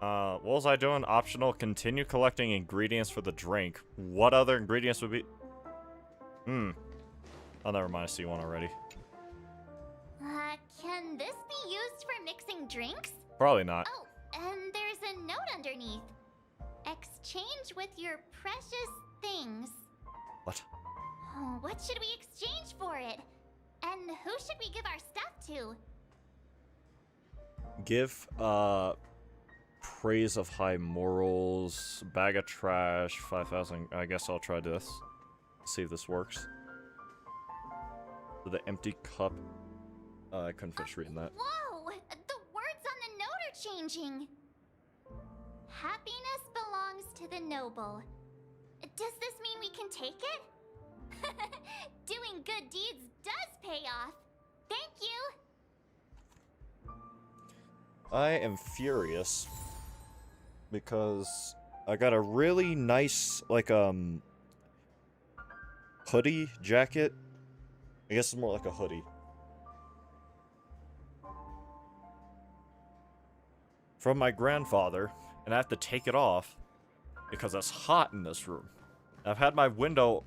What was I doing? Optional, continue collecting ingredients for the drink. What other ingredients would be... Oh, never mind, I see one already. Can this be used for mixing drinks? Probably not. Oh, and there's a note underneath. Exchange with your precious things. What? Oh, what should we exchange for it? And who should we give our stuff to? Give, praise of high morals, bag of trash, 5,000. I guess I'll try this. See if this works. The empty cup. I couldn't finish reading that. Whoa! The words on the note are changing. Happiness belongs to the noble. Does this mean we can take it? Doing good deeds does pay off. Thank you. I am furious because I got a really nice, like, hoodie jacket. I guess it's more like a hoodie. From my grandfather, and I have to take it off because it's hot in this room. I've had my window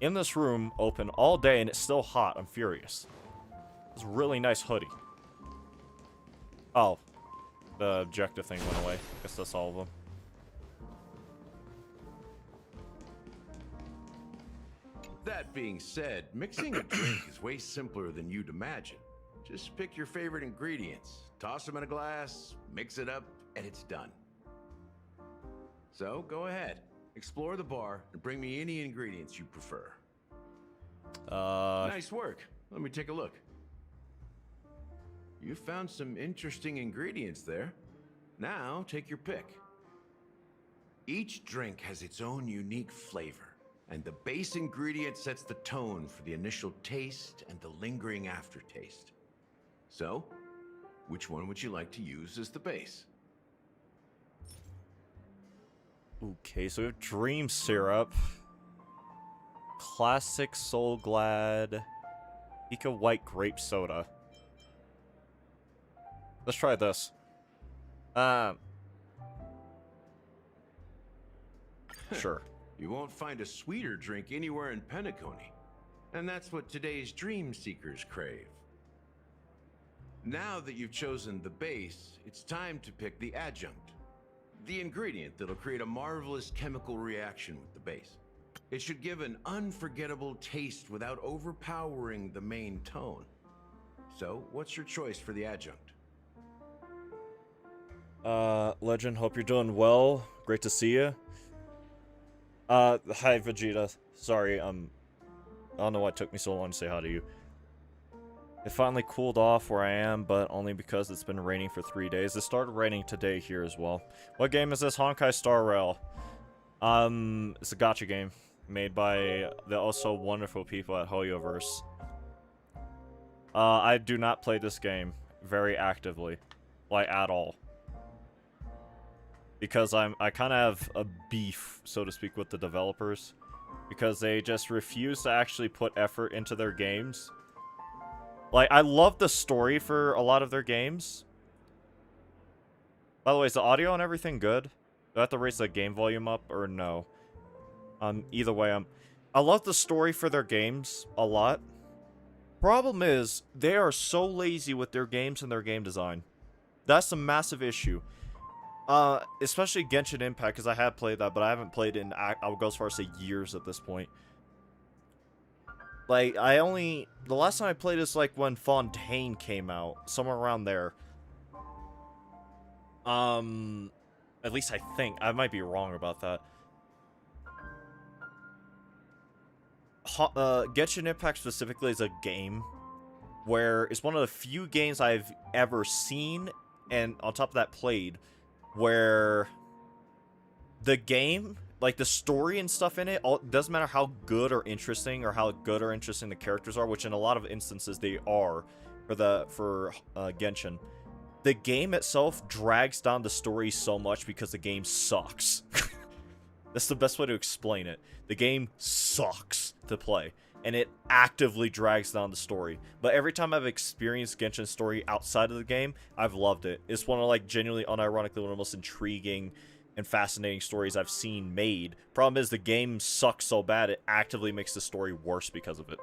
in this room open all day and it's still hot. I'm furious. It's a really nice hoodie. Oh, the objective thing went away. Guess that's all of them. That being said, mixing a drink is way simpler than you'd imagine. Just pick your favorite ingredients, toss them in a glass, mix it up, and it's done. So, go ahead. Explore the bar and bring me any ingredients you prefer. Nice work. Let me take a look. You found some interesting ingredients there. Now, take your pick. Each drink has its own unique flavor, and the base ingredient sets the tone for the initial taste and the lingering aftertaste. So, which one would you like to use as the base? Okay, so we have Dream Syrup. Classic Soul Glad. Eco White Grape Soda. Let's try this. Sure. You won't find a sweeter drink anywhere in Penacony. And that's what today's dream seekers crave. Now that you've chosen the base, it's time to pick the adjunct. The ingredient that'll create a marvelous chemical reaction with the base. It should give an unforgettable taste without overpowering the main tone. So, what's your choice for the adjunct? Legend, hope you're doing well. Great to see you. Hi, Vegeta. Sorry, I don't know why it took me so long to say hi to you. It finally cooled off where I am, but only because it's been raining for 3 days. It started raining today here as well. What game is this? Honkai Star Rail. It's a gacha game made by the also wonderful people at Hoyoverse. I do not play this game very actively, like at all. Because I kind of have a beef, so to speak, with the developers. Because they just refuse to actually put effort into their games. Like, I love the story for a lot of their games. By the way, is the audio and everything good? Do I have to raise the game volume up, or no? Either way, I love the story for their games a lot. Problem is, they are so lazy with their games and their game design. That's a massive issue. Especially Genshin Impact, because I have played that, but I haven't played it in, I would go as far as say years at this point. Like, the last time I played is like when Fontaine came out, somewhere around there. At least I think. I might be wrong about that. Genshin Impact specifically is a game where it's one of the few games I've ever seen, and on top of that played, where the game, like the story and stuff in it, doesn't matter how good or interesting the characters are, which in a lot of instances they are for Genshin. The game itself drags down the story so much because the game sucks. That's the best way to explain it. The game sucks to play. and it actively drags down the story. But every time I've experienced Genshin's story outside of the game, I've loved it. It's one of, like, genuinely, unironically, one of the most intriguing and fascinating stories I've seen made. Problem is, the game sucks so bad, it actively makes the story worse because of it.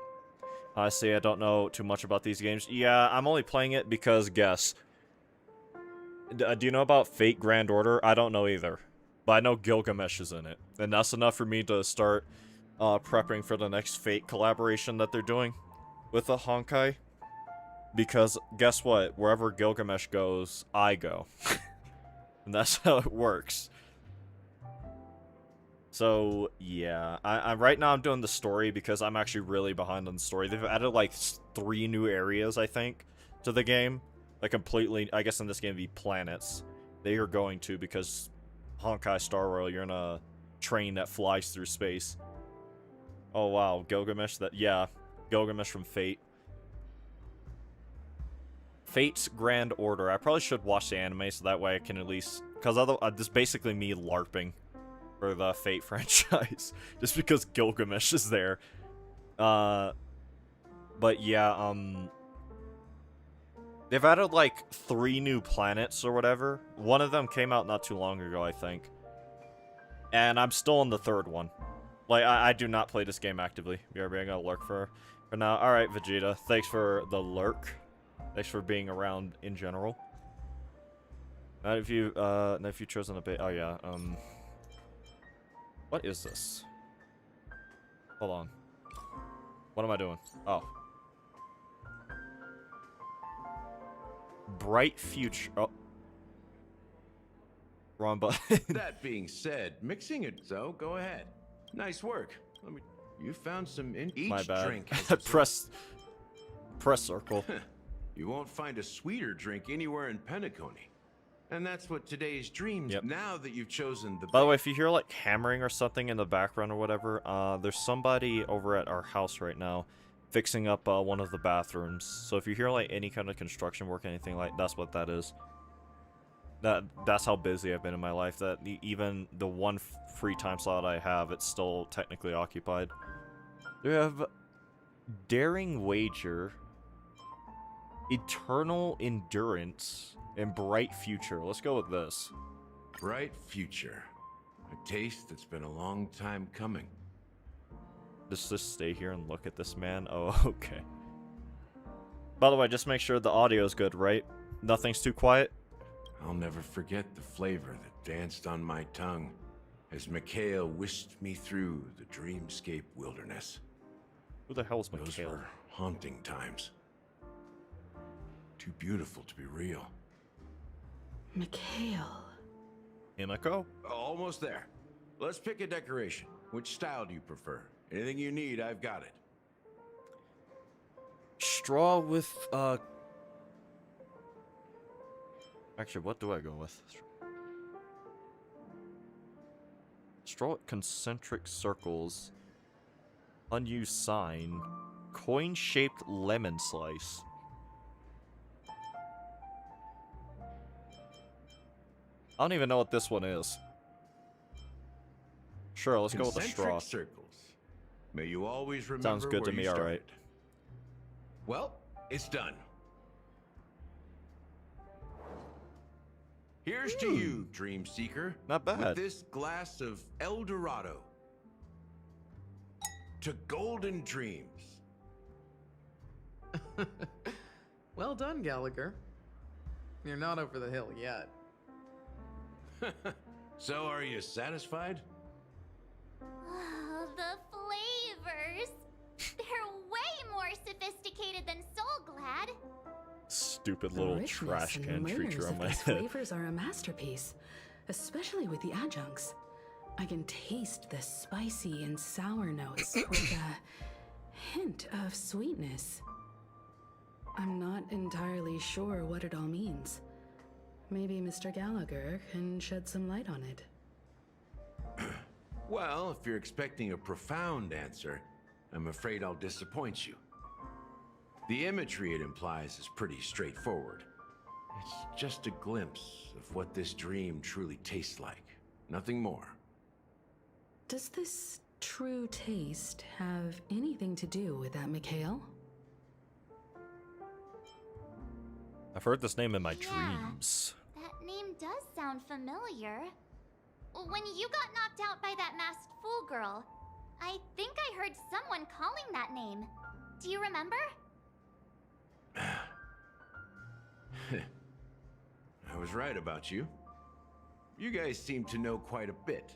Honestly, I don't know too much about these games. Yeah, I'm only playing it because, guess. Do you know about Fate Grand Order? I don't know either. But I know Gilgamesh is in it. And that's enough for me to start prepping for the next Fate collaboration that they're doing with the Honkai. Because, guess what? Wherever Gilgamesh goes, I go. And that's how it works. So, yeah. Right now I'm doing the story because I'm actually really behind on the story. They've added, like, 3 new areas, I think, to the game. Like, completely, I guess in this game it'd be planets that you're going to because Honkai Star Royal, you're in a train that flies through space. Oh, wow. Gilgamesh, yeah. Gilgamesh from Fate. Fate's Grand Order. I probably should watch the anime so that way I can at least... Because this is basically me LARPing for the Fate franchise. Just because Gilgamesh is there. But yeah, they've added, like, 3 new planets or whatever. One of them came out not too long ago, I think. And I'm still on the 3rd one. Like, I do not play this game actively. I'm gonna lurk for now. Alright, Vegeta. Thanks for the lurk. Thanks for being around in general. Not if you've chosen a bit. Oh, yeah. What is this? Hold on. What am I doing? Oh. Bright future. Oh. Wrong button. That being said, mixing it, so go ahead. Nice work. You found some each My bad. drink has press circle. You won't find a sweeter drink anywhere in Penacony. And that's what today's dreams. Yep. Now that you've chosen the... By the way, if you hear, like, hammering or something in the background or whatever, there's somebody over at our house right now fixing up one of the bathrooms. So if you hear, like, any kind of construction work, anything like, that's what that is. That's how busy I've been in my life, that even the one free time slot I have, it's still technically occupied. We have Daring Wager, Eternal Endurance, and Bright Future. Let's go with this. Bright future. A taste that's been a long time coming. Just stay here and look at this man? Oh, okay. By the way, just make sure the audio is good, right? Nothing's too quiet? I'll never forget the flavor that danced on my tongue as Mikhail whisked me through the dreamscape wilderness. Who the hell is Those Mikhail? were haunting times. Too beautiful to be real. Mikhail. Himiko? Almost there. Let's pick a decoration. Which style do you prefer? Anything you need, I've got it. Straw with, Actually, what do I go with? Straw with concentric circles. Unused sign. Coin-shaped lemon slice. I don't even know what this one is. Sure, let's go with the straw. Circles. May you always remember. Sounds good to where me, you started. alright. Well, it's done. Here's to you, Dream Seeker. Not bad. With this glass of El Dorado. To golden dreams. Well done, Gallagher. You're not over the hill yet. So, are you satisfied? Oh, the flavors. They're way more sophisticated than Soul Glad. Stupid The little richness trash and can layers creature on of my these head. flavors are a masterpiece, especially with the adjuncts. I can taste the spicy and sour notes with a hint of sweetness. I'm not entirely sure what it all means. Maybe Mr. Gallagher can shed some light on it. Well, if you're expecting a profound answer, I'm afraid I'll disappoint you. The imagery it implies is pretty straightforward. It's just a glimpse of what this dream truly tastes like. Nothing more. Does this true taste have anything to do with that, Mikhail? I've heard this name in my Yeah. dreams. That name does sound familiar. When you got knocked out by that masked fool girl, I think I heard someone calling that name. Do you remember? I was right about you. You guys seem to know quite a bit.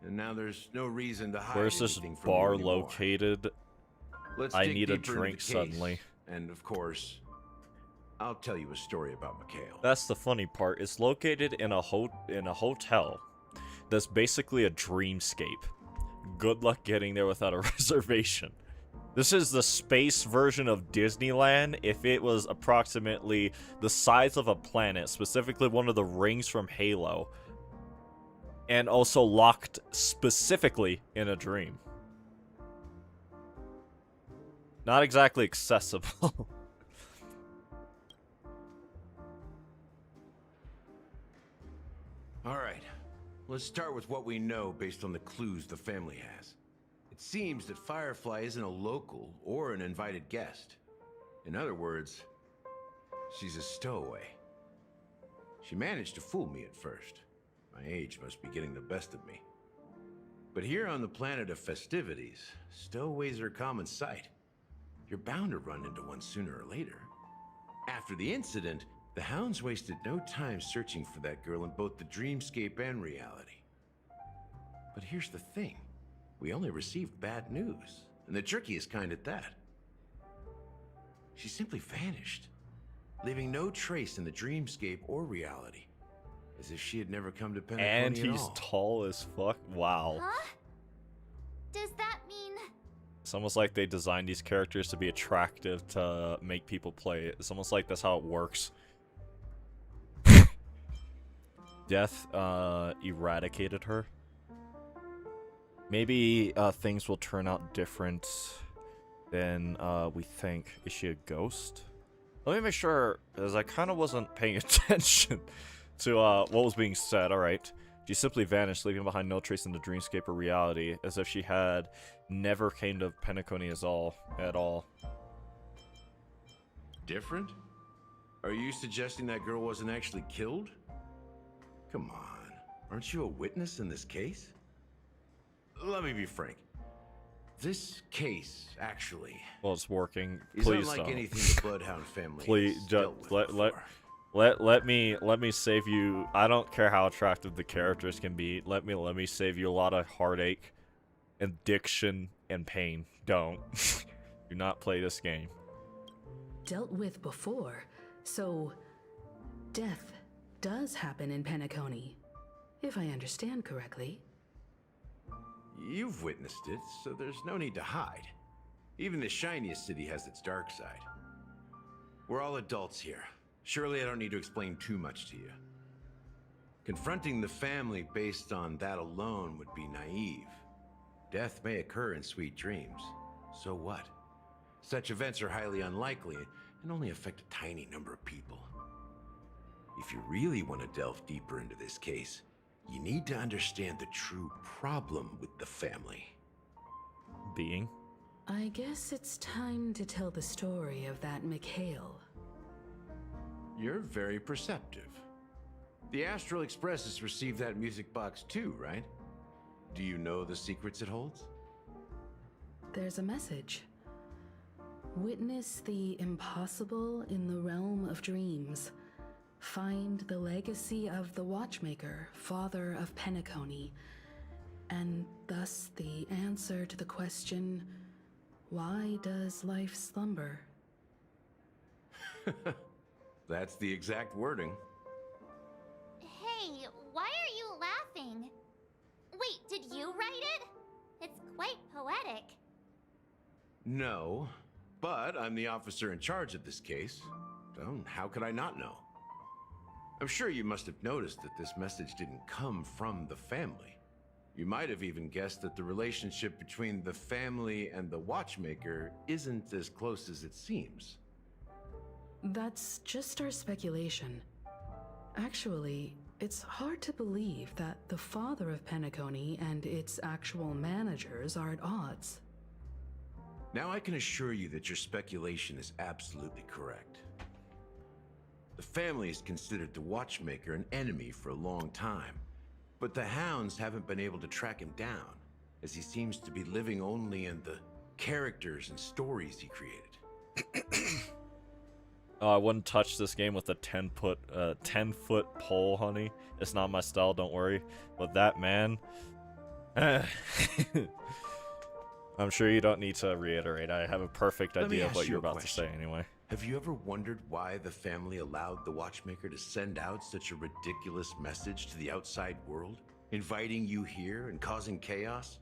And now there's no reason to hide Where's this anything from you bar anymore. located? Let's I dig need a deeper into drink the case. suddenly. And of course, I'll tell you a story about Mikhail. That's the funny part. It's located in a hotel that's basically a dreamscape. Good luck getting there without a reservation. This is the space version of Disneyland if it was approximately the size of a planet, specifically one of the rings from Halo, and also locked specifically in a dream. Not exactly accessible. All right, let's start with what we know based on the clues the family has. It seems that Firefly isn't a local or an invited guest. In other words, she's a stowaway. She managed to fool me at first. My age must be getting the best of me. But here on the planet of festivities, stowaways are a common sight. You're bound to run into one sooner or later. After the incident, the hounds wasted no time searching for that girl in both the dreamscape and reality. But here's the thing. We only received bad news, and the trickiest kind at that. She simply vanished, leaving no trace in the dreamscape or reality, as if she had never come to Penacony And at he's all. tall as fuck. Wow. Huh? Does that mean... It's almost like they designed these characters to be attractive to make people play it. It's almost like that's how it works. Death eradicated her. Maybe things will turn out different than we think. Is she a ghost? Let me make sure, as I kind of wasn't paying attention to what was being said. Alright. She simply vanished, leaving behind no trace in the dreamscape or reality, as if she had never came to Penacony at all. Different? Are you suggesting that girl wasn't actually killed? Come on, aren't you a witness in this case? Let me be frank. This case, actually, Well, it's working. is Please unlike don't. anything the Bloodhound family Please, has dealt with before. let me save you. I don't care how attractive the characters can be. Let me save you a lot of heartache, addiction, and pain. Don't. Do not play this game. Dealt with before, so death does happen in Penacony, if I understand correctly. You've witnessed it, so there's no need to hide. Even the shiniest city has its dark side. We're all adults here. Surely I don't need to explain too much to you. Confronting the family based on that alone would be naive. Death may occur in sweet dreams. So what? Such events are highly unlikely and only affect a tiny number of people. If you really want to delve deeper into this case, you need to understand the true problem with the family. Being. I guess it's time to tell the story of that Mikhail. You're very perceptive. The Astral Express has received that music box too, right? Do you know the secrets it holds? There's a message. Witness the impossible in the realm of dreams. Find the legacy of the Watchmaker, father of Penacony, and thus the answer to the question, why does life slumber? That's the exact wording. Hey, why are you laughing? Wait, did you write it? It's quite poetic. No, but I'm the officer in charge of this case. So how could I not know? I'm sure you must have noticed that this message didn't come from the family. You might have even guessed that the relationship between the family and the Watchmaker isn't as close as it seems. That's just our speculation. Actually, it's hard to believe that the father of Penacony and its actual managers are at odds. Now I can assure you that your speculation is absolutely correct. The family has considered the Watchmaker an enemy for a long time, but the Hounds haven't been able to track him down, as he seems to be living only in the characters and stories he created. Oh, I wouldn't touch this game with a 10-foot pole, honey. It's not my style, don't worry. But that man... I'm sure you don't need to reiterate. I have a perfect idea of what you're about to say anyway. Have you ever wondered why the family allowed the Watchmaker to send out such a ridiculous message to the outside world? Inviting you here and causing chaos?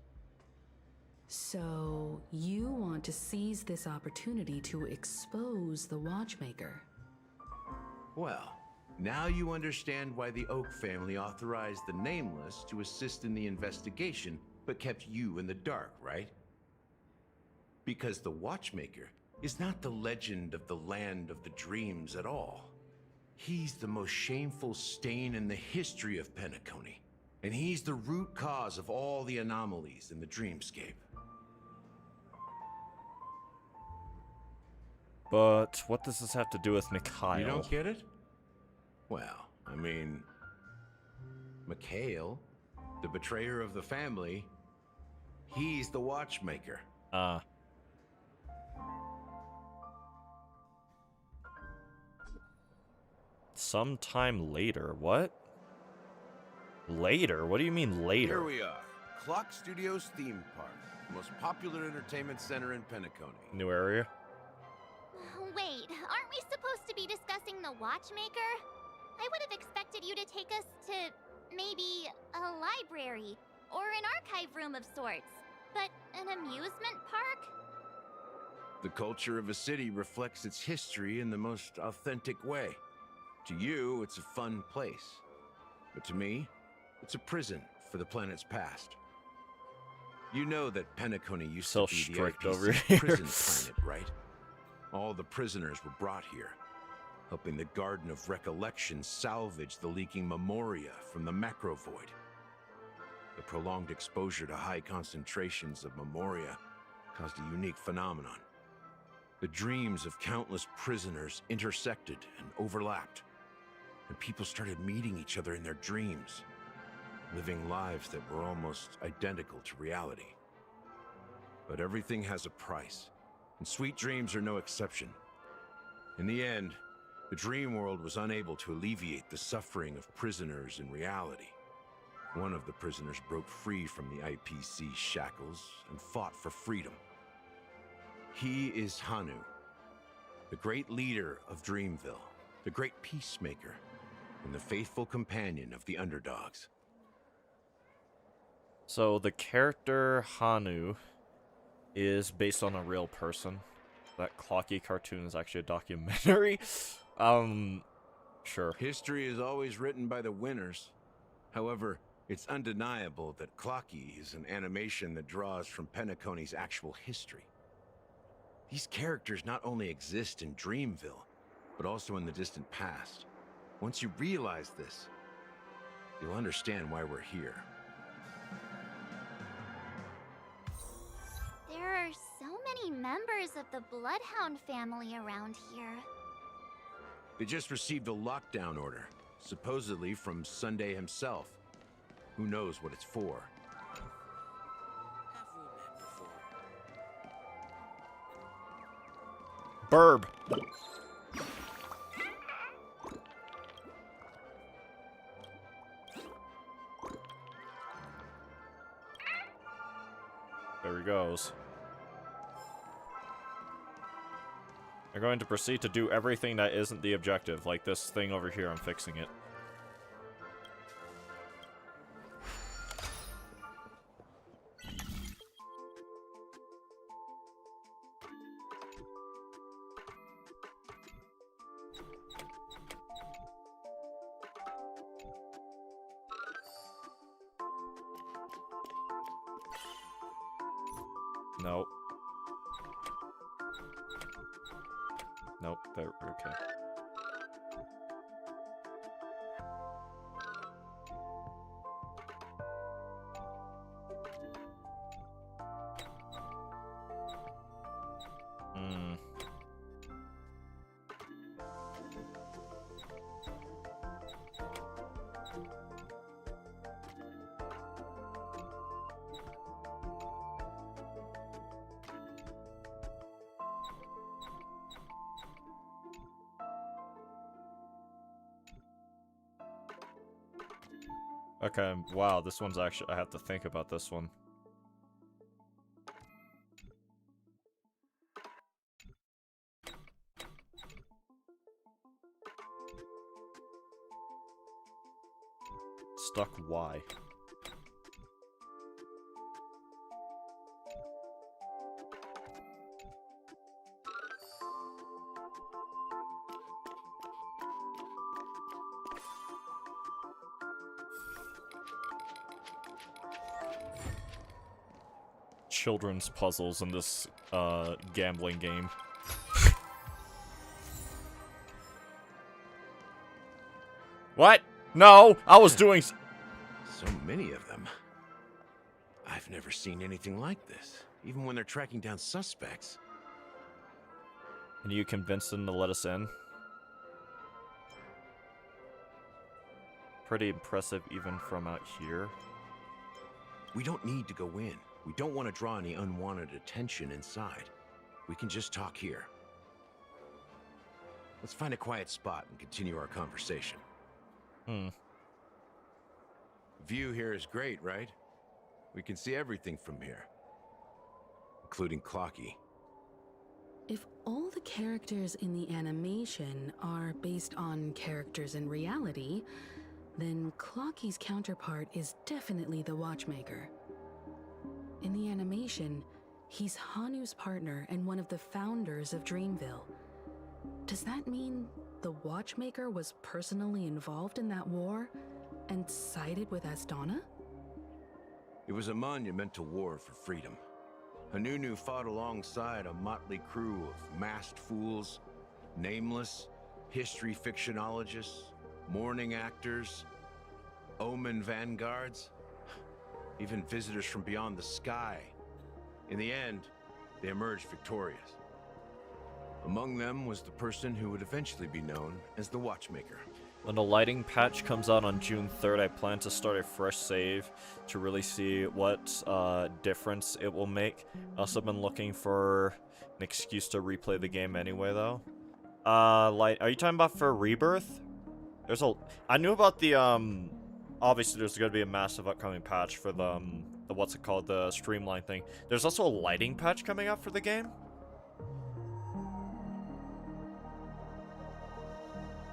So, you want to seize this opportunity to expose the Watchmaker? Well, now you understand why the Oak family authorized the Nameless to assist in the investigation, but kept you in the dark, right? Because the Watchmaker is not the legend of the Land of the Dreams at all. He's the most shameful stain in the history of Penacony, and he's the root cause of all the anomalies in the dreamscape. But what does this have to do with Mikhail? You don't get it? Well, I mean, Mikhail, the betrayer of the family, he's the Watchmaker. Sometime later. What? Later? What do you mean later? Here we are. Clock Studios theme park. Most popular entertainment center in Penacony. New area? Wait, aren't we supposed to be discussing the Watchmaker? I would have expected you to take us to maybe a library or an archive room of sorts. But an amusement park? The culture of a city reflects its history in the most authentic way. To you, it's a fun place. But to me, it's a prison for the planet's past. You know that Penacony used So to be the strict IPC's over here. prison planet, right? All the prisoners were brought here, helping the Garden of Recollection salvage the leaking memoria from the macro void. The prolonged exposure to high concentrations of memoria caused a unique phenomenon. The dreams of countless prisoners intersected and overlapped, and people started meeting each other in their dreams, living lives that were almost identical to reality. But everything has a price, and sweet dreams are no exception. In the end, the dream world was unable to alleviate the suffering of prisoners in reality. One of the prisoners broke free from the IPC shackles and fought for freedom. He is Hanu, the great leader of Dreamville, the great peacemaker, and the faithful companion of the underdogs. So the character Hanu is based on a real person. That Clocky cartoon is actually a documentary. Sure. History is always written by the winners. However, it's undeniable that Clocky is an animation that draws from Penacony's actual history. These characters not only exist in Dreamville, but also in the distant past. Once you realize this, you'll understand why we're here. There are so many members of the Bloodhound family around here. They just received a lockdown order, supposedly from Sunday himself. Who knows what it's for? Burb. There he goes. They're going to proceed to do everything that isn't the objective, like this thing over here. I'm fixing it. Nope. Nope, there, okay. Okay, wow, this one's actually... I have to think about this one. Stuck Y. Children's puzzles in this gambling game. What? No, I was doing. So many of them. I've never seen anything like this, even when they're tracking down suspects. Can you convince them to let us in? Pretty impressive even from out here. We don't need to go in. We don't want to draw any unwanted attention inside. We can just talk here. Let's find a quiet spot and continue our conversation. View here is great, right? We can see everything from here, including Clocky. If all the characters in the animation are based on characters in reality, then Clocky's counterpart is definitely the Watchmaker. In the animation, he's Hanu's partner and one of the founders of Dreamville. Does that mean the Watchmaker was personally involved in that war and sided with Astana? It was a monumental war for freedom. Hanunu fought alongside a motley crew of masked fools, nameless, history fictionologists, mourning actors, omen vanguards, even visitors from beyond the sky. In the end, they emerged victorious. Among them was the person who would eventually be known as the Watchmaker. When the lighting patch comes out on June 3rd, I plan to start a fresh save to really see what difference it will make. I also been looking for an excuse to replay the game anyway, though. Are you talking about for Rebirth? I knew about the, obviously there's going to be a massive upcoming patch for the what's it called, the streamline thing. There's also a lighting patch coming out for the game?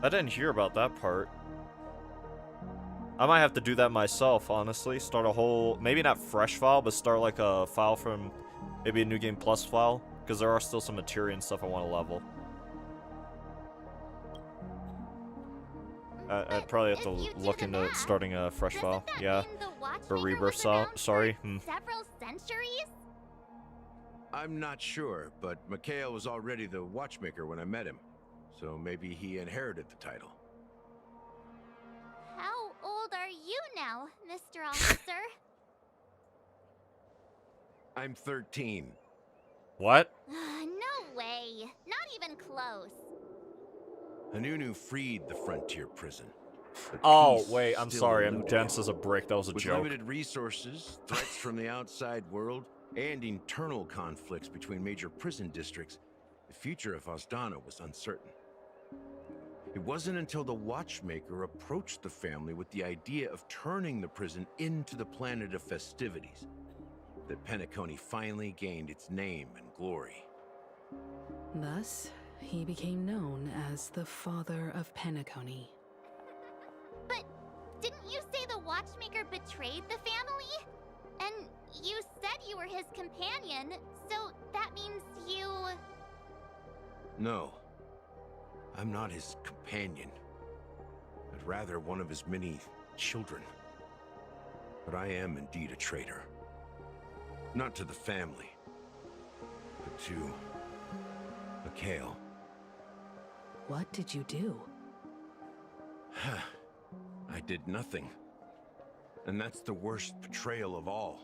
I didn't hear about that part. I might have to do that myself, honestly. Start a whole, maybe not fresh file, but start like a file from maybe a New Game Plus file, because there are still some materia and stuff I want to level. I'd probably have to look into starting a fresh file. Yeah, for Rebirth. Sorry. Several centuries? I'm not sure, but Mikhail was already the Watchmaker when I met him. So maybe he inherited the title. How old are you now, Mr. Officer? I'm 13. What? No way. Not even close. Hanunu freed the frontier prison. but Oh, peace wait, I'm still sorry. I'm eluded dense him. as a brick. That was a With joke. limited resources, threats from the outside world, and internal conflicts between major prison districts, the future of Astana was uncertain. It wasn't until the Watchmaker approached the family with the idea of turning the prison into the planet of festivities that Penacony finally gained its name and glory. Thus, he became known as the father of Penacony. But didn't you say the Watchmaker betrayed the family? And you said you were his companion, so that means you... No, I'm not his companion, but rather one of his many children. But I am indeed a traitor. Not to the family, but to Mikhail. What did you do? I did nothing. And that's the worst betrayal of all.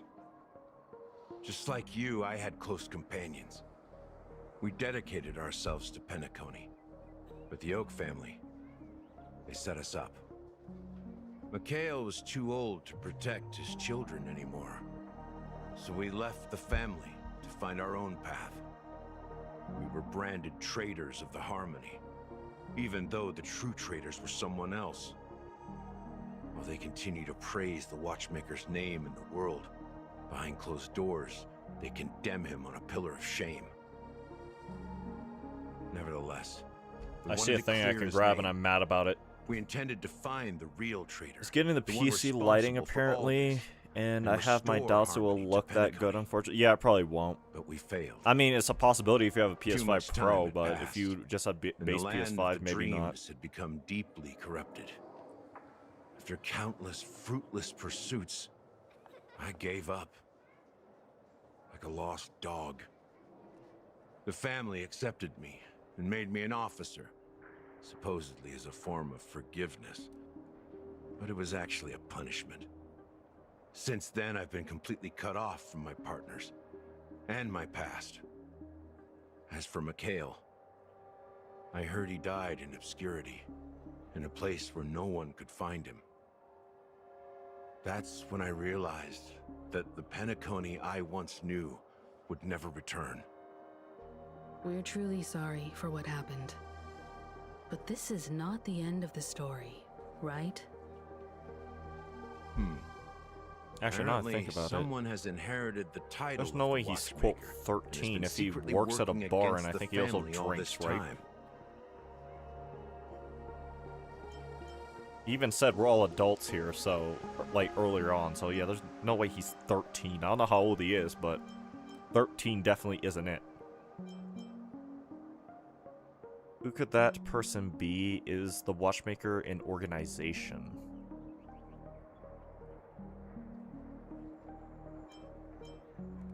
Just like you, I had close companions. We dedicated ourselves to Penacony. But the Oak family, they set us up. Mikhail was too old to protect his children anymore. So we left the family to find our own path. We were branded traitors of the Harmony, even though the true traitors were someone else. while they continue to praise the watchmaker's name in the world. Behind closed doors, they condemn him on a pillar of shame. Nevertheless, we I see a wanted to thing I clear can his grab and name. I'm mad about it. We intended to find the real traitor. It's getting the one PC lighting responsible for all apparently, this, and and I have my restore doubts it will harmony to look that good, Penacony. unfortunately. Yeah, it probably won't. But we failed. I mean, it's a possibility if you have a Too PS5 much time Pro, had but if passed, you just have and the base land of PS5, the maybe not. dreams had become deeply corrupted. After countless fruitless pursuits, I gave up. Like a lost dog. The family accepted me and made me an officer, supposedly as a form of forgiveness. But it was actually a punishment. Since then, I've been completely cut off from my partners and my past. As for Mikhail, I heard he died in obscurity, in a place where no one could find him. That's when I realized that the Penacony I once knew would never return. We're truly sorry for what happened. But this is not the end of the story, right? Actually, now I Apparently, think about it. someone has inherited the title. There's no of way the he's, quote, Watchmaker, and has 13 been if he secretly works at a working bar, against and I the think he also family all drinks, this right? time. He even said we're all adults here, so, like, earlier on. So, yeah, there's no way he's 13. I don't know how old he is, but 13 definitely isn't it. Who could that person be? Is the Watchmaker an organization?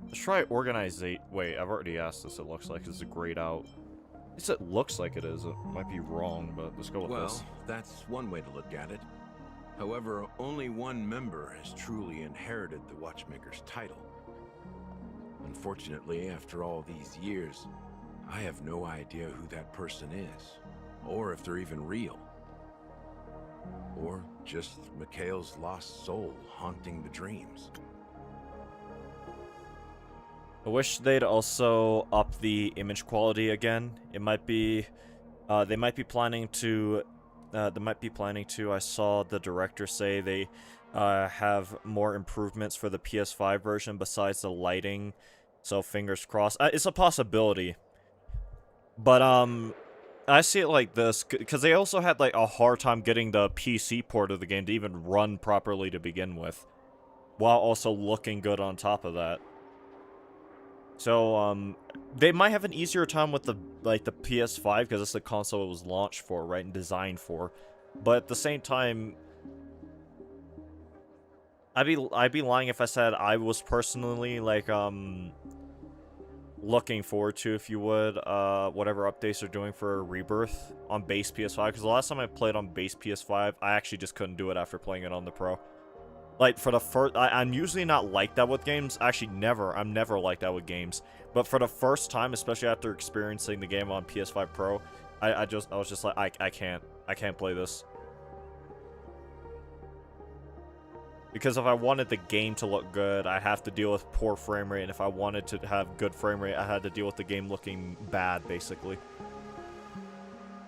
Let's try organizate. Wait, I've already asked this. It looks like it's grayed out. At least it looks like it is. It might be wrong, but let's go with Well, this. that's one way to look at it. However, only one member has truly inherited the Watchmaker's title. Unfortunately, after all these years, I have no idea who that person is, or if they're even real. Or just Mikhail's lost soul haunting the dreams. I wish they'd also up the image quality again. It might be, they might be planning to, I saw the director say they have more improvements for the PS5 version besides the lighting. So fingers crossed. It's a possibility. But, I see it like this, because they also had, like, a hard time getting the PC port of the game to even run properly to begin with, while also looking good on top of that. So, they might have an easier time with the PS5, because it's the console it was launched for, right, and designed for. But at the same time, I'd be lying if I said I was personally, like, looking forward to, if you would, whatever updates they're doing for Rebirth on base PS5, because the last time I played on base PS5, I actually just couldn't do it after playing it on the Pro. Like, for the first, I'm usually not like that with games. Actually, I'm never like that with games. But for the first time, especially after experiencing the game on PS5 Pro, I was just like, I can't play this. Because if I wanted the game to look good, I have to deal with poor frame rate, and if I wanted to have good frame rate, I had to deal with the game looking bad, basically.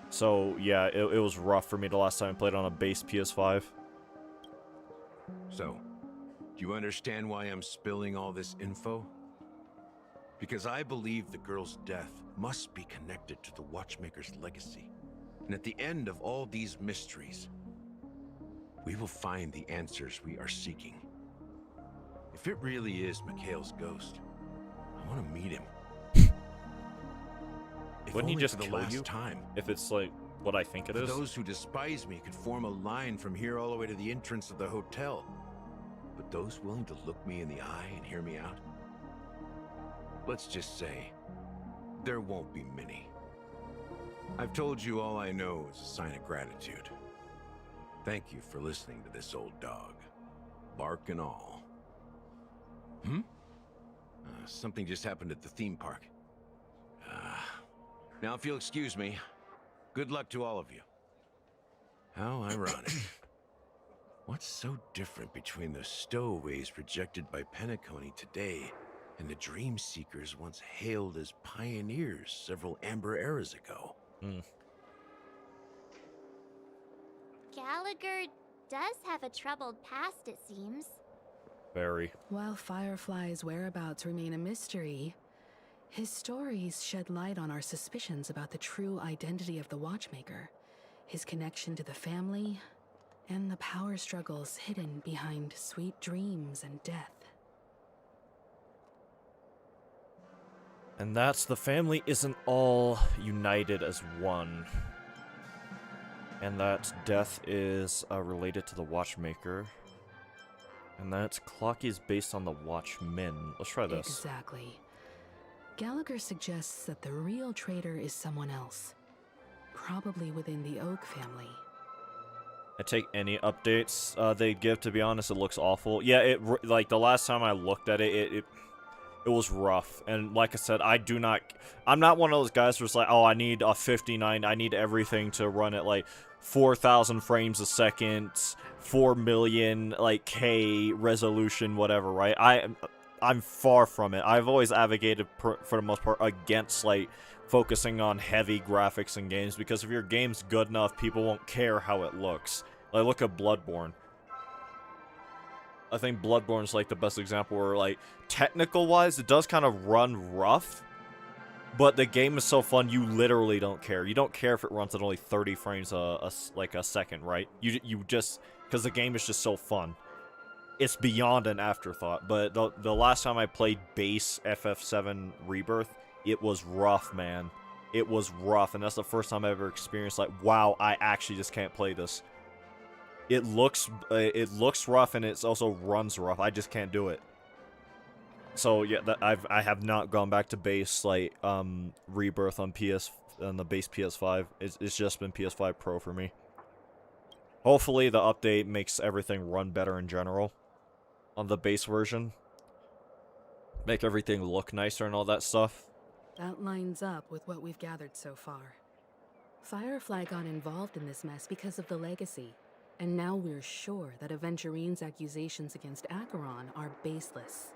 So, yeah, it was rough for me the last time I played on a base PS5. So, do you understand why I'm spilling all this info? Because I believe the girl's death must be connected to the Watchmaker's legacy. And at the end of all these mysteries, we will find the answers we are seeking. If it really is Mikhail's ghost, I want to meet him. If Wouldn't he only just for the kill last you? time. If it's, like, what I think it For is? those who despise me could form a line from here all the way to the entrance of the hotel. But those willing to look me in the eye and hear me out, let's just say, there won't be many. I've told you all I know is a sign of gratitude. Thank you for listening to this old dog. Bark and all. Something just happened at the theme park. Now if you'll excuse me, good luck to all of you. How ironic. What's so different between the stowaways projected by Penacony today and the dream seekers once hailed as pioneers several amber eras ago? Gallagher does have a troubled past, it seems. Very. While Firefly's whereabouts remain a mystery, his stories shed light on our suspicions about the true identity of the Watchmaker, his connection to the family, and the power struggles hidden behind sweet dreams and death. And that's the family isn't all united as one. And that death is related to the Watchmaker. And that's Clocky is based on the Watchmen. Let's try this. Exactly. Gallagher suggests that the real traitor is someone else. Probably within the Oak family. I take any updates they give. To be honest, it looks awful. Yeah, like the last time I looked at it was rough. And like I said, I'm not one of those guys who's like, oh, I need a 59. I need everything to run at like 4,000 frames a second, 4 million like K resolution, whatever. Right? I'm far from it. I've always advocated for the most part against like focusing on heavy graphics in games, because if your game's good enough, people won't care how it looks. Like, look at Bloodborne. I think Bloodborne's like the best example where, like, technical-wise, it does kind of run rough, but the game is so fun, you literally don't care. You don't care if it runs at only 30 frames a second, right? You just, because the game is just so fun. It's beyond an afterthought. But the last time I played base FF7 Rebirth, it was rough, man. It was rough, and that's the first time I ever experienced, like, wow, I actually just can't play this. It looks rough, and it also runs rough. I just can't do it. So yeah, I have not gone back to base like Rebirth on the base PS5. It's just been PS5 Pro for me. Hopefully the update makes everything run better in general on the base version. Make everything look nicer and all that stuff. That lines up with what we've gathered so far. Firefly got involved in this mess because of the legacy, and now we're sure that Aventurine's accusations against Acheron are baseless.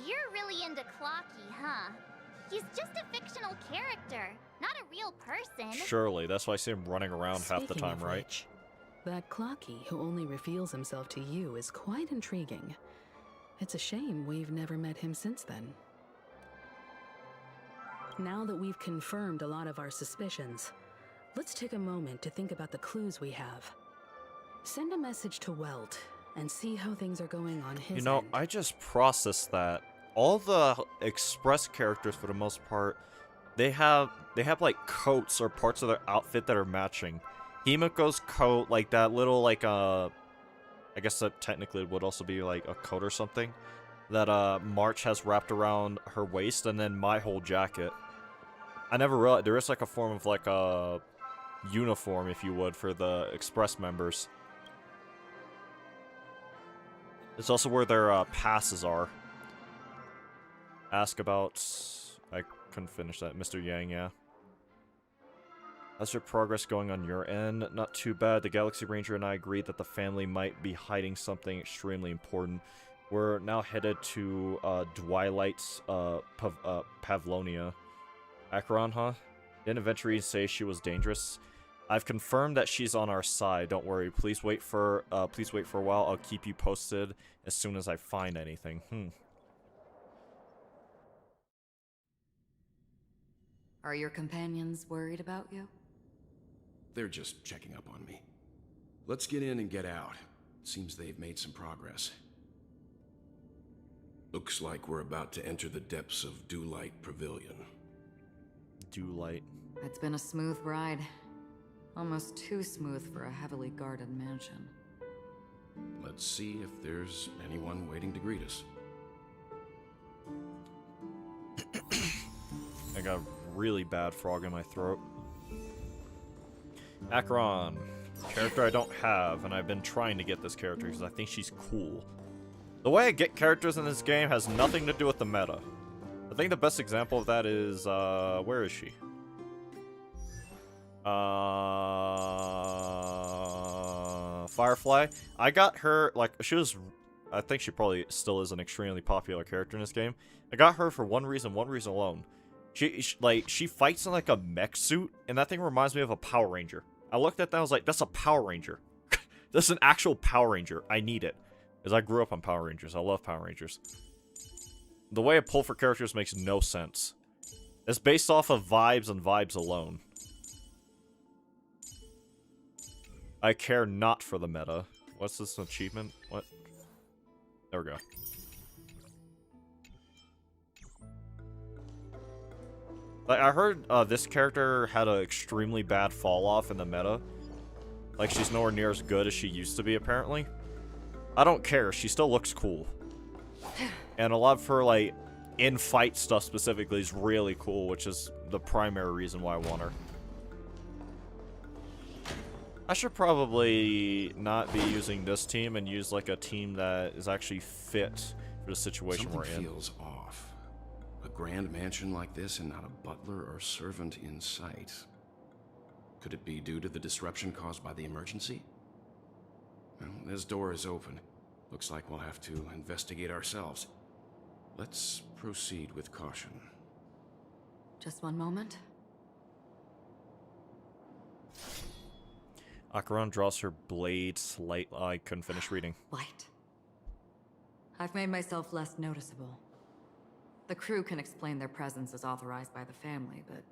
You're really into Clocky, huh? He's just a fictional character, not a real person. Surely, that's why I see him running around half the Speaking time, of right? which, that Clocky who only reveals himself to you is quite intriguing. It's a shame we've never met him since then. Now that we've confirmed a lot of our suspicions, let's take a moment to think about the clues we have. Send a message to Welt and see how things are going on his You know, end. I just processed that. All the Express characters, for the most part, they have like coats or parts of their outfit that are matching. Himiko's coat, like that little like I guess that technically would also be like a coat or something that March has wrapped around her waist, and then my whole jacket. I never realized there is like a form of like a uniform, if you would, for the Express members. It's also where their passes are. Ask about... I couldn't finish that. Mr. Yang, yeah. How's your progress going on your end? Not too bad. The Galaxy Ranger and I agreed that the family might be hiding something extremely important. We're now headed to Dwilight's Pavlonia. Acheron, huh? Didn't Aventurine say she was dangerous? I've confirmed that she's on our side. Don't worry. Please wait for a while. I'll keep you posted as soon as I find anything. Are your companions worried about you? They're just checking up on me. Let's get in and get out. Seems they've made some progress. Looks like we're about to enter the depths of Dewlight Pavilion. Dewlight. It's been a smooth ride. Almost too smooth for a heavily guarded mansion. Let's see if there's anyone waiting to greet us. I got a really bad frog in my throat. Acheron. Character I don't have, and I've been trying to get this character because I think she's cool. The way I get characters in this game has nothing to do with the meta. I think the best example of that is, where is she? Firefly. I got her, like, I think she probably still is an extremely popular character in this game. I got her for one reason alone. She fights in like a mech suit, and that thing reminds me of a Power Ranger. I looked at that, I was like, that's a Power Ranger. That's an actual Power Ranger. I need it. Because I grew up on Power Rangers. I love Power Rangers. The way I pull for characters makes no sense. It's based off of vibes and vibes alone. I care not for the meta. What's this achievement? What? There we go. Like, I heard this character had an extremely bad fall off in the meta. Like, she's nowhere near as good as she used to be, apparently. I don't care. She still looks cool. And a lot of her, like, in-fight stuff specifically is really cool, which is the primary reason why I want her. I should probably not be using this team and use, like, a team that is actually fit for the situation we're in. Something feels off. A grand mansion like this and not a butler or servant in sight. Could it be due to the disruption caused by the emergency? Well, this door is open. Looks like we'll have to investigate ourselves. Let's proceed with caution. Just one moment. Acheron draws her blade slightly. I couldn't finish reading. Light. I've made myself less noticeable. The crew can explain their presence as authorized by the family, but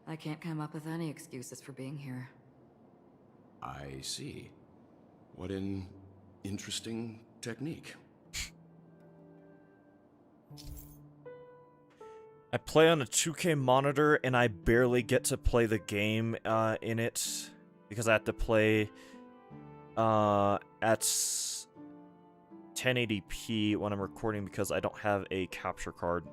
I can't come up with any excuses for being here. I see. What an interesting technique. I play on a 2K monitor and I barely get to play the game in it because I have to play at 1080p when I'm recording because I don't have a capture card.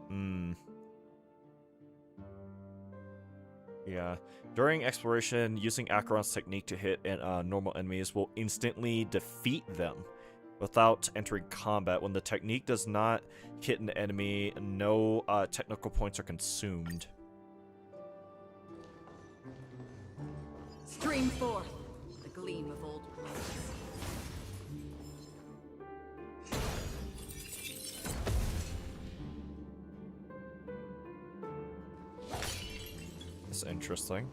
Yeah. During exploration, using Acheron's technique to hit normal enemies will instantly defeat them without entering combat. When the technique does not hit an enemy, no technical points are consumed. Stream forth the gleam of old blades. That's interesting.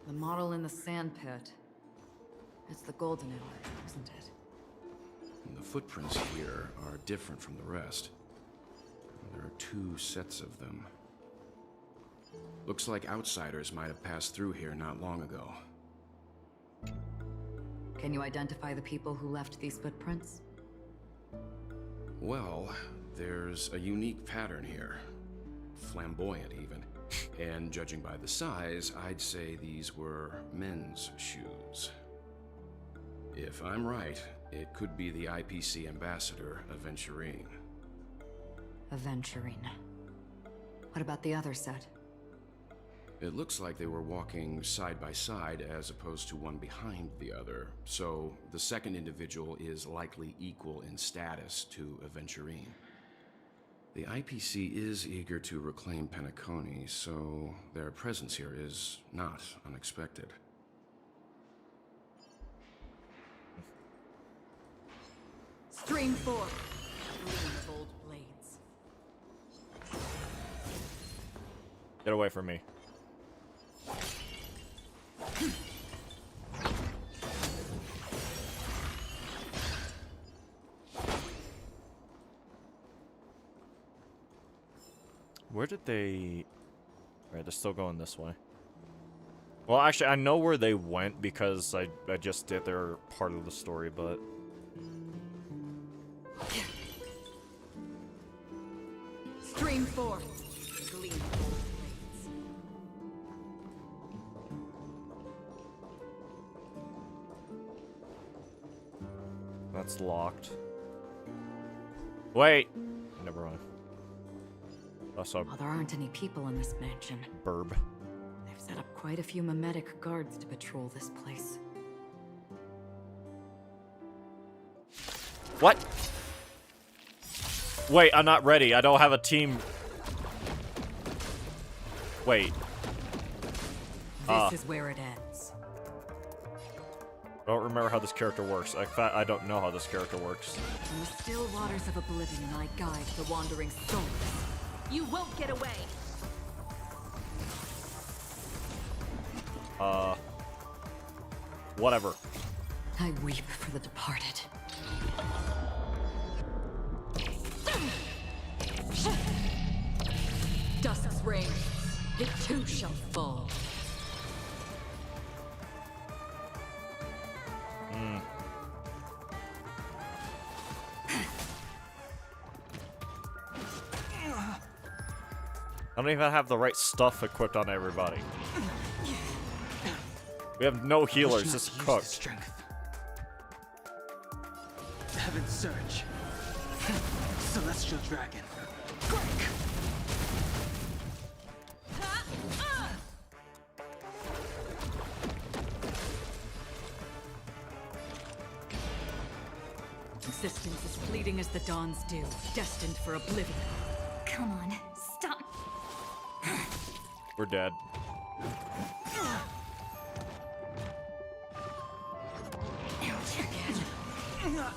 The model in the sand pit. It's the golden hour, isn't it? And the footprints here are different from the rest. There are 2 sets of them. Looks like outsiders might have passed through here not long ago. Can you identify the people who left these footprints? Well, there's a unique pattern here. Flamboyant, even. And judging by the size, I'd say these were men's shoes. If I'm right, it could be the IPC ambassador, Aventurine. Aventurine. What about the other set? It looks like they were walking side by side as opposed to one behind the other, so the second individual is likely equal in status to Aventurine. The IPC is eager to reclaim Penacony, so their presence here is not unexpected. Stream forth the gleam of old blades. Get away from me. Where did they... Alright, they're still going this way. Well, actually, I know where they went because I just did their part of the story, but... Stream forth the gleam of old blades. That's locked. Wait! Never mind. I saw Well, there aren't any people in this mansion. Burb. They've set up quite a few mimetic guards to patrol this place. What? Wait, I'm not ready. I don't have a team. Wait. This is where it ends. I don't remember how this character works. In fact, I don't know how this character works. In the still waters of oblivion, I guide the wandering souls. You won't get away! Whatever. I weep for the departed. Dusk's reign, it too shall fall. I don't even have the right stuff equipped on everybody. We have no healers, this is cooked. Strength. Heaven Surge. Celestial Dragon. Quick! Existence is fleeting as the dawn's dew, destined for oblivion. Come on, stop. We're dead.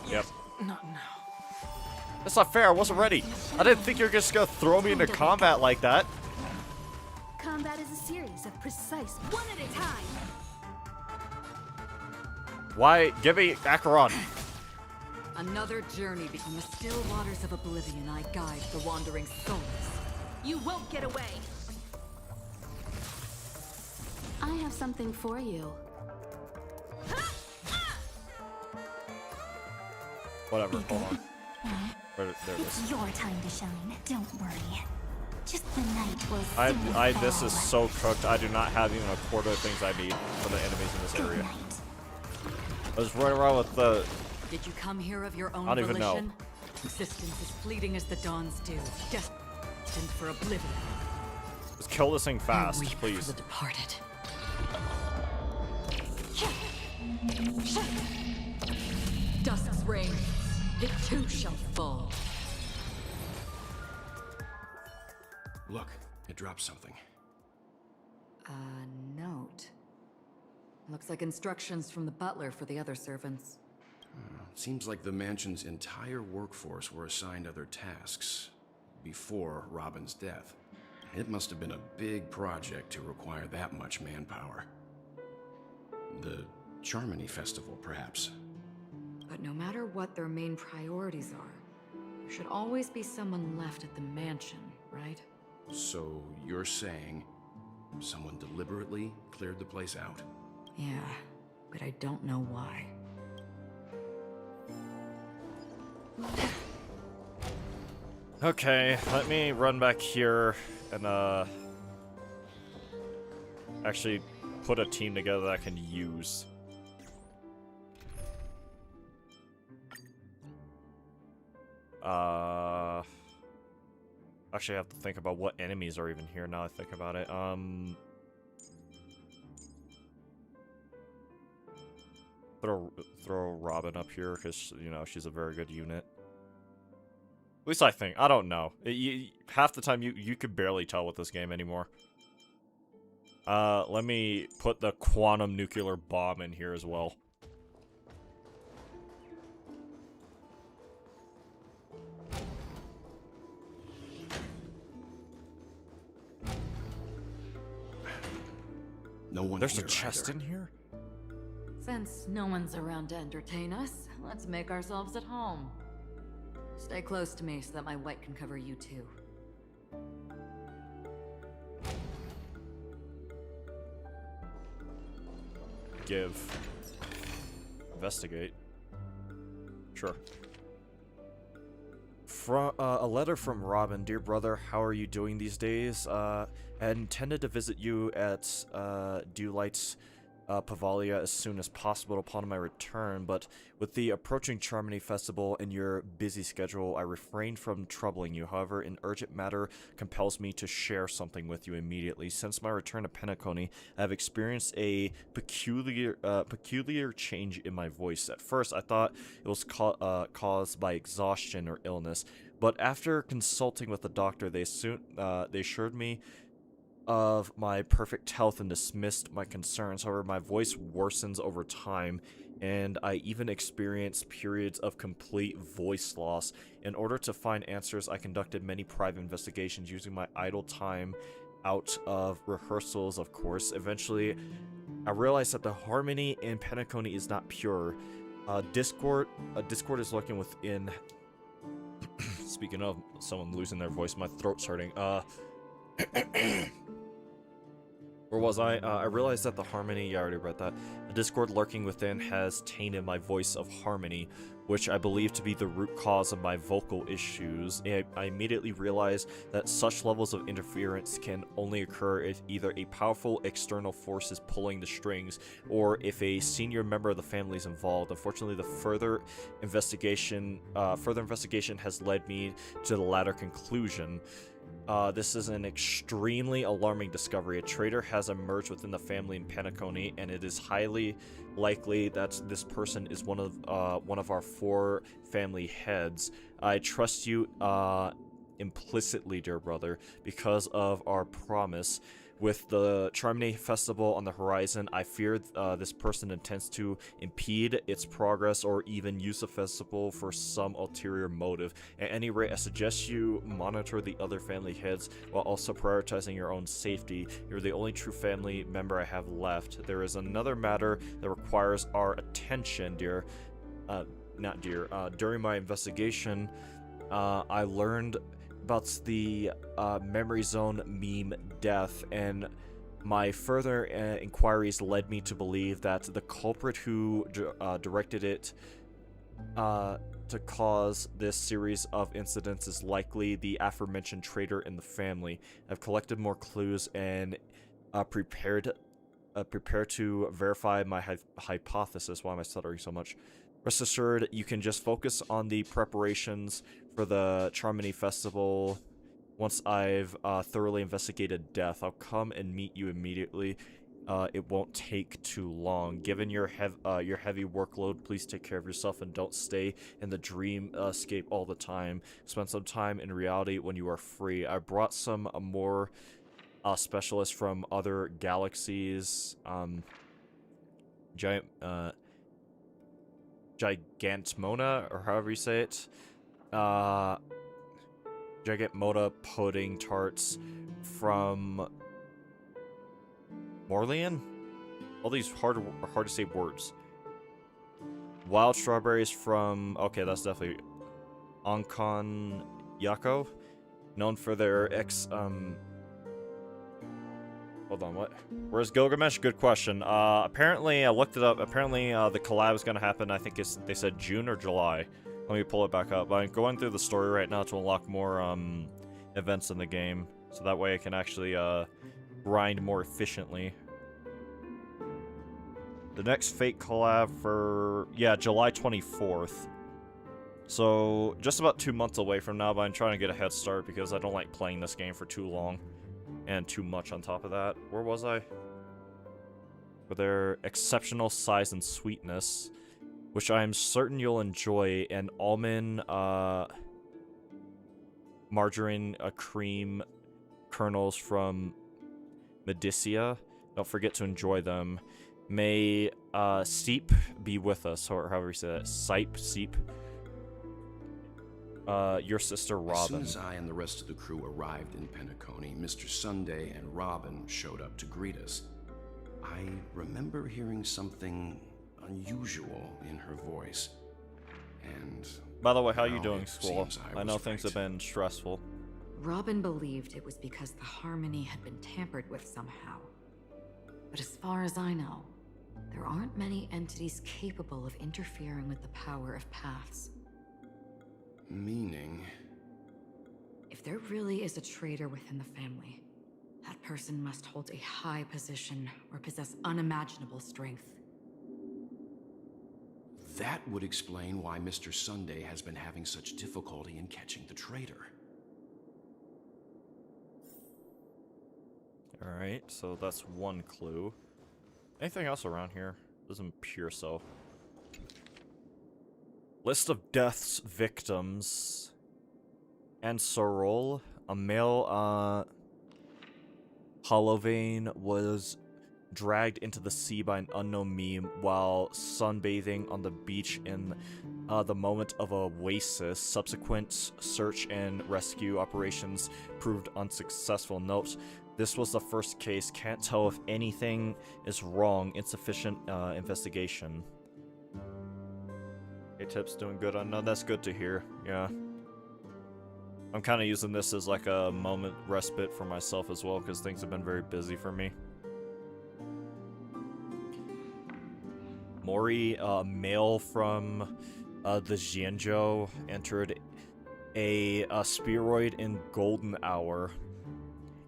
Yep. Not now. That's not fair, I wasn't ready. I didn't think you were just gonna throw me into combat like that. Combat is a series of precise, one at a time. Why? Give me Acheron. Another journey between the still waters of oblivion I guide the wandering souls. You won't get away. I have something for you. Whatever, hold on. There it is. It's your time to shine. Don't worry. Just the night will soon This fall. is so cooked. I do not have even a quarter of the things I need for the enemies in this Good area. night. I was running around with the... Did you come here of your own I don't even know. volition? Existence is fleeting as the dawn's dew, destined for oblivion. Just kill this thing fast, I weep please. for the departed. Dusk's reign, it too shall fall. Look, it dropped something. A note. Looks like instructions from the butler for the other servants. Seems like the mansion's entire workforce were assigned other tasks before Robin's death. It must have been a big project to require that much manpower. The Charmony Festival, perhaps. But no matter what their main priorities are, there should always be someone left at the mansion, right? So you're saying someone deliberately cleared the place out? Yeah, but I don't know why. Okay, let me run back here and actually put a team together that I can use. Actually I have to think about what enemies are even here now I think about it. Throw Robin up here because, you know, she's a very good unit. At least I think. I don't know. Half the time you could barely tell with this game anymore. Let me put the quantum nuclear bomb in here as well. No one There's a here chest either. in here? Since no one's around to entertain us, let's make ourselves at home. Stay close to me so that my white can cover you too. Give. Investigate. Sure. A letter from Robin. Dear brother, how are you doing these days? I intended to visit you at Dewlight's Pavalia as soon as possible upon my return, but with the approaching Charmony Festival and your busy schedule, I refrained from troubling you. However, an urgent matter compels me to share something with you immediately. Since my return to Penacony, I have experienced a peculiar change in my voice. At first, I thought it was caused by exhaustion or illness, but after consulting with the doctor, they assured me of my perfect health and dismissed my concerns. However, my voice worsens over time, and I even experience periods of complete voice loss. In order to find answers, I conducted many private investigations using my idle time out of rehearsals, of course. Eventually, I realized that the harmony in Penacony is not pure. Discord is lurking within. Speaking of someone losing their voice, my throat's hurting. Where was I? I realized that the harmony, yeah, I already read that. The discord lurking within has tainted my voice of harmony, which I believe to be the root cause of my vocal issues. I immediately realized that such levels of interference can only occur if either a powerful external force is pulling the strings, or if a senior member of the family is involved. Unfortunately, the further investigation has led me to the latter conclusion. This is an extremely alarming discovery. A traitor has emerged within the family in Penacony, and it is highly likely that this person is one of our 4 family heads. I trust you implicitly, dear brother, because of our promise. With the Charmony Festival on the horizon, I fear this person intends to impede its progress or even use the festival for some ulterior motive. At any rate, I suggest you monitor the other family heads while also prioritizing your own safety. You're the only true family member I have left. There is another matter that requires our attention, dear. During my investigation, I learned about the Memory Zone meme death, and my further inquiries led me to believe that the culprit who directed it to cause this series of incidents is likely the aforementioned traitor in the family. I've collected more clues and prepared to verify my hypothesis. Why am I stuttering so much? Rest assured, you can just focus on the preparations for the Charmony Festival. Once I've thoroughly investigated death, I'll come and meet you immediately. It won't take too long. Given your heavy workload, please take care of yourself and don't stay in the dreamscape all the time. Spend some time in reality when you are free. I brought some more specialists from other galaxies. Gigantmona, or however you say it. Gigantmona pudding tarts from Morlian? All these hard to say words. Wild strawberries from... Okay, that's definitely... Onkon Yako. Known for their Hold on, what? Where's Gilgamesh? Good question. Apparently, I looked it up. Apparently, the collab is going to happen, I think they said June or July. Let me pull it back up. I'm going through the story right now to unlock more, events in the game. So that way I can actually, grind more efficiently. The next Fate collab for... Yeah, July 24th. So, just about 2 months away from now, but I'm trying to get a head start because I don't like playing this game for too long. And too much on top of that. Where was I? For their exceptional size and sweetness, which I am certain you'll enjoy, and almond, margarine, cream kernels from Medicia. Don't forget to enjoy them. May Seep be with us, or however you say that. Seep. Your sister Robin. As soon as I and the rest of the crew arrived in Penacony, Mr. Sunday and Robin showed up to greet us. I remember hearing something unusual in her voice. And... By the way, how are you doing, school? I know was things right. have been stressful. Robin believed it was because the harmony had been tampered with somehow. But as far as I know, there aren't many entities capable of interfering with the power of paths. Meaning? If there really is a traitor within the family, that person must hold a high position or possess unimaginable strength. That would explain why Mr. Sunday has been having such difficulty in catching the traitor. Alright, so that's one clue. Anything else around here? Doesn't appear so. List of death's victims. And Sorol, a male Hollowvein, was dragged into the sea by an unknown meme while sunbathing on the beach in the moment of oasis. Subsequent search and rescue operations proved unsuccessful. Note, this was the first case. Can't tell if anything is wrong. Insufficient investigation. Hey, Tip's doing good. I know that's good to hear. Yeah. I'm kind of using this as like a moment respite for myself as well, because things have been very busy for me. Mori, male from the Xianzhou, entered a spheroid in golden hour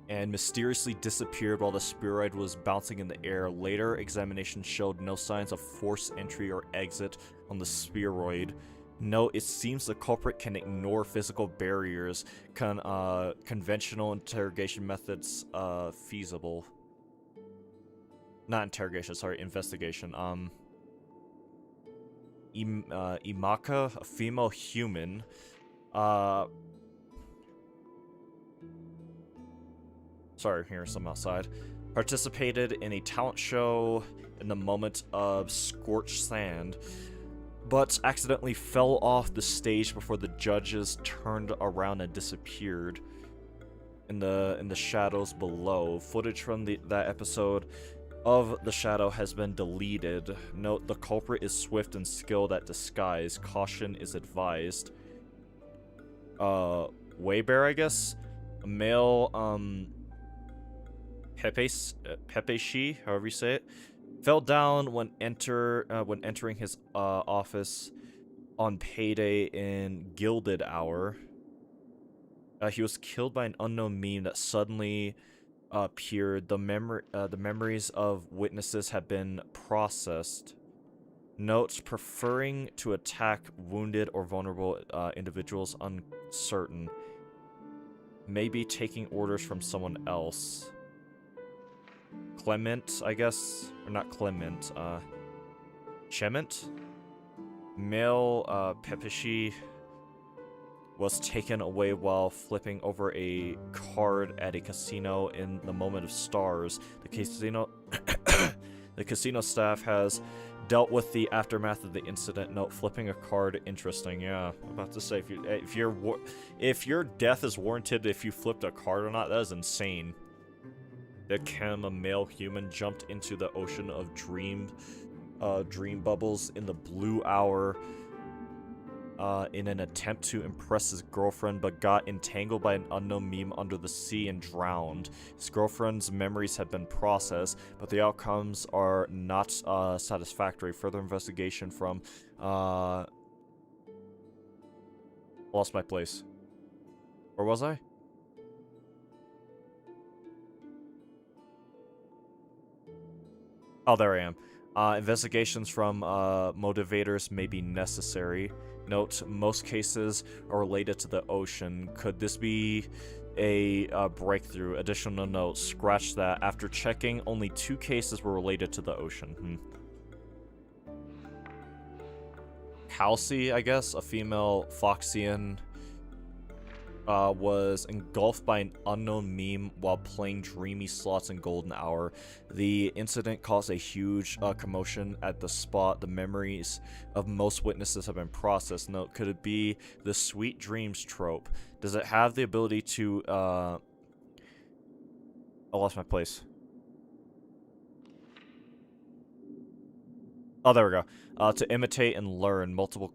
and mysteriously disappeared while the spheroid was bouncing in the air. Later examination showed no signs of forced entry or exit on the spheroid. No, it seems the culprit can ignore physical barriers. Conventional interrogation methods feasible. Not interrogation, sorry, investigation. Imaka, a female human, sorry, hearing some outside, participated in a talent show in the moment of scorched sand, but accidentally fell off the stage before the judges turned around and disappeared in the shadows below. Footage from that episode of the shadow has been deleted. Note, the culprit is swift and skilled at disguise. Caution is advised. Weibear, I guess? A male, Pepeshi, however you say it, fell down when entering his office on payday in Gilded Hour. He was killed by an unknown meme that suddenly appeared. The memories of witnesses have been processed. Notes, preferring to attack wounded or vulnerable individuals, uncertain. Maybe taking orders from someone else. Clement, I guess, or not Clement, Chement? Male, Pepeshi was taken away while flipping over a card at a casino in the moment of stars. The casino staff has dealt with the aftermath of the incident. Note, flipping a card, interesting. Yeah, I'm about to say, if your death is warranted if you flipped a card or not, that is insane. The Chem, a male human, jumped into the ocean of dream bubbles in the blue hour in an attempt to impress his girlfriend, but got entangled by an unknown meme under the sea and drowned. His girlfriend's memories have been processed, but the outcomes are not satisfactory. Further investigation from lost my place. Where was I? Oh, there I am. Investigations from motivators may be necessary. Note, most cases are related to the ocean. Could this be a breakthrough? Additional note, scratch that. After checking, only 2 cases were related to the ocean. Halsey, I guess, a female Foxian, was engulfed by an unknown meme while playing dreamy slots in Golden Hour. The incident caused a huge commotion at the spot. The memories of most witnesses have been processed. Note, could it be the sweet dreams trope? Does it have the ability to, I lost my place. Oh, there we go. To imitate and learn multiple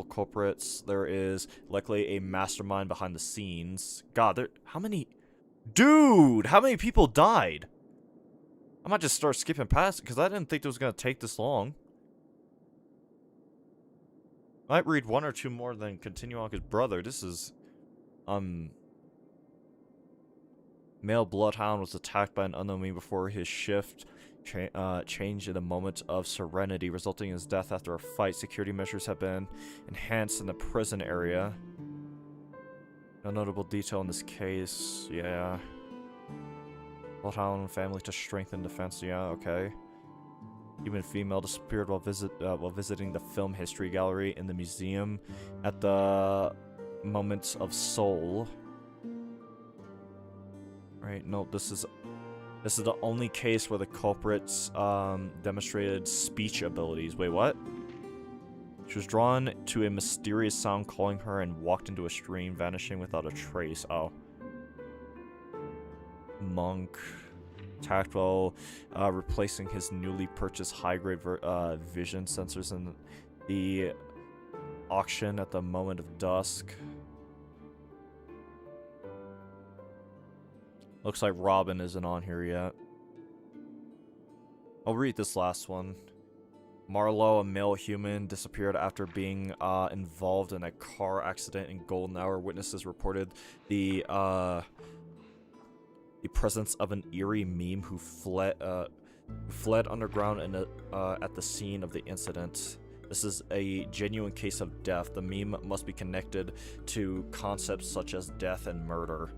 culprits. There is likely a mastermind behind the scenes. God, how many... Dude, how many people died? I might just start skipping past it, because I didn't think it was going to take this long. Might read 1 or 2 more, then continue on, because, brother, this is... Male Bloodhound was attacked by an unknown meme before his shift changed in a moment of serenity, resulting in his death after a fight. Security measures have been enhanced in the prison area. No notable detail in this case. Yeah. Bloodhound family to strengthen defense. Yeah, okay. Human female disappeared while visiting the film history gallery in the museum at the moment of soul. Right, no, this is the only case where the culprits demonstrated speech abilities. Wait, what? She was drawn to a mysterious sound calling her and walked into a stream, vanishing without a trace. Oh. Monk. Tactile, replacing his newly purchased high-grade vision sensors in the auction at the moment of dusk. Looks like Robin isn't on here yet. I'll read this last one. Marlowe, a male human, disappeared after being involved in a car accident in Golden Hour. Witnesses reported the presence of an eerie meme who fled underground and at the scene of the incident. This is a genuine case of death. The meme must be connected to concepts such as death and murder.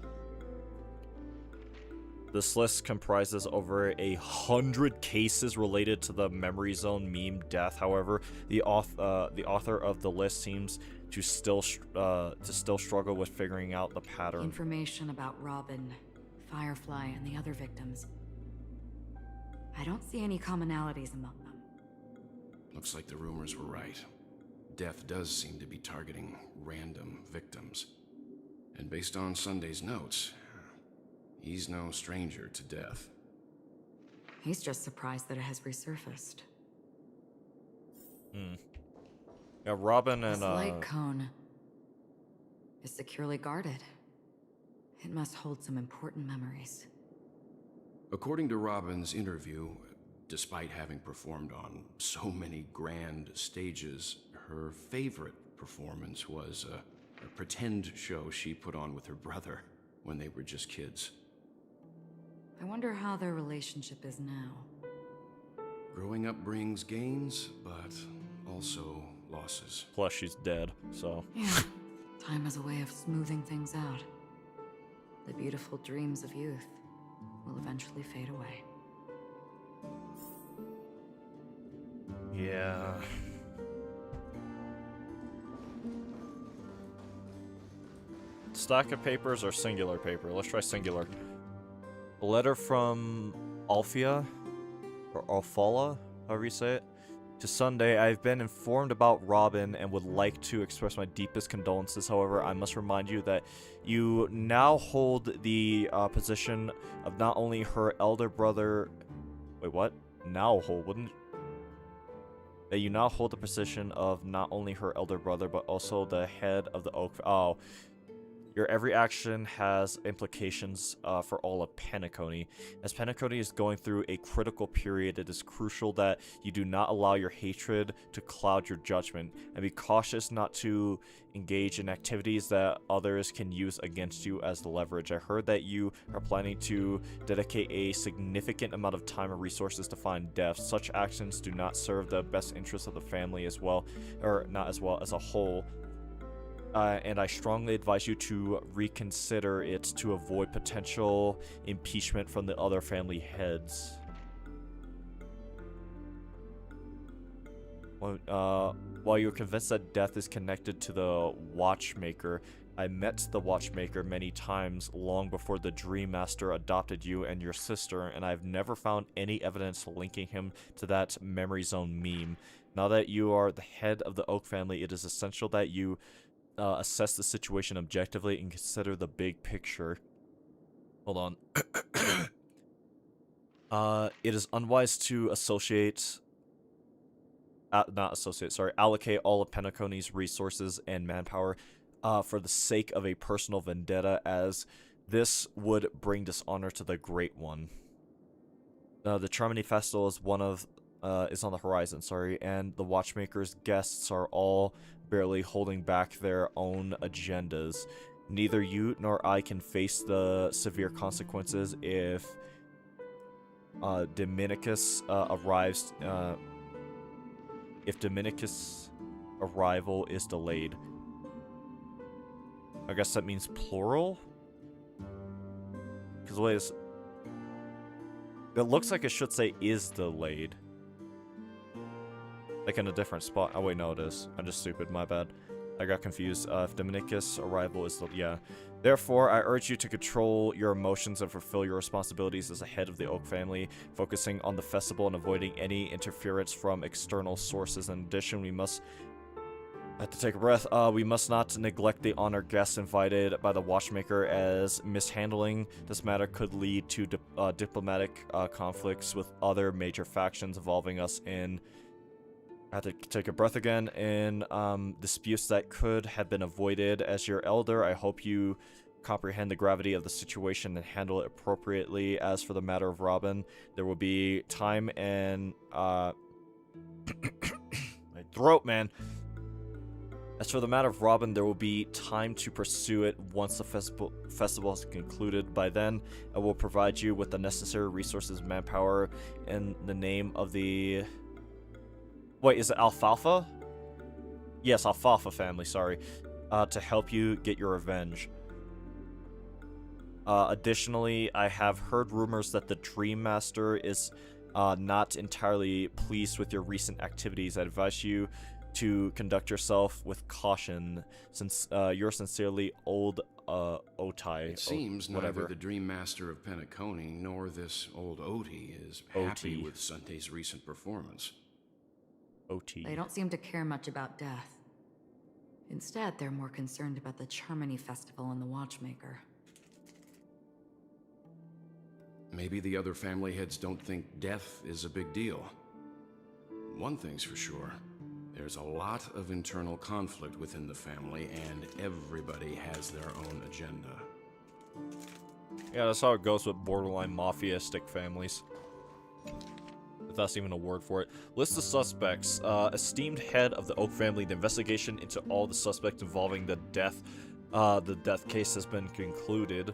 This list comprises over 100 cases related to the Memory Zone meme death. However, the author of the list seems to still struggle with figuring out the pattern. Information about Robin, Firefly, and the other victims. I don't see any commonalities among them. Looks like the rumors were right. Death does seem to be targeting random victims. And based on Sunday's notes, he's no stranger to death. He's just surprised that it has resurfaced. Yeah, Robin and This light cone is securely guarded. It must hold some important memories. According to Robin's interview, despite having performed on so many grand stages, her favorite performance was a pretend show she put on with her brother when they were just kids. I wonder how their relationship is now. Growing up brings gains, but also losses. plus she's dead, so. Yeah, time is a way of smoothing things out. The beautiful dreams of youth will eventually fade away. Yeah. Stack of papers or singular paper? Let's try singular. A letter from Alfia, or Alfala, however you say it. To Sunday, I've been informed about Robin and would like to express my deepest condolences. However, I must remind you that you now hold the position of not only her elder brother... Wait, what? Now hold, wouldn't... That you now hold the position of not only her elder brother, but also the head of the Oak... Oh. Your every action has implications for all of Penacony. As Penacony is going through a critical period, it is crucial that you do not allow your hatred to cloud your judgment, and be cautious not to engage in activities that others can use against you as leverage. I heard that you are planning to dedicate a significant amount of time and resources to find Death. Such actions do not serve the best interests of the family as well, or not as well as a whole. And I strongly advise you to reconsider it to avoid potential impeachment from the other family heads. While you're convinced that Death is connected to the Watchmaker, I met the Watchmaker many times long before the Dream Master adopted you and your sister, and I've never found any evidence linking him to that Memory Zone meme. Now that you are the head of the Oak family, it is essential that you assess the situation objectively and consider the big picture. Hold on. It is unwise to allocate all of Penacony's resources and manpower for the sake of a personal vendetta, as this would bring dishonor to the Great One. The Charmony Festival is is on the horizon, and the Watchmaker's guests are all barely holding back their own agendas. Neither you nor I can face the severe consequences if Dominicus arrives. If Dominicus' arrival is delayed. I guess that means plural? Because wait, it looks like it should say is delayed. Like in a different spot. Oh wait, no it is. I'm just stupid, my bad. I got confused. If Dominicus' arrival is yeah. Therefore, I urge you to control your emotions and fulfill your responsibilities as a head of the Oak family, focusing on the festival and avoiding any interference from external sources. In addition, we must I have to take a breath. We must not neglect the honored guests invited by the Watchmaker, as mishandling this matter could lead to diplomatic conflicts with other major factions involving us in... I have to take a breath again. In disputes that could have been avoided. As your elder, I hope you comprehend the gravity of the situation and handle it appropriately. As for the matter of Robin, there will be time and... my throat, man. As for the matter of Robin, there will be time to pursue it once the festival is concluded. By then, I will provide you with the necessary resources and manpower in the name of the... Wait, is it Alfalfa? Yes, Alfalfa family, sorry. To help you get your revenge. Additionally, I have heard rumors that the Dream Master is not entirely pleased with your recent activities. I advise you to conduct yourself with caution, since you're sincerely old Otai. It seems whatever. neither the Dream Master of Penacony nor this old Oti is happy with Sunday's recent performance. OT. They don't seem to care much about death. Instead, they're more concerned about the Charmony Festival and the Watchmaker. Maybe the other family heads don't think death is a big deal. One thing's for sure. There's a lot of internal conflict within the family, and everybody has their own agenda. Yeah, that's how it goes with borderline mafia-istic families. If that's even a word for it. List of suspects. Esteemed head of the Oak family, the investigation into all the suspects involving the death case has been concluded.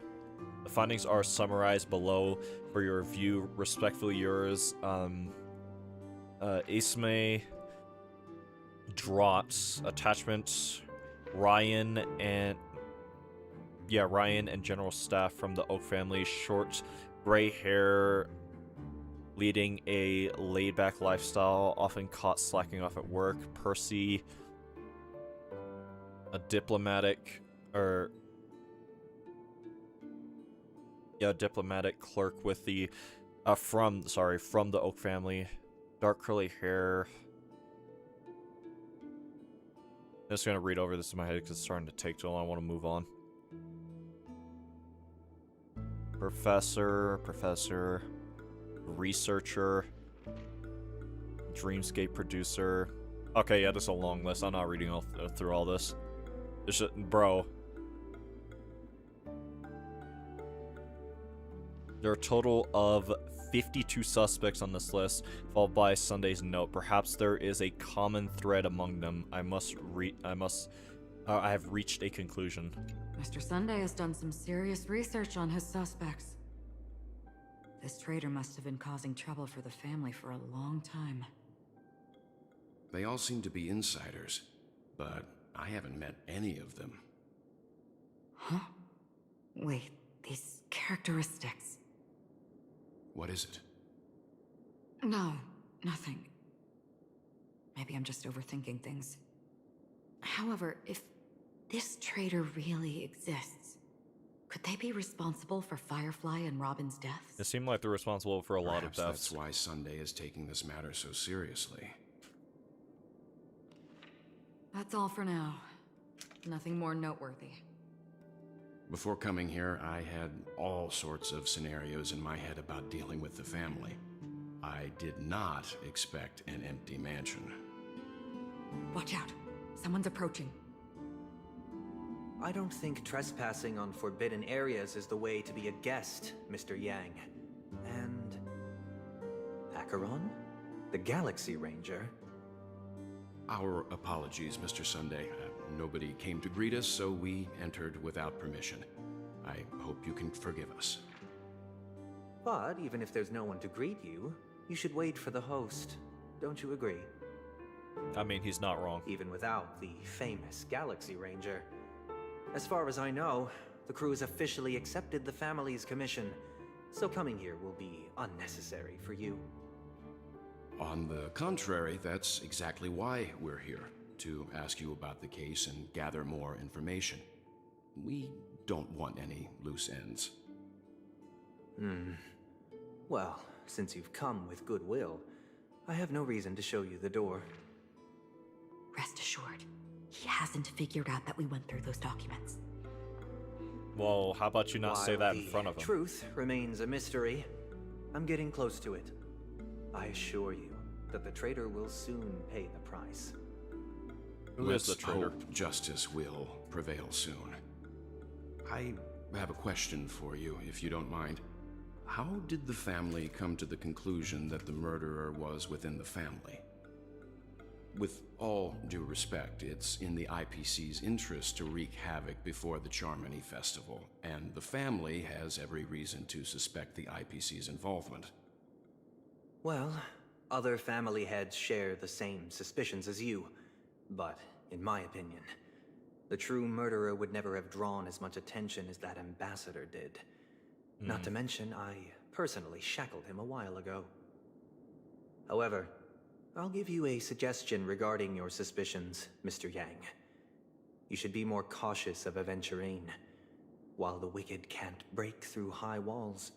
The findings are summarized below for your review. Respectfully yours, Ismay Drots, attachment, Ryan and general staff from the Oak family. Short, gray hair, leading a laid-back lifestyle, often caught slacking off at work. Percy, a diplomatic clerk with the from the Oak family. Dark curly hair. I'm just gonna read over this in my head because it's starting to take too long. I want to move on. Professor, researcher, Dreamscape producer. Okay, yeah, this is a long list. I'm not reading through all this. Bro. There are a total of 52 suspects on this list, followed by Sunday's note. Perhaps there is a common thread among them. I have reached a conclusion. Mr. Sunday has done some serious research on his suspects. This traitor must have been causing trouble for the family for a long time. They all seem to be insiders, but I haven't met any of them. Huh? Wait, these characteristics... What is it? No, nothing. Maybe I'm just overthinking things. However, if this traitor really exists, could they be responsible for Firefly and Robin's deaths? It seemed like they're responsible for a lot of Perhaps deaths. that's why Sunday is taking this matter so seriously. That's all for now. Nothing more noteworthy. Before coming here, I had all sorts of scenarios in my head about dealing with the family. I did not expect an empty mansion. Watch out. Someone's approaching. I don't think trespassing on forbidden areas is the way to be a guest, Mr. Yang. And... Acheron? The Galaxy Ranger? Our apologies, Mr. Sunday. Nobody came to greet us, so we entered without permission. I hope you can forgive us. But even if there's no one to greet you, you should wait for the host. Don't you agree? I mean, he's not wrong. Even without the famous Galaxy Ranger. As far as I know, the crew has officially accepted the family's commission, so coming here will be unnecessary for you. On the contrary, that's exactly why we're here. To ask you about the case and gather more information. We don't want any loose ends. Well, since you've come with goodwill, I have no reason to show you the door. Rest assured, He hasn't figured out that we went through those documents. Well, how about you not say While that in the front of him? truth remains a mystery, I'm getting close to it. I assure you that the traitor will soon pay the price. Who is the Let's traitor? hope justice will prevail soon. I have a question for you, if you don't mind. How did the family come to the conclusion that the murderer was within the family? With all due respect, it's in the IPC's interest to wreak havoc before the Charmony Festival, and the family has every reason to suspect the IPC's involvement. Well, other family heads share the same suspicions as you, but in my opinion, the true murderer would never have drawn as much attention as that ambassador did. Not to mention, I personally shackled him a while ago. However, I'll give you a suggestion regarding your suspicions, Mr. Yang. You should be more cautious of Aventurine. While the wicked can't break through high walls,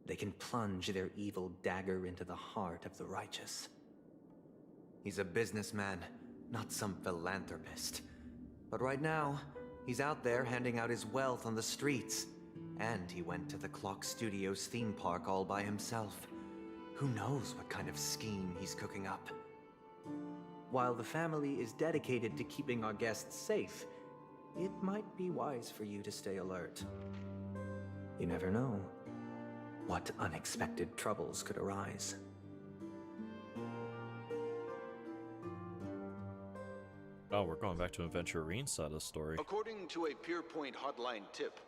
they can plunge their evil dagger into the heart of the righteous. He's a businessman, not some philanthropist. But right now, he's out there handing out his wealth on the streets. And he went to the Clock Studios theme park all by himself. Who knows what kind of scheme he's cooking up? While the family is dedicated to keeping our guests safe, it might be wise for you to stay alert. You never know what unexpected troubles could arise. Oh, we're going back to Aventurine's side of the story. According to a Pierpoint hotline tip,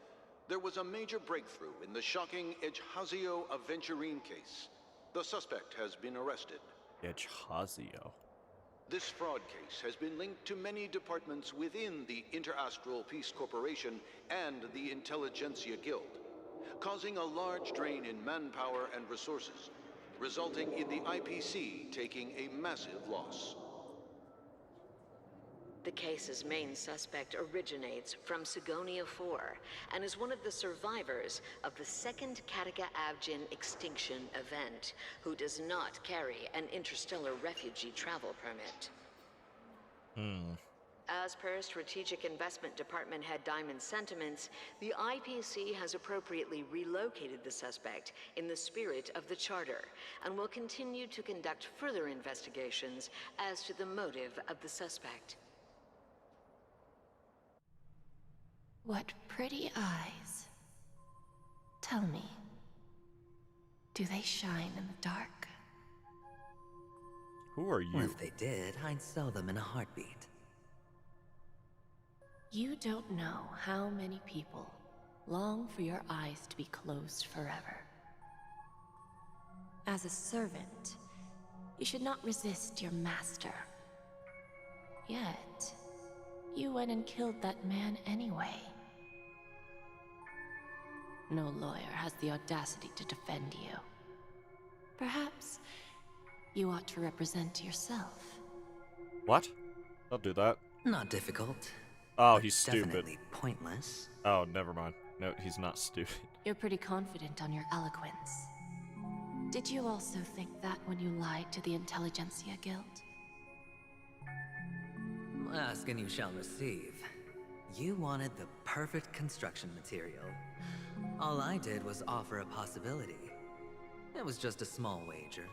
there was a major breakthrough in the shocking Ejhazio Aventurine case. The suspect has been arrested. Ejhazio. This fraud case has been linked to many departments within the Interastral Peace Corporation and the Intelligentsia Guild, causing a large drain in manpower and resources, resulting in the IPC taking a massive loss. The case's main suspect originates from Sigonia 4 and is one of the survivors of the second Kataka Abjin extinction event, who does not carry an interstellar refugee travel permit. As per Strategic Investment Department head Diamond's sentiments, the IPC has appropriately relocated the suspect in the spirit of the Charter and will continue to conduct further investigations as to the motive of the suspect. What pretty eyes. Tell me, do they shine in the dark? Who are you? Well, if they did, I'd sell them in a heartbeat. You don't know how many people long for your eyes to be closed forever. As a servant, you should not resist your master. Yet, you went and killed that man anyway. No lawyer has the audacity to defend you. Perhaps you ought to represent yourself. What? I'll do that. Not difficult. Oh, but he's stupid. Definitely pointless. Oh, never mind. No, he's not stupid. You're pretty confident on your eloquence. Did you also think that when you lied to the Intelligentsia Guild? Ask and you shall receive. You wanted the perfect construction material. All I did was offer a possibility. It was just a small wager.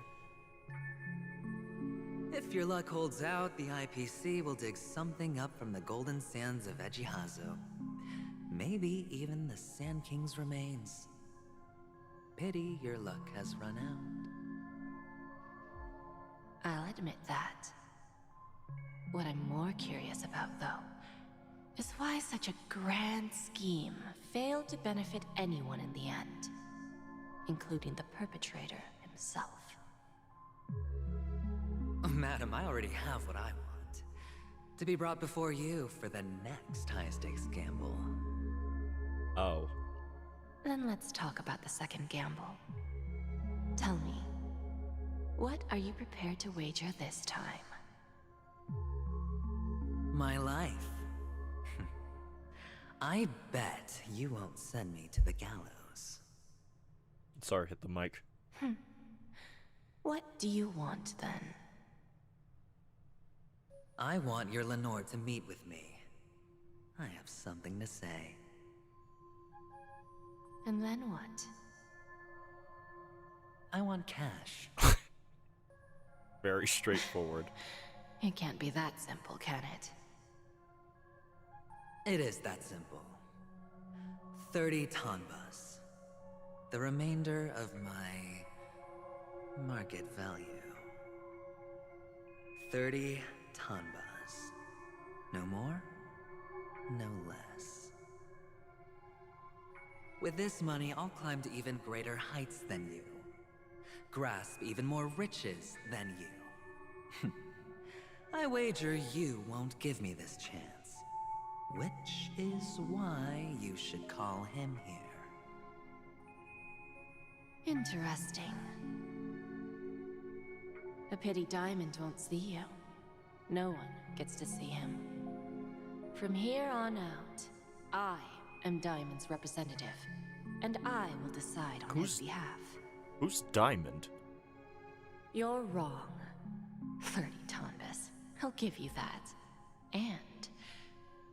If your luck holds out, the IPC will dig something up from the golden sands of Ejhazio. Maybe even the Sand King's remains. Pity your luck has run out. I'll admit that. What I'm more curious about, though, is why such a grand scheme failed to benefit anyone in the end, including the perpetrator himself. Madam, I already have what I want. To be brought before you for the next high-stakes gamble. Oh. Then let's talk about the second gamble. Tell me, what are you prepared to wager this time? My life. I bet you won't send me to the gallows. Sorry, hit the mic. What do you want, then? I want your Lenore to meet with me. I have something to say. And then what? I want cash. Very straightforward. It can't be that simple, can it? It is that simple. 30 tanbas. The remainder of my market value. 30 tanbas. No more, no less. With this money, I'll climb to even greater heights than you. Grasp even more riches than you. I wager you won't give me this chance. Which is why you should call him here. Interesting. A pity Diamond won't see you. No one gets to see him. From here on out, I am Diamond's representative, and I will decide on his behalf. Who's Diamond? You're wrong. 30 Tonbas. He'll give you that. And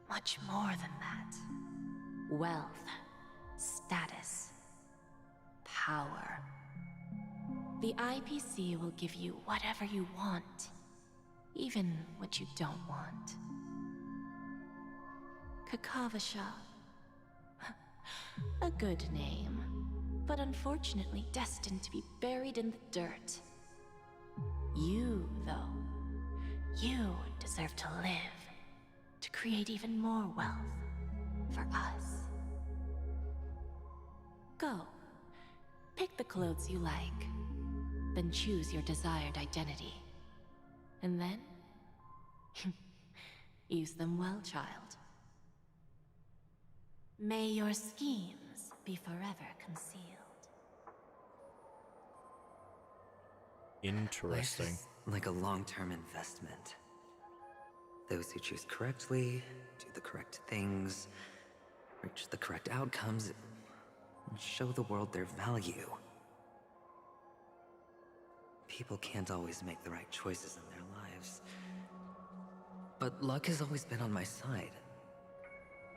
much more than that. Wealth, status, power. The IPC will give you whatever you want, even what you don't want. Kakavasha. A good name, but unfortunately destined to be buried in the dirt. You, though, you deserve to live, to create even more wealth for us. Go. Pick the clothes you like, then choose your desired identity. And then, use them well, child. May your schemes be forever concealed. Interesting. Life is like a long-term investment. Those who choose correctly, do the correct things, reach the correct outcomes, and show the world their value. People can't always make the right choices in their lives. But luck has always been on my side.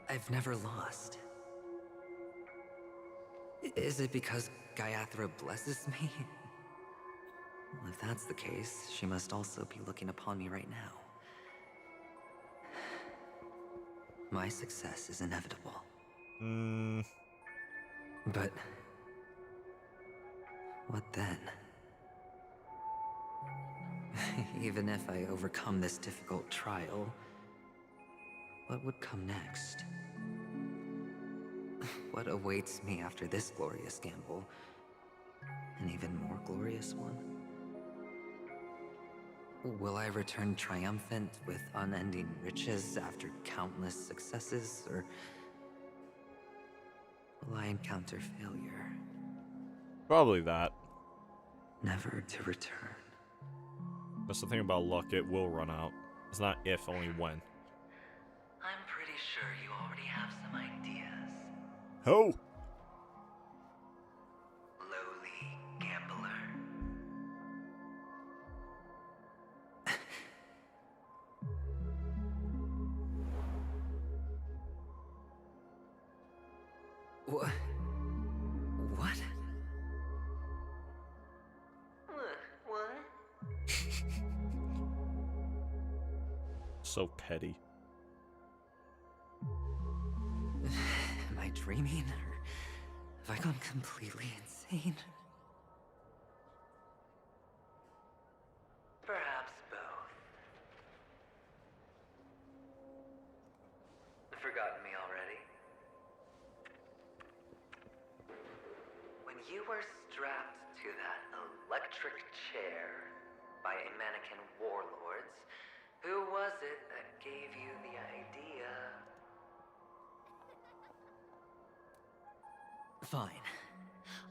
I've never lost. Is it because Gayathra blesses me? Well, if that's the case, she must also be looking upon me right now. My success is inevitable. But what then? Even if I overcome this difficult trial, what would come next? What awaits me after this glorious gamble? An even more glorious one? Will I return triumphant with unending riches after countless successes, or will I encounter failure? Probably that. Never to return. That's the thing about luck, it will run out. It's not if, only when. I'm pretty sure you already have some ideas. Ho! Lowly gambler. What? What? What? So petty. Am I dreaming, or have I gone completely insane? Perhaps both. Forgotten me already? When you were strapped to that electric chair by a mannequin warlords, who was it that gave you the idea? Fine.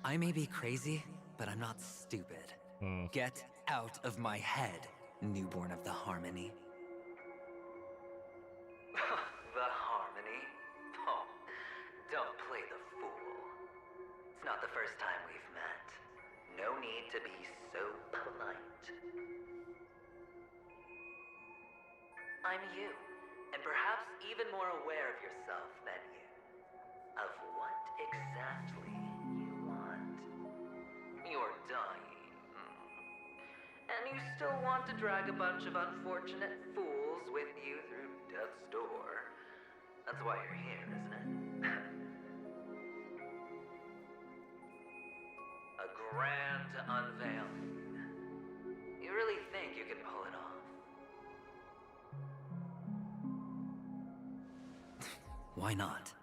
I may be crazy, but I'm not stupid. Get out of my head, newborn of the Harmony. The Harmony? Oh, don't play the fool. It's not the first time we've met. No need to be so polite. I'm you, and perhaps even more aware of yourself than you. Of what exactly you want. You're dying. And you still want to drag a bunch of unfortunate fools with you through death's door. That's why you're here, isn't it? A grand unveiling. You really think you can pull it off? Why not?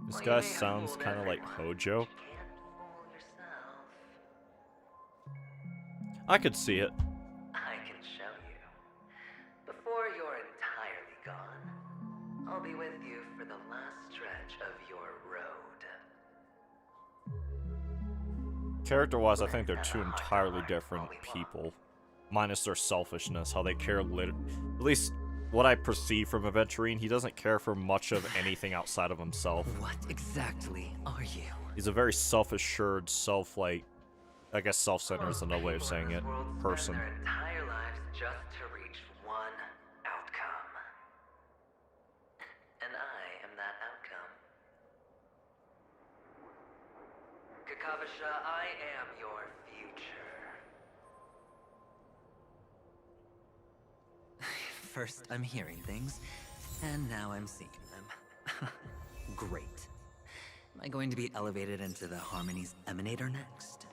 This guy sounds kind of like Hojo. I could see it. I can show you. Before you're entirely gone, I'll be with you for the last stretch of your road. Character-wise, I think they're two entirely different people. Minus their selfishness, how they care at least what I perceive from Aventurine, he doesn't care for much of anything outside of himself. What exactly are you? He's a very self-assured, I guess self-centered is another way of saying it, person. Their entire lives just to reach one outcome. And I am that outcome. Kakavasha, I am your future. First, I'm hearing things, and now I'm seeing them. Great. Am I going to be elevated into the Harmony's Emanator next?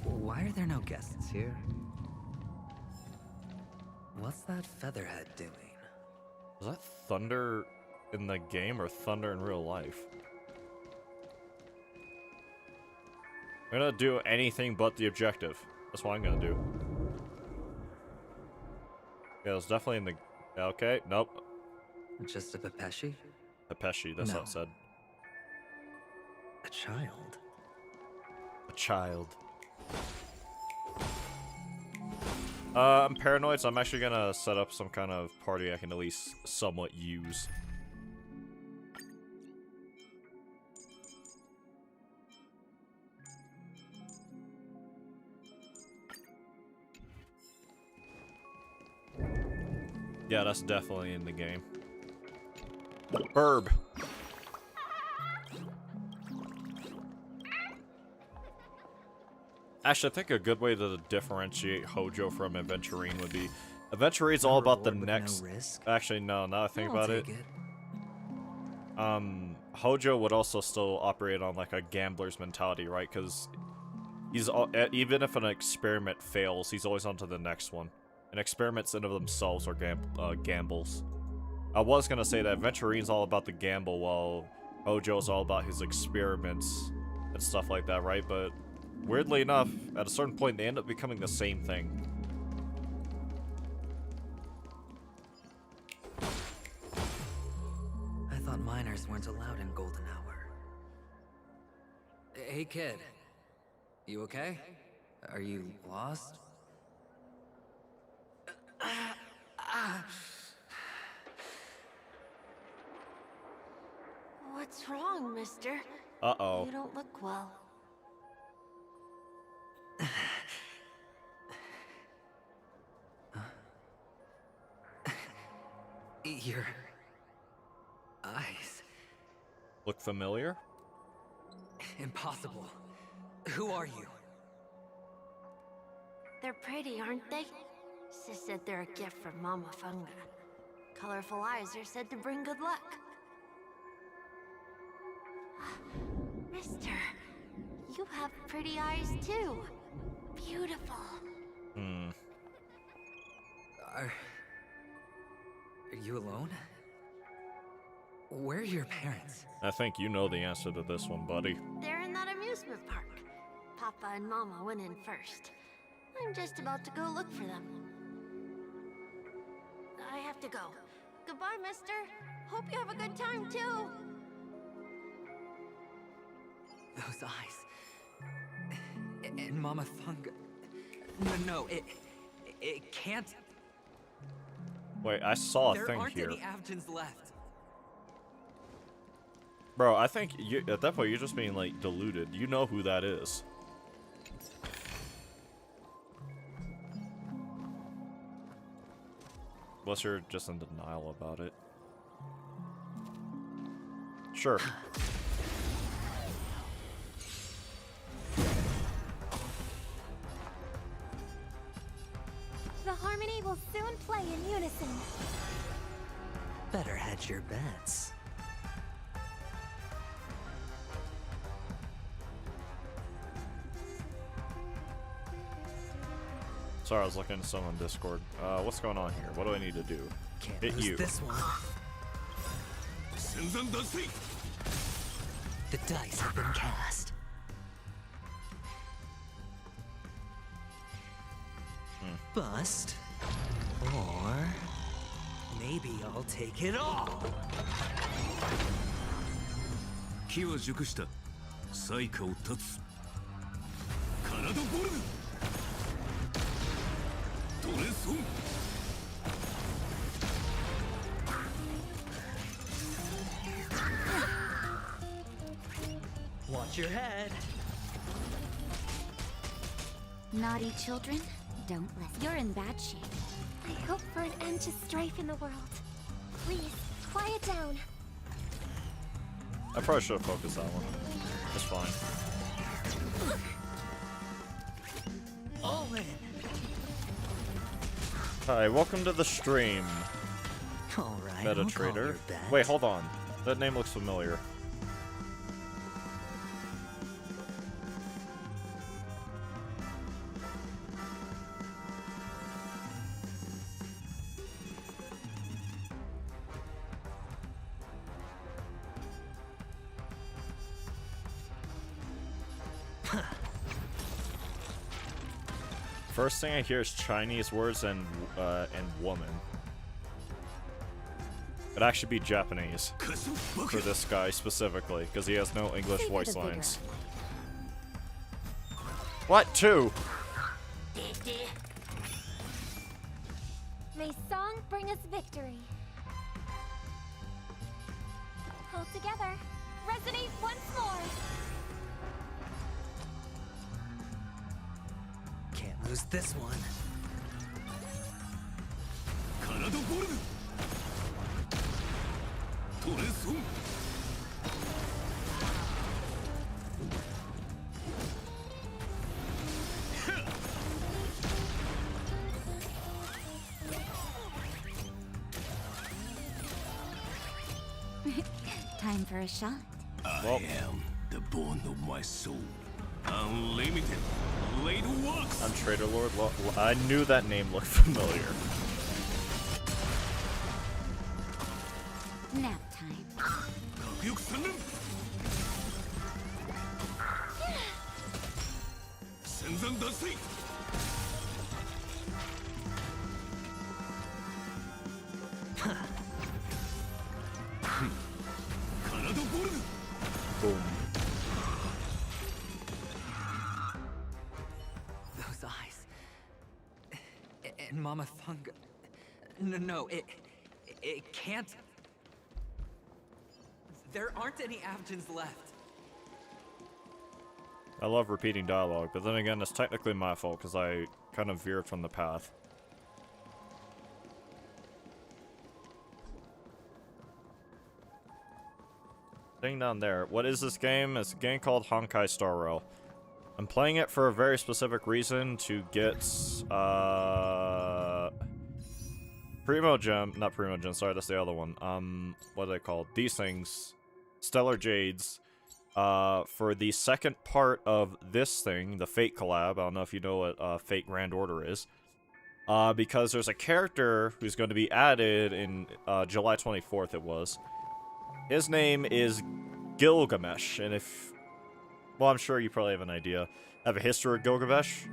Why are there no guests here? What's that featherhead doing? Was that thunder in the game or thunder in real life? I'm gonna do anything but the objective. That's what I'm gonna do. Yeah, it was definitely in the... Okay, nope. Just a Pepeshi? Pepeshi, that's No. what it said. A child? A child. I'm paranoid, so I'm actually gonna set up some kind of party I can at least somewhat use. Yeah, that's definitely in the game. Burb. Actually, I think a good way to differentiate Hojo from Aventurine would be... Aventurine's all about the next... No risk? Actually, no, now I think I'll about it. take it. Hojo would also still operate on like a gambler's mentality, right? Because he's even if an experiment fails, he's always on to the next one. And experiments in of themselves are gambles. I was gonna say that Aventurine's all about the gamble, while Hojo's all about his experiments and stuff like that, right? But weirdly enough, at a certain point, they end up becoming the same thing. I thought minors weren't allowed in Golden Hour. Hey, kid. You okay? Are you lost? What's wrong, mister? Uh-oh. You don't look well. Your eyes. Look familiar? Impossible. Who are you? They're pretty, aren't they? Sis said they're a gift from Mama Funga. Colorful eyes are said to bring good luck. Mister, you have pretty eyes too. Beautiful. Are you alone? Where are your parents? I think you know the answer to this one, buddy. They're in that amusement park. Papa and Mama went in first. I'm just about to go look for them. I have to go. Goodbye, mister. Hope you have a good time, too. Those eyes. And Mama Funga. No, it can't. Wait, I saw a There thing aren't here. any Avgins left. Bro, I think you, at that point you're just being like deluded. You know who that is. Unless you're just in denial about it. Sure. The harmony will soon play in unison. Better hedge your bets. Sorry, I was looking at someone on Discord. What's going on here? What do I need to do? Can't Hit lose you. this one. The dice have been cast. Bust. Or maybe I'll take it all. 機は熟した。災禍を断つ。体ボルグ。ドレソン。 Watch your head. Naughty children, don't listen. You're in bad shape. I hope for an end to strife in the world. Please, quiet down. I probably should have focused that one. That's fine. All in. Hi, welcome to the stream. All right. Meta I'll call Trader. your bet. Wait, hold on. That name looks familiar. First thing I hear is Chinese words and woman. It'd actually be Japanese for this guy specifically, because he has no English voice lines. What? Two? May song bring us victory. Hold together. Resonate once more. Can't lose this one. 体ボルグ。ドレソン。 Time for a shot. I am the bone of my soul. Unlimited. Blade works. I'm Trader Lord. I knew that name looked familiar. Nap time. 核翼三連。戦前脱水。 Boom. Those eyes. And Mama Funga. No, it can't. There aren't any Avgens left. I love repeating dialogue, but then again, it's technically my fault because I kind of veered from the path. Thing down there. What is this game? It's a game called Honkai Star Rail. I'm playing it for a very specific reason to get Primo Gem, not Primo Gem, sorry, that's the other one. What are they called? These things. Stellar Jades. For the second part of this thing, the Fate collab. I don't know if you know what Fate Grand Order is. Because there's a character who's going to be added in July 24th it was. His name is Gilgamesh, and if... Well, I'm sure you probably have an idea. I have a history of Gilgamesh.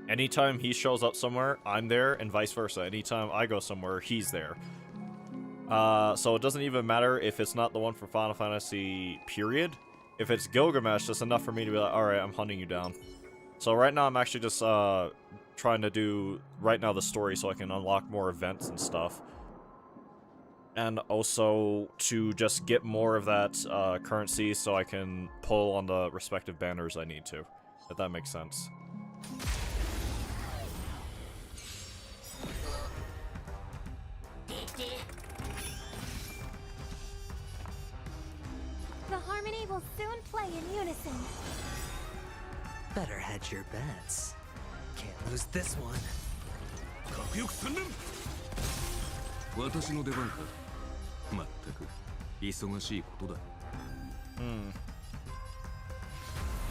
Anytime he shows up somewhere, I'm there, and vice versa. Anytime I go somewhere, he's there. So it doesn't even matter if it's not the one from Final Fantasy, period. If it's Gilgamesh, that's enough for me to be like, alright, I'm hunting you down. So right now, I'm actually just trying to do, right now, the story so I can unlock more events and stuff. And also to just get more of that currency so I can pull on the respective banners I need to. If that makes sense. harmony will soon play in unison. Better hedge your bets. Can't lose this one. 核翼3連私の出番か。まったく忙しいことだ。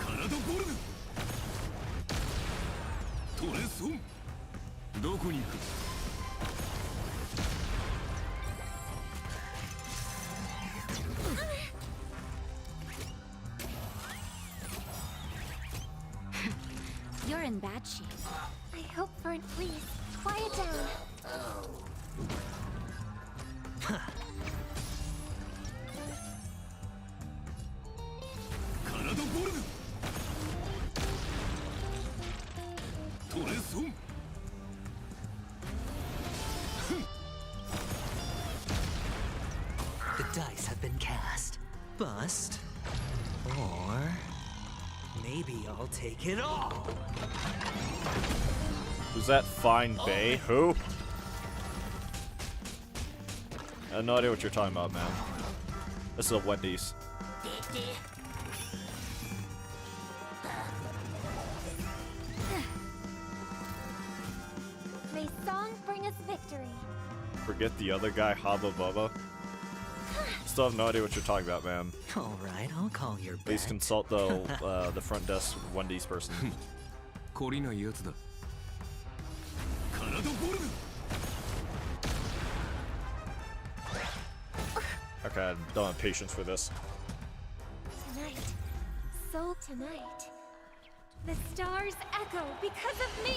カナドボルグトレソンどこに行く。You're in bad shape. I hope for it. Please, quiet down. The dice have been cast. Bust. Or maybe I'll take it all. Was that Fine Bay? Who? I have no idea what you're talking about, man. This is a Wendy's. May song bring us victory. Forget the other guy, Hubba Bubba. Still have no idea what you're talking about, man. All right, I'll call your bet. Please consult the front desk Wendy's person. 懲りないやつだ。カナドボルグ Okay, I don't have patience for this. Tonight, so tonight, the stars echo because of me.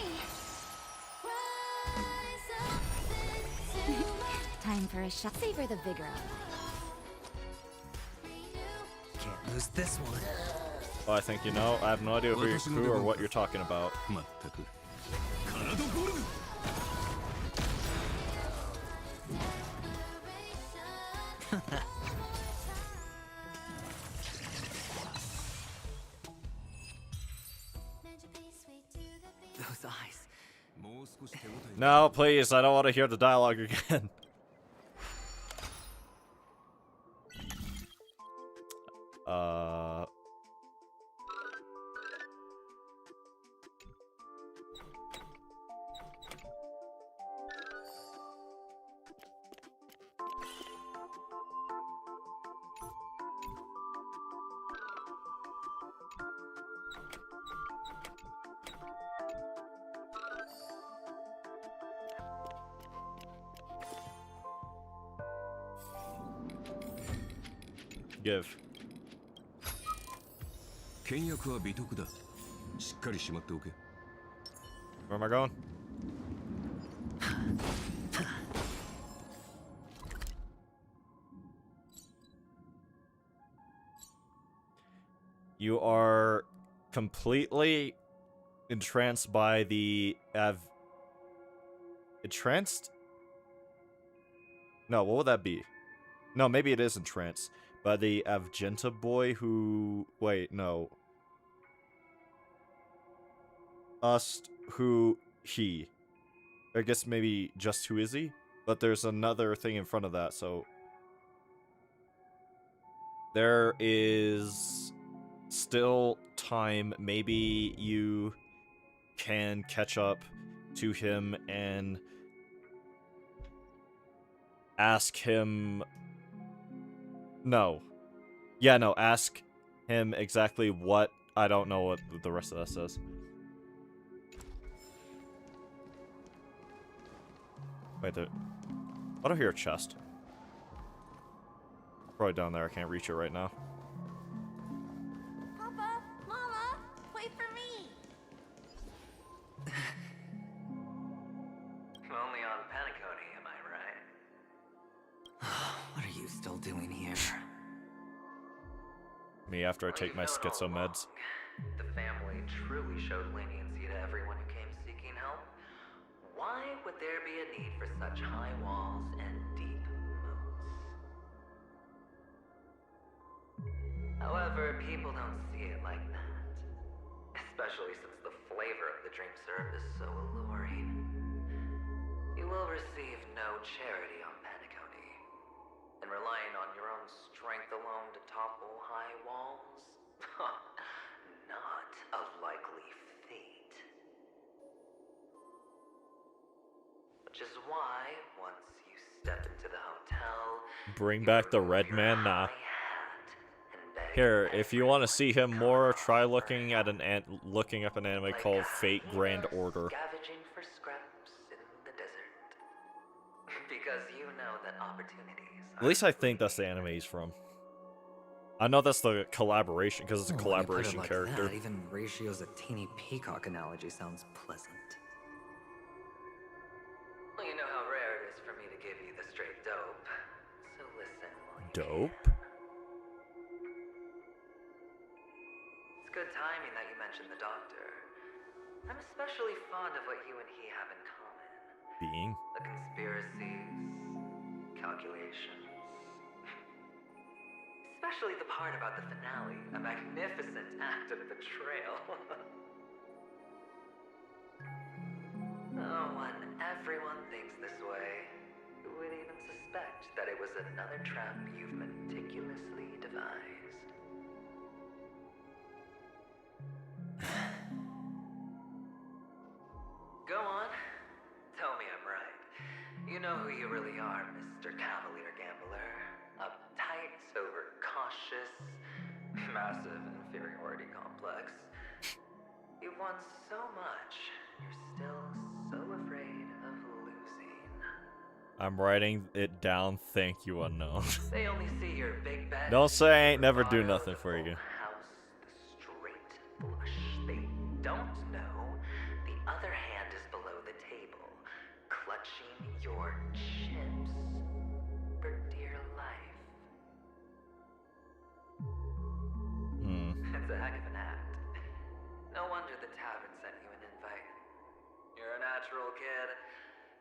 Time for a shot. Savor the vigor. Can't lose this one. Well, I think you know. I have no idea who or what you're talking about. まったくカナドボルグ Those eyes. No, please, I don't want to hear the dialogue again. Give. 倹約は美徳だ。しっかりしまっておけ。Where am I going? You are completely entranced by the entranced? No, what would that be? No, maybe it is entranced. By the Avgenta boy who... Wait, no. He. I guess maybe just who is he? But there's another thing in front of that, so... There is still time. Maybe you can catch up to him and ask him... No. Yeah, no, ask him exactly what... I don't know what the rest of that says. Wait, there... I don't hear a chest. Probably down there, I can't reach it right now. Papa, Mama, wait for me. Only on Penacony, am I right? What are you still doing here? Me after I take my schizo meds. The family truly showed leniency to everyone who came seeking help. Why would there be a need for such high walls and deep moats? However, people don't see it like that. Especially since the flavor of the drink served is so alluring. You will receive no charity on Penacony. and relying on your own strength alone to topple high walls? Not a likely fate. Which is why, once you step into the hotel, Bring back the red man? Nah. Here, if you want to see him more, try looking at looking up an anime called Fate Grand Order. scavenging for scraps in the desert. Because you know that opportunities At least I think that's the anime he's from. I know that's the collaboration, because it's a collaboration like character. That, even Ratio's a teeny peacock analogy sounds pleasant. Well, you know how rare it is for me to give you the straight dope. So listen while you Dope? It's good timing that you mentioned the doctor. I'm especially fond of what you and he have in common. Being? The conspiracies, calculations. Especially the part about the finale, a magnificent act of betrayal. Oh, when everyone thinks this way, who would even suspect that it was another trap you've meticulously devised? Go on. Tell me I'm right. You know who you really are, Mr. Cavalier Gambler. Uptight, overcautious, massive inferiority complex. You've won so much, you're still so afraid of losing. I'm writing it down, thank you, unknown. They only see your big bet. Don't say I ain't never do nothing for you. House, the straight flush. They don't know the other hand is below the table, clutching your chips for dear life. It's a heck of an act. No wonder the tavern sent you an invite. You're a natural kid.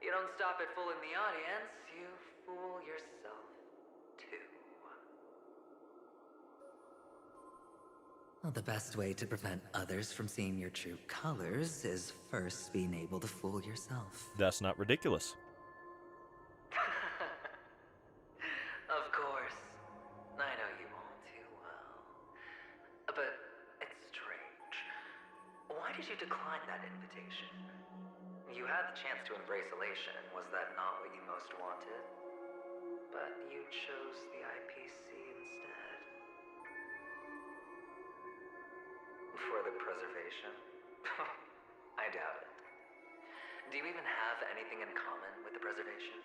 You don't stop at fooling the audience, you fool yourself too. Well, the best way to prevent others from seeing your true colors is first being able to fool yourself. That's not ridiculous. Of course. I know you all too well. But it's strange. Why did you decline that invitation? You had the chance to embrace elation. Was that not what you most wanted? But you chose the IPC instead. For the preservation? I doubt it. Do you even have anything in common with the preservation?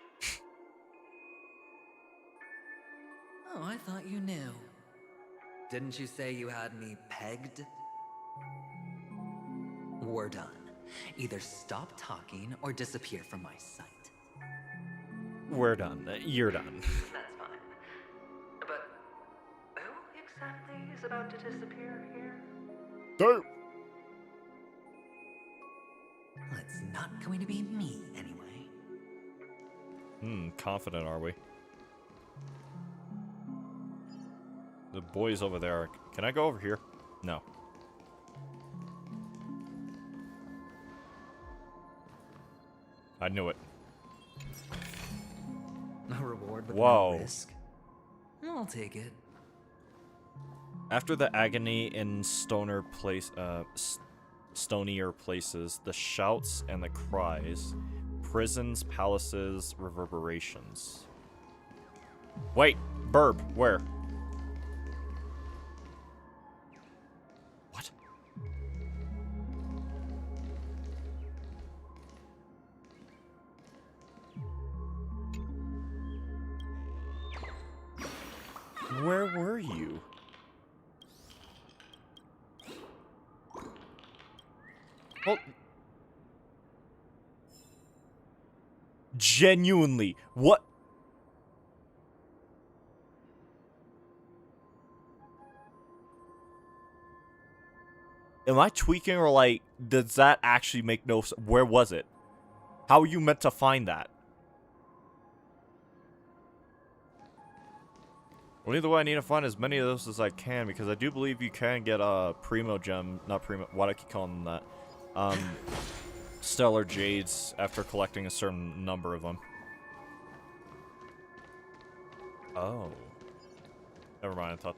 Oh, I thought you knew. Didn't you say you had me pegged? We're done. Either stop talking or disappear from my sight. We're done. You're done. That's fine. But who exactly is about to disappear here? Dope. Well, it's not going to be me anyway. Confident are we? The boys over there. Can I go over here? No. I knew it. A reward with Whoa. no risk. I'll take it. After the agony in stonier places, the shouts and the cries, prisons, palaces, reverberations. Wait, Burb, where? What? Where were you? Well, genuinely, what? Am I tweaking, or like, does that actually make no sense? Where was it? How are you meant to find that? Well, either way, I need to find as many of those as I can, because I do believe you can get a Primo Gem, not Primo, what I keep calling them that, Stellar Jades after collecting a certain number of them. Oh. Never mind, I thought...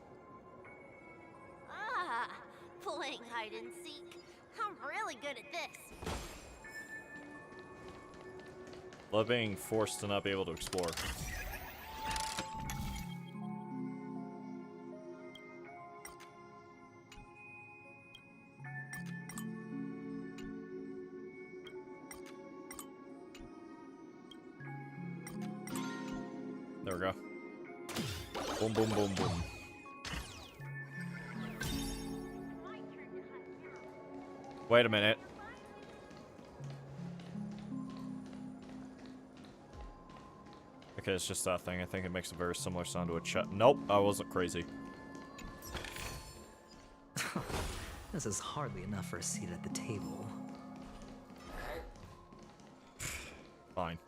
Ah, playing hide and seek. I'm really good at this. Love being forced to not be able to explore. There we go. Boom, boom, boom, boom. Wait a minute. Okay, it's just that thing. I think it makes a very similar sound to a chat. Nope, I wasn't crazy. This is hardly enough for a seat at the table. Fine.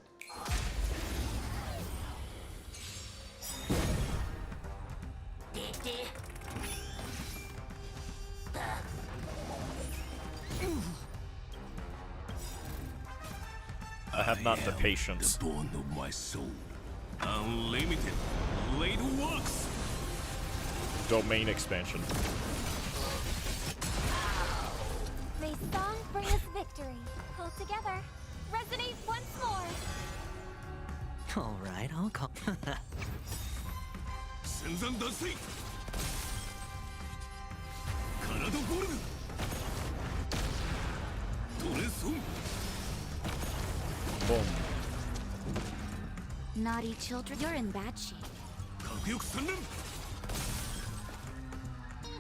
I have not the patience. The bond of my soul. Unlimited blade works. Domain expansion. May song bring us victory. Pull together. Resonate once more. All right, I'll call. Senzan Dasei. Kanado Borg. Toresun. Boom. Naughty children, you're in bad shape. Kakyuk Sanren.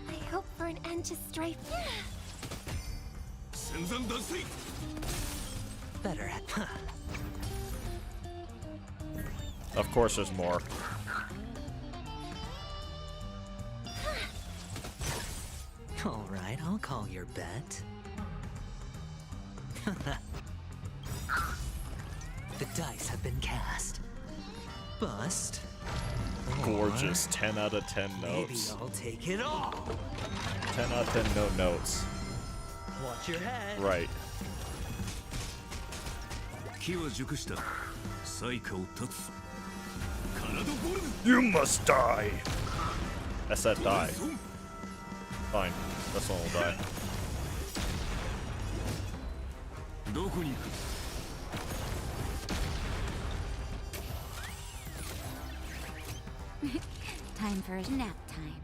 I hope for an end to strife. Senzan Dasei. Better. Of course there's more. All right, I'll call your bet. The dice have been cast. Bust. Gorgeous. 10 out of 10 Maybe notes. I'll take it all. 10 out of 10 no notes. Watch your head. Right. 機は熟した。災禍を断つ。カナドボルグ。 You must die. I said die. Fine. This one will die. どこに行く？ Time for a nap time.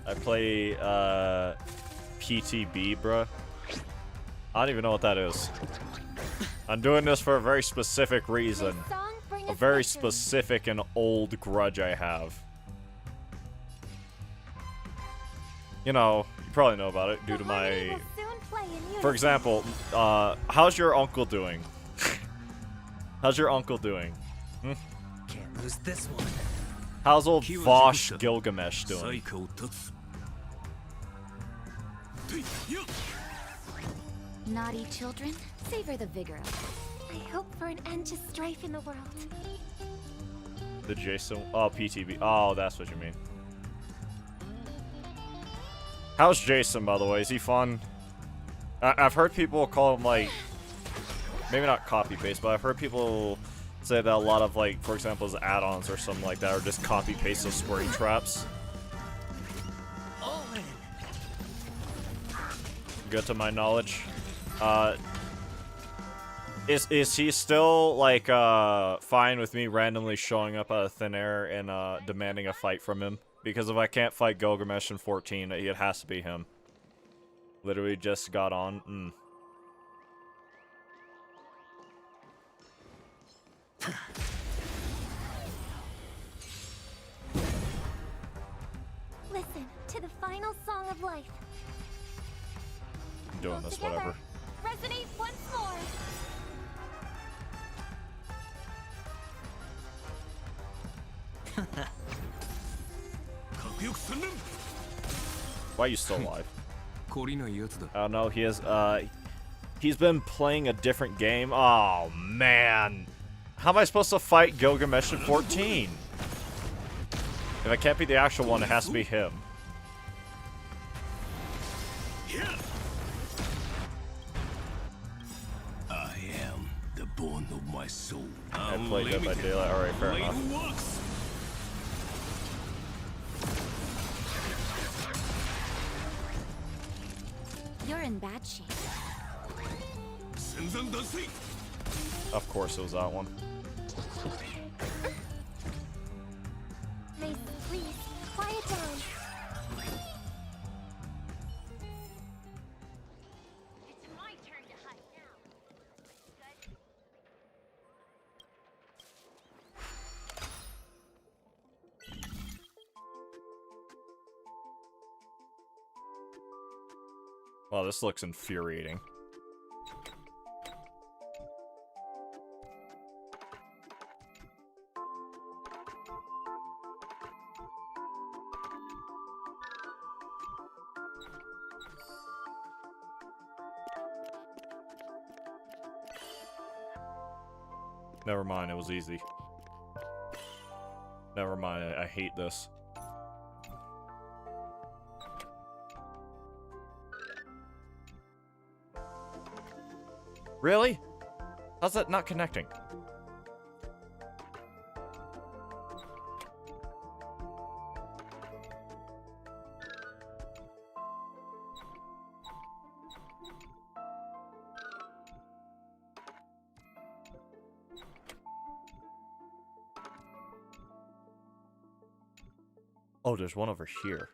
I play PTB, bruh. I don't even know what that is. I'm doing this for a very specific reason. A very specific and old grudge I have. You know, you probably know about it due to my... For example, how's your uncle doing? How's your uncle doing? Hmm? Can't lose this one. How's old Vosh Gilgamesh doing? 災禍を断つ。ていや。 Naughty children, savor the vigor of it. I hope for an end to strife in the world. The Jason... Oh, PTB. Oh, that's what you mean. How's Jason, by the way? Is he fun? I've heard people call him, like... Maybe not copy-paste, but I've heard people say that a lot of, like, for example, his add-ons or something like that are just copy-paste of squirting traps. Good to my knowledge. Is he still, like, fine with me randomly showing up out of thin air and, demanding a fight from him? Because if I can't fight Gilgamesh in 14, it has to be him. Literally just got on. Listen to the final song of life. I'm doing this, whatever. Resonate once more. Why are you still alive? 懲りないやつだ。 I don't know, he's been playing a different game. Oh, man. How am I supposed to fight Gilgamesh in 14? If I can't be the actual one, it has to be him. I am Born of my soul. I play Dead by Daylight. Alright, fair enough. You're in bad shape. Of course it was that one. Mace, please, quiet down. It's my turn to hide now. Good. Wow, this looks infuriating. Never mind, it was easy. Never mind, I hate this. Really? How's that not connecting? Oh, there's one over here.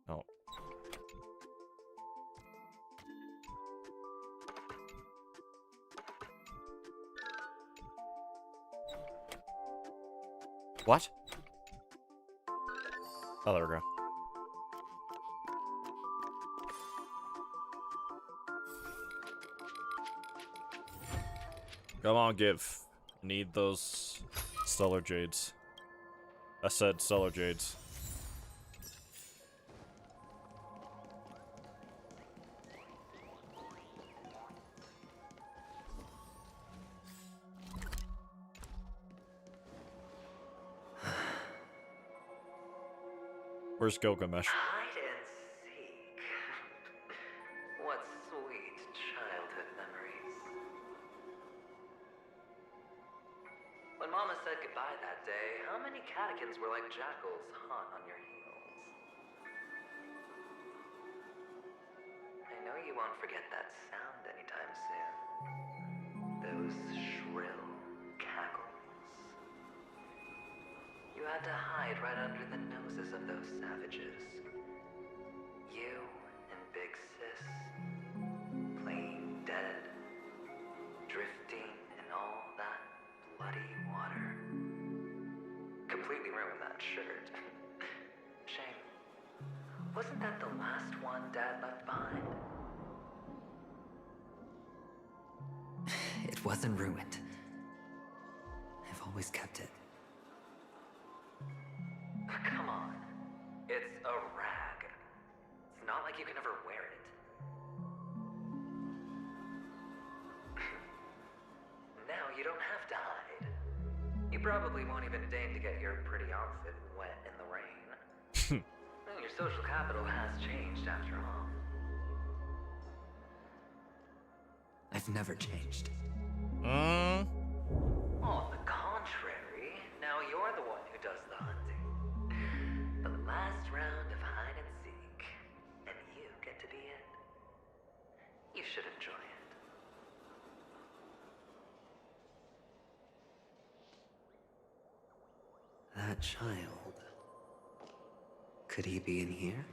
Oh. What? Oh, there we go. Come on, give. Need those stellar jades. I said stellar jades. Where's Gilgamesh? Hide and seek. What sweet childhood memories. When Mama said goodbye that day, how many catechins were like jackals hot on your heels? I know you won't forget that sound anytime soon. Those shrill cackles. You had to hide right under the noses of those savages. You and Big Sis, playing dead, drifting in all that bloody water. Completely ruined that shirt. Shame. Wasn't that the last one Dad left behind? It wasn't ruined. I've always kept it. Come on. It's a rag. It's not like you can ever wear it. Now you don't have to hide. You probably won't even deign to get your pretty outfit wet in the rain. Well, your social capital has changed after all. I've never changed. On the contrary, now you're the one who does the hunting. The last round of hide and seek, and you get to be it. You should enjoy it. That child. Could he be in here?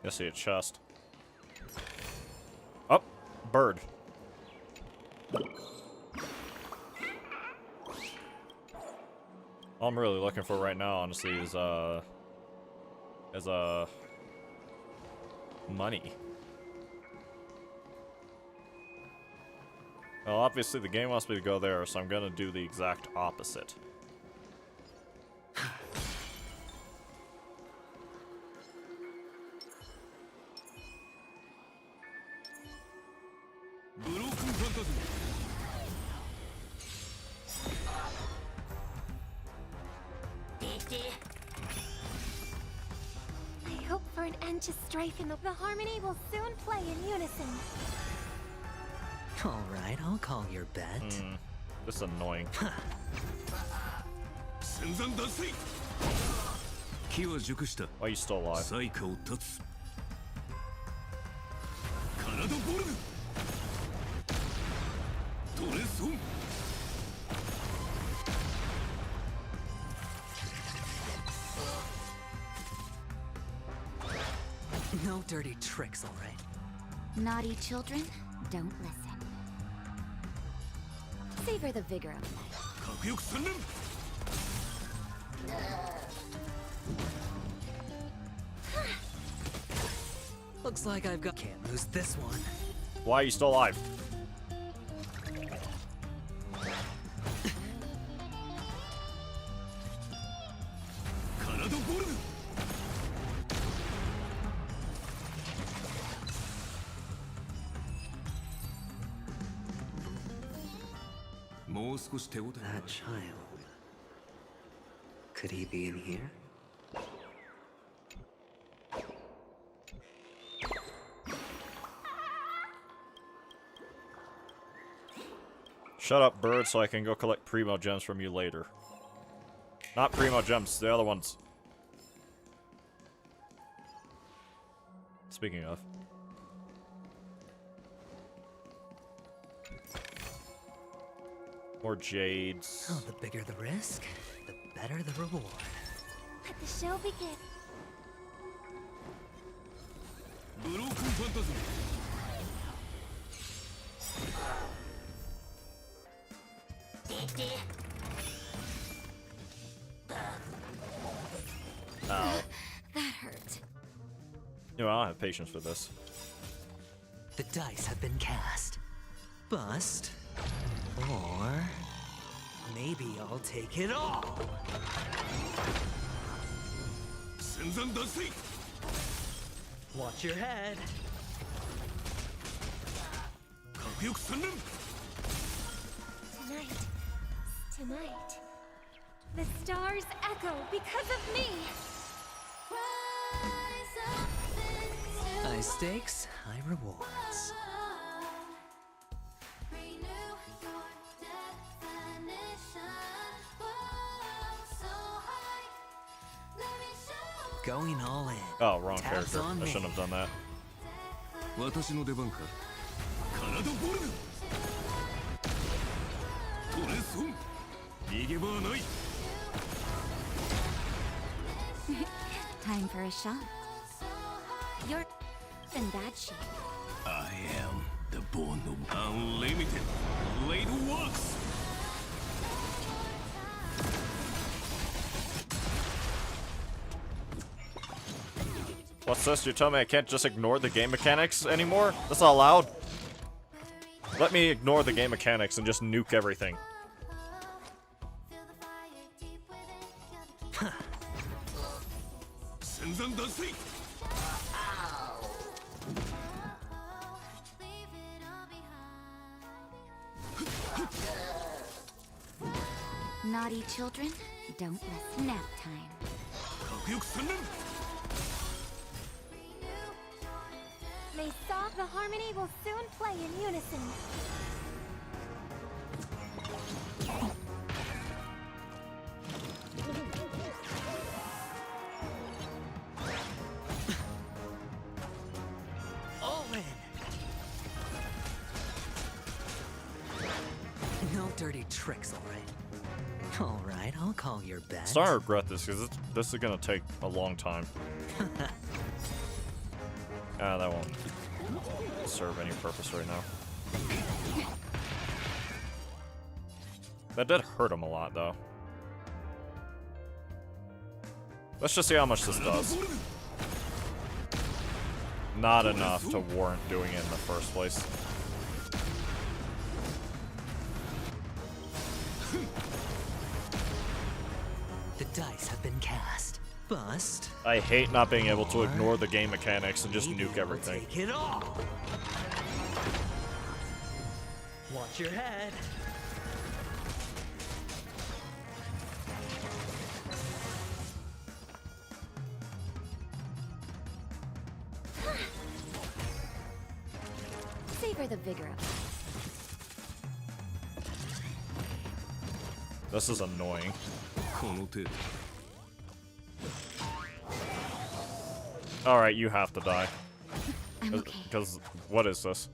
I see a chest. Oh, bird. All I'm really looking for right now, honestly, is money. Well, obviously the game wants me to go there, so I'm gonna do the exact opposite. end to strife in the harmony will soon play in unison. All right, I'll call your bet. This is annoying. 戦山脱水機は熟した Why are you still alive? 最下を断つカナドボルグドレソン No dirty tricks, all right? Naughty children, don't listen. Savor the vigor of life. 核翼三連 Looks like I've got... Can't lose this one. Why are you still alive? Canadaボルグ もう少し手応え That child. Could he be in here? Shut up, bird, so I can go collect Primo Gems from you later. Not Primo Gems, the other ones. Speaking of. More jades. Oh, the bigger the risk, the better the reward. Let the show begin. ブロークンファンタズム Ow. That hurt. You know, I don't have patience for this. The dice have been cast. Bust. Or... maybe I'll take it all. 戦山脱水 Watch your head. 核翼三連 Tonight, the stars echo because of me. High stakes, high rewards. Going all in. Oh, wrong Tabs character. on I me. shouldn't have done that. 私の出番かカナダボルグトレソン逃げ場はない Time for a shot. You're in bad shape. I am the born of unlimited blade works What's this? You're telling me I can't just ignore the game mechanics anymore? That's not allowed? Let me ignore the game mechanics and just nuke everything. Naughty children, don't listen. Nap time. They saw the harmony will soon play in unison. All in. No dirty tricks, all right? All right, I'll call your bet. I'm starting to regret this because this is gonna take a long time. That won't serve any purpose right now. That did hurt him a lot, though. Let's just see how much this does. Not enough to warrant doing it in the first place. The dice have been cast. Bust. I hate not being able to ignore the game mechanics and just nuke everything. Take it all. Watch your head. for the vigor of it. This is annoying. この程度 Alright, you have to die. I'm okay. Because, what is this?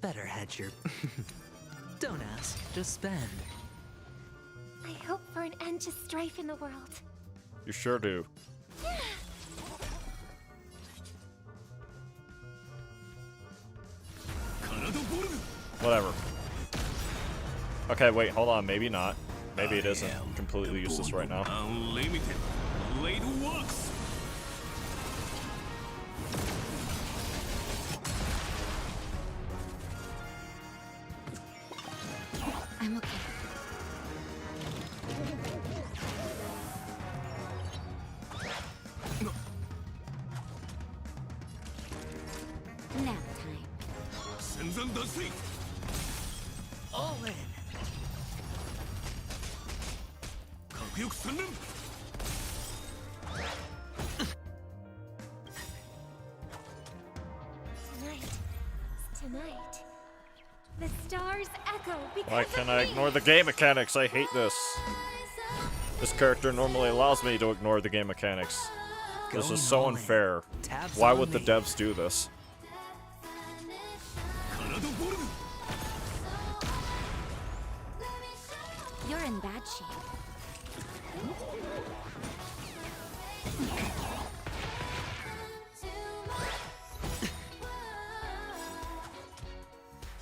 Better hedge your... Don't ask, just spend. I hope for an end to strife in the world. You sure do. Whatever. Okay, wait, hold on. Maybe not. Maybe it isn't completely useless right now. Unlimited blade works. I'm okay. Nap time. 戦前脱水 All in. 核翼洗練 Tonight, the stars echo because Why can't I ignore the game mechanics? I hate this. This character normally allows me to ignore the game mechanics. This is so unfair. Why would the devs do this? You're in bad shape.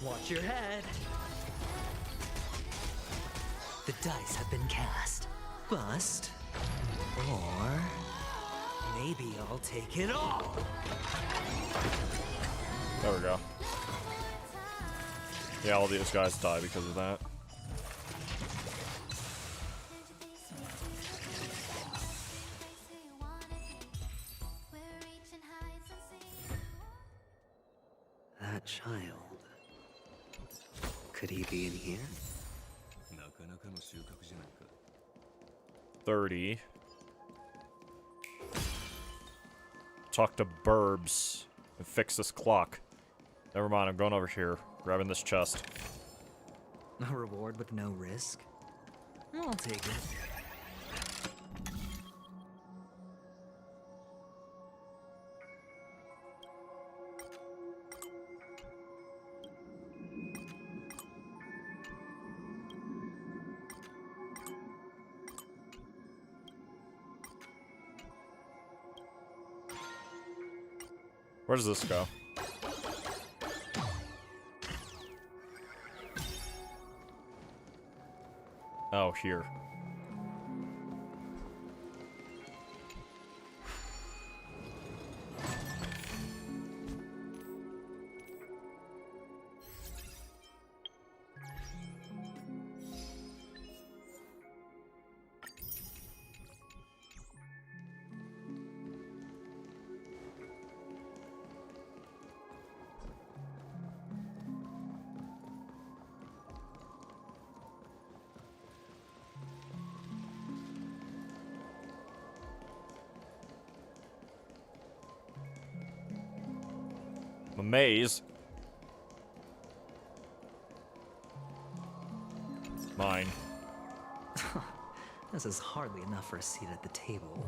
Watch your head. The dice have been cast. Bust. Or... maybe I'll take it all. There we go. Yeah, all these guys die because of that. That child. Could he be in here? なかなかの収穫じゃないか 30. Talk to Burbs and fix this clock. Never mind, I'm going over here, grabbing this chest. A reward with no risk? I'll take it. Where does this go? Oh, here. A maze. Mine. This is hardly enough for a seat at the table.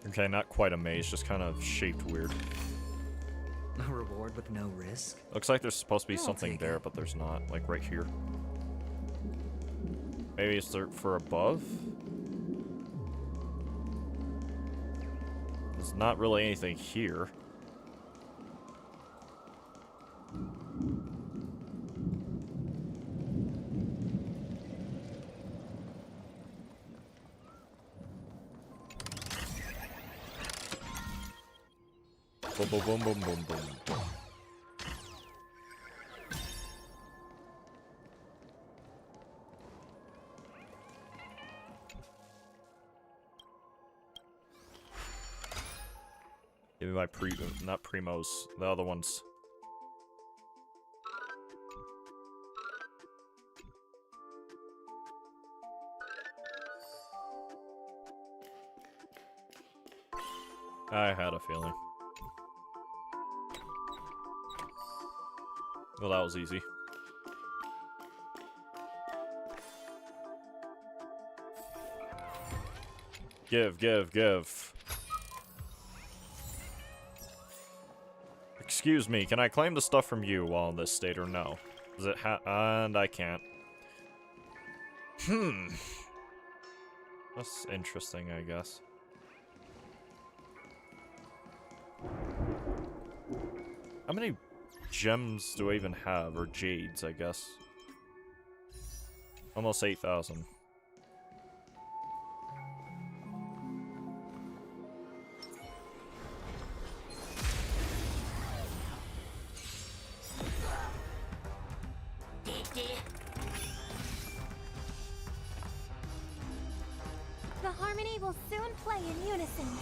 Okay, not quite a maze, just kind of shaped weird. A reward with no risk? Looks like there's supposed to be I'll something take there, it. but there's not. Like right here. Maybe it's there for above? There's not really anything here. Boom, boom, boom, boom, boom, boom, boom. Give me my not primos, the other ones. I had a feeling. Well, that was easy. Give, give, give. Excuse me, can I claim the stuff from you while in this state or no? Does it and I can't. That's interesting, I guess. How many gems do I even have? Or jades, I guess. Almost 8,000. The harmony will soon play in unison.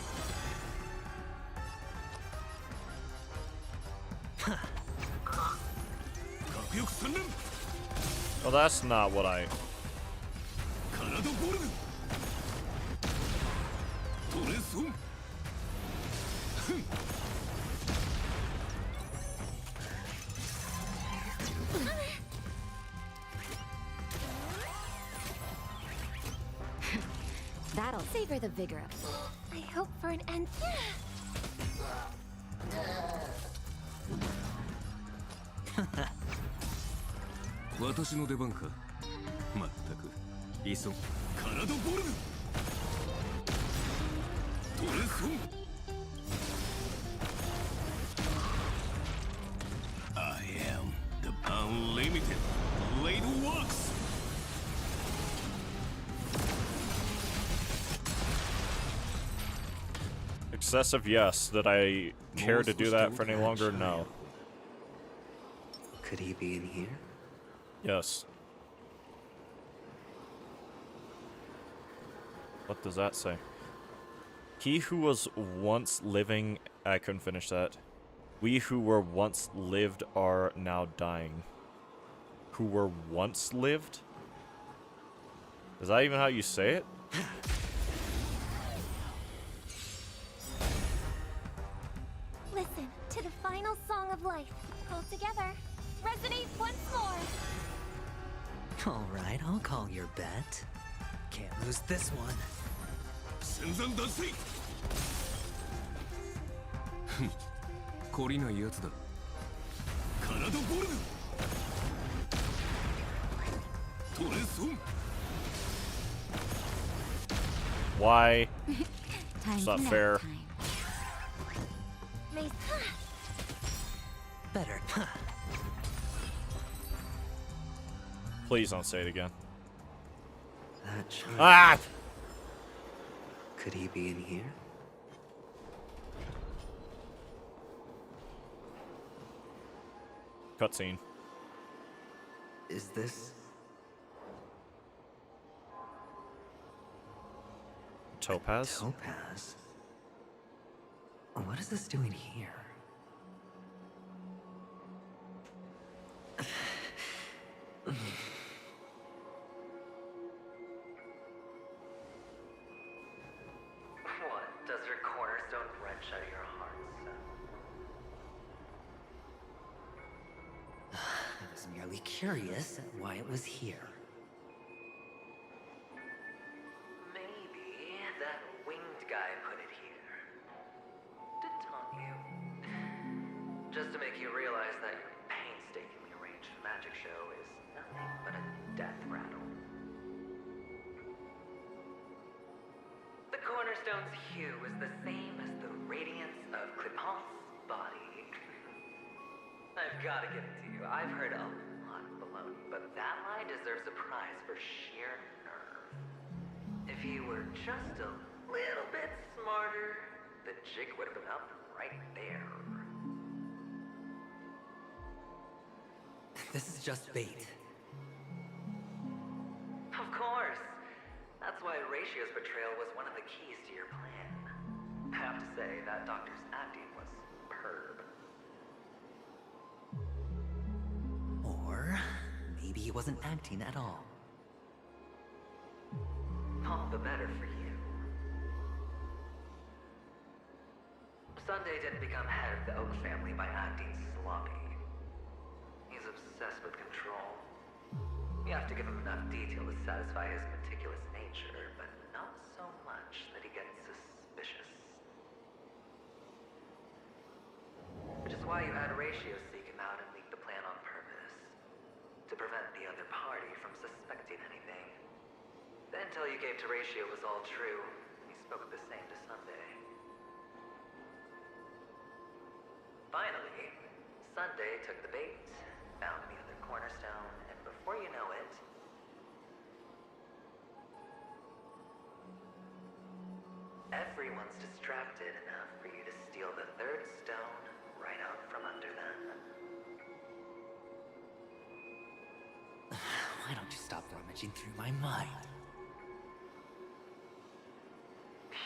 Well, that's not what I... That'll savor the vigor of. I hope for an end. 私の出番か。まったく。急ぐ。カラドボルグ。トレソン。I am the unlimited blade works. Excessive yes. Did I care to do that for any longer? No. Could he be in here? Yes. What does that say? He who was once living... I couldn't finish that. We who were once lived are now dying. Who were once lived? Is that even how you say it? Listen to the final song of life. Hold together. Resonate once more. All right, I'll call your bet. Can't lose this one. 戦前脱水。ふん。懲りないやつだ。カラドボルグ。トレソン。 Why? It's not fair. Better. Please don't say it again. That child. Ah! Could he be in here? Cutscene. Is this Topaz? Topaz? What is this doing here? What? Does your cornerstone wrench out your heart, son? I was merely curious at why it was here. Maybe that winged guy put it here. To taunt you. Just to make you realize that your painstakingly arranged magic show is nothing but a death rattle. The cornerstone's hue is the same as the radiance of Clipant's body. I've got to give it to you. I've heard a lot of baloney, but that lie deserves a prize for sheer nerve. If he were just a little bit smarter, the jig would have been up right there. This is just bait. Of course. That's why Ratio's betrayal was one of the keys to your plan. I have to say, that doctor's acting was superb. Or maybe he wasn't acting at all. All the better for you. Sunday didn't become head of the Oak family by acting sloppy. He's obsessed with control. You have to give him enough detail to satisfy his meticulous nature, but not so much that he gets suspicious. Which is why you had Ratio seek him out and leak the plan on purpose. To prevent the other party from suspecting anything. The intel you gave to Ratio was all true. He spoke the same to Sunday. Finally, Sunday took the bait, found the other cornerstone, and before you know it, everyone's distracted enough for you to steal the third stone right out from under them. Why don't you stop rummaging through my mind?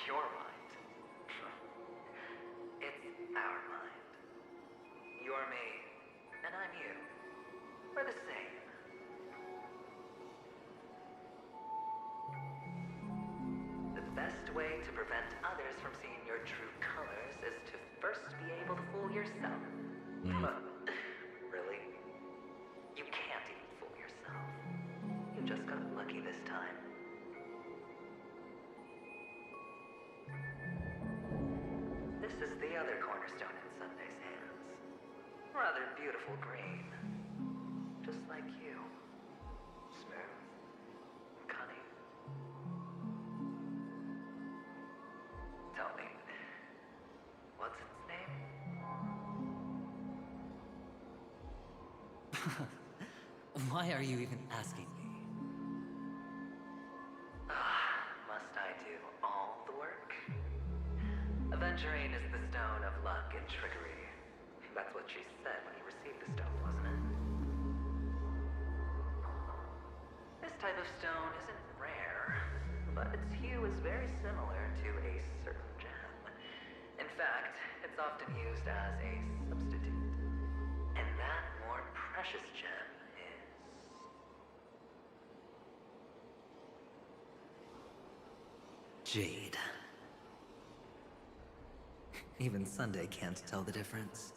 Your mind. It's our mind. You're me, and I'm you. We're the same. The best way to prevent others from seeing your true colors is to first be able to fool yourself. Really? You can't even fool yourself. You just got lucky this time. This is the other cornerstone in Sunday's hands. Rather beautiful green. Just like you. Smooth. Cunning. Tell me, what's its name? Why are you even asking me? Must I do all the work? Aventurine is the stone of luck and trickery. That's what she said when you received the stone, wasn't it? This type of stone isn't rare, but its hue is very similar to a certain gem. In fact, it's often used as a substitute. And that more precious gem is... Jade. Even Sunday can't tell the difference.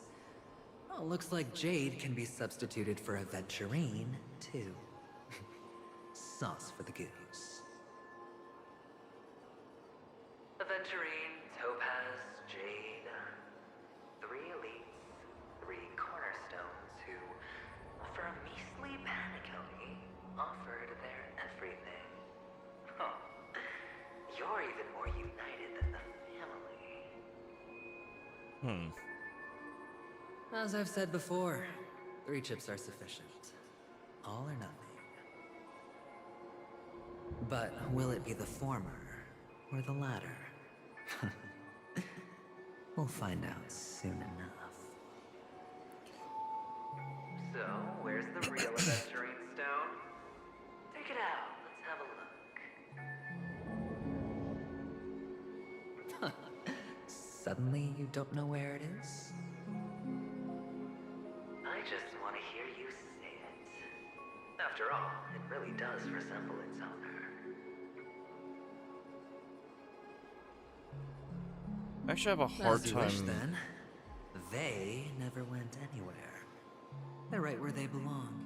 Oh, looks like Jade can be substituted for Aventurine, too. Sauce for the goose. Aventurine, Topaz, Jade. 3 elites, 3 cornerstones who, for a measly panically, offered their everything. Huh. You're even more united than the family. As I've said before, 3 chips are sufficient. All or nothing. But will it be the former or the latter? We'll find out soon enough. So, where's the real Aventurine stone? Take it out. Let's have a look. Suddenly you don't know where it is? I just want to hear you say it. After all, it really does resemble its owner. I actually have a hard As you time. wish, then. They never went anywhere. They're right where they belong.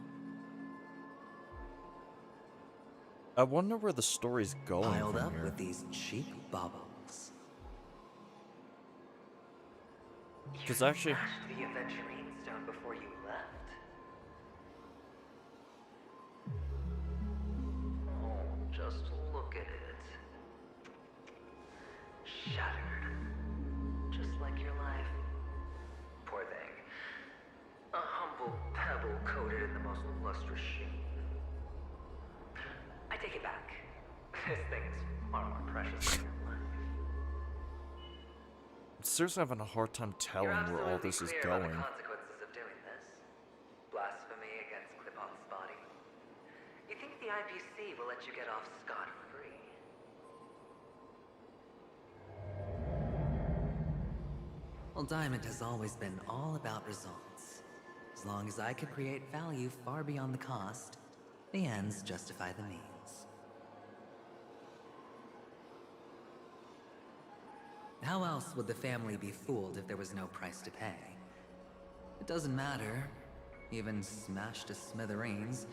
I wonder where the story's going Piled from up here. with these cheap baubles. Because actually, Smashed the Aventurine stone before you left. Oh, just look at it. Shattered. Just like your life. Poor thing. A humble pebble coated in the most lustrous sheen. I take it back. This thing is far more precious than your life. I'm seriously having a hard time telling You're where all absolutely this is clear about going. the consequences of doing this. Blasphemy against Clip-On's body. You think the IPC will let you get off scot-free? Well, Diamond has always been all about results. As long as I could create value far beyond the cost, the ends justify the means. How else would the family be fooled if there was no price to pay? It doesn't matter. Even smashed to smithereens,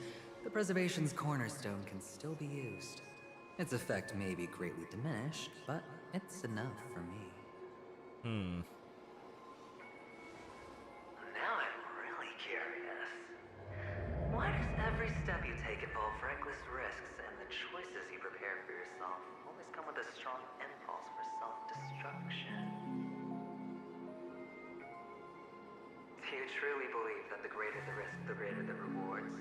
the preservation's cornerstone can still be used. Its effect may be greatly diminished, but it's enough for me. Now I'm really curious. Why does every step you take involve reckless risks, and the choices you prepare for yourself always come with a strong impulse for self-destruction? Do you truly believe that the greater the risk, the greater the rewards?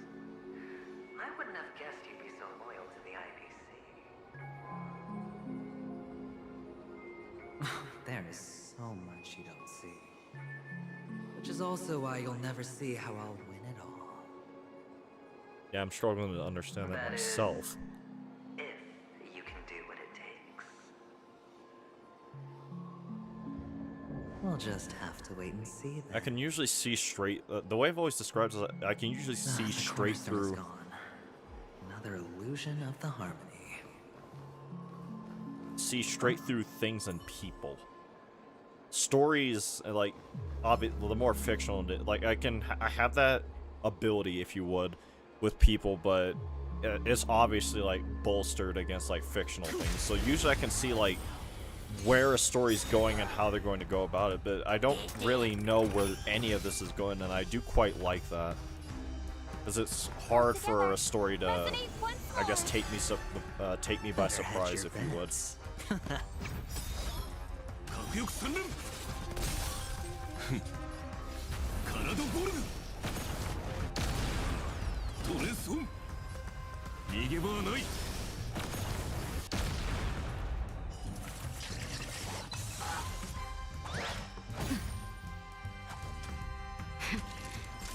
I wouldn't have guessed you'd be so loyal to the IPC. There is so much you don't see. Which is also why you'll never see how I'll win it all. Yeah, I'm struggling to understand that myself. If you can do what it takes. We'll just have to wait and see then. I can usually see straight. The way I've always described it is I can usually see The straight cornerstone's through. gone. Another illusion of the harmony. See straight through things and people. Stories, like, the more fictional, like I have that ability, if you would, with people, but it's obviously like bolstered against like fictional things. So usually I can see like where a story's going and how they're going to go about it, but I don't really know where any of this is going, and I do quite like that. Because it's hard for a story to, I guess, take me by surprise, if you would.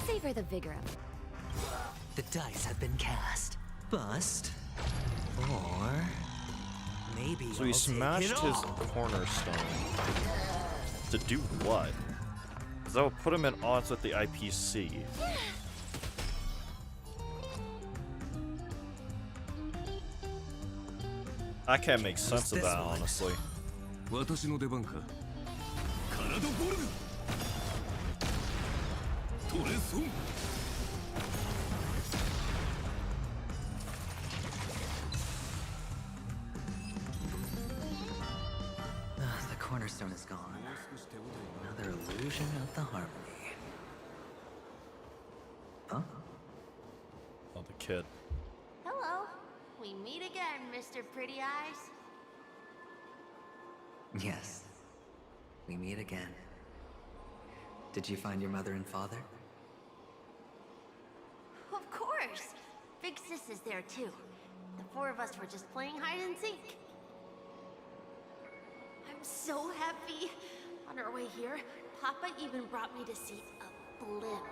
Savor the vigor of it. The dice have been cast. Bust. Or maybe So he smashed his cornerstone. To do what? Because that would put him at odds with the IPC. I can't make sense of that, honestly. The cornerstone is gone. Another illusion of the harmony. Huh? Oh, the kid. Hello. We meet again, Mr. Pretty Eyes. Yes. We meet again. Did you find your mother and father? Of course. Big Sis is there too. The four of us were just playing hide and seek. I'm so happy. On our way here, Papa even brought me to see a blimp.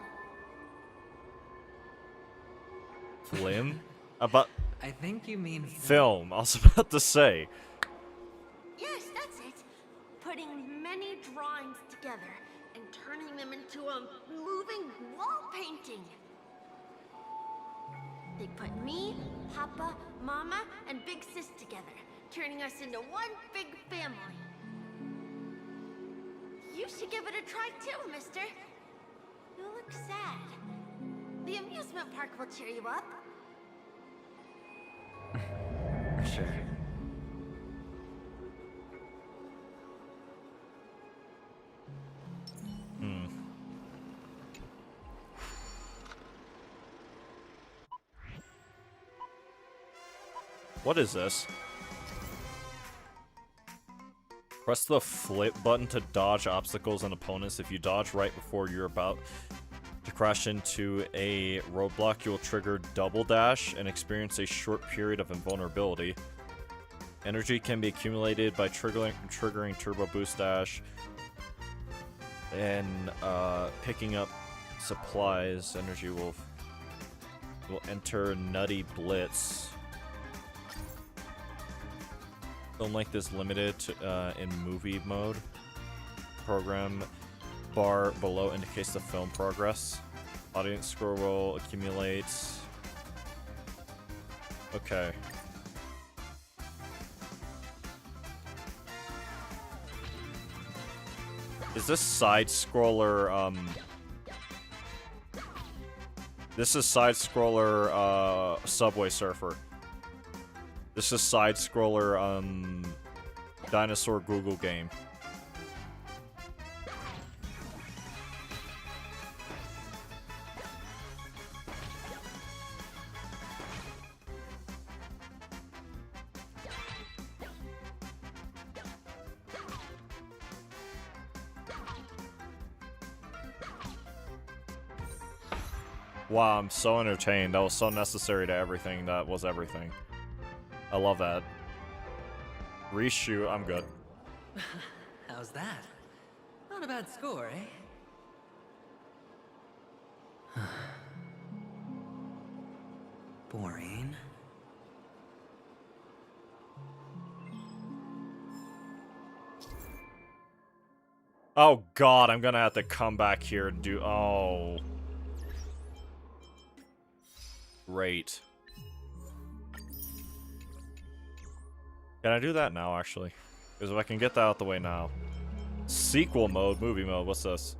Flim? About I think you mean film. I was about to say. Yes, that's it. Putting many drawings together and turning them into a moving wall painting. They put me, Papa, Mama, and Big Sis together, turning us into one big family. You should give it a try too, mister. You look sad. The amusement park will cheer you up. Sure. What is this? Press the flip button to dodge obstacles and opponents. If you dodge right before you're about to crash into a roadblock, you'll trigger double dash and experience a short period of invulnerability. Energy can be accumulated by triggering turbo boost dash and picking up supplies. Energy will enter Nutty Blitz. Film like this limited to, in movie mode. Program bar below indicates the film progress. Audience score will accumulate. Okay. Is this side-scroller, This is side-scroller, Subway Surfer. This is side-scroller, Dinosaur Google game. Wow, I'm so entertained. That was so necessary to everything. That was everything. I love that. Reshoot, I'm good. How's that? Not a bad score, eh? Boring. Oh god, I'm gonna have to come back here and do... Oh. Great. Can I do that now, actually? Because if I can get that out the way now. Sequel mode, movie mode, what's this?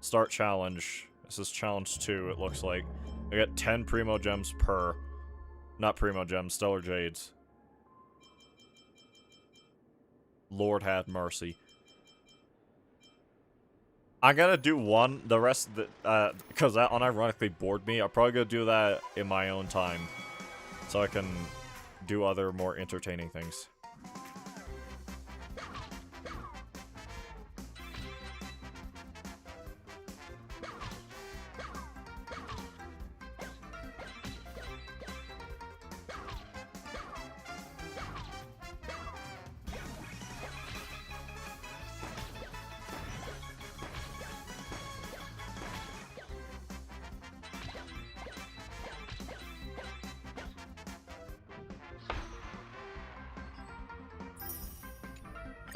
Start challenge. This is challenge 2, it looks like. I get 10 Primo Gems per. Not Primo Gems, Stellar Jades. Lord have mercy. I'm gonna do one, the rest, because that unironically bored me. I'm probably gonna do that in my own time. So I can do other more entertaining things.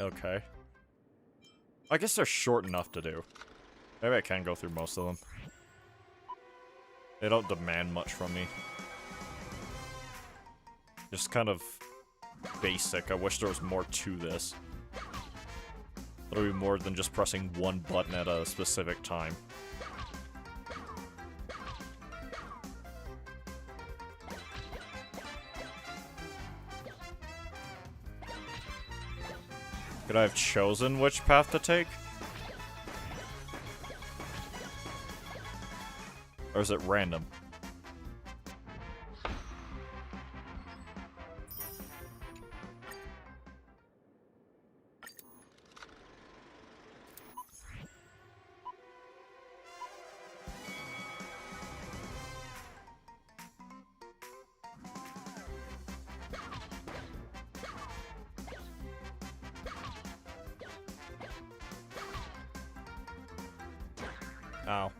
Okay. I guess they're short enough to do. Maybe I can go through most of them. They don't demand much from me. Just kind of basic. I wish there was more to this. There would be more than just pressing one button at a specific time. Could I have chosen which path to take? Or is it random? Ow.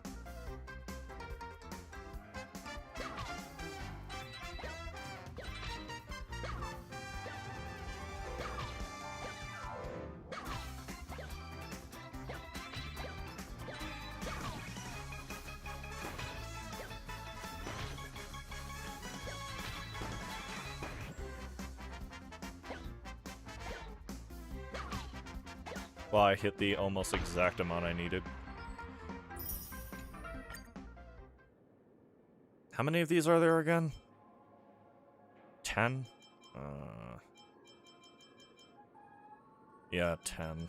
Well, I hit the almost exact amount I needed. How many of these are there again? 10? Yeah, 10.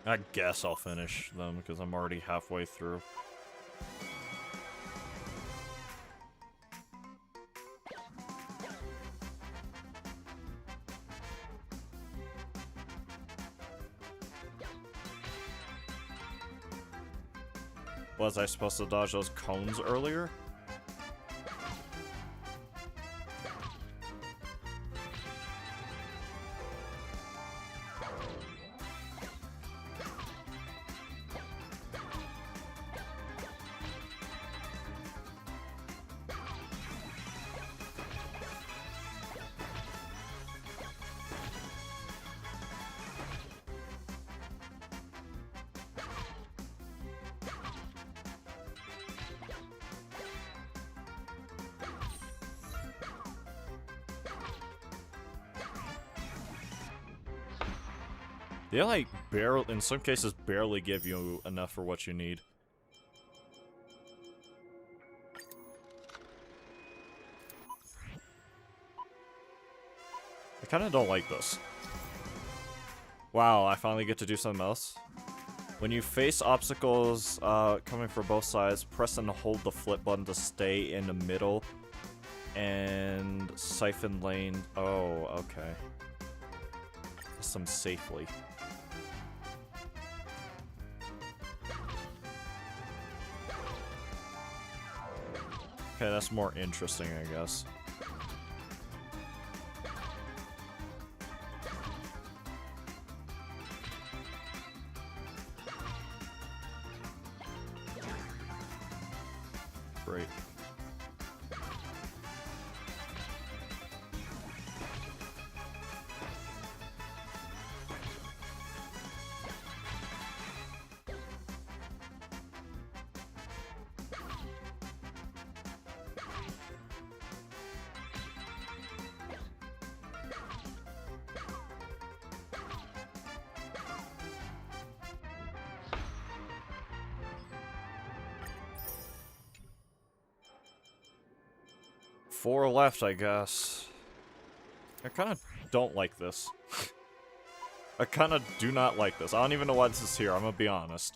I guess I'll finish them because I'm already halfway through. Was I supposed to dodge those cones earlier? They like barely, in some cases, barely give you enough for what you need. I kind of don't like this. Wow, I finally get to do something else. When you face obstacles coming from both sides, press and hold the flip button to stay in the middle. And siphon lane. Oh, okay. Some safely. Okay, that's more interesting, I guess. Great. Four left, I guess. I kind of don't like this. I kind of do not like this. I don't even know why this is here, I'm gonna be honest.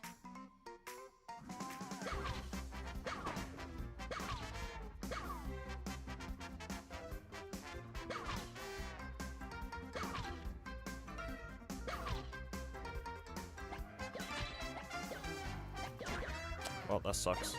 Well, that sucks.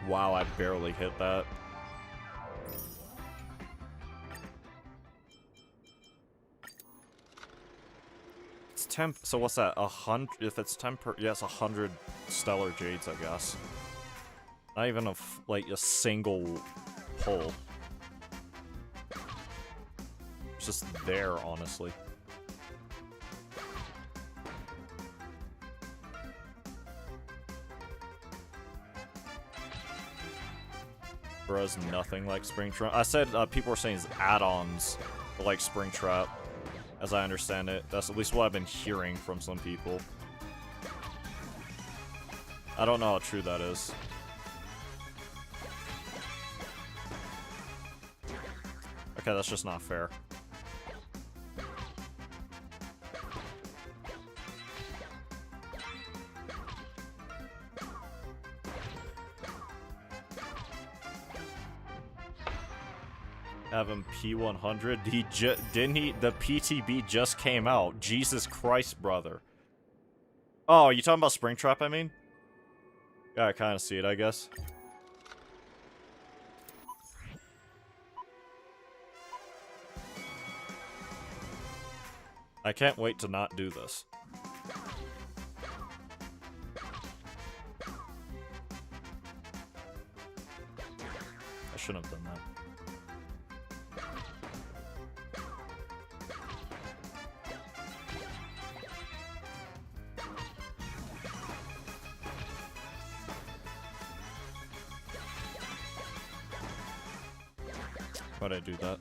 Wow, I barely hit that. It's 10, so what's that, 100, if it's 10 per, yeah, it's 100 stellar jades, I guess. Not even like a single pull. It's just there, honestly. Is nothing like Springtrap. I said people were saying it's add-ons like Springtrap, as I understand it. That's at least what I've been hearing from some people. I don't know how true that is. Okay, that's just not fair. Have him P100. Didn't he? The PTB just came out. Jesus Christ, brother. Oh, you talking about Springtrap, I mean? Yeah, I kind of see it, I guess. I can't wait to not do this. I shouldn't have done that. Why'd I do that?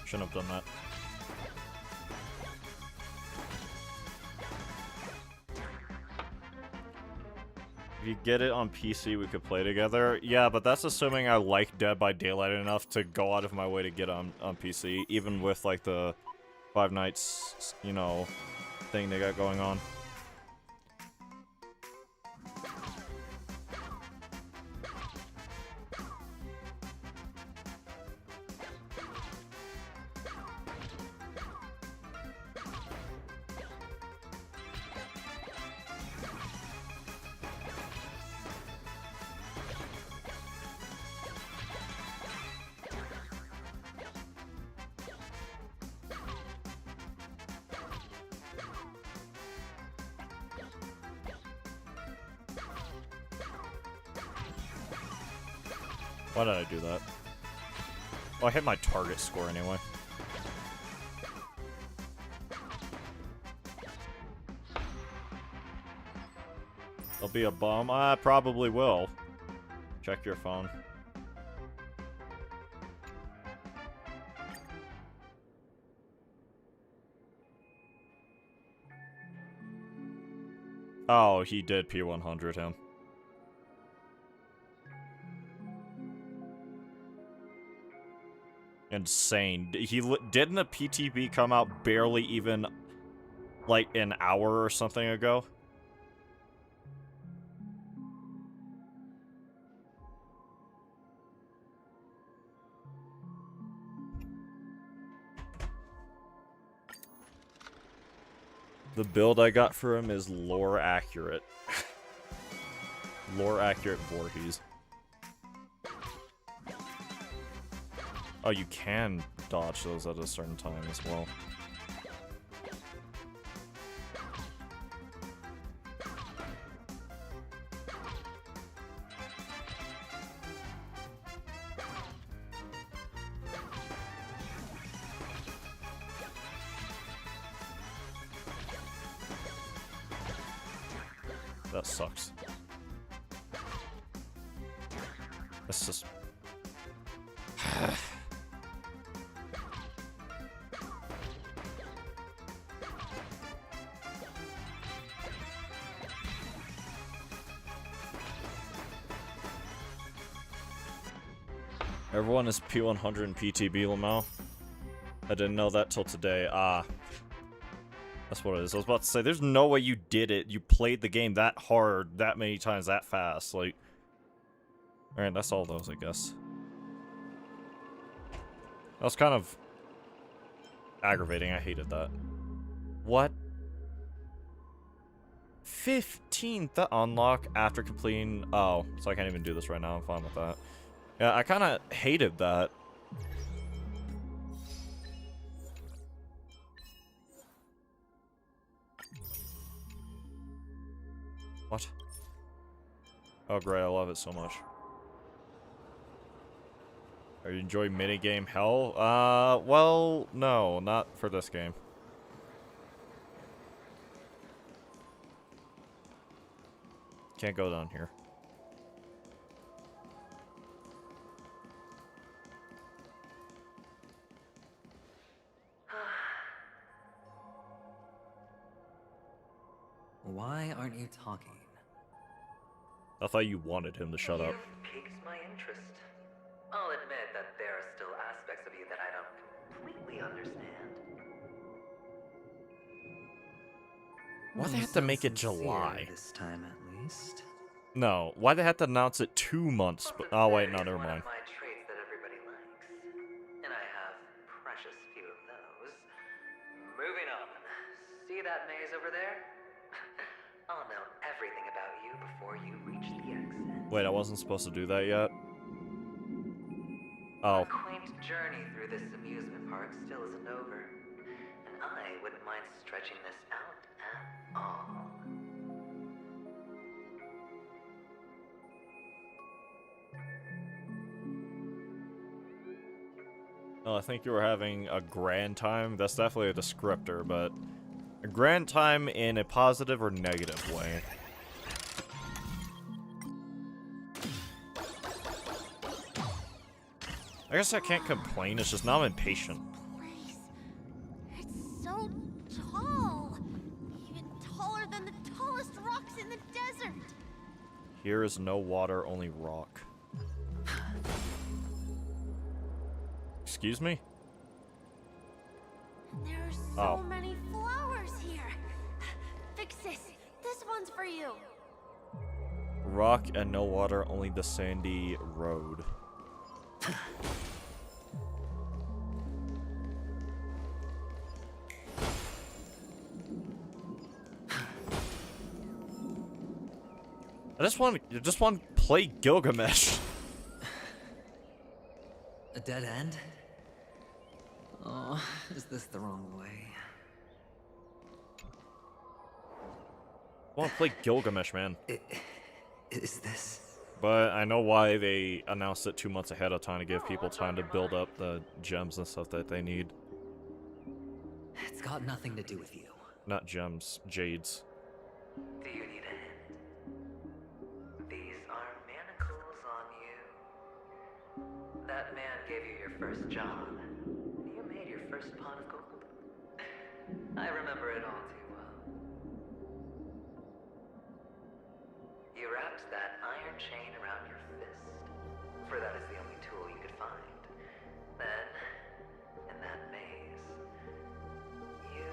Shouldn't have done that. If you get it on PC, we could play together. Yeah, but that's assuming I like Dead by Daylight enough to go out of my way to get on PC, even with like the Five Nights, you know, thing they got going on. Why did I do that? Oh, I hit my target score anyway. There'll be a bomb. I probably will. Check your phone. Oh, he did P100 him. Insane. Didn't a PTB come out barely even, like, an hour or something ago? The build I got for him is lore accurate. Lore accurate Voorhees. Oh, you can dodge those at a certain time as well. That sucks. That's just... Everyone is P100 and PTB, Lamau. I didn't know that till today. Ah. That's what it is. I was about to say, there's no way you did it. You played the game that hard, that many times, that fast. Like, alright, that's all those, I guess. That was kind of aggravating. I hated that. What? 15th unlock after completing... Oh, so I can't even do this right now. I'm fine with that. Yeah, I kind of hated that. What? Oh, great. I love it so much. Are you enjoying minigame hell? Well, no, not for this game. Can't go down here. Why aren't you talking? I thought you wanted him to shut up. You've piqued my interest. I'll admit that there are still aspects of you that I don't completely understand. Why'd they have to make it July? This time at least. No, why'd they have to announce it 2 months? Oh wait, no, never mind. My traits that everybody likes, and I have precious few of those. Moving on. See that maze over there? I'll know everything about you before you reach the exit. Wait, I wasn't supposed to do that yet? Oh. A quaint journey through this amusement park still isn't over, and I wouldn't mind stretching this out at all. Oh, I think you were having a grand time. That's definitely a descriptor, but a grand time in a positive or negative way. I guess I can't complain, it's just now I'm impatient. It's so tall. Even taller than the tallest rocks in the desert. Here is no water, only rock. Excuse me? There are so many flowers here. Fix this. This one's for you. Rock and no water, only the sandy road. I just want to play Gilgamesh. A dead end? Oh, is this the wrong way? I want to play Gilgamesh, man. Is this But I know why they announced it 2 months ahead of time to give people time to build up the gems and stuff that they need. It's got nothing to do with you. Not gems, jades. Do you need a hint? These are manacles on you. That man gave you your first job. You made your first pot of gold. I remember it all too well. You wrapped that iron chain around your fist, for that is the only tool you could find. Then, in that maze, you...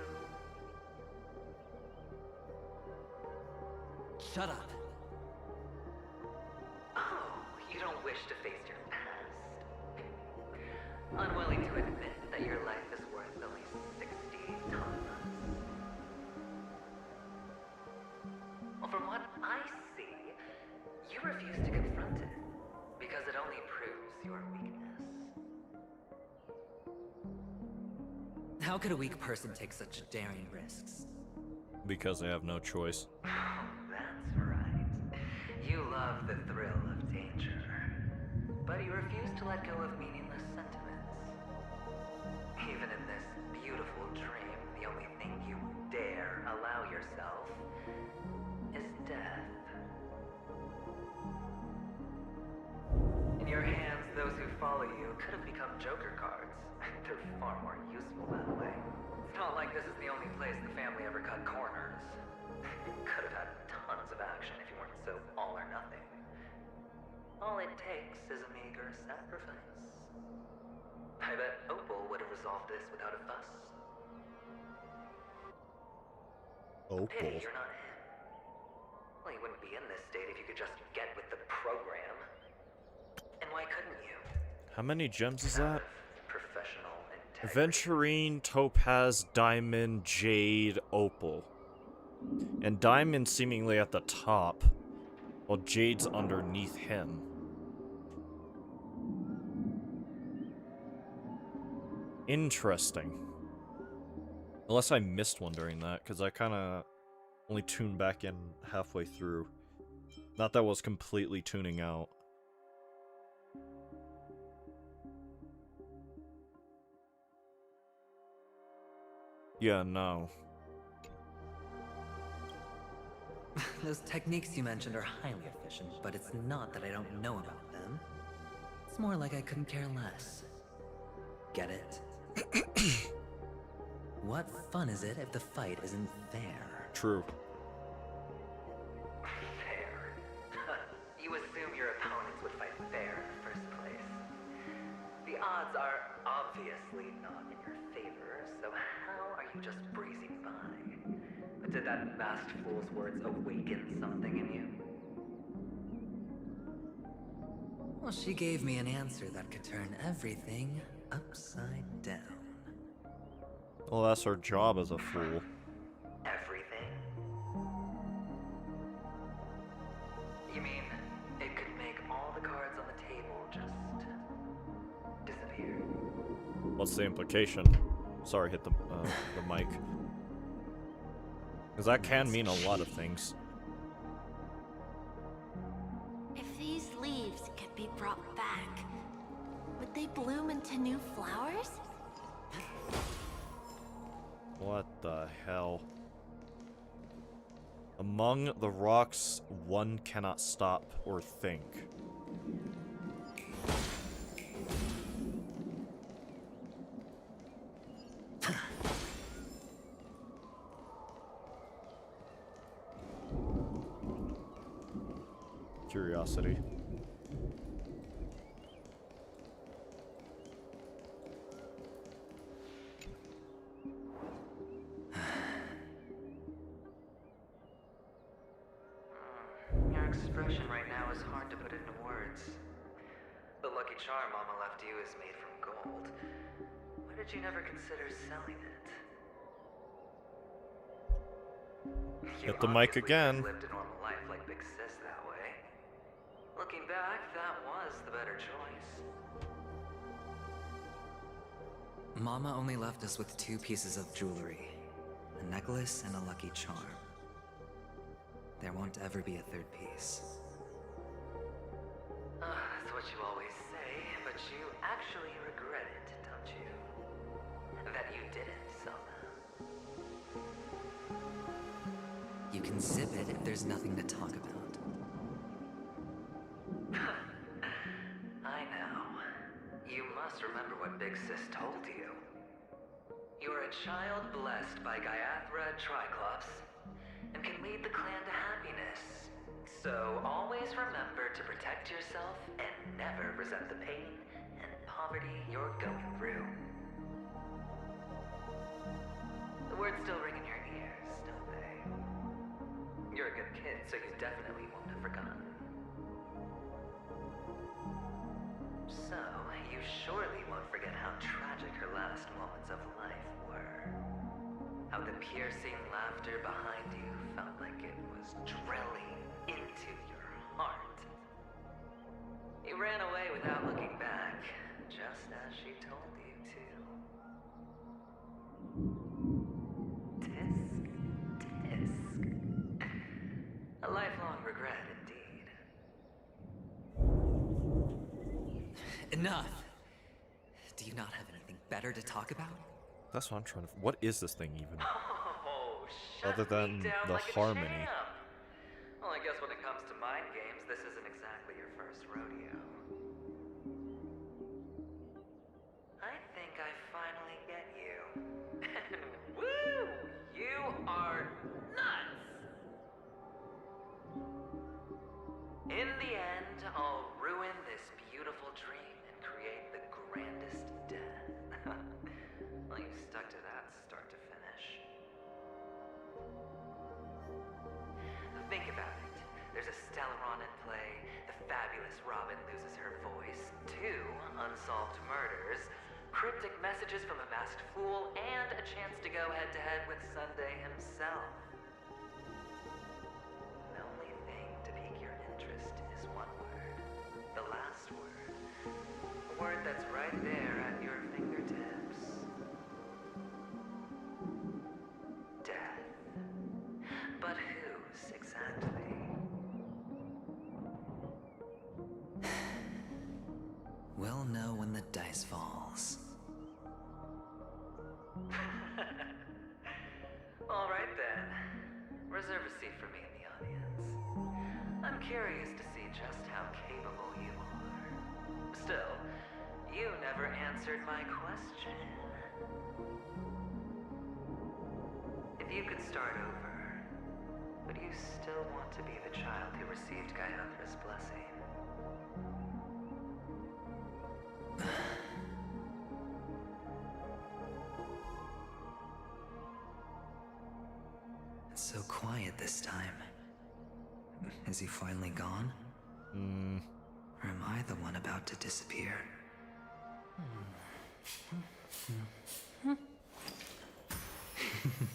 Shut up. Oh, you don't wish to face your past. Unwilling to admit that your life is worth only 60 tons. Well, from what I see, you refuse to confront it, because it only proves your weakness. How could a weak person take such daring risks? Because they have no choice. That's right. You love the thrill of danger, but you refuse to let go of meaningless sentiments. Even in this beautiful dream, the only thing you dare allow yourself is death. In your hands, those who follow you could have become Joker cards. They're far more useful that way. It's not like this is the only place the family ever cut corners. You could have had tons of action if you weren't so all or nothing. All it takes is a meager sacrifice. I bet Opal would have resolved this without a fuss. Pity you're not him. Well, you wouldn't be in this state if you could just get with the program. And why couldn't you? How many gems is that? Professional integrity. Aventurine, Topaz, Diamond, Jade, Opal. And Diamond seemingly at the top, while Jade's underneath him. Interesting. Unless I missed one during that, because I kind of only tuned back in halfway through. Not that I was completely tuning out. Yeah, no. Those techniques you mentioned are highly efficient, but it's not that I don't know about them. It's more like I couldn't care less. Get it? What fun is it if the fight isn't fair? True. Fair. You assume your opponents would fight fair in the first place. The odds are obviously not in your favor, so how are you just breezing by? But did that vast fool's words awaken something in you? Well, she gave me an answer that could turn everything upside down. Well, that's her job as a fool. Everything? You mean it could make all the cards on the table just disappear? What's the implication? Sorry, hit the mic. Because that can mean a lot of things. If these leaves could be brought back, would they bloom into new flowers? What the hell? Among the rocks, one cannot stop or think. Curiosity. Your expression right now is hard to put into words. The lucky charm Mama left you is made from gold. Why did you never consider selling it? Hit the mic again. Lived a normal life like Big Sis that way. Looking back, that was the better choice. Mama only left us with 2 pieces of jewelry. A necklace and a lucky charm. There won't ever be a 3rd piece. That's what you always say, but you actually regret it, don't you? That you didn't sell them. You can zip it if there's nothing to talk about. I know. You must remember what Big Sis told you. You're a child blessed by Gaiathra Triclops, and can lead the clan to happiness. So always remember to protect yourself and never resent the pain and poverty you're going through. The words still ring in your ears, don't they? You're a good kid, so you definitely won't have forgotten. So, you surely won't forget how tragic her last moments of life were. How the piercing laughter behind you felt like it was drilling into your heart. You ran away without looking back, just as she told you to. Tisk. A lifelong regret indeed. Enough! Do you not have anything better to talk about? That's what I'm trying to. What is this thing even? Oh, shut Other than me down the like harmony. A champ. Well, I guess when it comes to mind games, this isn't exactly your first rodeo. I think I finally get you. Woo! You are nuts! In the end, I'll ruin this beautiful dream and create the grandest death. Well, you stuck to that start to finish. Think about it. There's a Stellaron in play, the fabulous Robin loses her voice, 2 unsolved murders, cryptic messages from a masked fool, and a chance to go head-to-head with Sunday himself. The only thing to pique your interest is one word. The last word. A word that's right there at your fingertips. Death. But whose exactly? We'll know when the dice falls. All right then. Reserve a seat for me in the audience. I'm curious to see just how capable you are. Still, you never answered my question. If you could start over, would you still want to be the child who received Gaiathra's blessing? It's so quiet this time. Is he finally gone? Or am I the one about to disappear?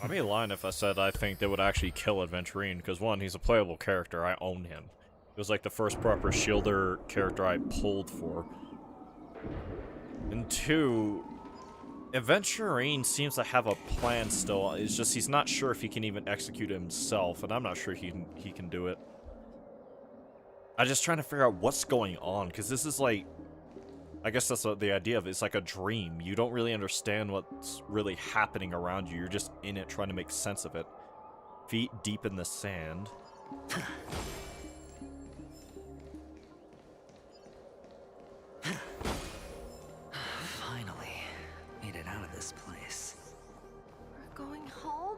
I'd be lying if I said I think they would actually kill Adventurine, because one, he's a playable character, I own him. It was like the first proper shielder character I pulled for. And 2, Adventurine seems to have a plan still, it's just he's not sure if he can even execute it himself, and I'm not sure he can do it. I'm just trying to figure out what's going on, because this is like, I guess that's the idea of it. It's like a dream. You don't really understand what's really happening around you. You're just in it trying to make sense of it. Feet deep in the sand. Finally, made it out of this place. We're going home?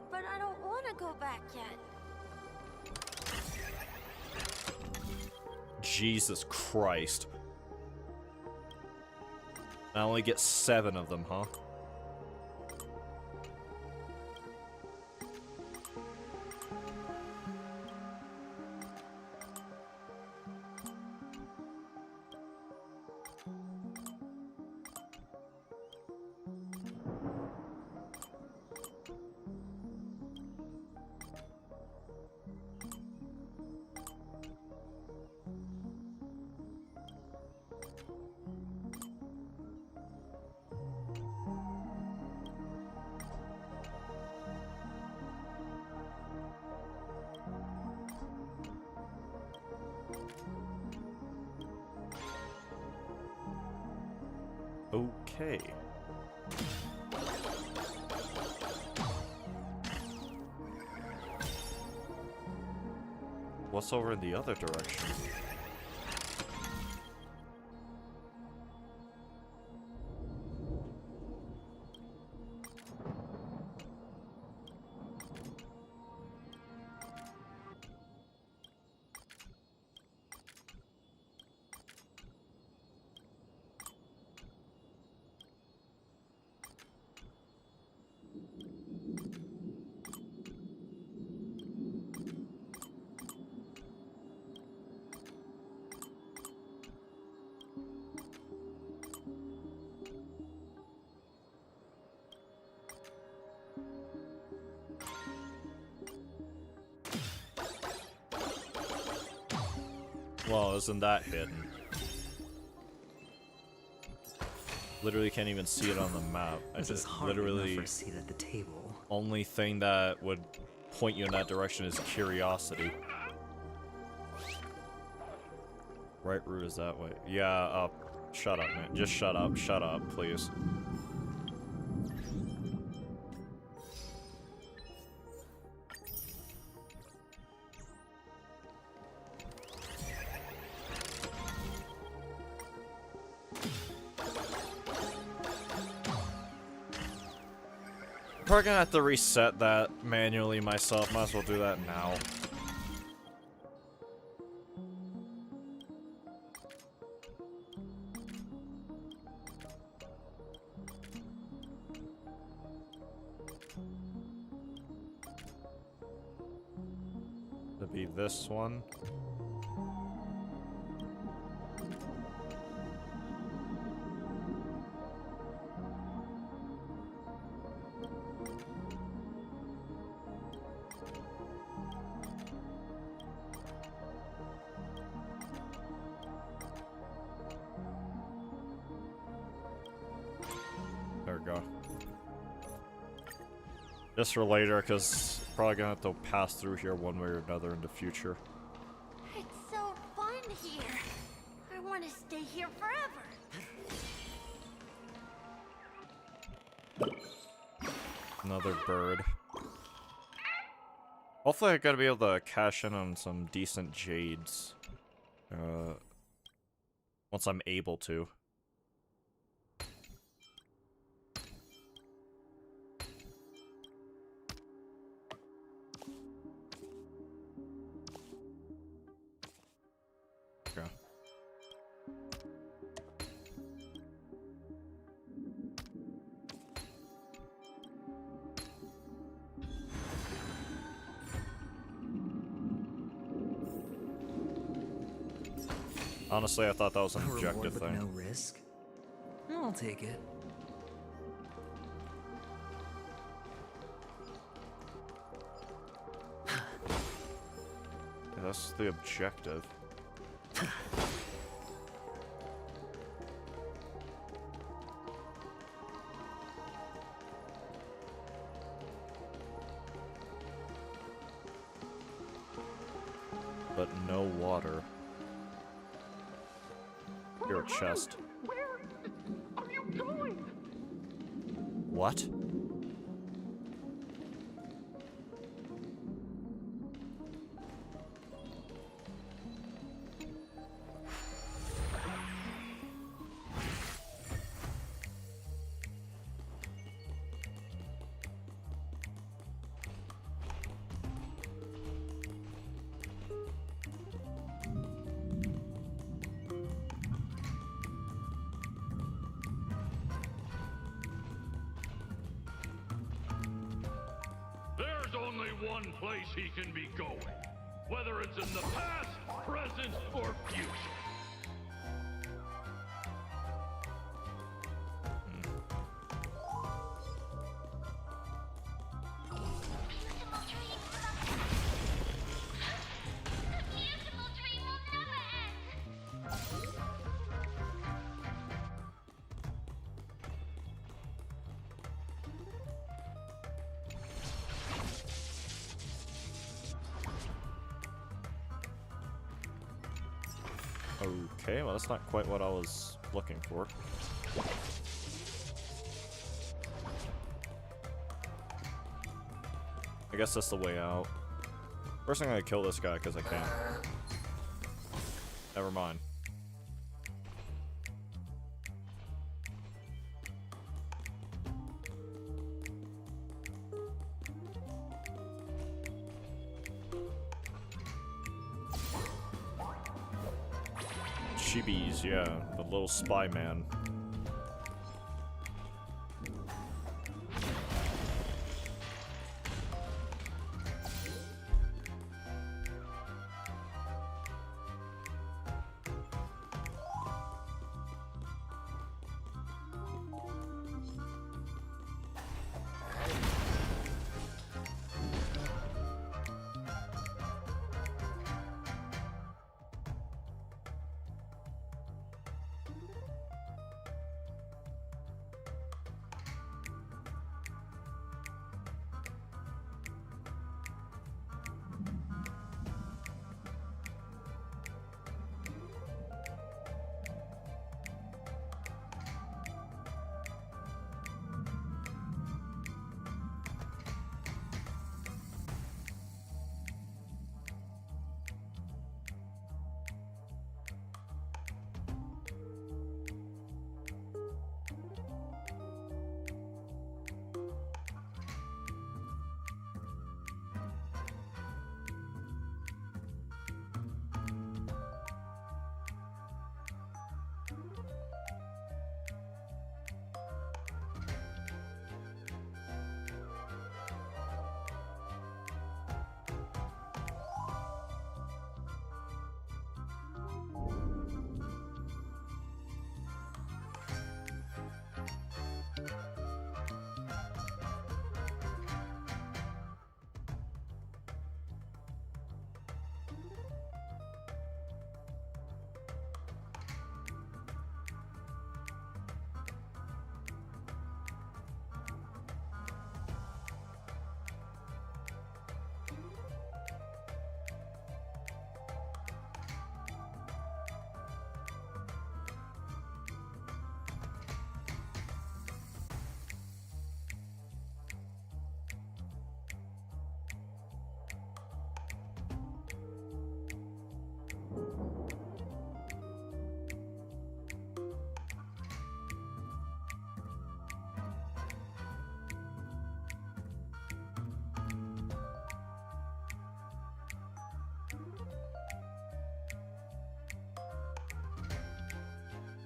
But I don't want to go back yet. Jesus Christ. I only get 7 of them, huh? Okay. What's over in the other direction? Well, isn't that hidden? Literally can't even see it on the map. This is hardly literally enough for a seat at the table. only thing that would point you in that direction is curiosity. Right route is that way. Yeah, shut up, man. Just shut up, please. Probably gonna have to reset that manually myself. Might as well do that now. To be this one. There we go. Just for later, because probably gonna have to pass through here one way or another in the future. It's so fun here. I want to stay here forever. Another bird. Hopefully I gotta be able to cash in on some decent jades. Once I'm able to. Okay. Honestly, I thought that was an A reward objective with thing. no risk. I'll take it. Yeah, that's the objective. But no water. Your chest. Where are you going? What? There's only one place he can be going, whether it's in the past, present, or future. Okay, well that's not quite what I was looking for. I guess that's the way out. First I'm gonna kill this guy because I can. Never mind. Chibis, yeah, the little spy man.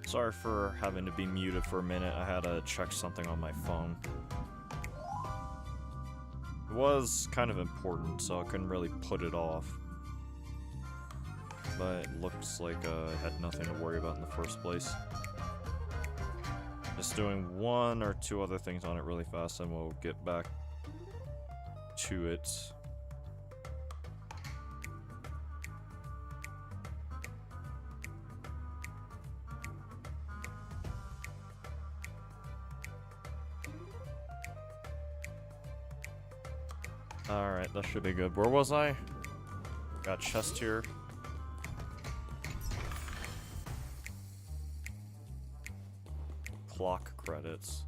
Sorry for having to be muted for a minute. I had to check something on my phone. It was kind of important, so I couldn't really put it off. But it looks like I had nothing to worry about in the first place. Just doing one or two other things on it really fast, and we'll get back to it. Alright, that should be good. Where was I? Got chest here. Clock credits.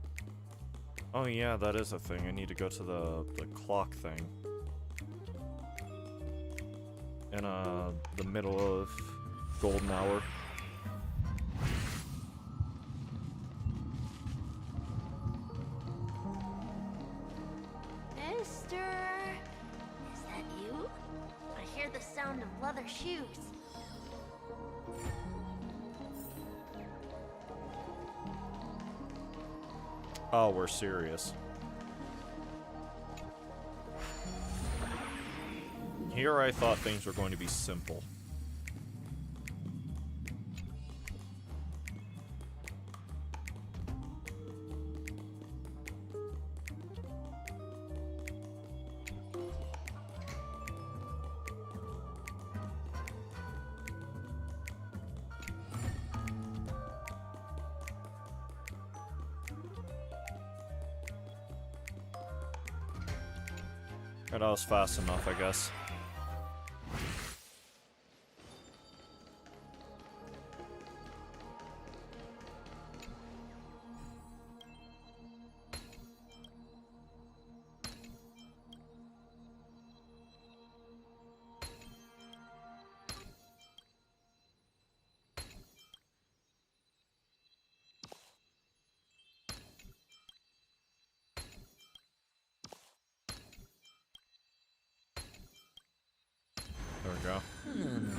Oh yeah, that is a thing. I need to go to the clock thing. In the middle of golden hour. Sound of leather shoes. Oh, we're serious. Here I thought things were going to be simple. That was fast enough, I guess.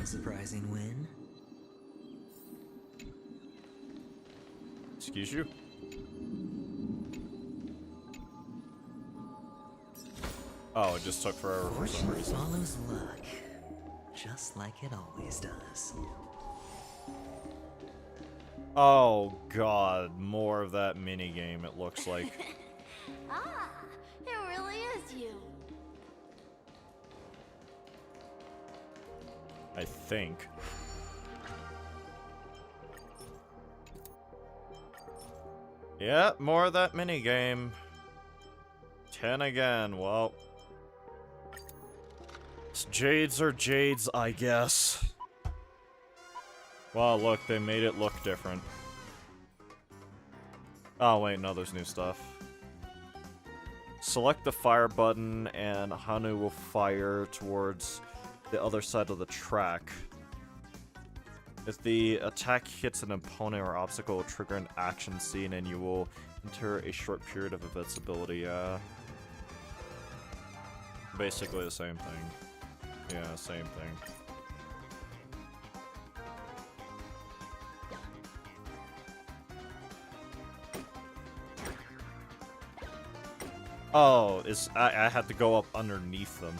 A surprising win? Excuse you? Oh, it just took forever for some Fortune reason. follows luck, just like it always does. Oh god, more of that minigame it looks like. Ah, it really is you. I think. Yeah, more of that minigame. 10 again, well. Jades are Jades, I guess. Well, look, they made it look different. Oh, wait, no, there's new stuff. Select the fire button, and Hanu will fire towards the other side of the track. If the attack hits an opponent or obstacle, it will trigger an action scene, and you will enter a short period of invincibility. Basically the same thing. Yeah, same thing. Oh, I had to go up underneath them.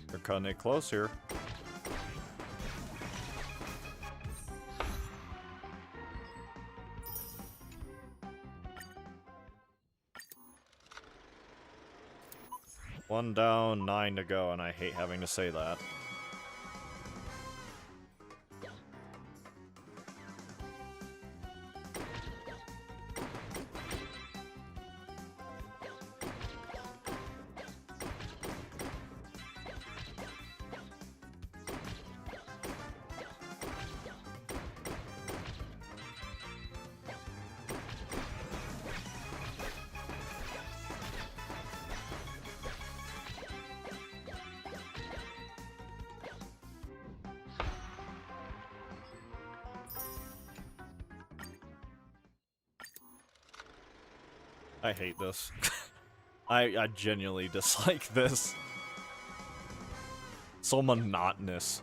They're cutting it close here. One down, 9 to go, and I hate having to say that. I hate this. I genuinely dislike this. So monotonous.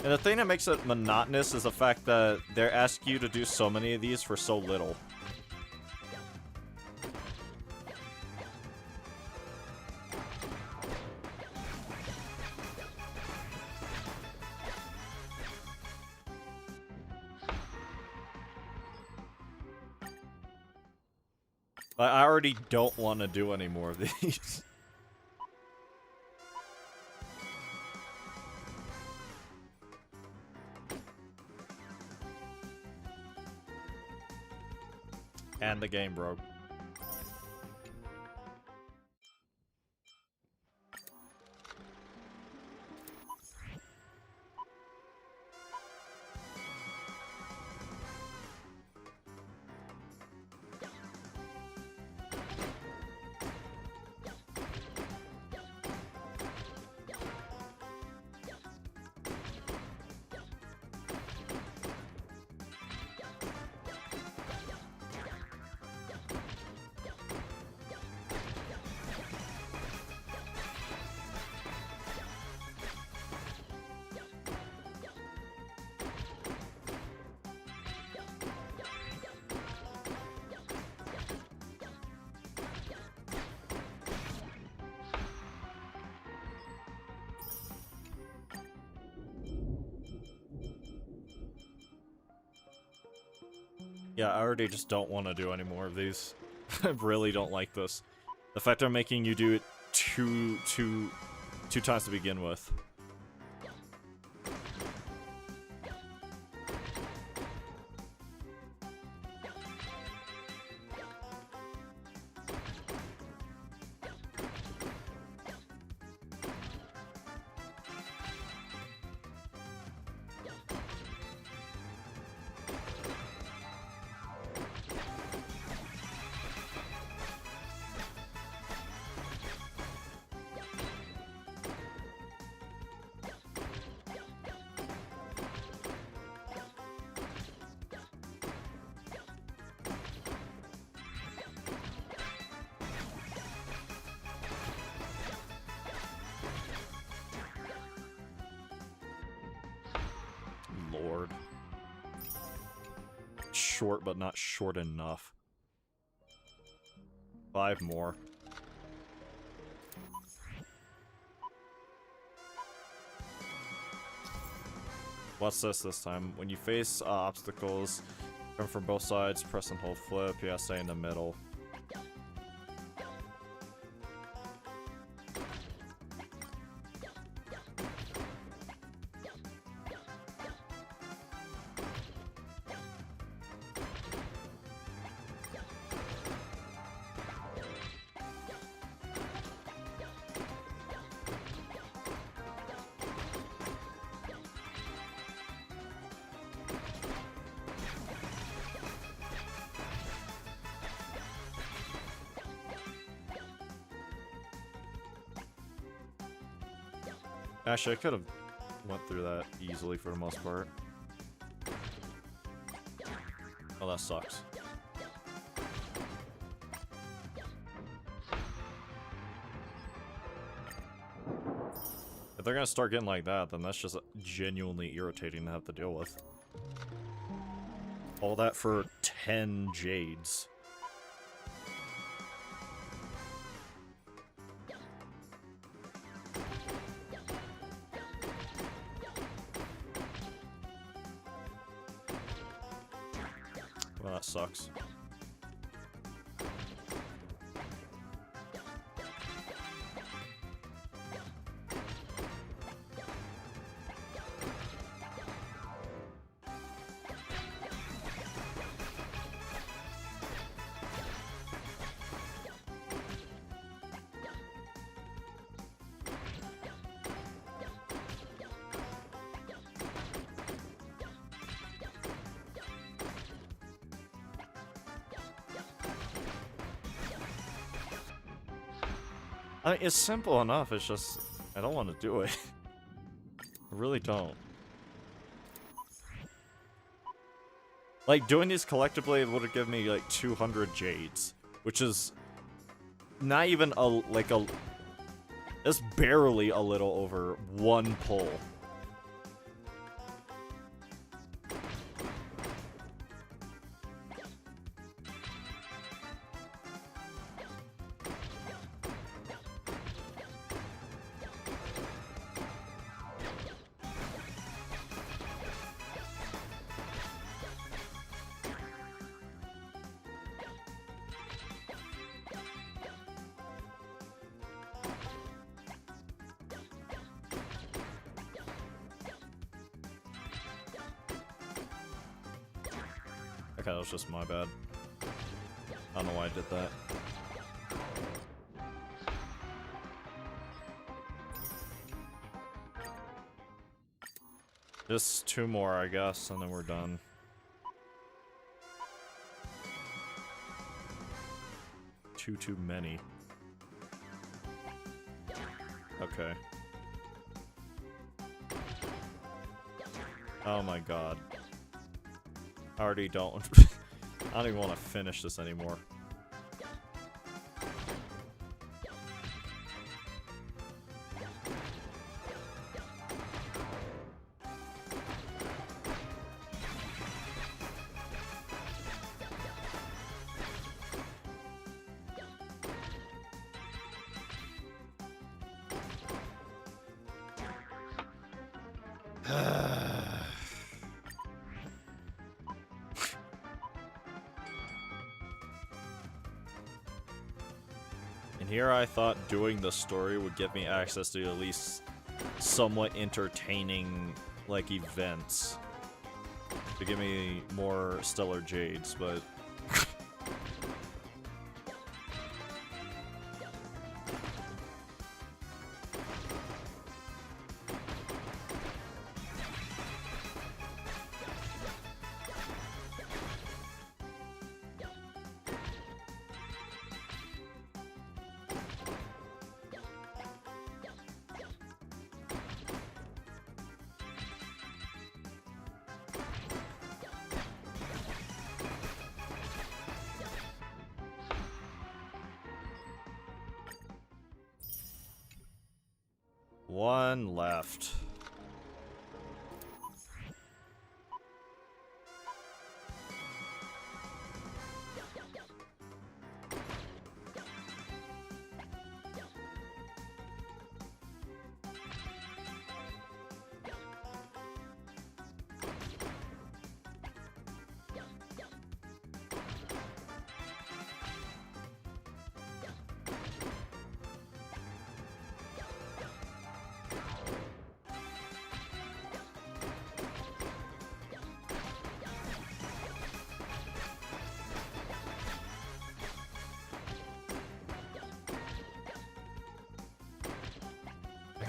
And the thing that makes it monotonous is the fact that they're asking you to do so many of these for so little. I already don't want to do any more of these. And the game broke. Yeah, I already just don't want to do any more of these. I really don't like this. The fact they're making you do it two times to begin with. lord. Short, but not short enough. 5 more. What's this time? When you face obstacles come from both sides, press and hold flip. Yeah, stay in the middle. Actually, I could have went through that easily for the most part. Oh, that sucks. If they're gonna start getting like that, then that's just genuinely irritating to have to deal with. All that for 10 jades. Well, that sucks. I mean, it's simple enough, it's just, I don't want to do it. I really don't. Like, doing these collectively would have given me, like, 200 jades. Which is not even a, like a... It's barely a little over 1 pull. Okay, that was just my bad. I don't know why I did that. Just 2 more, I guess, and then we're done. Too many. Okay. Oh my god. I already don't. I don't even want to finish this anymore. And here I thought doing the story would give me access to at least somewhat entertaining, like, events. To give me more stellar jades, but... One left.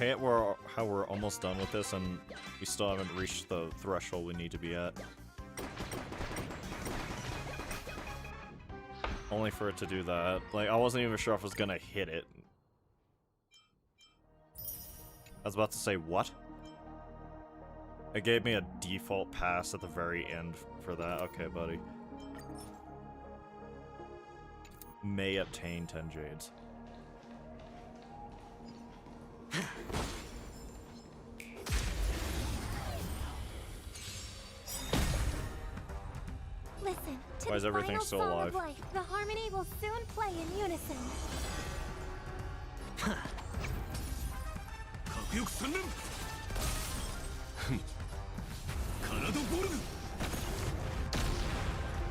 hate how we're almost done with this and we still haven't reached the threshold we need to be at. Only for it to do that. Like, I wasn't even sure if I was gonna hit it. I was about to say, what? It gave me a default pass at the very end for that. Okay, buddy. May obtain 10 jades. Listen to Why is the everything final still song alive? of life. The harmony will soon play in unison.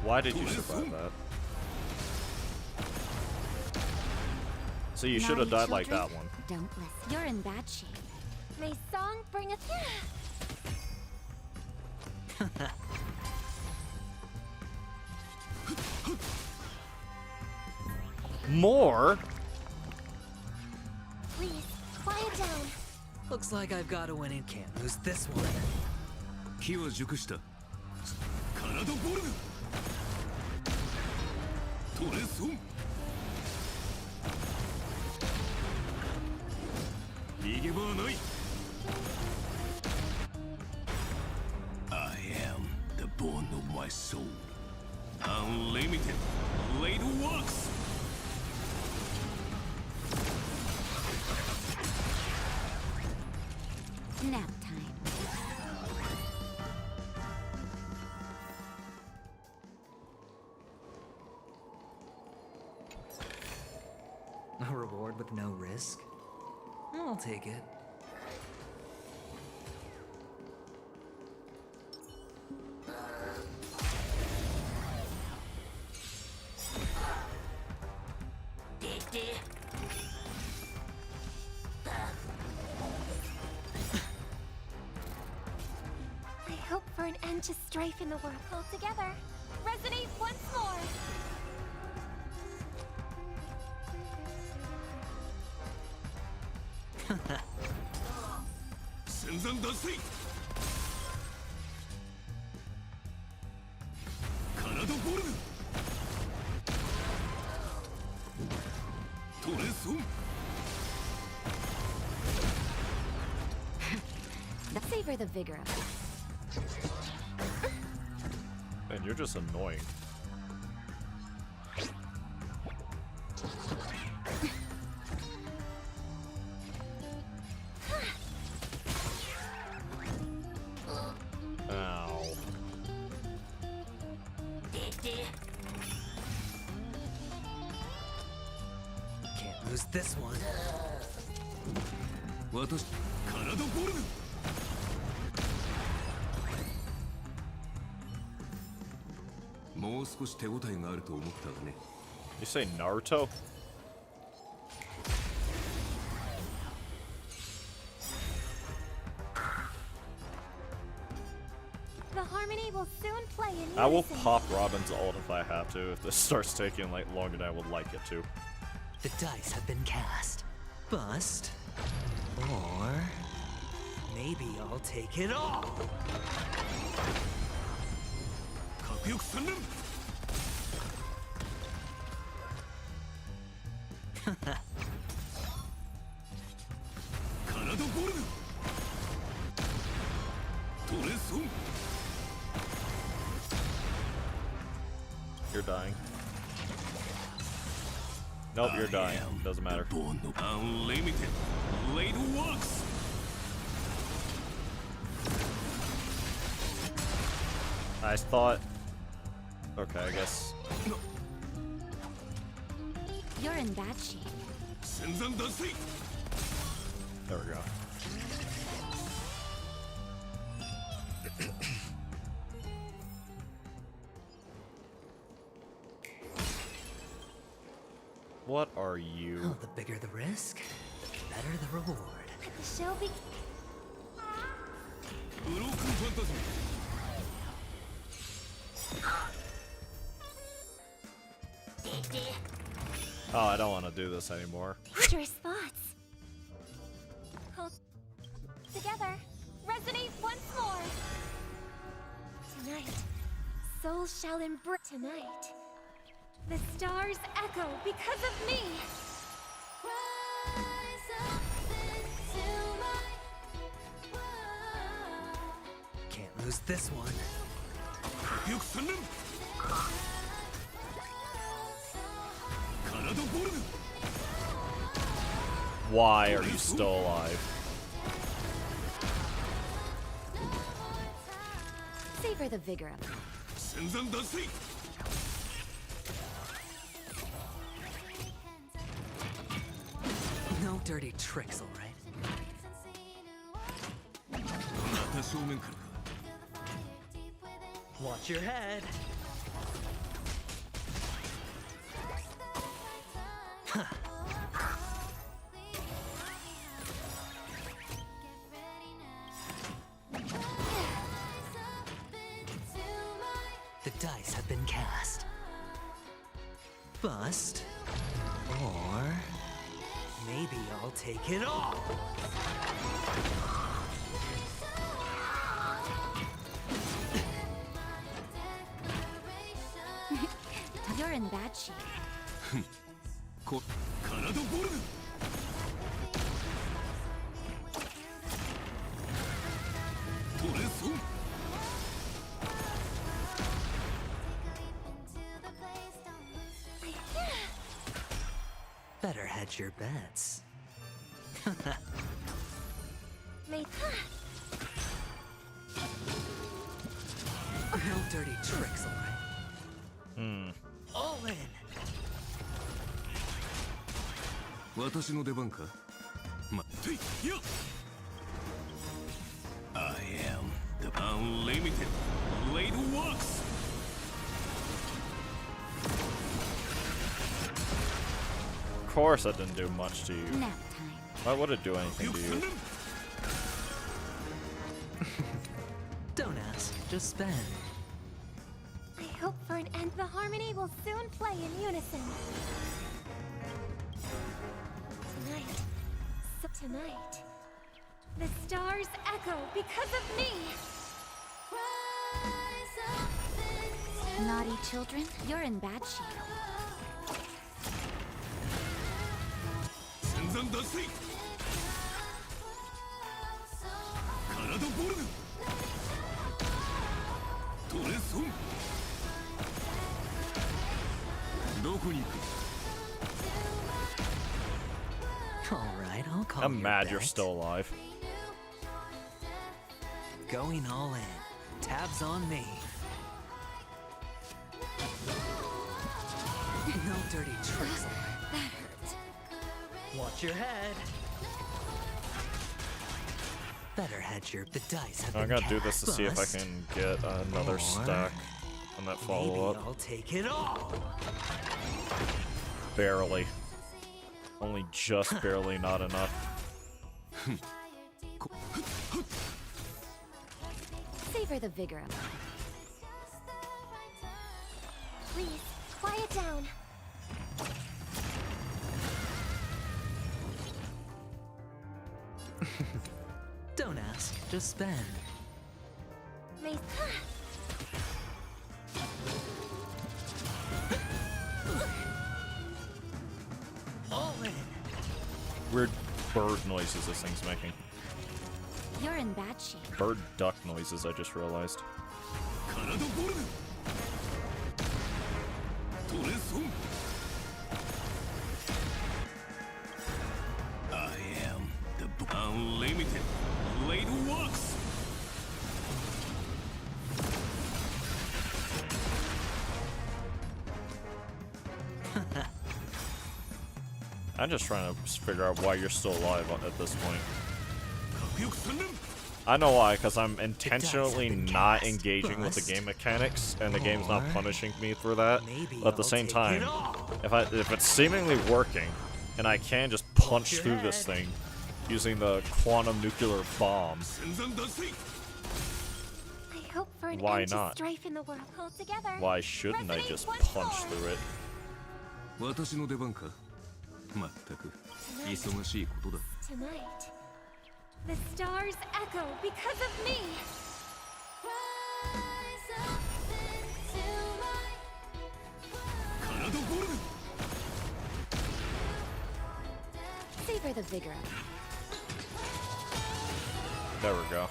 Why did you survive that? So you should have died like that one. Don't listen. You're in bad shape. May song bring us. More? Please, quiet down. Looks like I've got a win and can't lose this one. 気は熟した。体ボルグ。トレソン。逃げ場はない。I am the bone of my soul. Unlimited blade works. Nap time. A reward with no risk? I'll take it. I hope for an end to strife in the world. Pull together. Resonate once more. Savor the vigor of it. And you're just annoying. Ow. Can't lose this one. 私、体ボルグ。もう少し手応えがあると思ったがね。You say Naruto? The harmony will soon play in unison. I will pop Robin's ult if I have to, if this starts taking like longer than I would like it to. The dice have been cast. Bust. Or maybe I'll take it all. 核翼三連。体ボルグ。トレソン。 You're dying. Nope, you're dying. Doesn't matter. Unlimited blade works. I thought. Okay, I guess. You're in bad shape. There we go. What are you? Oh, the bigger the risk, the better the reward. Let the show be. Oh, I don't want to do this anymore. Dangerous thoughts. All shall embrace tonight. The stars echo because of me. Can't lose this one. Why are you still alive? Savor the vigor of it. No dirty tricks, alright? Watch your head. The dice have been cast. Bust. Or maybe I'll take it all. You're in bad shape. Better hedge your bets. May No dirty tricks, alright? All in. 私の出番かまっていや I am the unlimited blade works Of course that didn't do much to you. Nap time. Why would it do anything to you? Don't ask, just spend. I hope for an end. The harmony will soon play in unison. Tonight, the stars echo because of me. Naughty children, you're in bad shape. Alright, I'll call I'm your mad bet. you're still alive. Going all in. Tabs on me. No dirty tricks. That hurt. Watch your head. Better hedge your. The dice have I'm been gonna do this to see if I cast. can get another Or stack on that follow-up. Maybe I'll take it all. Barely. Only just barely not enough. Savor the vigor of it. Please, quiet down. Don't ask, just spend. May All in. Weird bird noises this thing's making. You're in bad shape. Bird duck noises, I just realized. I am the unlimited blade works I'm just trying to figure out why you're still alive at this point. I know why, because I'm intentionally not engaging with the game mechanics, and the game's not punishing me for that. But at the same time, if it's seemingly working, and I can just punch through this thing using the quantum nuclear bomb, I hope for an why end to not? strife in the world. Hold together. Why shouldn't I just punch through it? 私の出番かまったく忙しいことだ Tonight, the stars echo because of me. Rise up into Savor the vigor. There we go.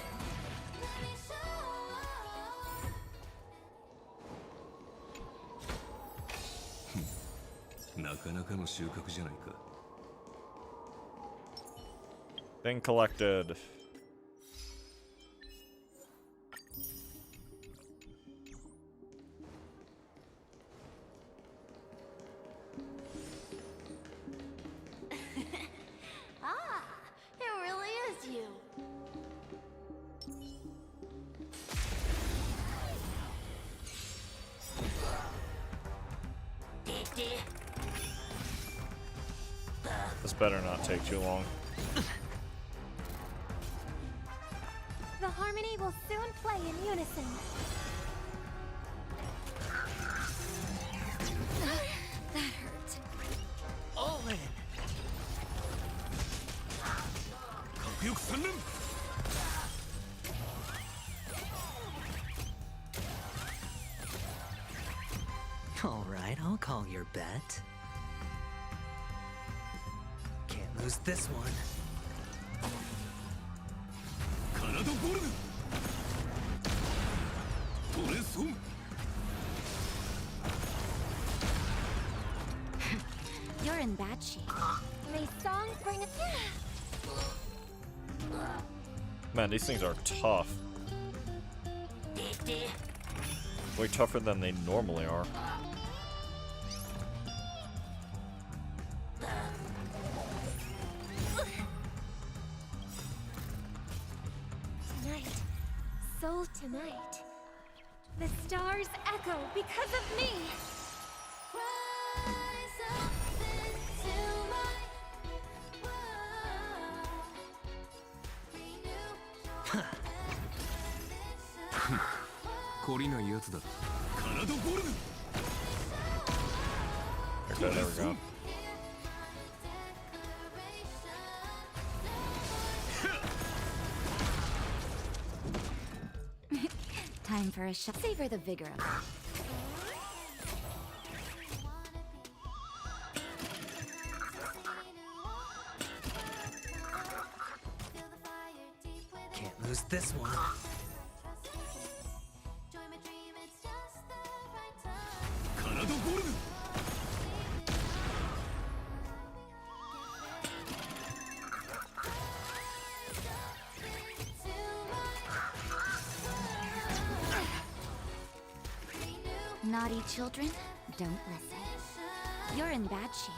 Thing collected. Ah, it really is you. This better not take too long. The harmony will soon play in unison. That hurt. All in. All right, I'll call your bet. Can't lose this one. You're in bad shape. May song bring us. Man, these things are tough. Way tougher than they normally are. Tonight, so tonight, the stars echo because of me. Okay, there we go. Time for a shot. Savor the vigor of it. Can't lose this one. Naughty children, don't listen. You're in bad shape.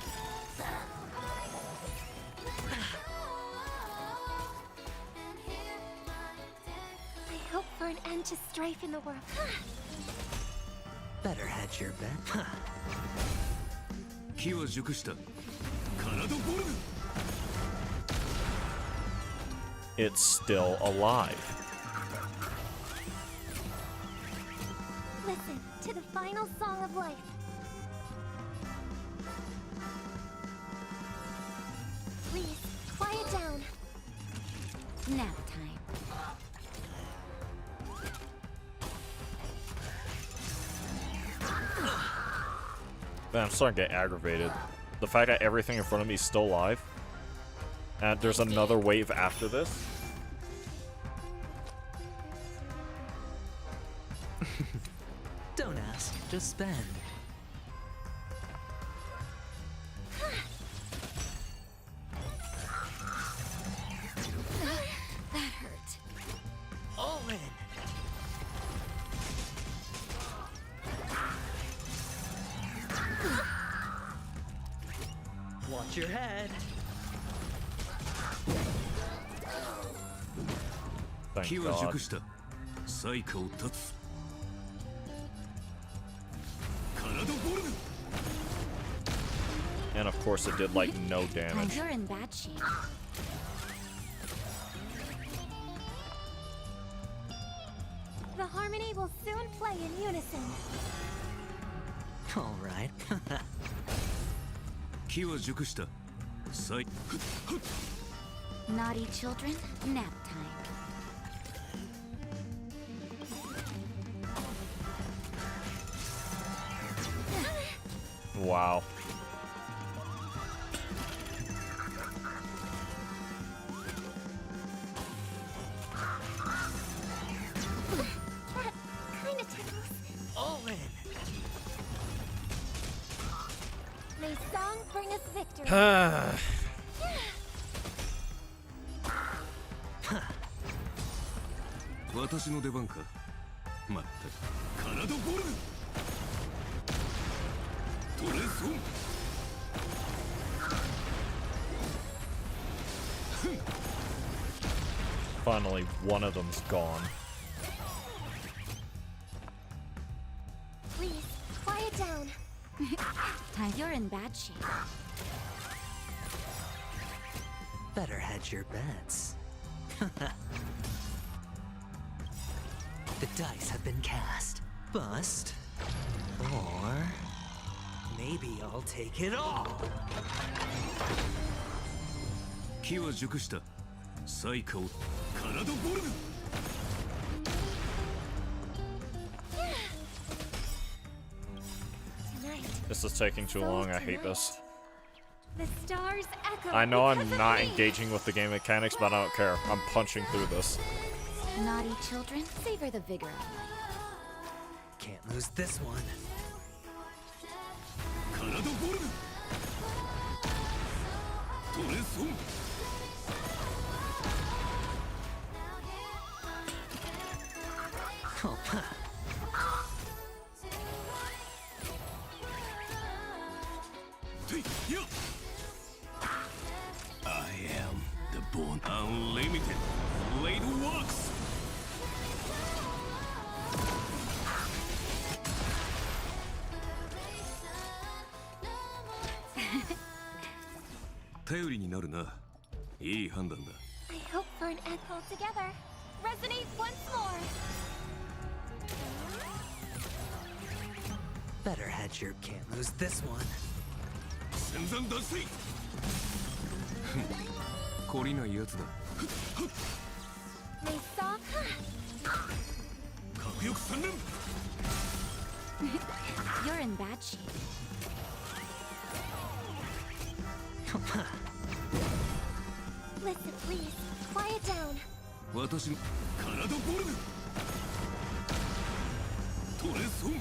I hope for an end to strife in the world. Better hedge your bet. It's still alive. Listen to the final song of life. Please, quiet down. Nap time. Man, I'm starting to get aggravated. The fact that everything in front of me is still alive. And there's another wave after this. Don't ask, just spend. That hurt. All in. Watch your head. Thank God. And of course it did like no damage. You're in bad shape. The harmony will soon play in unison. All right. Naughty children, nap time. Wow. 私の出番か。まったくカナドボルグ。トレソン。Finally, one of them's gone. Please, quiet down. You're in bad shape. Better hedge your bets. The dice have been cast. Bust. Or... maybe I'll take it all. 機は熟した。最下をカナドボルグ。This is taking too long. I hate this. The stars echo. I know I'm because of not me. engaging with the game mechanics, but I don't care. I'm punching through this. Naughty children, savor the vigor of life. Can't lose this one. カナドボルグ。トレソン。Oh, I am the born unlimited blade works. 頼りになるな。いい判断だ。I hope for an end altogether. Resonate once more. better hedge your can't lose this one. 戦山脱水。懲りないやつだ。 They saw. 核翼三連。 You're in bad shape. Listen, please. Quiet down. 私のカナドボルグ。トレソン。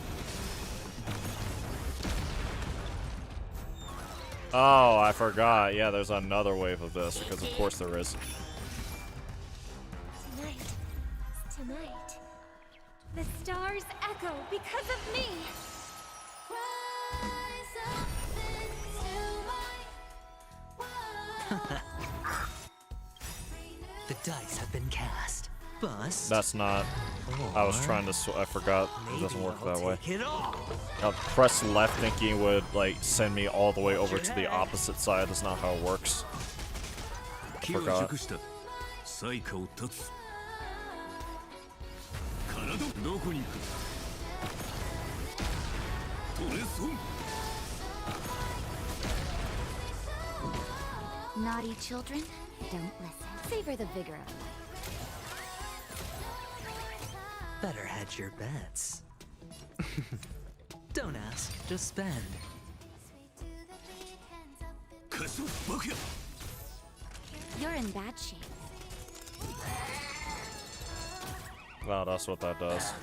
Oh, I forgot. Yeah, there's another wave of this, because of course there is. Tonight. The stars echo because of me. The dice have been cast. Bust. That's not. I was trying to. I forgot. It doesn't work that way. I'll press left thinking it would like send me all the way over to the opposite side. That's not how it works. Forgot. 最下を立つ。カナドどこに行く。トレソン。 Naughty children, don't listen. Savor the vigor of life. Better hedge your bets. Don't ask, just spend. You're in bad shape. Wow, that's what that does.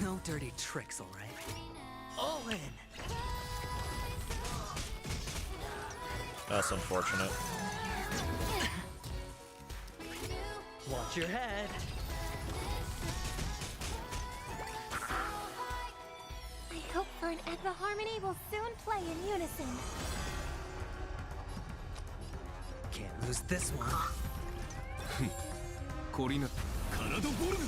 No dirty tricks, all right? All in. That's unfortunate. Watch your head. I hope for an end. The harmony will soon play in unison. Can't lose this one. コリナカナドボルグ。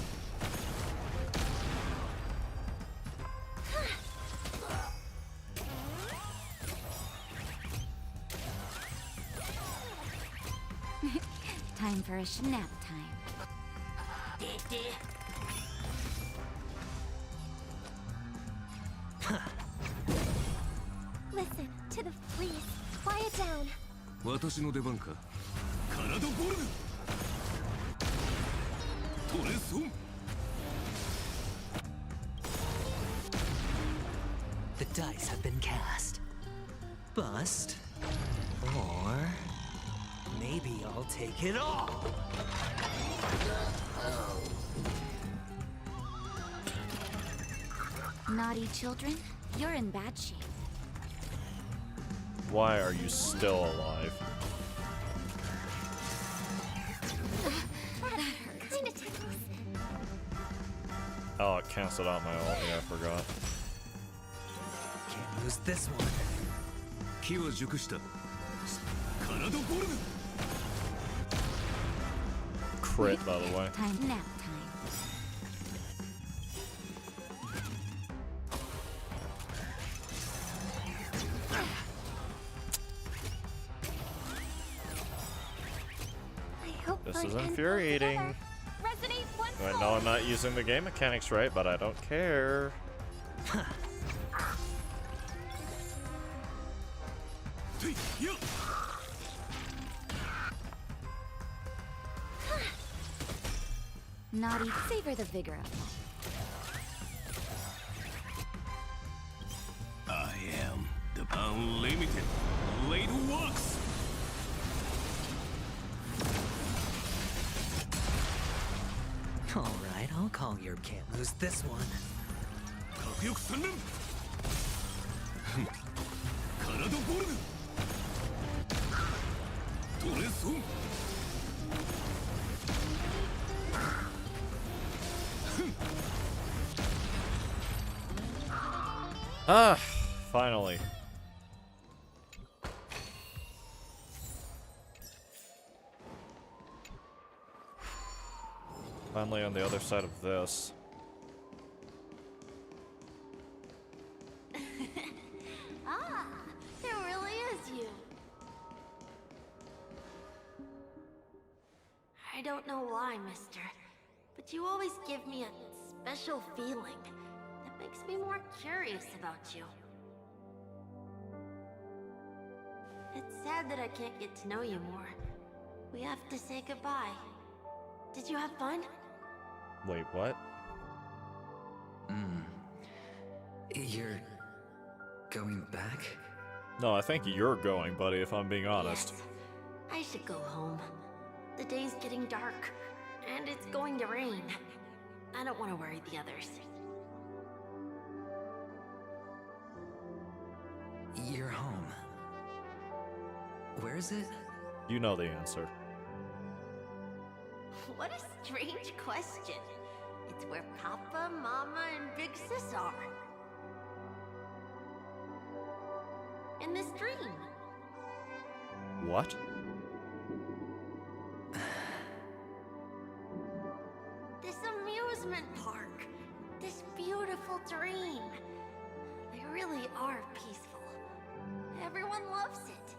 Time for a snap time. Listen to the please. Quiet down. 私の出番か。カナドボルグ。トレソン。 The dice have been cast. Bust. Or... Maybe I'll take it all. Naughty children, you're in bad shape. Why are you still alive? That hurt. Kinda tickles. Oh, it canceled out my ult. Yeah, I forgot. Can't lose this one. 気は熟した。体ゴルム。 Crit, by the way. Time nap time. This is infuriating. I know I'm not using the game mechanics right, but I don't care. Naughty, savor the vigor of life. I am the unlimited blade works. All right, I'll call your can't lose this one. 核翼三連。体ゴルム。トレソン。 Ah, finally. Finally on the other side of this. Ah, it really is you. I don't know why, mister, but you always give me a special feeling that makes me more curious about you. It's sad that I can't get to know you more. We have to say goodbye. Did you have fun? Wait, what? You're going back? No, I think you're going, buddy, if I'm being honest. Yes. I should go home. The day's getting dark, and it's going to rain. I don't want to worry the others. You're home. Where is it? You know the answer. What a strange question. It's where Papa, Mama, and Big Sis are. In this dream. What? This amusement park. This beautiful dream. They really are peaceful. Everyone loves it.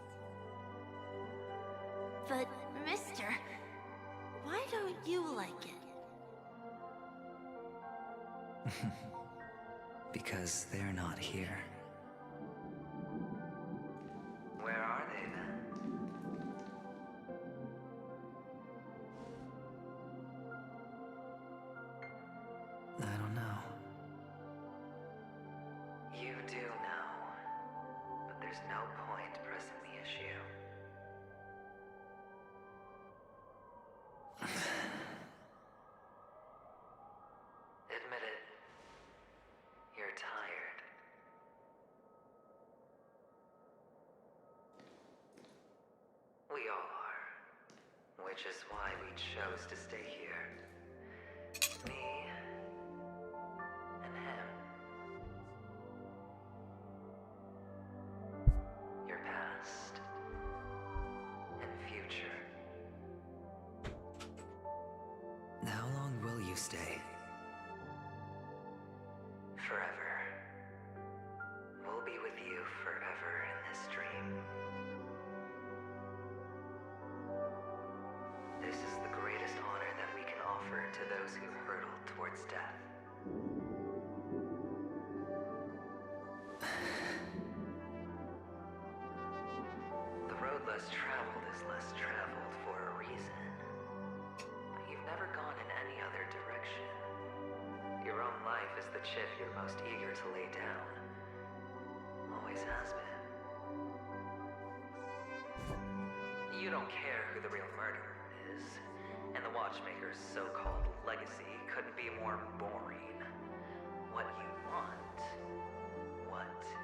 But, mister, why don't you like it? Because they're not here. Where are they then? I don't know. You do know, but there's no point pressing the issue. Admit it. You're tired. We all are. Which is why we chose to stay here. Me and him. Your past and future. How long will you stay? Forever. We'll be with you forever in this dream. This is the greatest honor that we can offer to those who hurtle towards death. The road less traveled is less traveled for a reason. But you've never gone in any other direction. Your own life is the chip you're most eager to lay down. Always has been. you don't care who the real murderer is, and the Watchmaker's so-called legacy couldn't be more boring. What you want, what you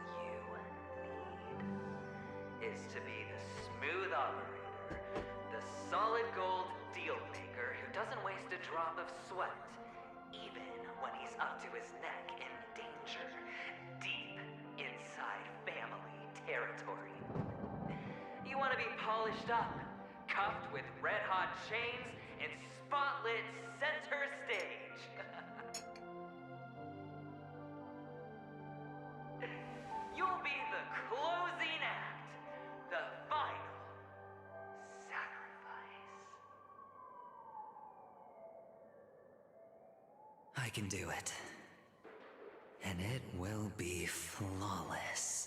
need, is to be the smooth operator, the solid gold deal maker who doesn't waste a drop of sweat, even when he's up to his neck in danger, deep inside family territory. You want to be polished up, cuffed with red-hot chains, and spotlit center stage. You'll be the closing act, the final sacrifice. I can do it. And it will be flawless.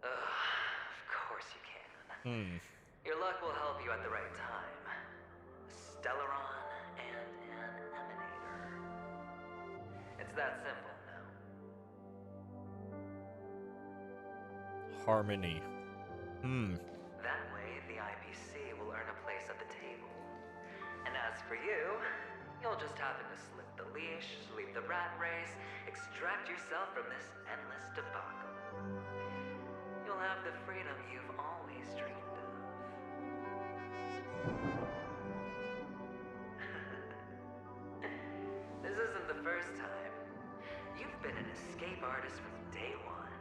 Of course you can. Your luck will help you at the right time. A Stellaron and an Emanator. It's that simple now. Harmony. That way, the IPC will earn a place at the table. And as for you, you'll just happen to slip the leash, leave the rat race, extract yourself from this endless debacle. You'll have the freedom you've always dreamed of. This isn't the first time. You've been an escape artist from day one.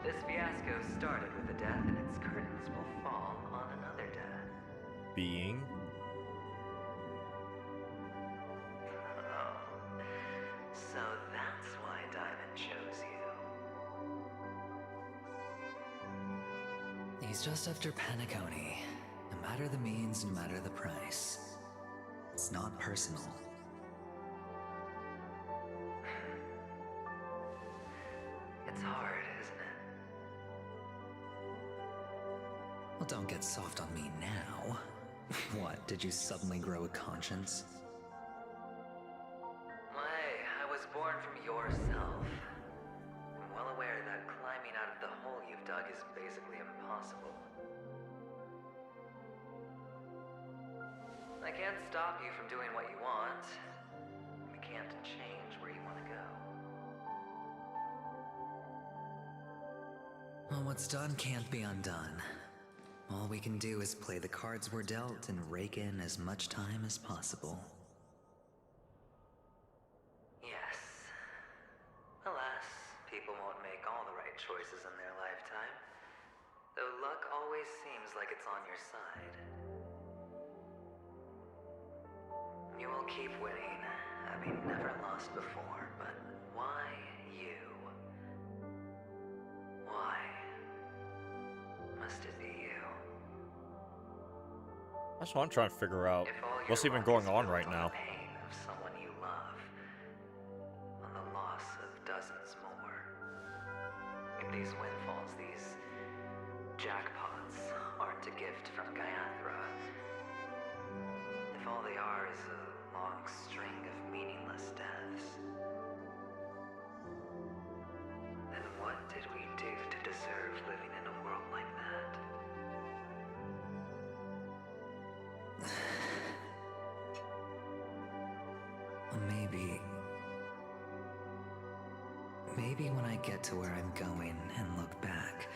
This fiasco started with a death, and its curtains will fall on another death. Being? Oh. So that's why Diamond chose you. He's just after Paniconi. No matter the means, no matter the price. It's not personal. It's hard, isn't it? Well, don't get soft on me now. What, did you suddenly grow a conscience? Hey, I was born from yourself. I'm well aware that climbing out of the hole you've dug is basically impossible. I can't stop you from doing what you want. I can't change where you want to go. Well, what's done can't be undone. All we can do is play the cards we're dealt and rake in as much time as possible. Yes. Alas, people won't make all the right choices in their lifetime. Though luck always seems like it's on your side. You will keep winning, having never lost before, but why you? Why must it be you? That's what I'm trying to figure out. What's even going on right now? Pain of someone you love, on the loss of dozens more. If these windfalls, these jackpots, aren't a gift from Gaiathra, if all they are is a long string of meaningless deaths, then what did we do to deserve living in a world like that? Maybe when I get to where I'm going and look back,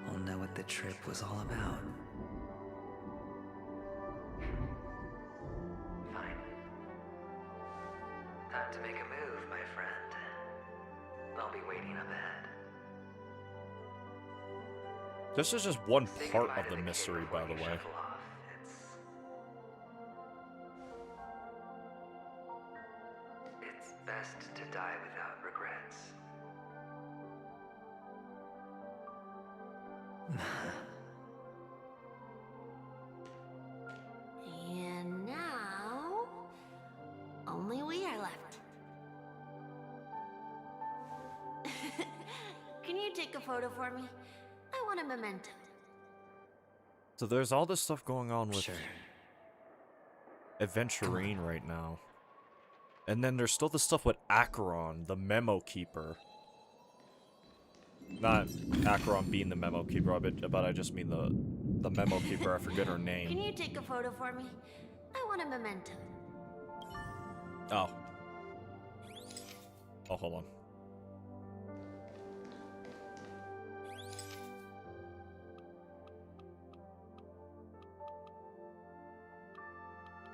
I'll know what the trip was all about. Fine. Time to make a move, my friend. I'll be waiting up ahead. This is just one part of the mystery, by the way. It's best to die without regrets. And now, only we are left. Can you take a photo for me? I want a memento. So there's all this stuff going on with Adventurine right now. And then there's still the stuff with Acheron, the memo keeper. Not Acheron being the memo keeper, but I just mean the memo keeper. I forget her name. Can you take a photo for me? I want a memento. Oh. Oh, hold on.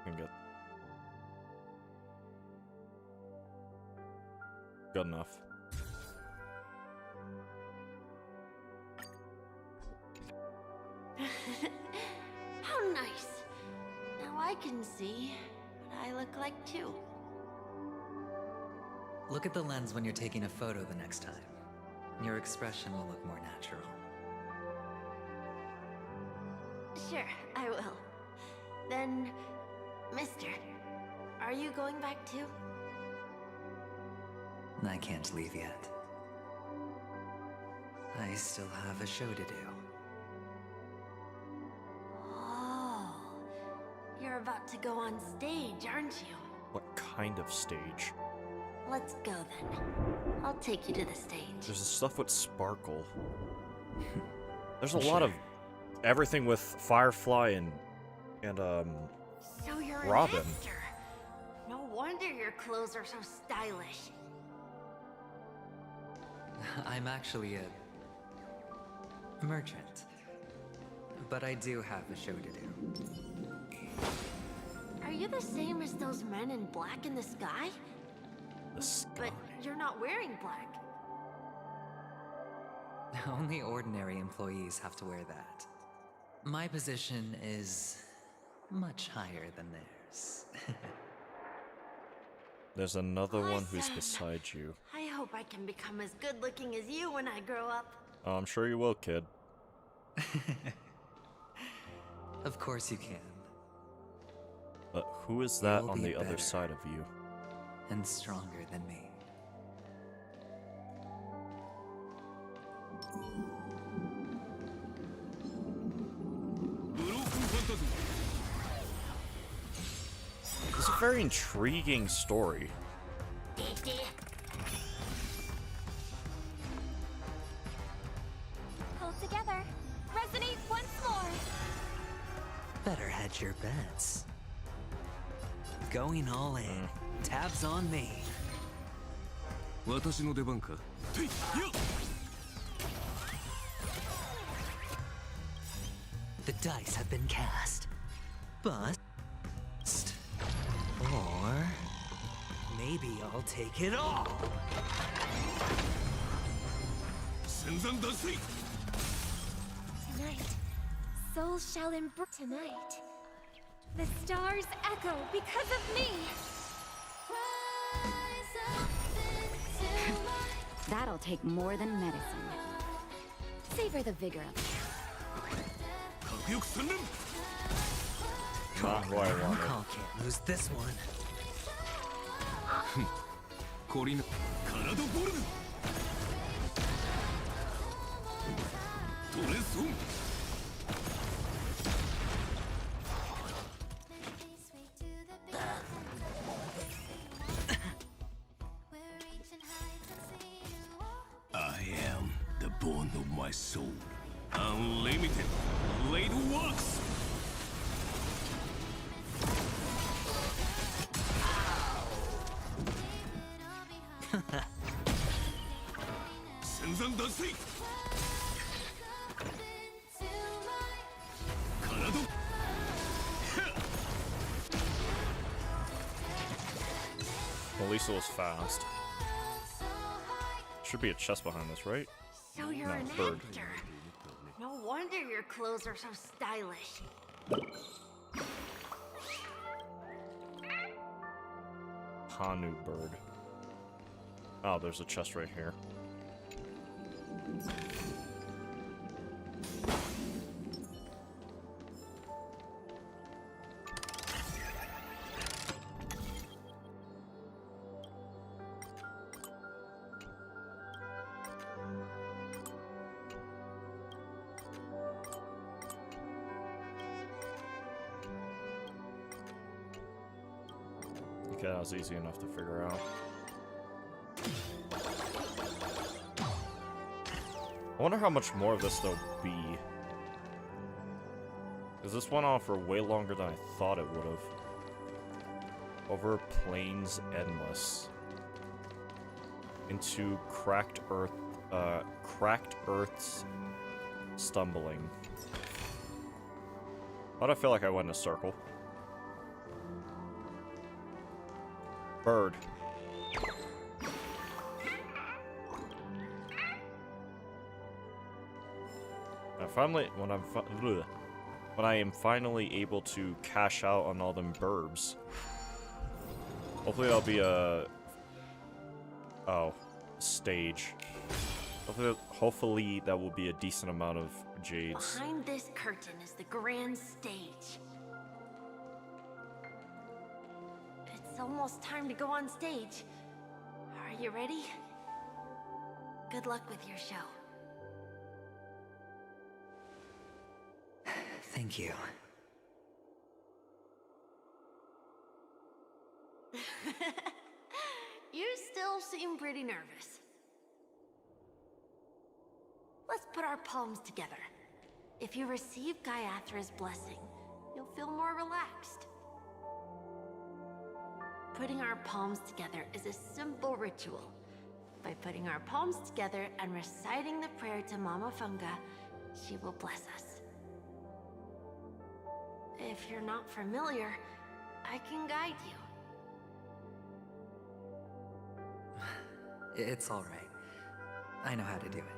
I'm good. Good enough. How nice. Now I can see what I look like too. Look at the lens when you're taking a photo the next time. Your expression will look more natural. Sure, I will. Then, mister, are you going back too? I can't leave yet. I still have a show to do. Oh, you're about to go on stage, aren't you? What kind of stage? Let's go then. I'll take you to the stage. There's the stuff with Sparkle. There's a lot of everything with Firefly and So you're Robin. an actor. No wonder your clothes are so stylish. I'm actually a merchant. But I do have a show to do. Are you the same as those men in black in the sky? The sky. But you're not wearing black. Only ordinary employees have to wear that. My position is much higher than theirs. There's another one who's Awesome. beside you. I hope I can become as good looking as you when I grow up. Oh, I'm sure you will, kid. Of course you can. But who is that You'll on be the other better. side of you? And stronger than me. It's a very intriguing story. Hold together. Resonate once more. Better hedge your bets. Going all in. Tabs on me. 私の出番か。ていやっ The dice have been cast. Bust. Or maybe I'll take it all. 戦山脱水 Tonight, souls shall embrace. Tonight, the stars echo because of me. That'll take more than medicine. Savor the vigor of it. 核翼三連 Not who I wanted. Call can't lose this one. コリナカラドボルグトレソン I am the bone of my soul. Unlimited blade works. 戦山脱水体 Melissa was fast. Should be a chest behind this, right? So you're No, an bird. actor. No wonder your clothes are so stylish. Hanu bird. Oh, there's a chest right here. Okay, that was easy enough to figure out. I wonder how much more of this there'll be. Because this went on for way longer than I thought it would have. Over plains endless. Into cracked earth's stumbling. Why do I feel like I went in a circle? Bird. When I am finally able to cash out on all them burbs. Hopefully that'll be a stage. Hopefully that will be a decent amount of jades. Behind this curtain is the grand stage. It's almost time to go on stage. Are you ready? Good luck with your show. Thank you. You still seem pretty nervous. Let's put our palms together. If you receive Gaiathra's blessing, you'll feel more relaxed. Putting our palms together is a simple ritual. By putting our palms together and reciting the prayer to Mama Funga, she will bless us. If you're not familiar, I can guide you. It's all right. I know how to do it.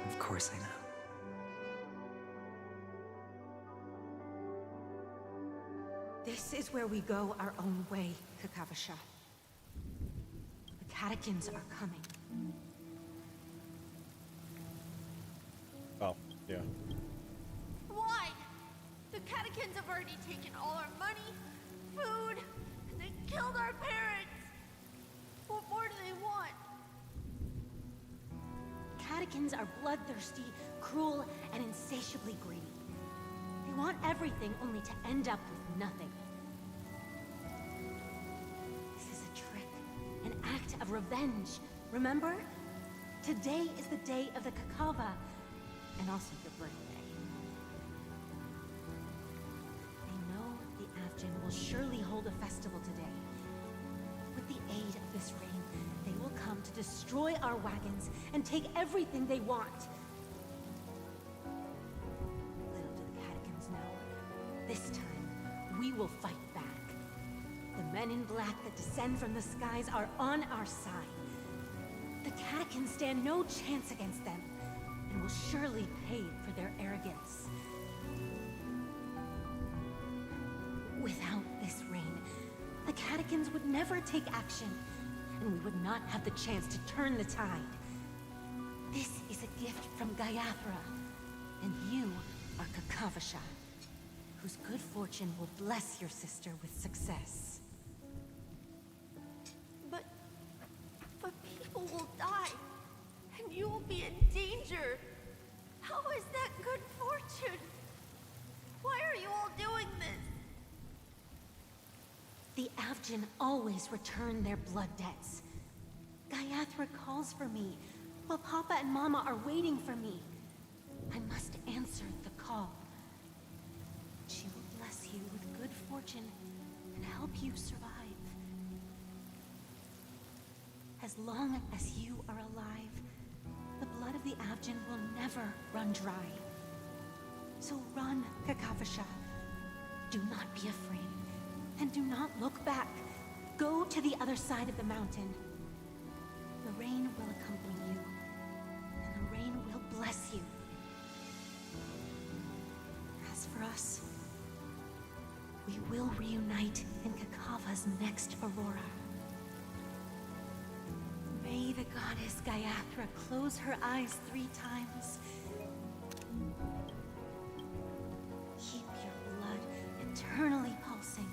Of course I know. This is where we go our own way, Kakavasha. The catechins are coming. Oh, yeah. Why? The catechins have already taken all our money, food, and they killed our parents. What more do they want? Catechins are bloodthirsty, cruel, and insatiably greedy. They want everything only to end up with nothing. This is a trick, an act of revenge. Remember? Today is the day of the Kakava, and also your birthday. They know the Avgin will surely hold a festival today. With the aid of this rain, they will come to destroy our wagons and take everything they want. Little do the catechins know, this time, we will fight back. The men in black that descend from the skies are on our side. The catechins stand no chance against them, and will surely pay for their arrogance. Without this rain, the catechins would never take action, and we would not have the chance to turn the tide. This is a gift from Gaiathra, and you are Kakavasha, whose good fortune will bless your sister with success. But people will die, and you will be in danger. How is that good fortune? Why are you all doing this? The Avgin always return their blood debts. Gaiathra calls for me, while Papa and Mama are waiting for me. I must answer the call. She will bless you with good fortune and help you survive. As long as you are alive, the blood of the Avgin will never run dry. So run, Kakavasha. Do not be afraid, and do not look back. Go to the other side of the mountain. The rain will accompany you, and the rain will bless you. As for us, we will reunite in Kakava's next aurora. May the goddess Gaiathra close her eyes 3 times. Keep your blood eternally pulsing.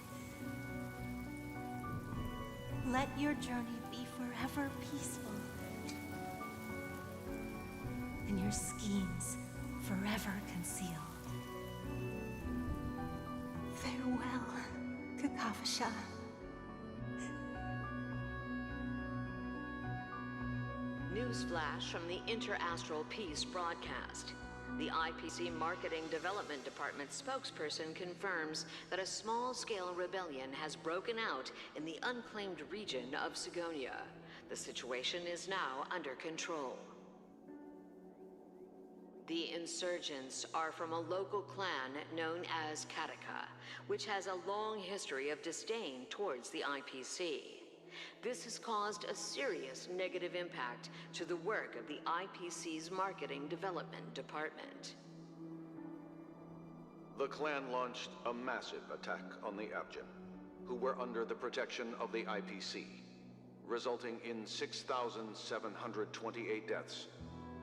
Let your journey be forever peaceful. And your schemes forever concealed. Farewell, Kakavasha. news flash from the Inter-Astral Peace broadcast. The IPC Marketing Development Department spokesperson confirms that a small-scale rebellion has broken out in the unclaimed region of Sigonia. The situation is now under control. The insurgents are from a local clan known as Kataka, which has a long history of disdain towards the IPC. This has caused a serious negative impact to the work of the IPC's Marketing Development Department. The clan launched a massive attack on the Abjin, who were under the protection of the IPC, resulting in 6,728 deaths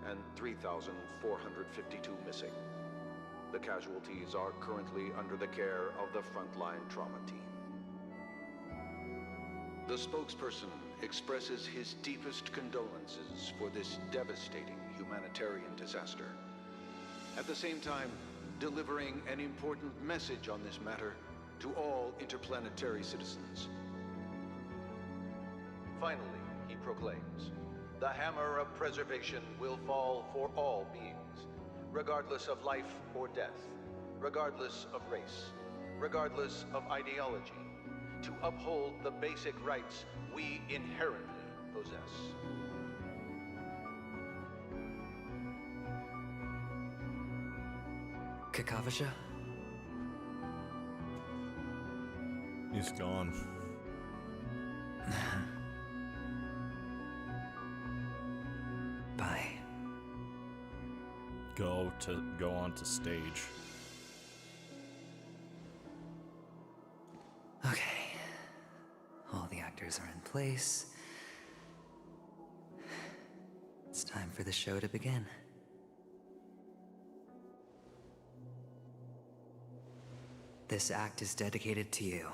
and 3,452 missing. The casualties are currently under the care of the frontline trauma team. The spokesperson expresses his deepest condolences for this devastating humanitarian disaster. At the same time, delivering an important message on this matter to all interplanetary citizens. Finally, he proclaims, the hammer of preservation will fall for all beings, regardless of life or death, regardless of race, regardless of ideology, to uphold the basic rights we inherently possess. Kakavasha? He's gone. Bye. Go on to stage. Okay. All the actors are in place. It's time for the show to begin. This act is dedicated to you.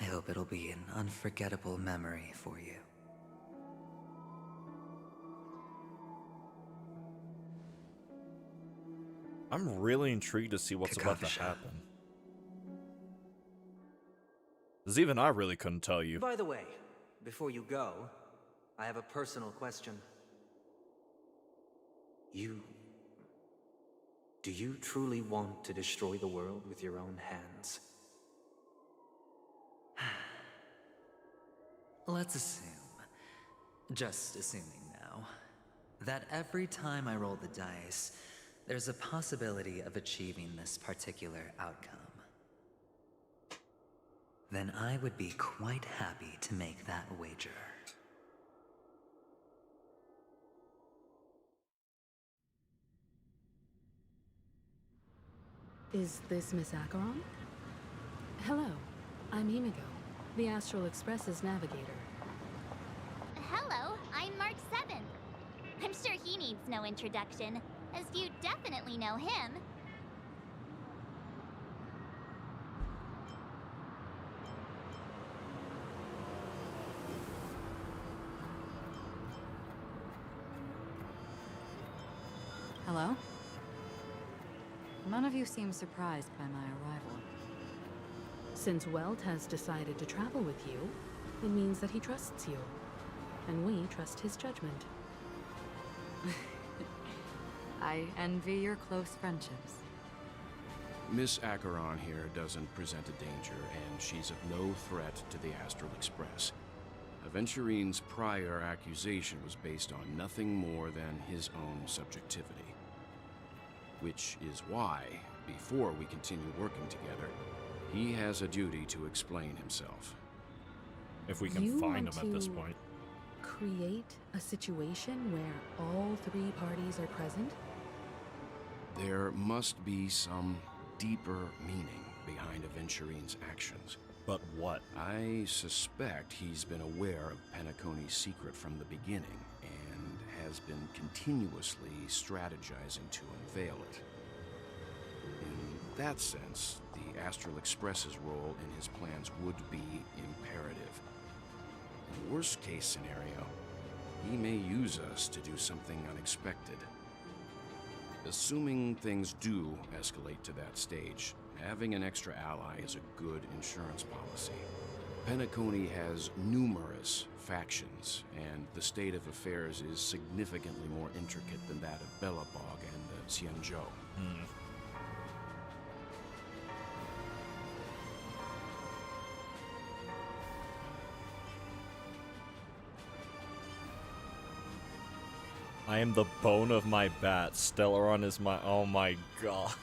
I hope it'll be an unforgettable memory for you. I'm really intrigued to see what's about to happen. Because even I really couldn't tell you. By the way, before you go, I have a personal question. Do you truly want to destroy the world with your own hands? Let's assume, just assuming now, that every time I roll the dice, there's a possibility of achieving this particular outcome. Then I would be quite happy to make that wager. Is this Miss Acheron? Hello, I'm Himiko, the Astral Express's navigator. Hello, I'm Mark 7. I'm sure he needs no introduction, as you definitely know him. Hello? None of you seem surprised by my arrival. Since Welt has decided to travel with you, it means that he trusts you. And we trust his judgment. I envy your close friendships. Miss Acheron here doesn't present a danger, and she's of no threat to the Astral Express. Aventurine's prior accusation was based on nothing more than his own subjectivity. Which is why, before we continue working together, he has a duty to explain himself. If we can find him at this point. Create a situation where all three parties are present? There must be some deeper meaning behind Aventurine's actions. But what? I suspect he's been aware of Penacony's secret from the beginning, and has been continuously strategizing to unveil it. In that sense, the Astral Express's role in his plans would be imperative. In worst case scenario, he may use us to do something unexpected. Assuming things do escalate to that stage, having an extra ally is a good insurance policy. Penacony has numerous factions, and the state of affairs is significantly more intricate than that of Bellabog and Xianzhou. I am the bone of my bat. Stellaron is my... Oh my god.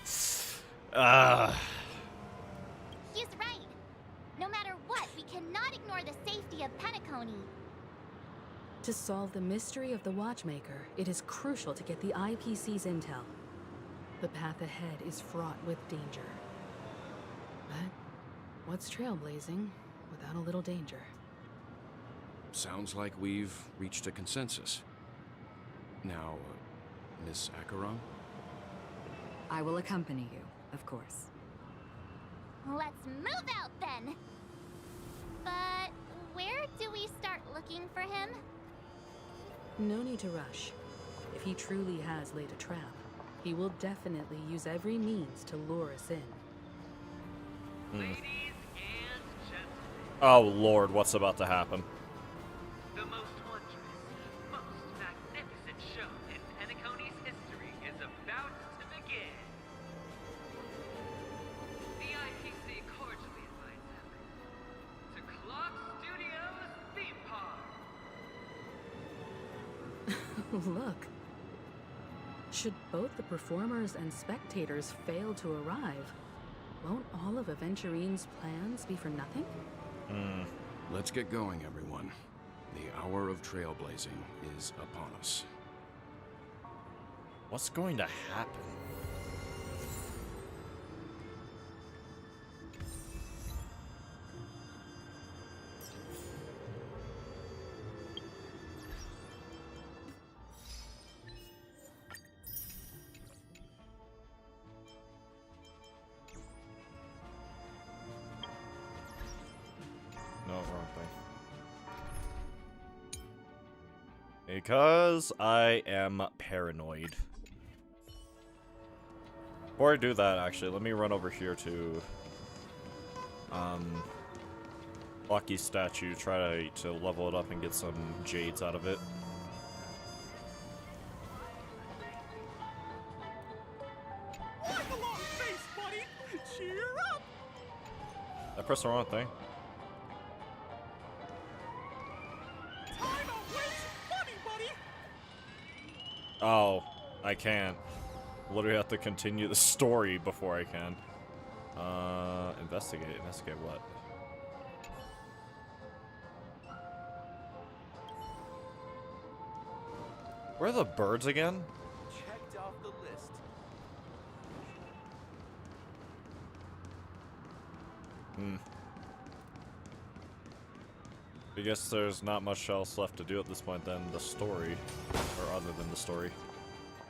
He's right. No matter what, we cannot ignore the safety of Penacony. To solve the mystery of the Watchmaker, it is crucial to get the IPC's intel. The path ahead is fraught with danger. But what's trailblazing without a little danger? Sounds like we've reached a consensus. Now, Miss Acheron? I will accompany you, of course. Let's move out then. But where do we start looking for him? No need to rush. If he truly has laid a trap, he will definitely use every means to lure us in. Oh lord, what's about to happen? The most wondrous, most magnificent show in Penacony's history is about to begin. The IPC cordially invites everyone to Clock Studios Theme Park. Look. Should both the performers and spectators fail to arrive, won't all of Aventurine's plans be for nothing? Let's get going, everyone. The hour of trailblazing is upon us. What's going to happen? No, wrong thing. Because I am paranoid. Before I do that, actually, let me run over here to Lucky's statue, try to level it up and get some jades out of it. Like a long face, buddy! Cheer up! I pressed the wrong thing. Time outweighs money, buddy! Oh, I can't. Literally have to continue the story before I can. Investigate. Investigate what? Where are the birds again? Checked off the list. I guess there's not much else left to do at this point than the story. Or other than the story.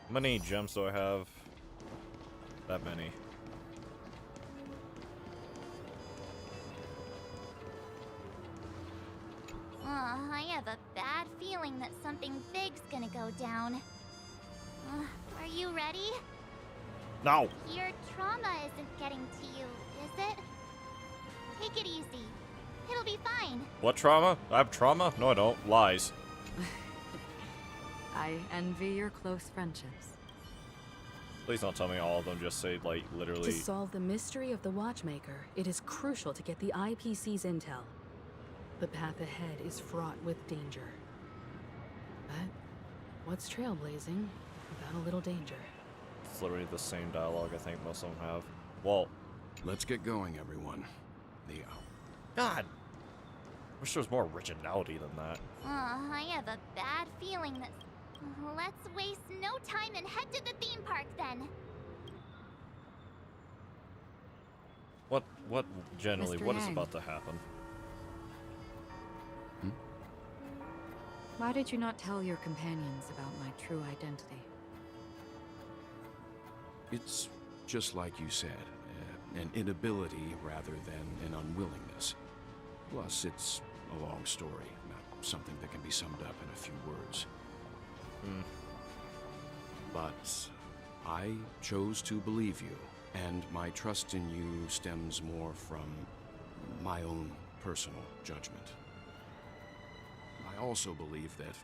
How many gems do I have? That many. I have a bad feeling that something big's gonna go down. Are you ready? No! Your trauma isn't getting to you, is it? Take it easy. It'll be fine. What trauma? I have trauma? No, I don't. Lies. I envy your close friendships. Please don't tell me all of them just say, like, literally... To solve the mystery of the Watchmaker, it is crucial to get the IPC's intel. The path ahead is fraught with danger. But what's trailblazing without a little danger? It's literally the same dialogue I think most of them have. Well... Let's get going, everyone. The hour. God! Wish there was more originality than that. I have a bad feeling that... Let's waste no time and head to the theme park then. What, generally, Mr. what is Yang. about to happen? Why did you not tell your companions about my true identity? It's just like you said, an inability rather than an unwillingness. Plus, it's a long story, not something that can be summed up in a few words. But I chose to believe you, and my trust in you stems more from my own personal judgment. I also believe that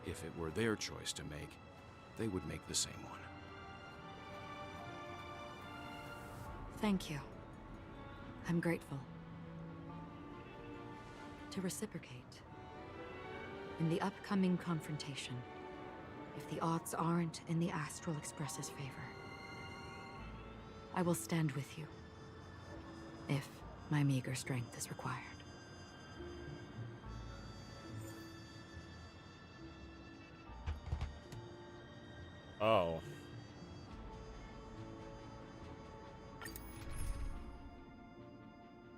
if it were their choice to make, they would make the same one. Thank you. I'm grateful. To reciprocate, in the upcoming confrontation, if the odds aren't in the Astral Express's favor, I will stand with you, if my meager strength is required. Oh.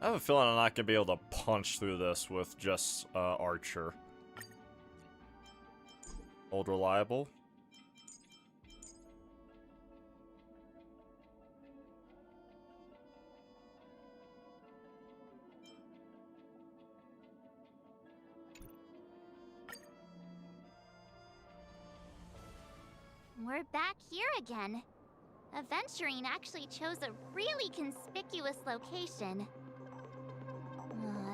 I have a feeling I'm not gonna be able to punch through this with just Archer. Old Reliable. We're back here again. Aventurine actually chose a really conspicuous location.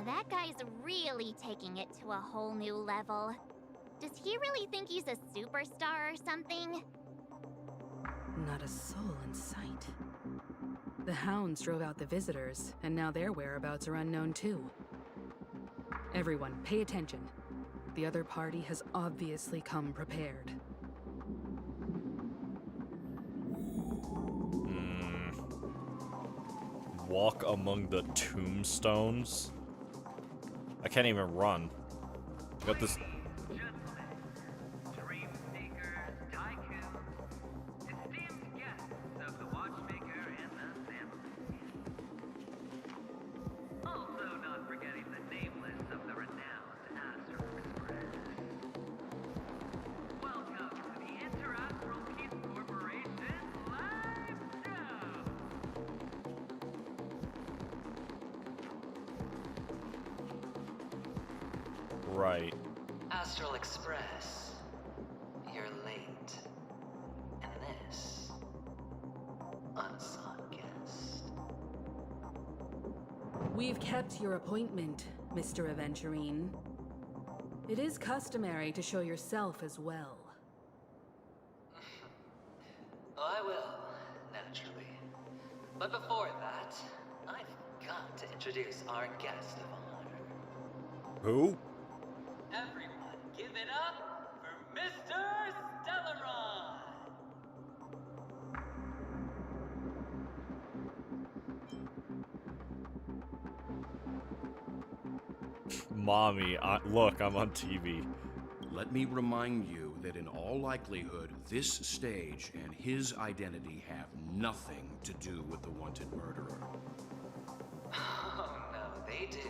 That guy's really taking it to a whole new level. Does he really think he's a superstar or something? Not a soul in sight. The hounds drove out the visitors, and now their whereabouts are unknown too. Everyone, pay attention. The other party has obviously come prepared. Walk among the tombstones? I can't even run. Got this. Right. Astral Express, you're late. And this, unsought guest. We've kept your appointment, Mr. Aventurine. It is customary to show yourself as well. I will, naturally. But before that, I've got to introduce our guest of honor. Who? Everyone, give it up for Mr. Stellaron! Mommy, look, I'm on TV. Let me remind you that in all likelihood, this stage and his identity have nothing to do with the wanted murderer. Oh no, they do.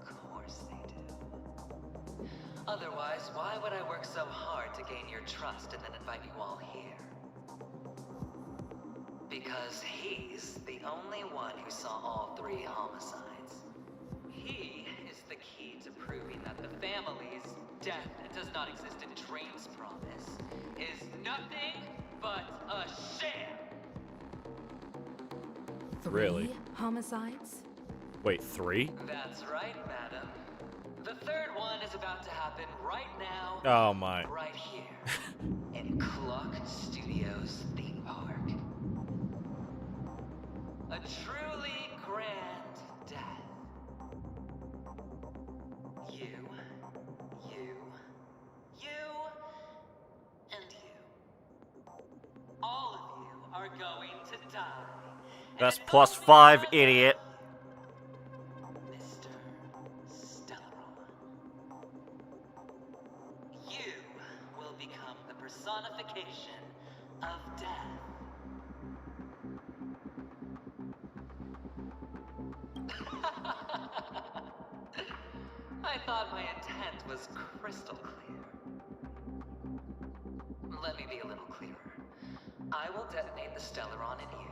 Of course they do. Otherwise, why would I work so hard to gain your trust and then invite you all here? Because he's the only one who saw all 3 homicides. He is the key to proving that the family's death does not exist in Dream's promise is nothing but a sham! 3 Really? homicides? Wait, 3? That's right, madam. The 3rd one is about to happen right now. Oh my. Right here. In Clock Studios theme park. A truly grand death. You, and you. All of you are going to die. That's +5, idiot. Mr. Stellaron. You will become the personification of death. I thought my intent was crystal clear. Let me be a little clearer. I will detonate the Stellaron in you.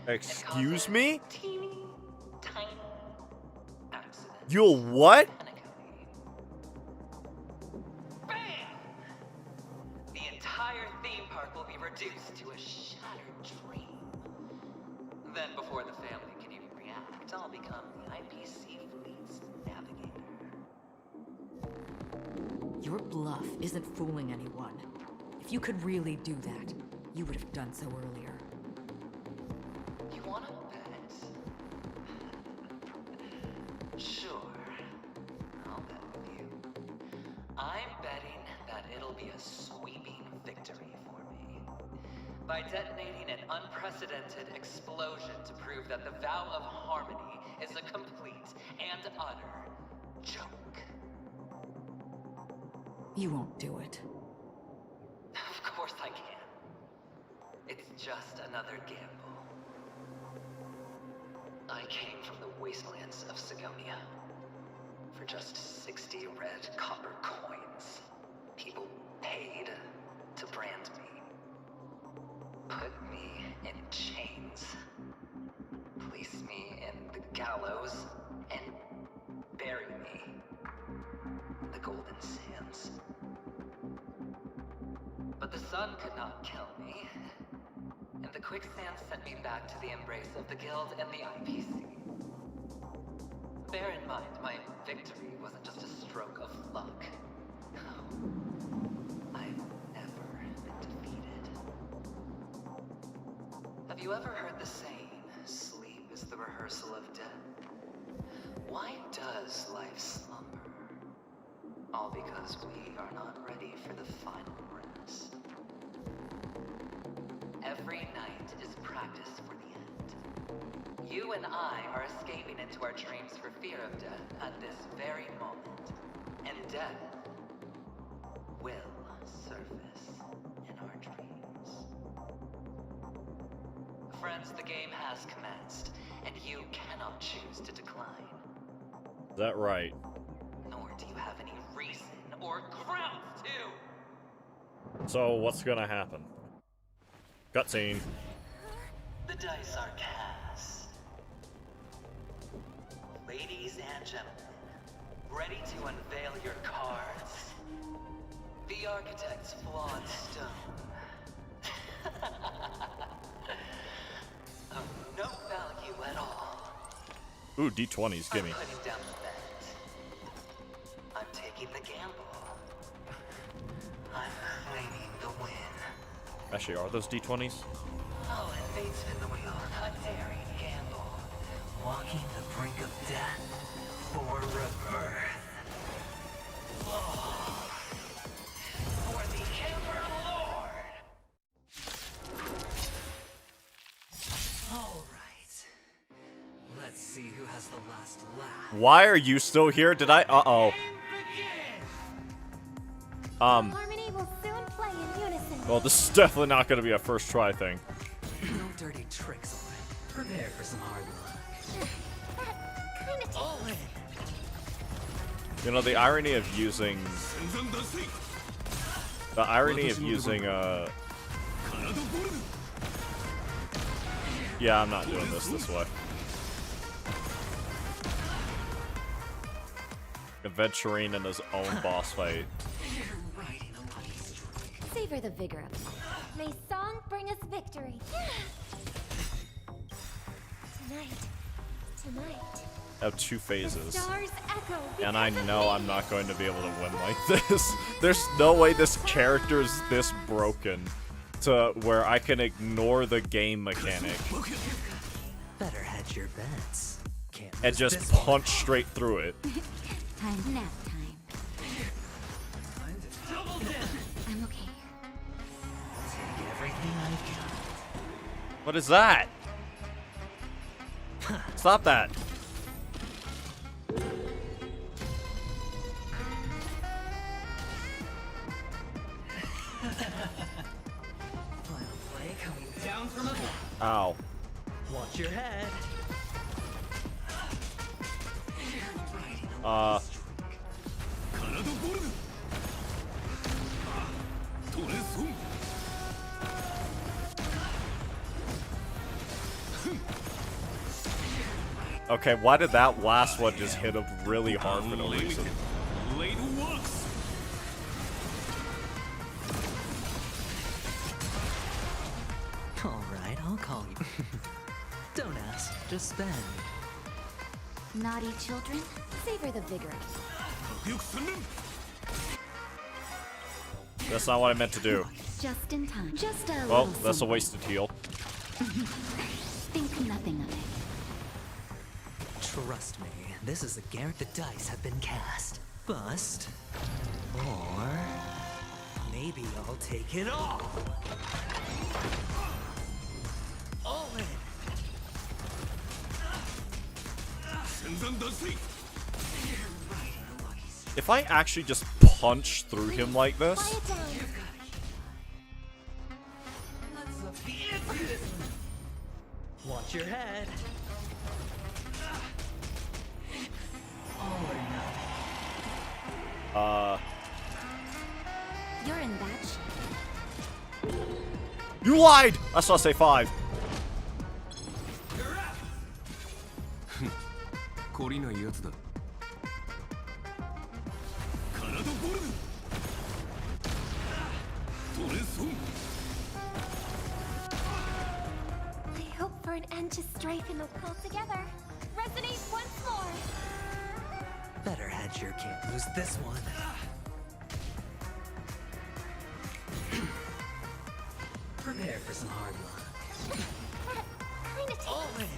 Excuse me? Teeny, tiny accident. You'll what? Bam! The entire theme park will be reduced to a shattered dream. Then, before the family can even react, I'll become the IP Your bluff isn't fooling anyone. If you could really do that, you would have done so earlier. You wanna bet? Sure. I'll bet with you. I'm betting that it'll be a sweeping victory for me. By detonating an unprecedented explosion to prove that the vow of harmony is a complete and utter joke. You won't do it. Of course I can. It's just another gamble. I came from the wastelands of Sigonia. For just 60 red copper coins, people paid to brand me. Put me in chains. Place me in the gallows and bury me in the Golden Sands. But the sun could not kill me, and the quicksand sent me back to the embrace of the Guild and the IPC. Bear in mind, my victory wasn't just a stroke of luck. No. I've never been defeated. Have you ever heard the saying, sleep is the rehearsal of death? Why does life slumber? All because we are not ready for the final rest. Every night is practice for the end. You and I are escaping into our dreams for fear of death at this very moment. And death will surface in our dreams. Friends, the game has commenced, and you cannot choose to decline. Is that right? Nor do you have any reason or grounds to. So, what's gonna happen? Cutscene. The dice are cast. Ladies and gentlemen, ready to unveil your cards? The architect's flawed stone. Of no value at all. Ooh, D20s, gimme. I'm putting down the bet. I'm taking the gamble. I'm claiming the win. Actually, are those D20s? I'll invade spin the wheel. A daring gamble. Walking the brink of death for rebirth. Oh. For the Ember Lord. All right. Let's see who has the last laugh. Why are you still here? Did I? Uh-oh. Harmony will soon play in unison. Well, this is definitely not going to be a first try thing. No dirty tricks, all right. Prepare for some hard luck. All in. You know, the irony of using... The irony of using, Yeah, I'm not doing this way. Adventuring in his own boss fight. Savor the vigor of it. May song bring us victory. Tonight. I have 2 phases. Stars echo And I know I'm not going to be able to win like this. There's no way this character's this broken to where I can ignore the game mechanic. Better hedge your bets. Can't And just punch straight through it. Time nap time. I'm okay. Take everything I've got. What is that? Stop that. Final play coming down from above. Ow. Watch your head. Okay, why did that last one just hit him really hard for no reason? Alright, I'll call you. Don't ask, just spend. Naughty children, savor the vigor of it. That's not what I meant to do. Just in time. Just a Well, little that's a something. wasted heal. Think nothing of it. Trust me, this is a guarantee. The dice have been cast. Bust. Or maybe I'll take it all. All in. If I actually just punch through him like this, Watch your head. All or nothing. You're in bad shape. you lied! I saw say 5. 懲りないやつだ。体ボルブ。トレソン。 I hope for an end to strife in the world together. Resonate once more. Better hedge your can't lose this one. Prepare for some hard luck. Kinda All in.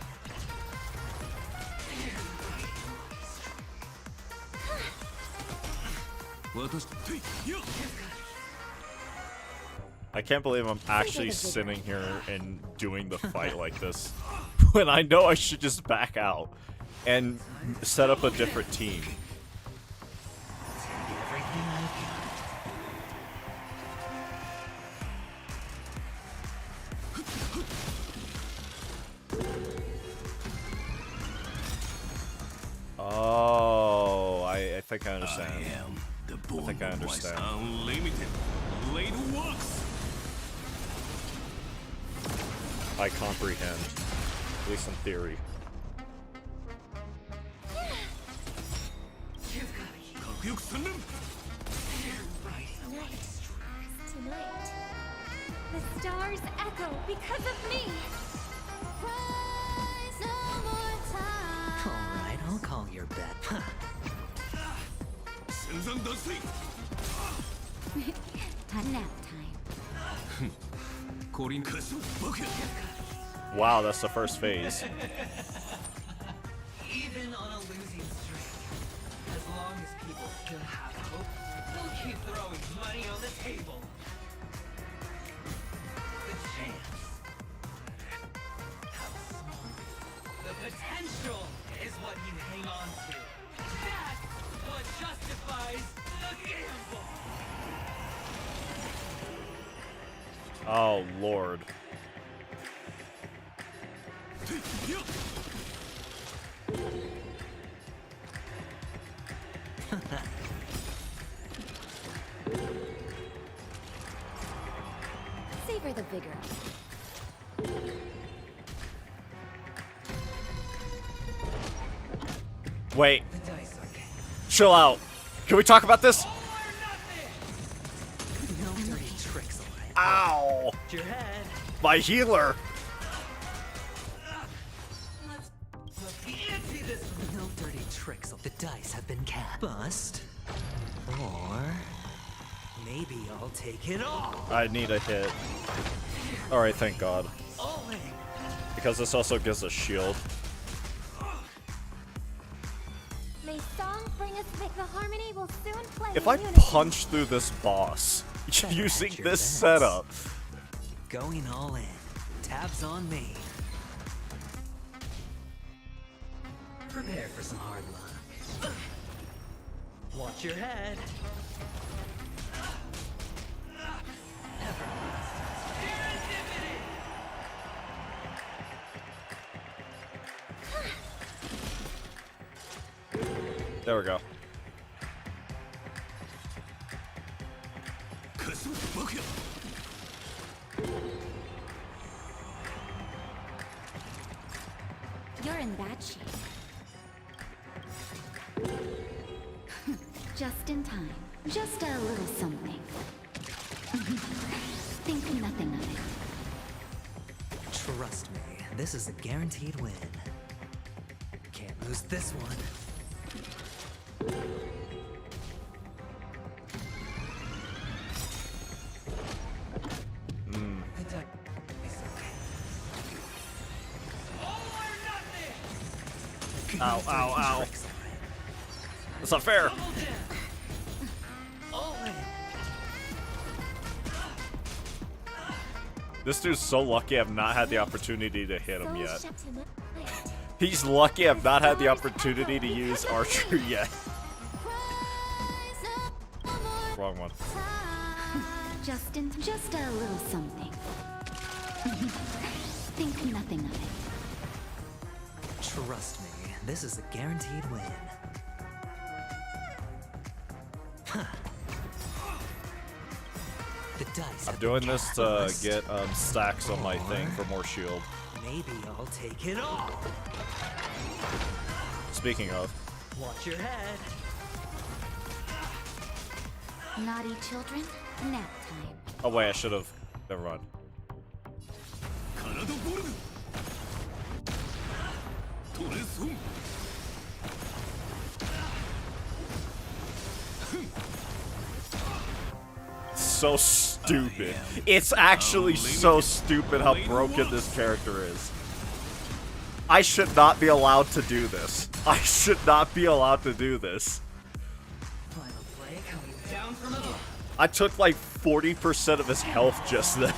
I can't believe I'm actually sitting here and doing the fight like this. When I know I should just back out and set up a different team. Everything I've Oh, I think I understand. I think I understand. Unlimited blade works. I comprehend, at least in theory. Tonight, the stars echo because of me. Rise no more time. Alright, I'll call your bet. Time nap time. Wow, that's the first phase. Even on a losing streak, as long as people still have hope, they'll keep throwing money on the table. The chance. How small. The potential is what you hang on to. That's what justifies the gamble. Oh, Lord. Savor the vigor. Wait. Chill out. Can we talk about this? No dirty tricks. Ow! Your head. My healer! No dirty tricks. The dice have been cast. Bust. Or maybe I'll take it all. I need a hit. Alright, thank God. All in. Because this also gives a shield. May song bring us back. The harmony will soon play. If in I unison. punch through this boss using your this bets. setup, Going all in. Tabs on me. Prepare for some hard luck. Watch your head. there we go. You're in bad shape. Just in time. Just a little something. Think nothing of it. Trust me, this is a guaranteed win. Can't lose this one. Ow, ow, ow. That's not fair. This dude's so lucky I've not had the opportunity to hit him yet. He's lucky I've not had the opportunity to use archery yet. Wrong one. Just a little something. Think nothing of it. Trust me, this is a guaranteed win. The dice. I'm doing this to get stacks on my thing for more shield. Maybe I'll take it all. Speaking of. Watch your head. Naughty children, nap time. Oh wait, I should have. Never mind. So stupid. It's actually so stupid how broken this character is. I should not be allowed to do this. I should not be allowed to do this. I took like 40% of his health just then.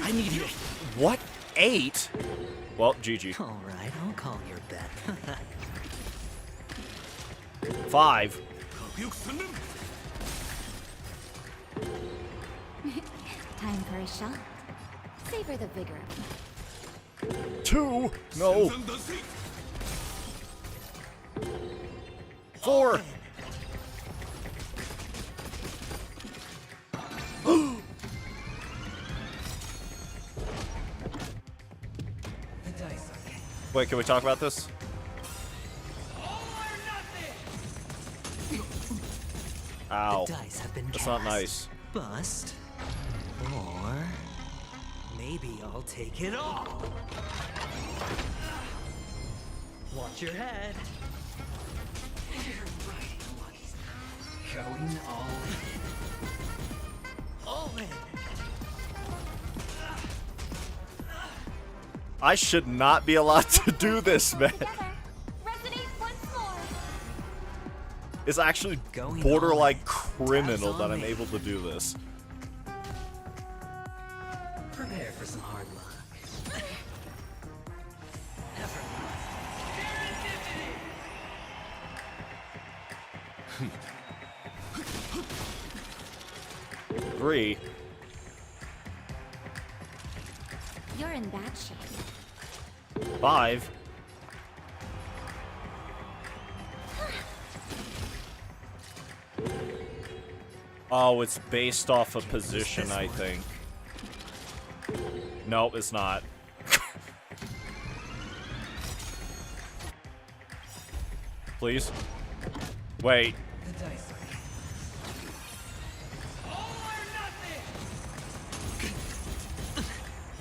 I need you. What? 8? Well, GG. Alright, I'll call your bet. 5. Time for a shot. Savor the vigor. 2. No. 4. Wait, can we talk about this? Ow. The dice have been That's cast. not nice. Bust. Or maybe I'll take it all. Watch your head. Going all in. I should not be allowed to do this, man. It's actually borderline criminal that I'm able to do this. Prepare for some hard luck. 3. You're in bad shape. 5. Oh, it's based off a position, I think. Nope, it's not. Please? Wait. The dice.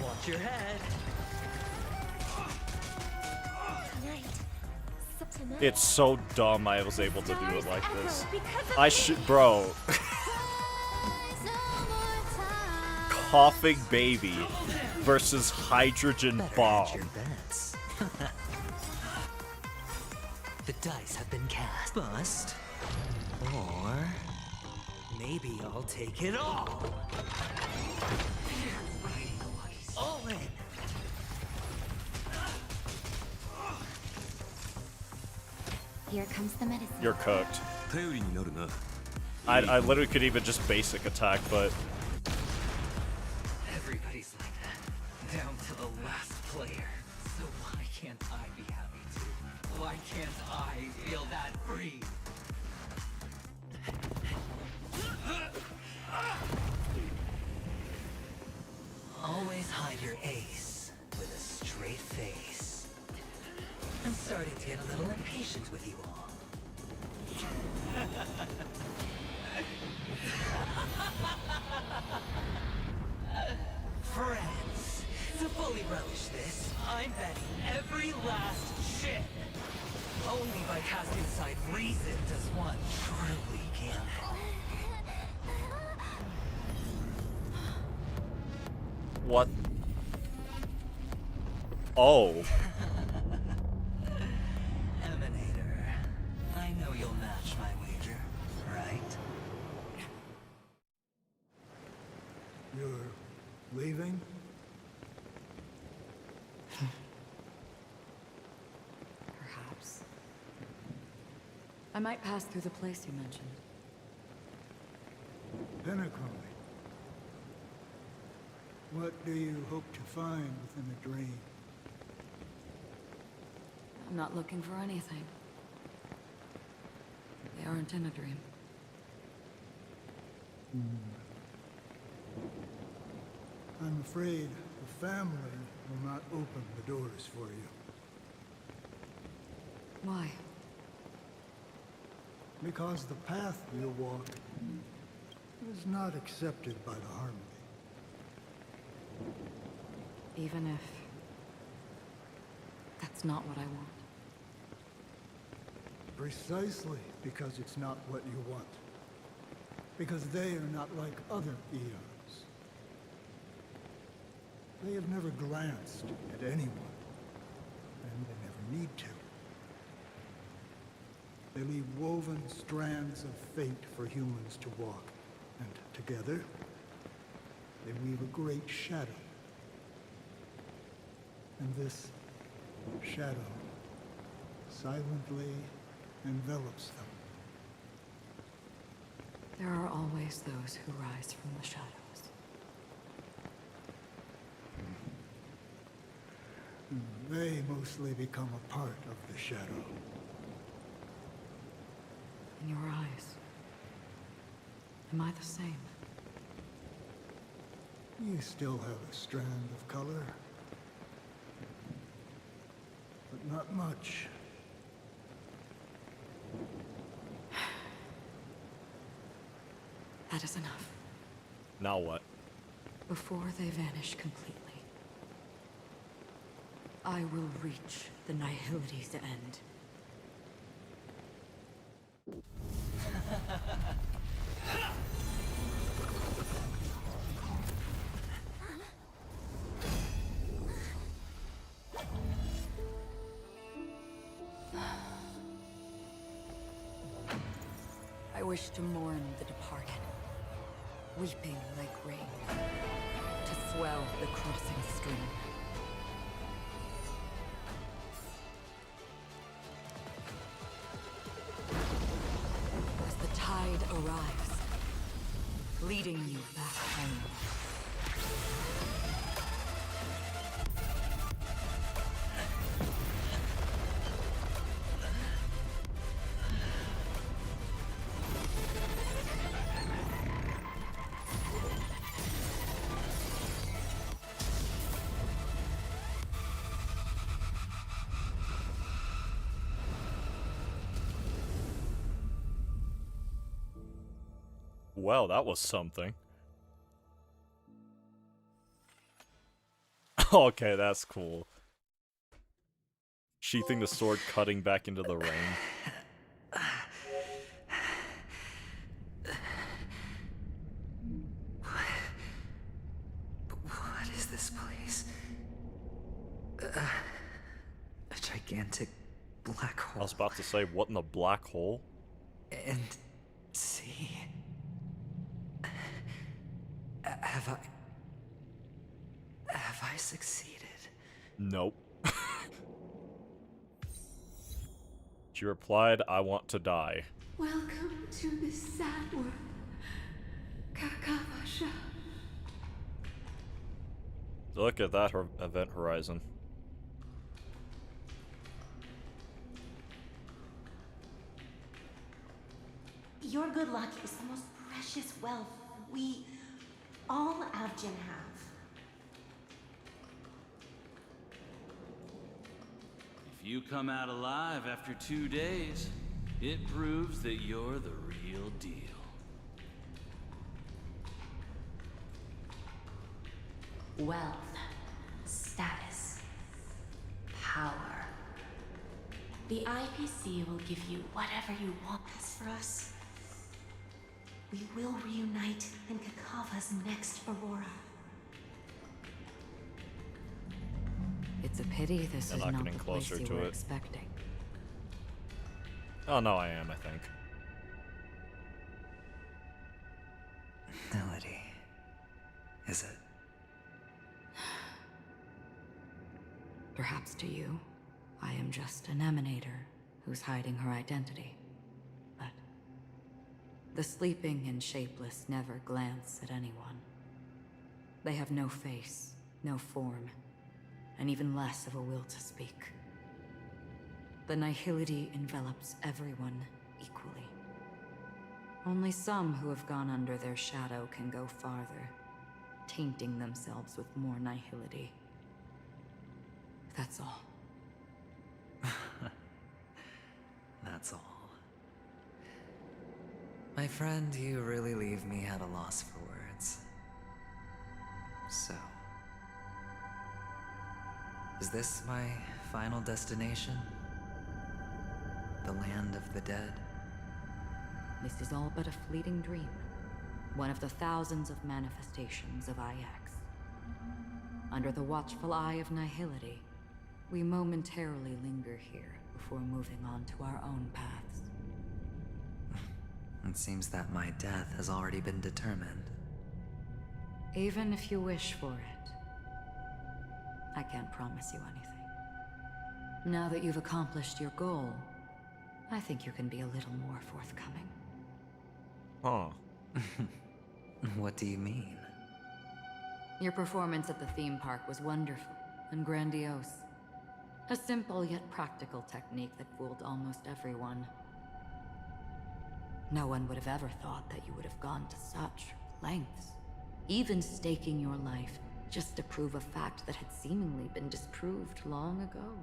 Watch your head. It's so dumb I was able to do it like this. I should, bro. Coughing baby versus hydrogen bomb. The dice have been cast. Bust. Or maybe I'll take it all. All in. Here comes the medicine. You're cooked. I literally could even just basic attack, but Everybody's like that, down to the last player. So why can't I be happy too? Why can't I feel that free? Always hide your ace with a straight face. I'm starting to get a little impatient with you all. Friends, to fully relish this, I'm betting every last ship. Only by casting aside reason does one truly gamble. what? Oh. Emanator, I know you'll match my wager, right? You're leaving? Perhaps. I might pass through the place you mentioned. Pinnacle. What do you hope to find within the dream? I'm not looking for anything. They aren't in a dream. I'm afraid the family will not open the doors for you. Why? Because the path you walk is not accepted by the Harmony. Even if that's not what I want. Precisely because it's not what you want. Because they are not like other Eons. They have never glanced at anyone, and they never need to. They leave woven strands of fate for humans to walk, and together, they weave a great shadow. And this shadow silently envelops them. There are always those who rise from the shadows. They mostly become a part of the shadow. In your eyes, am I the same? You still have a strand of color. But not much. That is enough. Now what? Before they vanish completely, I will reach the Nihility's end. I wish to mourn the departed, weeping like rain, to swell the crossing stream. As the tide arrives, leading you back home. Well, that was something. Okay, that's cool. Sheathing the sword, cutting back into the rain. What is this place? A gigantic black hole. I was about to say, what in the black hole? And see, have I succeeded? Nope. She replied, I want to die. Welcome to this sad world, Kakavasha. Look at that event horizon. Your good luck is the most precious wealth we, all Avgin, have. If you come out alive after 2 days, it proves that you're the real deal. Wealth, status, power. The IPC will give you whatever you want. As for us, we will reunite in Kakava's next Aurora. It's a pity this And is not not getting the place closer you to were it. expecting. Oh no, I am, I think. Melody. Is it? Perhaps to you, I am just an emanator who's hiding her identity. But the sleeping and shapeless never glance at anyone. They have no face, no form, and even less of a will to speak. The nihility envelops everyone equally. Only some who have gone under their shadow can go farther, tainting themselves with more nihility. That's all. That's all. My friend, you really leave me at a loss for words. So, is this my final destination? The land of the dead? This is all but a fleeting dream. One of the thousands of manifestations of IX. Under the watchful eye of nihility, we momentarily linger here before moving on to our own paths. It seems that my death has already been determined. Even if you wish for it, I can't promise you anything. Now that you've accomplished your goal, I think you can be a little more forthcoming. Huh. What do you mean? Your performance at the theme park was wonderful and grandiose. A simple yet practical technique that fooled almost everyone. No one would have ever thought that you would have gone to such lengths, even staking your life just to prove a fact that had seemingly been disproved long ago.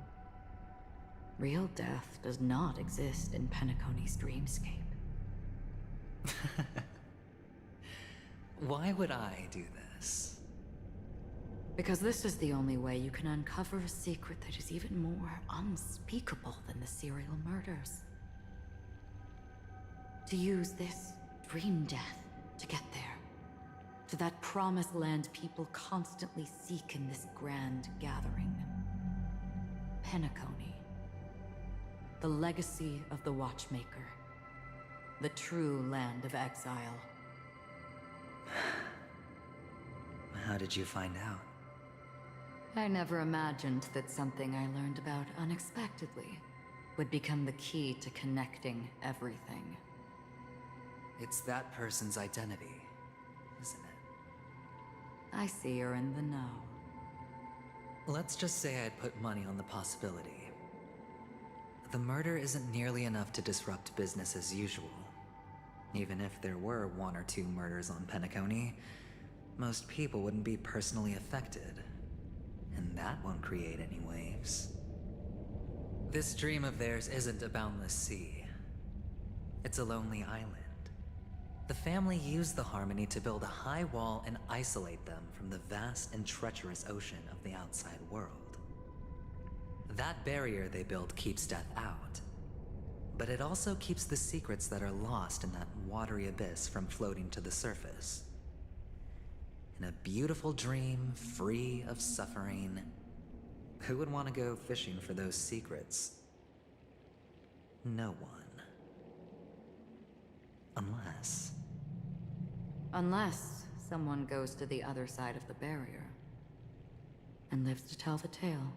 Real death does not exist in Penacony's dreamscape. Why would I do this? Because this is the only way you can uncover a secret that is even more unspeakable than the serial murders. To use this dream death to get there. To that promised land people constantly seek in this grand gathering. Penacony. The legacy of the Watchmaker. The true land of exile. How did you find out? I never imagined that something I learned about unexpectedly would become the key to connecting everything. It's that person's identity, isn't it? I see you're in the know. Let's just say I'd put money on the possibility. The murder isn't nearly enough to disrupt business as usual. Even if there were 1 or 2 murders on Penacony, most people wouldn't be personally affected. And that won't create any waves. This dream of theirs isn't a boundless sea. It's a lonely island. The family used the Harmony to build a high wall and isolate them from the vast and treacherous ocean of the outside world. That barrier they built keeps death out, but it also keeps the secrets that are lost in that watery abyss from floating to the surface. In a beautiful dream, free of suffering, who would want to go fishing for those secrets? No one. Unless someone goes to the other side of the barrier and lives to tell the tale.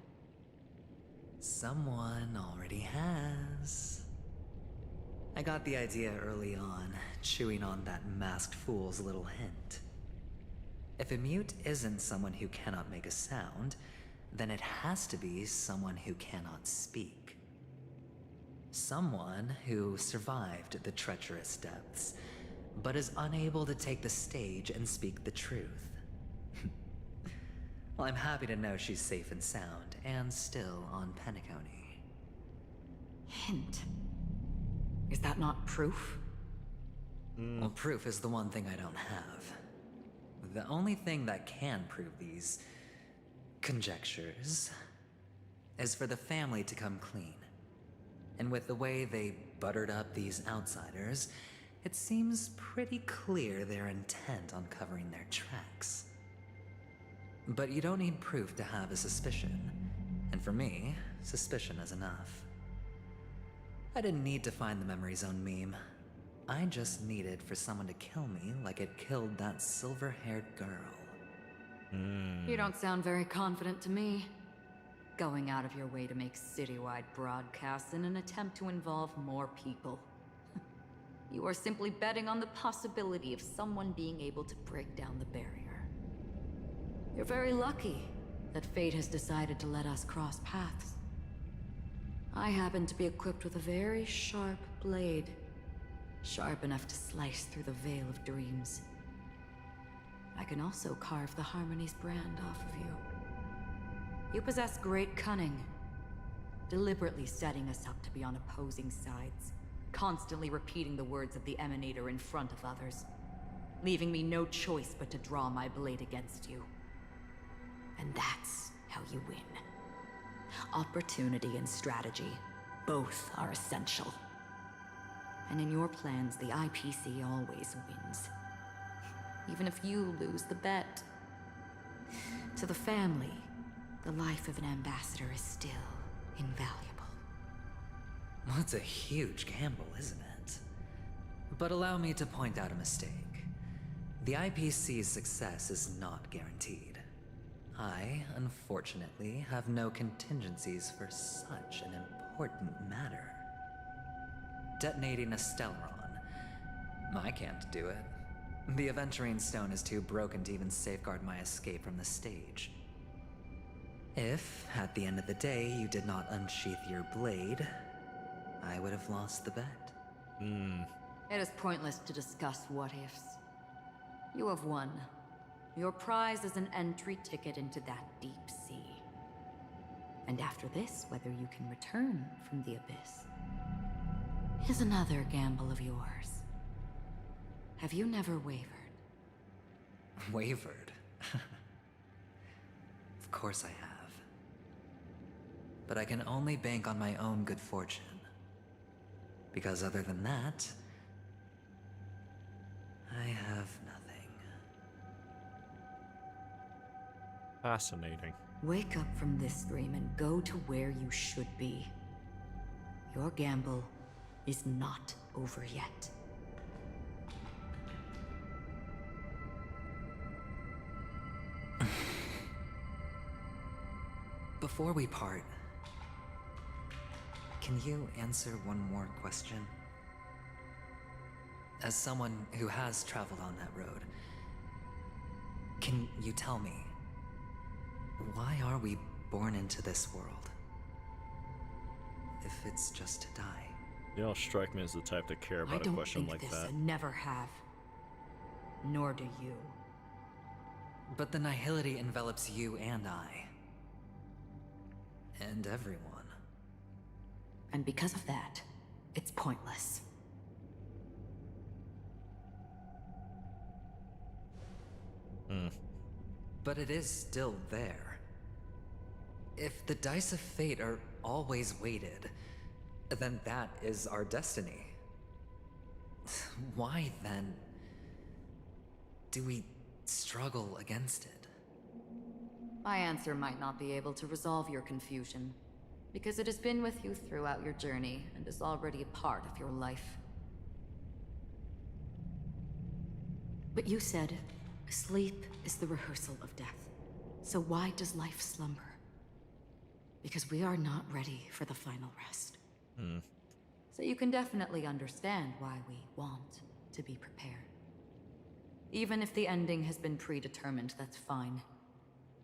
Someone already has. I got the idea early on, chewing on that masked fool's little hint. If a mute isn't someone who cannot make a sound, then it has to be someone who cannot speak. Someone who survived the treacherous depths, but is unable to take the stage and speak the truth. Well, I'm happy to know she's safe and sound, and still on Penacony. Hint. Is that not proof? Well, proof is the one thing I don't have. The only thing that can prove these conjectures is for the family to come clean. And with the way they buttered up these outsiders, it seems pretty clear they're intent on covering their tracks. But you don't need proof to have a suspicion. And for me, suspicion is enough. I didn't need to find the memory zone meme. I just needed for someone to kill me like it killed that silver-haired girl. You don't sound very confident to me. Going out of your way to make citywide broadcasts in an attempt to involve more people. You are simply betting on the possibility of someone being able to break down the barrier. You're very lucky that fate has decided to let us cross paths. I happen to be equipped with a very sharp blade. Sharp enough to slice through the veil of dreams. I can also carve the Harmony's brand off of you. You possess great cunning, deliberately setting us up to be on opposing sides, constantly repeating the words of the Emanator in front of others, leaving me no choice but to draw my blade against you. And that's how you win. Opportunity and strategy, both are essential. And in your plans, the IPC always wins. Even if you lose the bet. To the family, the life of an ambassador is still invaluable. Well, it's a huge gamble, isn't it? But allow me to point out a mistake. The IPC's success is not guaranteed. I, unfortunately, have no contingencies for such an important matter. Detonating a Stellaron. I can't do it. The Aventurine Stone is too broken to even safeguard my escape from the stage. If, at the end of the day, you did not unsheath your blade, I would have lost the bet. It is pointless to discuss what-ifs. You have won. Your prize is an entry ticket into that deep sea. And after this, whether you can return from the abyss is another gamble of yours. Have you never wavered? Wavered? Of course I have. But I can only bank on my own good fortune. Because other than that, I have nothing. Fascinating. Wake up from this dream and go to where you should be. Your gamble is not over yet. Before we part, can you answer one more question? As someone who has traveled on that road, can you tell me, why are we born into this world? If it's just to die. You don't strike me as the type to care about a question like that. I don't think this, never have. Nor do you. But the nihility envelops you and I. And everyone. And because of that, it's pointless. But it is still there. If the dice of fate are always weighted, then that is our destiny. Why, then, do we struggle against it? My answer might not be able to resolve your confusion, because it has been with you throughout your journey and is already a part of your life. But you said, sleep is the rehearsal of death. So why does life slumber? Because we are not ready for the final rest. So you can definitely understand why we want to be prepared. Even if the ending has been predetermined, that's fine.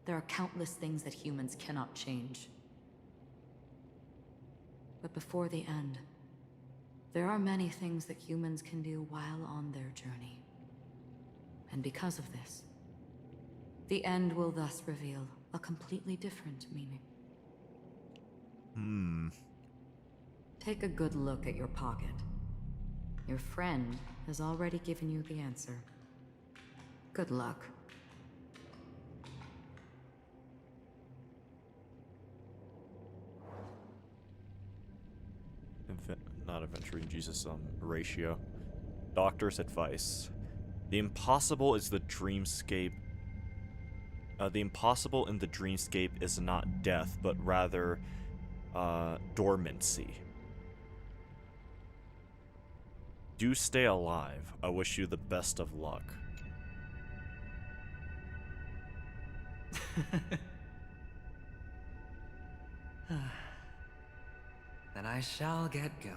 There are countless things that humans cannot change. But before the end, there are many things that humans can do while on their journey. And because of this, the end will thus reveal a completely different meaning. Take a good look at your pocket. Your friend has already given you the answer. Good luck. Not adventuring, Jesus, ratio. Doctor's advice. The impossible is the dreamscape The impossible in the dreamscape is not death, but rather dormancy. Do stay alive. I wish you the best of luck. Then I shall get going.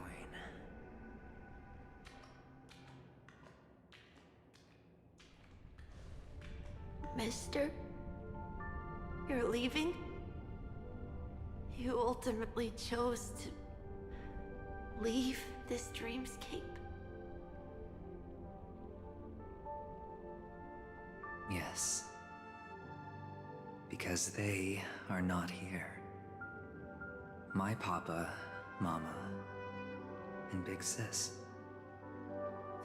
Mister? You're leaving? You ultimately chose to leave this dreamscape? Yes. Because they are not here. My papa, mama, and big sis.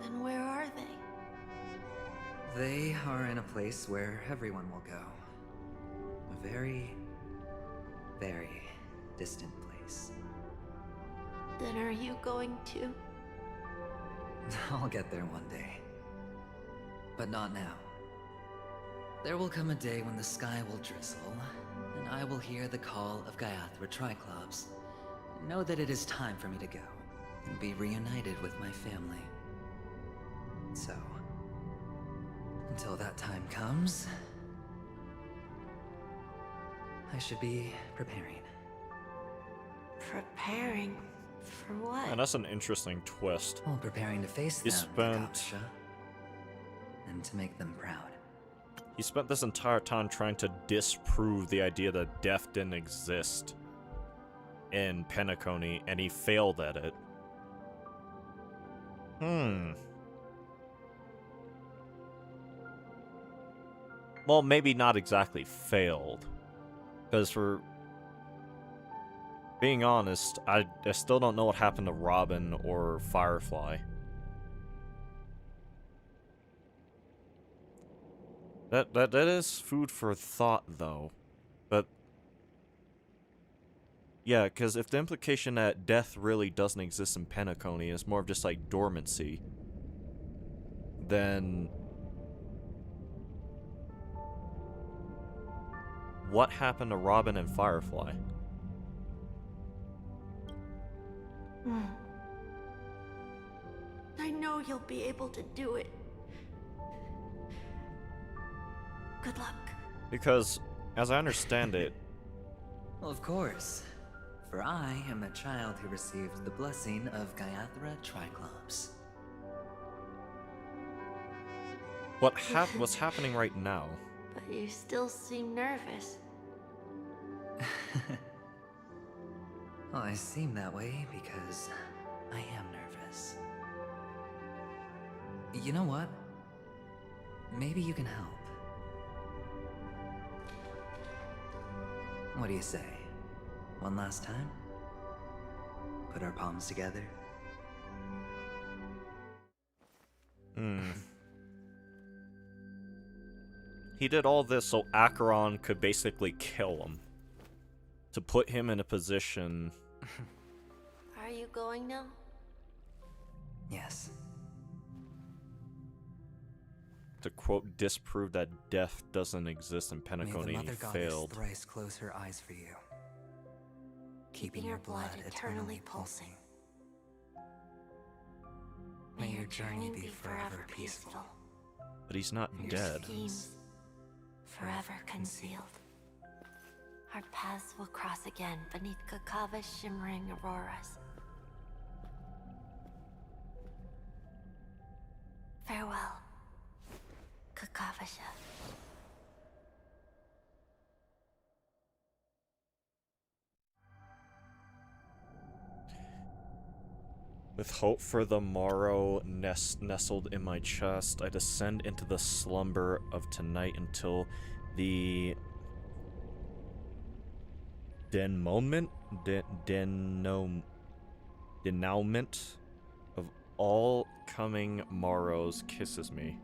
Then where are they? They are in a place where everyone will go. A very, very distant place. Then are you going to? I'll get there one day. But not now. There will come a day when the sky will drizzle, and I will hear the call of Gaiathra Triclops, and know that it is time for me to go, and be reunited with my family. So, until that time comes, I should be preparing. Preparing for what? And that's an interesting twist. Well, preparing to face He them, spent Kakavasha, and to make them proud. He spent this entire time trying to disprove the idea that death didn't exist in Penacony, and he failed at it. Well, maybe not exactly failed. Because for being honest, I still don't know what happened to Robin or Firefly. That is food for thought, though. But yeah, because if the implication that death really doesn't exist in Penacony is more of just like dormancy, then what happened to Robin and Firefly? I know you'll be able to do it. Good luck. Because, as I understand it... Well, of course. For I am the child who received the blessing of Gaiathra Triclops. What's happening right now? But you still seem nervous. Well, I seem that way because I am nervous. You know what? Maybe you can help. What do you say? One last time? Put our palms together? He did all this so Acheron could basically kill him. To put him in a position... Are you going now? Yes. To quote, disprove that death doesn't exist in Penacony, and he failed. Thrice close her eyes for you. Keeping your blood eternally pulsing. May your journey be forever peaceful. But he's not dead. Schemes forever concealed. Our paths will cross again beneath Kakava's shimmering auroras. Farewell, Kakavasha. With hope for the morrow nestled in my chest, I descend into the slumber of tonight until the denouement of all coming morrows kisses me.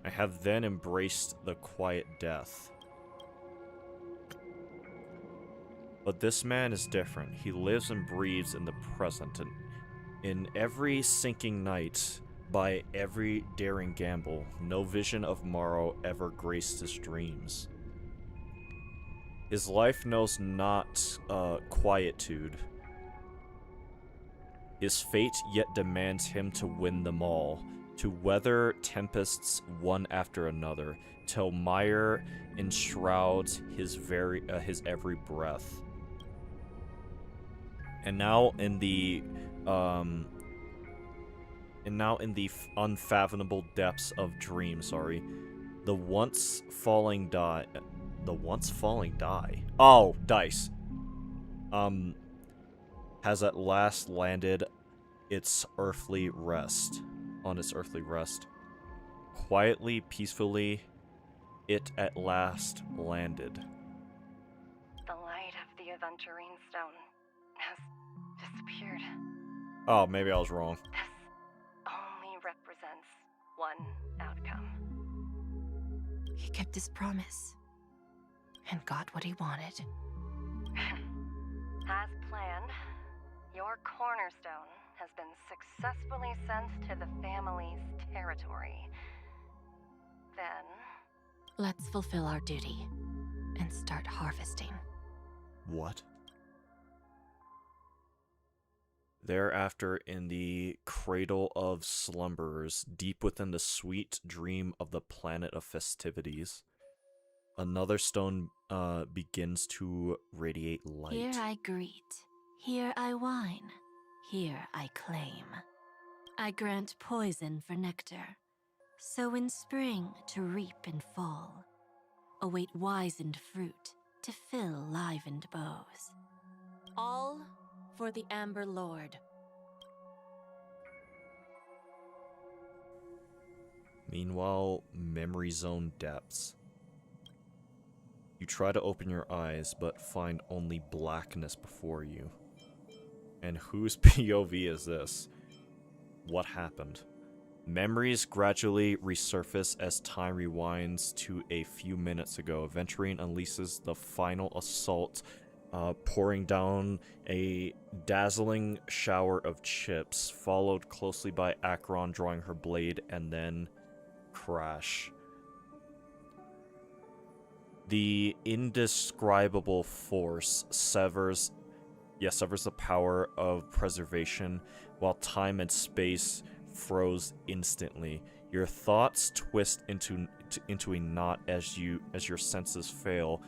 I have then embraced the quiet death. But this man is different. He lives and breathes in the present, and in every sinking night, by every daring gamble, no vision of morrow ever graced his dreams. His life knows not quietude. His fate yet demands him to win them all, to weather tempests one after another, till mire enshrouds his every breath. And now in the unfathomable depths of dream, the once falling die. Oh, dice. Has at last landed its earthly rest. On its earthly rest. Quietly, peacefully, it at last landed. The light of the Aventurine Stone has disappeared. Oh, maybe I was wrong. This only represents one outcome. He kept his promise and got what he wanted. As planned, your cornerstone has been successfully sent to the family's territory. Then... let's fulfill our duty and start harvesting. What? Thereafter, in the cradle of slumberers, deep within the sweet dream of the planet of festivities, another stone begins to radiate light. Here I greet, here I whine, here I claim. I grant poison for nectar, sow in spring to reap in fall, await wizened fruit to fill livened bows. All for the Amber Lord. Meanwhile, memory zone depths. You try to open your eyes, but find only blackness before you. And whose POV is this? What happened? Memories gradually resurface as time rewinds to a few minutes ago. Aventurine unleashes the final assault, pouring down a dazzling shower of chips, followed closely by Acheron drawing her blade, and then crash. The indescribable force severs the power of preservation, while time and space froze instantly. Your thoughts twist into a knot as your senses fail,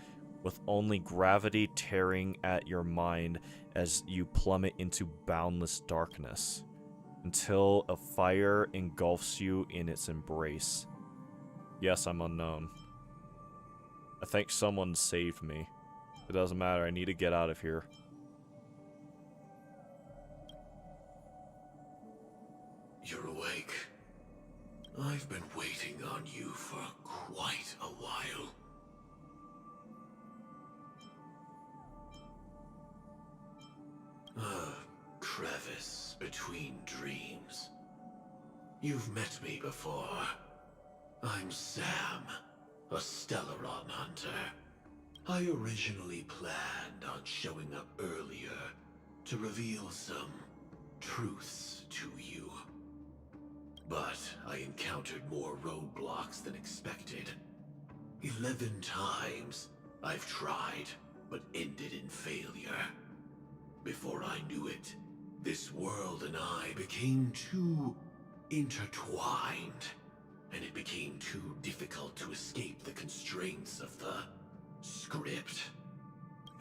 with only gravity tearing at your mind as you plummet into boundless darkness, until a fire engulfs you in its embrace. Yes, I'm unknown. I think someone saved me. It doesn't matter, I need to get out of here. You're awake. I've been waiting on you for quite a while. A crevice between dreams. You've met me before. I'm Sam, a Stellaron hunter. I originally planned on showing up earlier to reveal some truths to you. But I encountered more roadblocks than expected. 11 times I've tried, but ended in failure. Before I knew it, this world and I became too intertwined, and it became too difficult to escape the constraints of the script.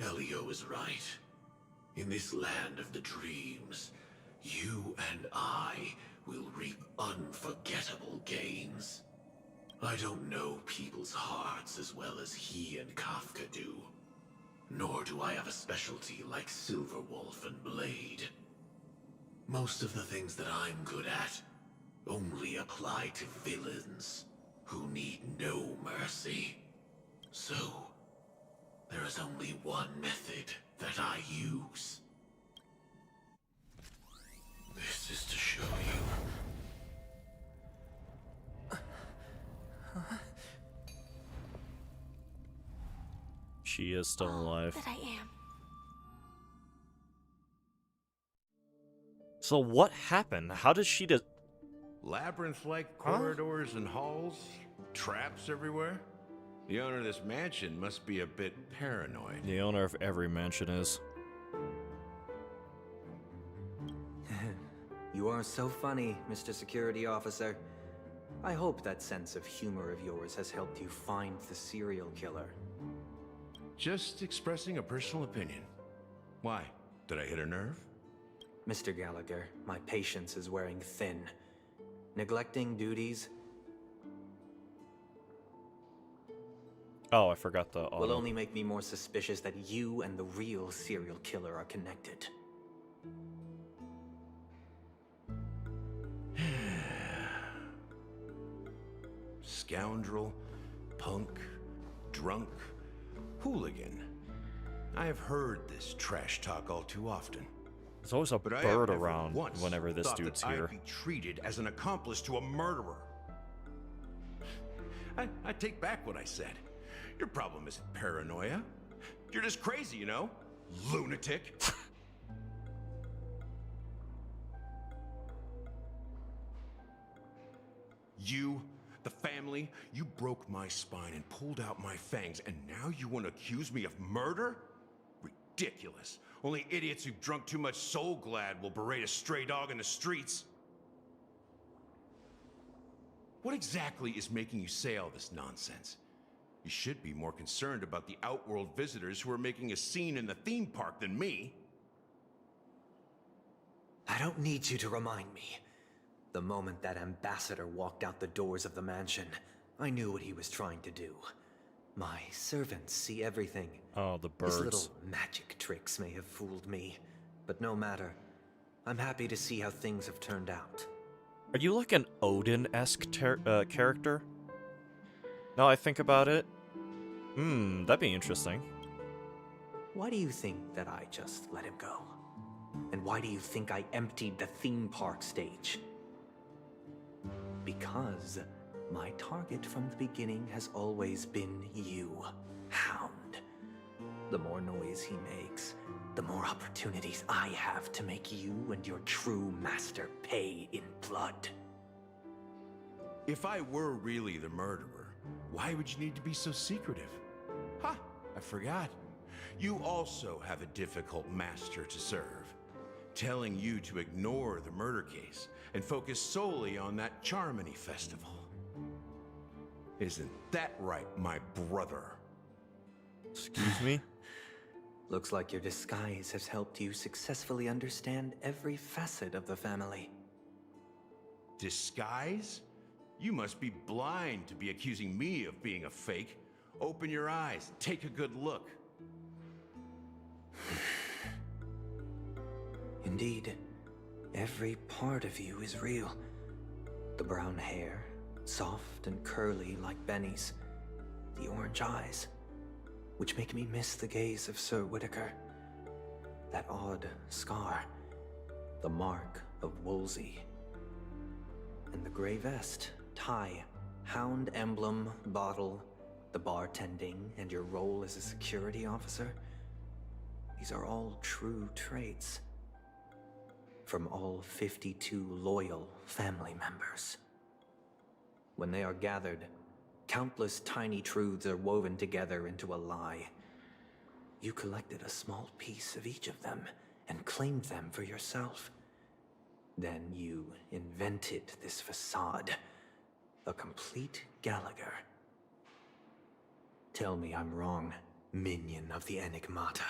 Elio is right. In this land of the dreams, you and I will reap unforgettable gains. I don't know people's hearts as well as he and Kafka do. Nor do I have a specialty like Silverwolf and Blade. Most of the things that I'm good at only apply to villains who need no mercy. So, there is only one method that I use. This is to show you. She is still alive. That I am. So what happened? How did she Labyrinth-like corridors and halls, traps everywhere. The owner of this mansion must be a bit paranoid. The owner of every mansion is. You are so funny, Mr. Security Officer. I hope that sense of humor of yours has helped you find the serial killer. Just expressing a personal opinion. Why? Did I hit a nerve? Mr. Gallagher, my patience is wearing thin. Neglecting duties Oh, I forgot the will only make me more suspicious that you and the real serial killer are connected. Scoundrel, punk, drunk, hooligan. I have heard this trash talk all too often. There's always a But I have bird never around once whenever this thought dude's that here. I'd be treated as an accomplice to a murderer. I take back what I said. Your problem isn't paranoia. You're just crazy, you know? Lunatic. You, the family, you broke my spine and pulled out my fangs, and now you want to accuse me of murder? Ridiculous. Only idiots who've drunk too much Soul Glad will berate a stray dog in the streets. What exactly is making you say all this nonsense? You should be more concerned about the Outworld visitors who are making a scene in the theme park than me. I don't need you to remind me. The moment that ambassador walked out the doors of the mansion, I knew what he was trying to do. My servants see everything. Oh, the birds. His little magic tricks may have fooled me, but no matter. I'm happy to see how things have turned out. Are you like an Odin-esque character? Now I think about it. That'd be interesting. Why do you think that I just let him go? And why do you think I emptied the theme park stage? Because my target from the beginning has always been you, Hound. The more noise he makes, the more opportunities I have to make you and your true master pay in blood. If I were really the murderer, why would you need to be so secretive? Ha! I forgot. You also have a difficult master to serve, telling you to ignore the murder case and focus solely on that Charmony festival. Isn't that right, my brother? Excuse me? Looks like your disguise has helped you successfully understand every facet of the family. Disguise? You must be blind to be accusing me of being a fake. Open your eyes, take a good look. Indeed, every part of you is real. The brown hair, soft and curly like Benny's. The orange eyes, which make me miss the gaze of Sir Whitaker. That odd scar, the mark of Wolsey. And the gray vest, tie, hound emblem, bottle, the bartending, and your role as a security officer. These are all true traits. From all 52 loyal family members. When they are gathered, countless tiny truths are woven together into a lie. You collected a small piece of each of them and claimed them for yourself. Then you invented this facade, a complete Gallagher. Tell me I'm wrong, minion of the Enigmata.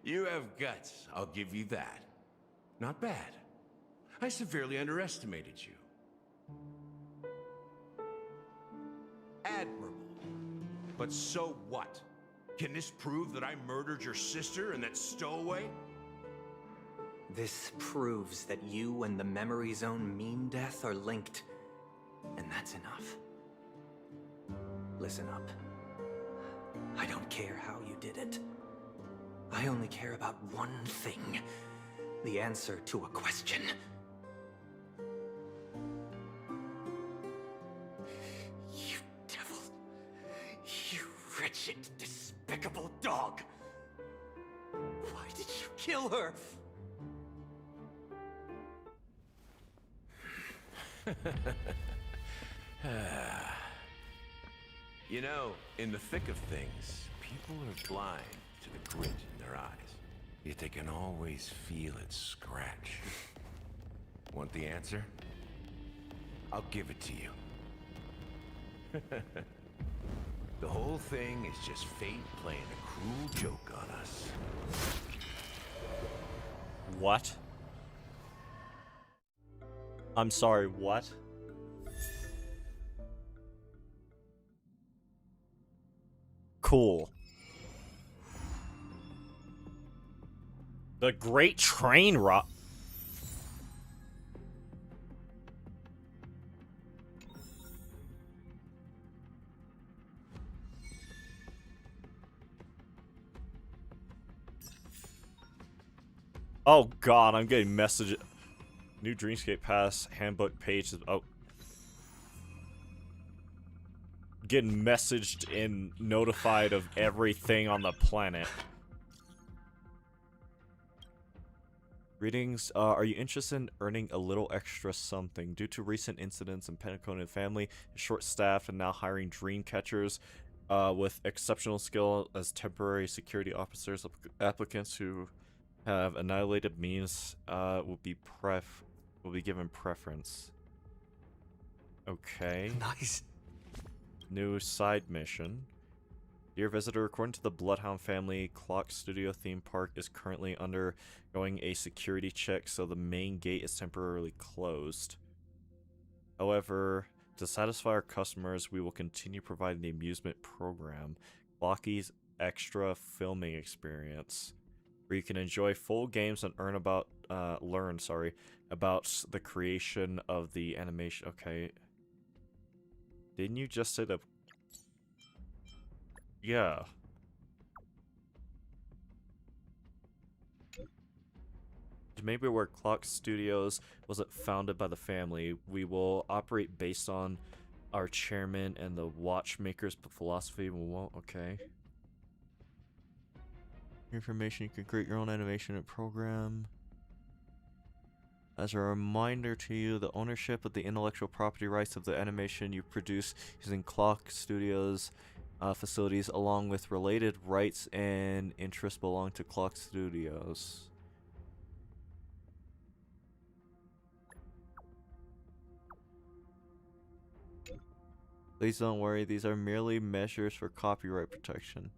You have guts, I'll give you that. Not bad. I severely underestimated you. Admirable. But so what? Can this prove that I murdered your sister and that stowaway? This proves that you and the Memory Zone Meme Death are linked. And that's enough. Listen up. I don't care how you did it. I only care about one thing. The answer to a question. You devil. You wretched, despicable dog! Why did you kill her? You know, in the thick of things, people are blind to the grit in their eyes. Yet they can always feel it scratch. Want the answer? I'll give it to you. The whole thing is just fate playing a cruel joke on us. What? I'm sorry, what? Cool. The Great Train Rock. Oh god, I'm getting messages. New Dreamscape Pass handbook page. Oh. Getting messaged and notified of everything on the planet. Greetings. Are you interested in earning a little extra something? Due to recent incidents in Penaconian family, short-staffed and now hiring dream catchers with exceptional skill as temporary security officers, applicants who have annihilated means will be given preference. Okay. Nice. New side mission. Dear visitor, according to the Bloodhound family, Clock Studio theme park is currently undergoing a security check, so the main gate is temporarily closed. However, to satisfy our customers, we will continue providing the amusement program, Clocky's Extra Filming Experience, where you can enjoy full games and learn about the creation of the animation. Okay. Didn't you just say the... Yeah. Maybe where Clock Studios wasn't founded by the family, we will operate based on our chairman and the watchmaker's philosophy. We won't, okay. Information, you can create your own animation and program. As a reminder to you, the ownership of the intellectual property rights of the animation you produce using Clock Studios facilities, along with related rights and interests, belong to Clock Studios. Please don't worry, these are merely measures for copyright protection.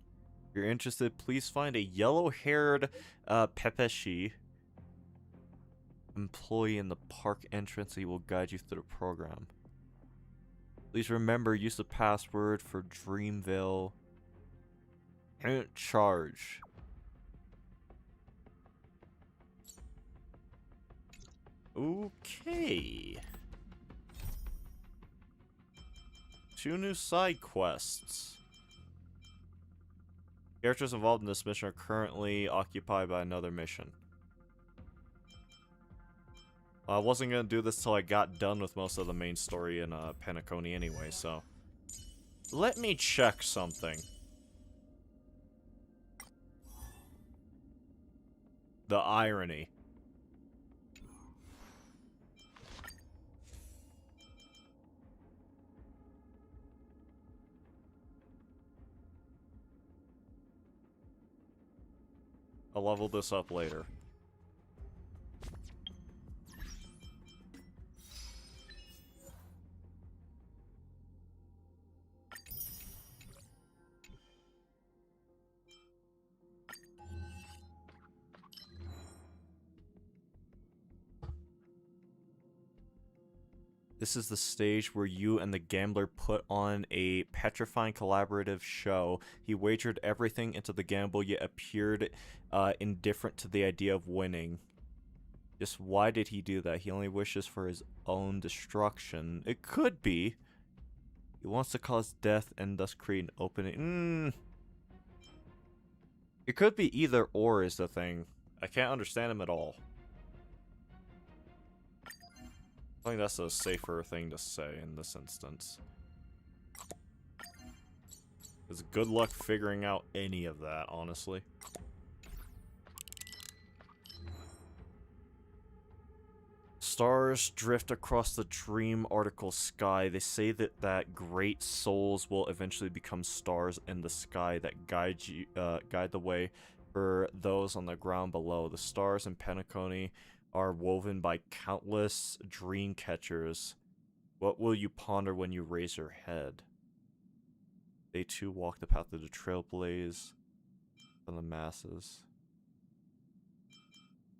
If you're interested, please find a yellow-haired Pepeshi employee in the park entrance. He will guide you through the program. Please remember, use the password for Dreamville. Can't charge. Okay. 2 new side quests. Characters involved in this mission are currently occupied by another mission. I wasn't gonna do this till I got done with most of the main story in Penacony anyway, so... Let me check something. The irony. I'll level this up later. This is the stage where you and the gambler put on a petrifying collaborative show. He wagered everything into the gamble, yet appeared indifferent to the idea of winning. Just why did he do that? He only wishes for his own destruction. It could be. He wants to cause death and thus create an opening. It could be either or is the thing. I can't understand him at all. I think that's a safer thing to say in this instance. It's good luck figuring out any of that, honestly. Stars drift across the dream article sky. They say that great souls will eventually become stars in the sky that guide the way for those on the ground below. The stars in Penacony are woven by countless dream catchers. What will you ponder when you raise your head? They too walk the path of the trailblaze from the masses.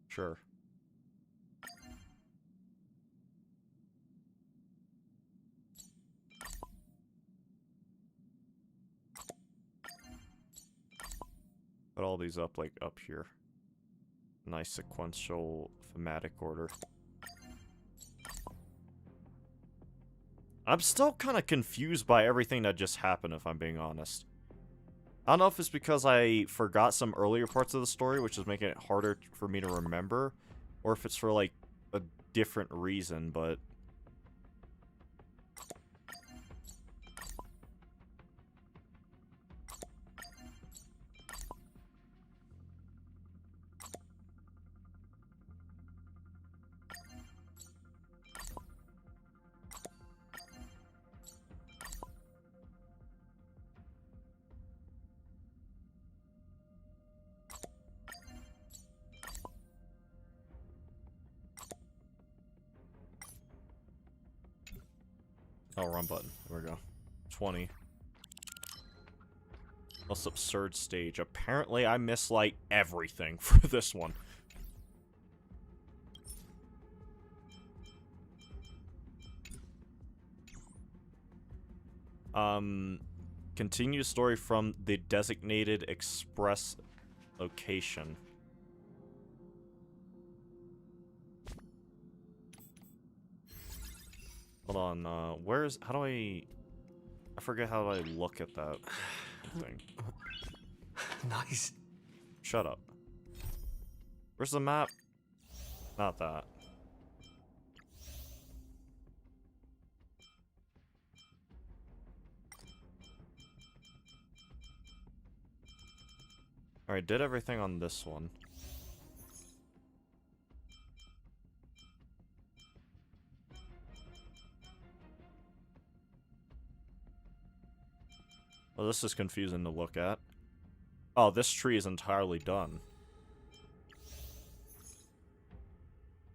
Sure. Put all these up, like, up here. Nice sequential thematic order. I'm still kind of confused by everything that just happened, if I'm being honest. I don't know if it's because I forgot some earlier parts of the story, which is making it harder for me to remember, or if it's for, like, a different reason, but... Oh, wrong button. There we go. 20. Most absurd stage. Apparently, I missed, like, everything for this one. Continue story from the designated express location. Hold on, how do I forget how I look at that thing. Nice. Shut up. Where's the map? Not that. Alright, did everything on this one. Well, this is confusing to look at. Oh, this tree is entirely done.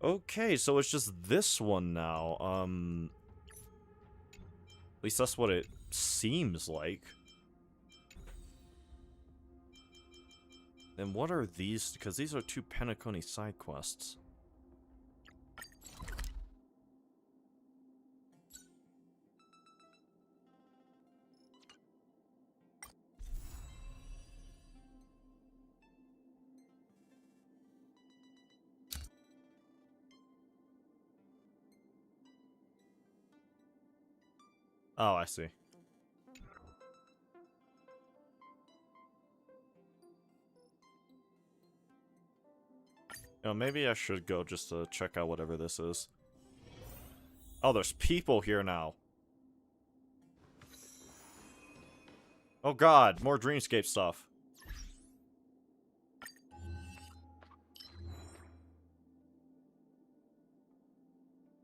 Okay, so it's just this one now. At least that's what it seems like. And what are these? Because these are 2 Penacony side quests. Oh, I see. You know, maybe I should go just to check out whatever this is. Oh, there's people here now. Oh god, more Dreamscape stuff.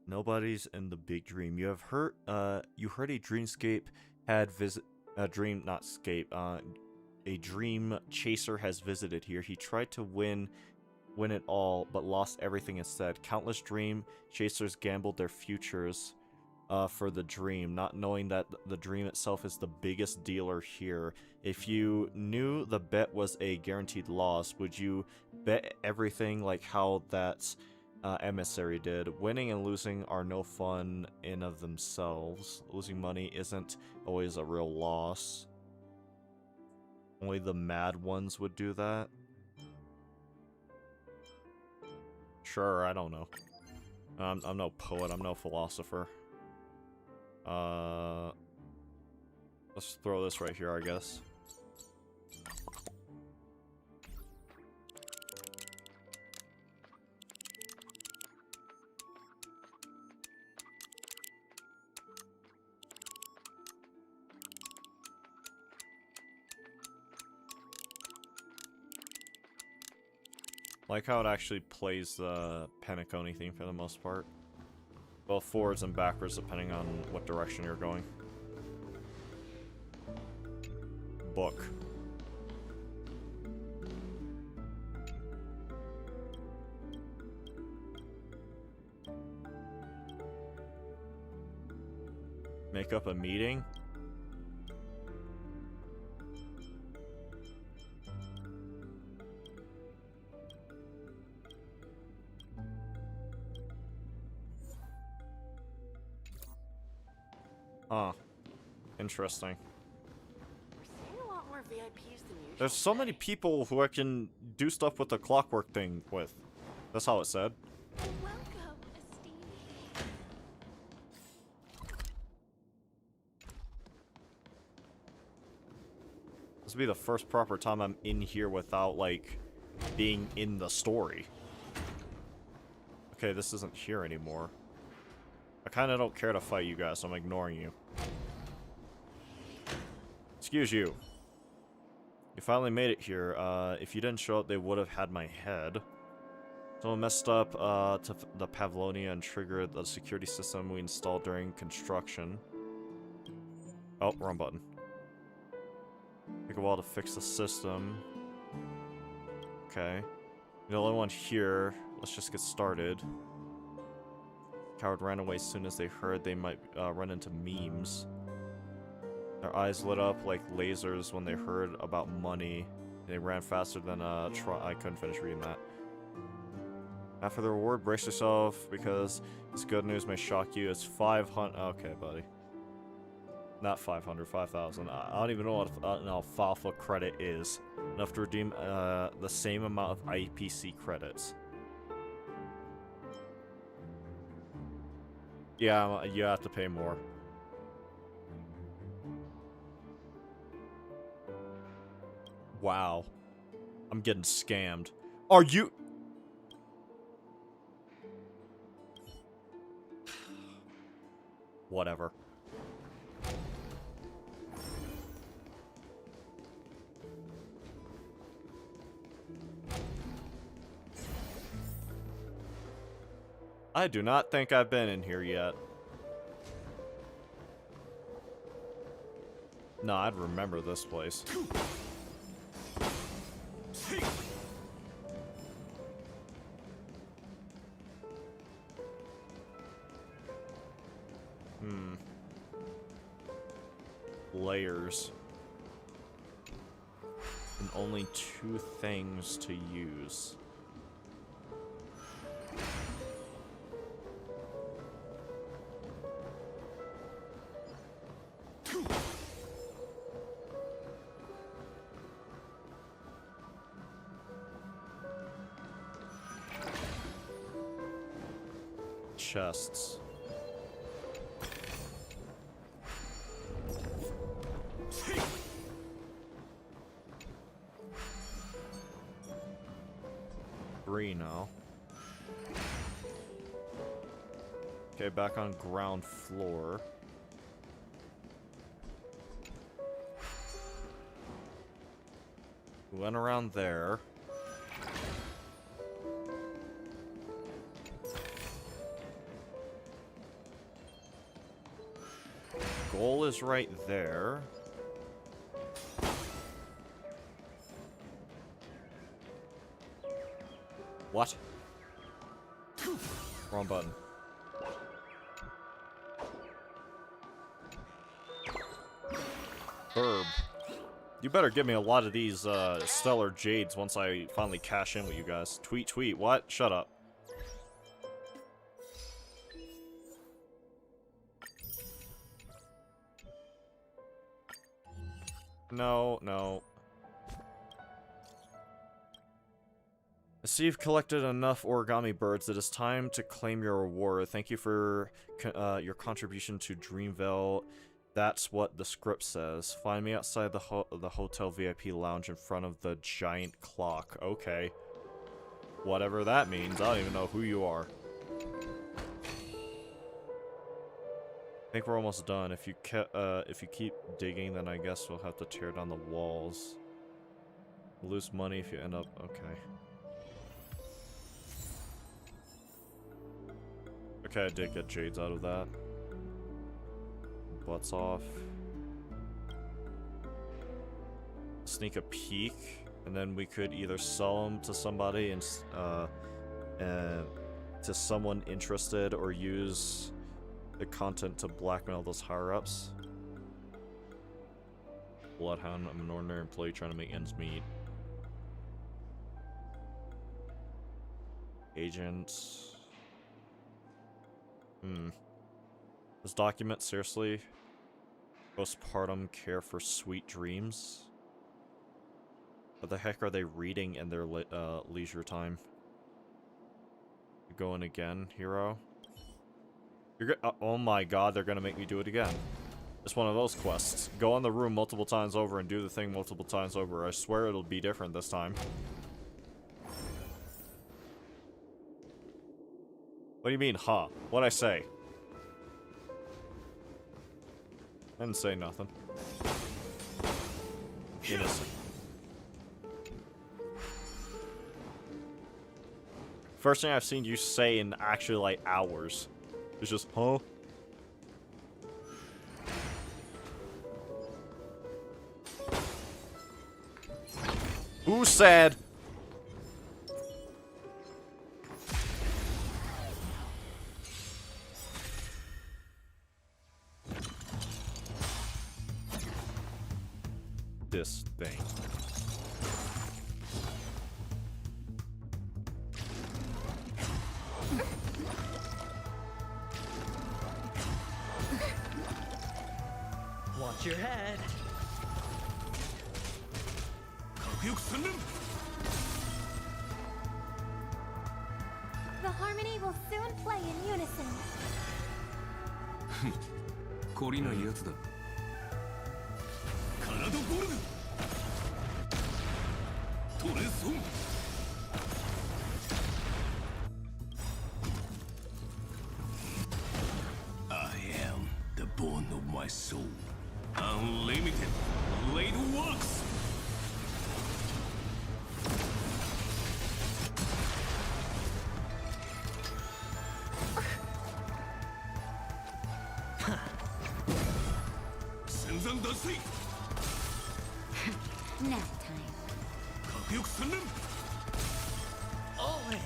Nobody's in the big dream. You heard a Dreamscape had a dream chaser has visited here. He tried to win it all, but lost everything instead. Countless dream chasers gambled their futures for the dream, not knowing that the dream itself is the biggest dealer here. If you knew the bet was a guaranteed loss, would you bet everything like how that emissary did? Winning and losing are no fun in of themselves. Losing money isn't always a real loss. Only the mad ones would do that. Sure, I don't know. I'm no poet, I'm no philosopher. Let's throw this right here, I guess. Like how it actually plays the Penacony theme for the most part. Both forwards and backwards depending on what direction you're going. Book. Make up a meeting? Huh. Interesting. Seeing a lot more VIPs than usual. There's so many people who I can do stuff with the clockwork thing with. That's how it said. Welcome, esteemed. This will be the first proper time I'm in here without, like, being in the story. Okay, this isn't here anymore. I kinda don't care to fight you guys, so I'm ignoring you. Excuse you. You finally made it here. If you didn't show up, they would have had my head. Someone messed up to the Pavlonia and triggered the security system we installed during construction. Oh, wrong button. Take a while to fix the system. Okay. You're the only one here. Let's just get started. Coward ran away as soon as they heard they might run into memes. Their eyes lit up like lasers when they heard about money. They ran faster than I couldn't finish reading that. After the reward, brace yourself because this good news may shock you. It's 500. Okay, buddy. Not 500, 5,000. I don't even know what an alfalfa credit is. Enough to redeem the same amount of IPC credits. Yeah, you have to pay more. Wow. I'm getting scammed. Are you... Whatever. I do not think I've been in here yet. No, I'd remember this place. Layers. And only 2 things to use. Chests. Now. Okay, back on ground floor. Went around there. Goal is right there. What? Wrong button. Herb. You better give me a lot of these stellar jades once I finally cash in with you guys. Tweet, tweet. What? Shut up. No, no. I see you've collected enough origami birds. It is time to claim your reward. Thank you for your contribution to Dreamville. That's what the script says. Find me outside the hotel VIP lounge in front of the giant clock. Okay. Whatever that means. I don't even know who you are. I think we're almost done. If you keep digging, then I guess we'll have to tear down the walls. Lose money if you end up... Okay. Okay, I did get jades out of that. Butts off. Sneak a peek, and then we could either sell them to somebody and to someone interested, or use the content to blackmail those higher-ups. Bloodhound, I'm an ordinary employee trying to make ends meet. Agent. This document, seriously? Postpartum care for sweet dreams? What the heck are they reading in their leisure time? You're going again, hero? You're oh my god, they're gonna make me do it again. It's one of those quests. Go in the room multiple times over and do the thing multiple times over. I swear it'll be different this time. What do you mean, huh? What'd I say? I didn't say nothing. Innocent. First thing I've seen you say in actually like hours. It's just, huh? Who said? This thing. Watch your head. The harmony will soon play in unison. 懲りないやつだ。カナドボルグ。トレソン。I am the bone of my soul. Unlimited blade works. Nap time. All in.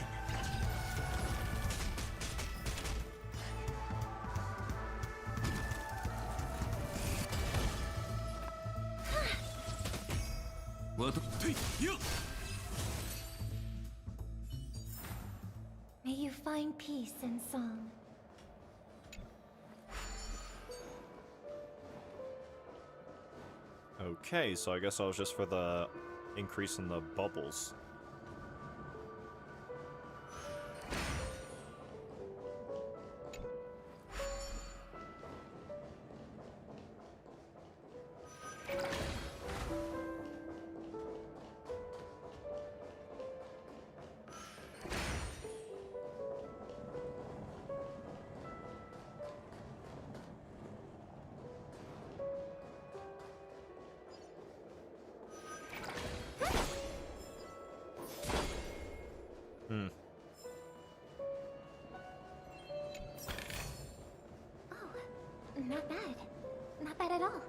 What? May you find peace in song. Okay, so I guess I was just for the increase in the bubbles. Not bad. Not bad at all.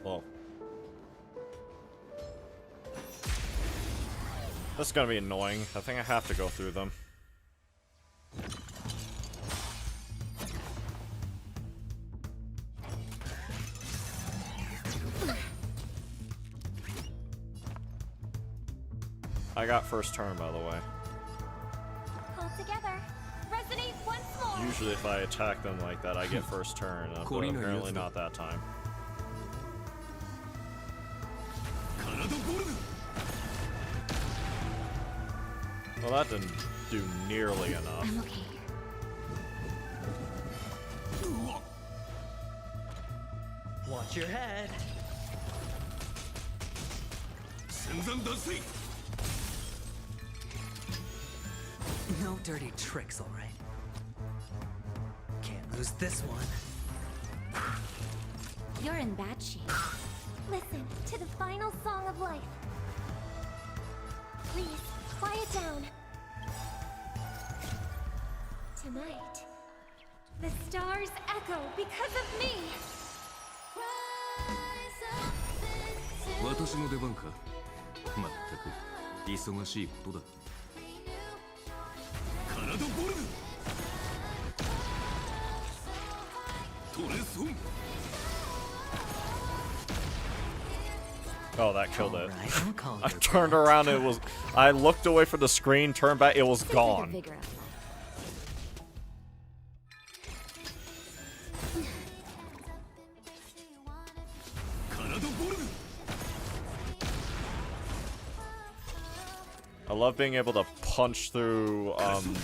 Whoa. This is gonna be annoying. I think I have to go through them. I got first turn, by the way. All together. Resonate once more. Usually if I attack them like that, I get first turn, but apparently not that time. Well, that didn't do nearly enough. I'm okay. Watch your head. No dirty tricks, all right? Can't lose this one. You're in bad shape. Listen to the final song of life. Please, quiet down. Tonight, the stars echo because of me. 私の出番か。まったく忙しいことだ。体ボルグ。トレソン。 Oh, that killed it. I'll call I your turned bluff. around, it was... I looked away from the screen, turned back, it was gone. I love being able to punch through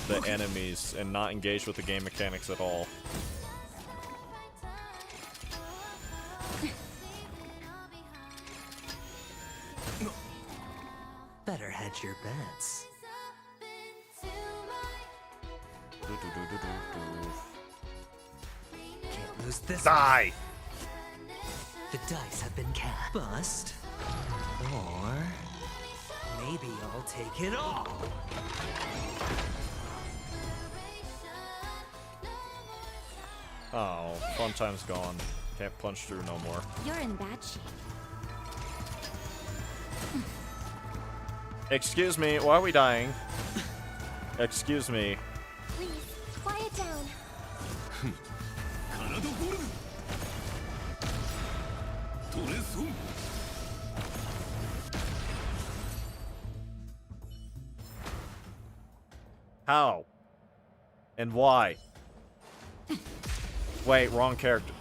the enemies and not engage with the game mechanics at all. Better hedge your bets. Can't lose this. Die! The dice have been cast. Bust. Or maybe I'll take it all. Oh, fun time's gone. Can't punch through no more. You're in bad shape. Excuse me, why are we dying? Excuse me. Please, quiet down. How? And why? Wait, wrong character.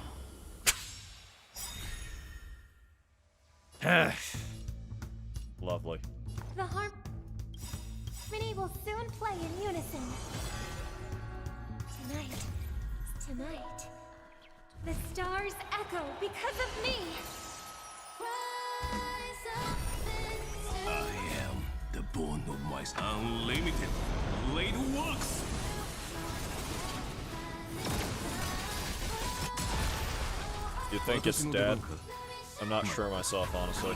Lovely. The harmony will soon play in unison. Tonight, the stars echo because of me. I am the bone of my unlimited blade works. You think it's dead? I'm not sure myself, honestly.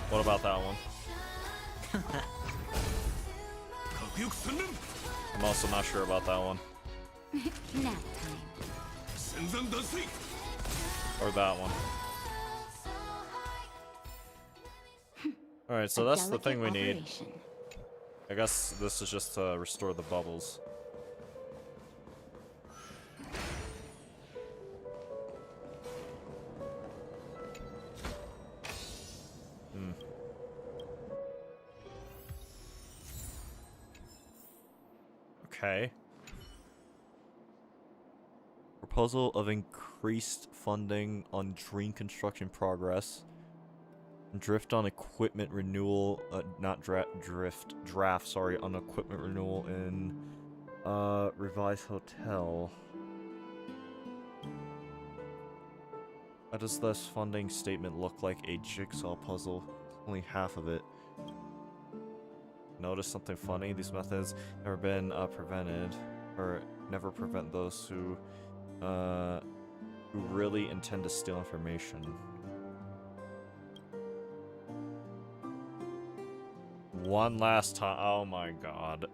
What about that one? I'm also not sure about that one. Nap time. Or that one. Alright, so that's the thing we need. I guess this is just to restore the bubbles. Okay. Proposal of increased funding on dream construction progress. Drift on equipment renewal, not draft, sorry, on equipment renewal in, revised hotel. How does this funding statement look like a jigsaw puzzle? Only half of it. Notice something funny? These methods never been prevented, or never prevent those who really intend to steal information. One last time. Oh my god.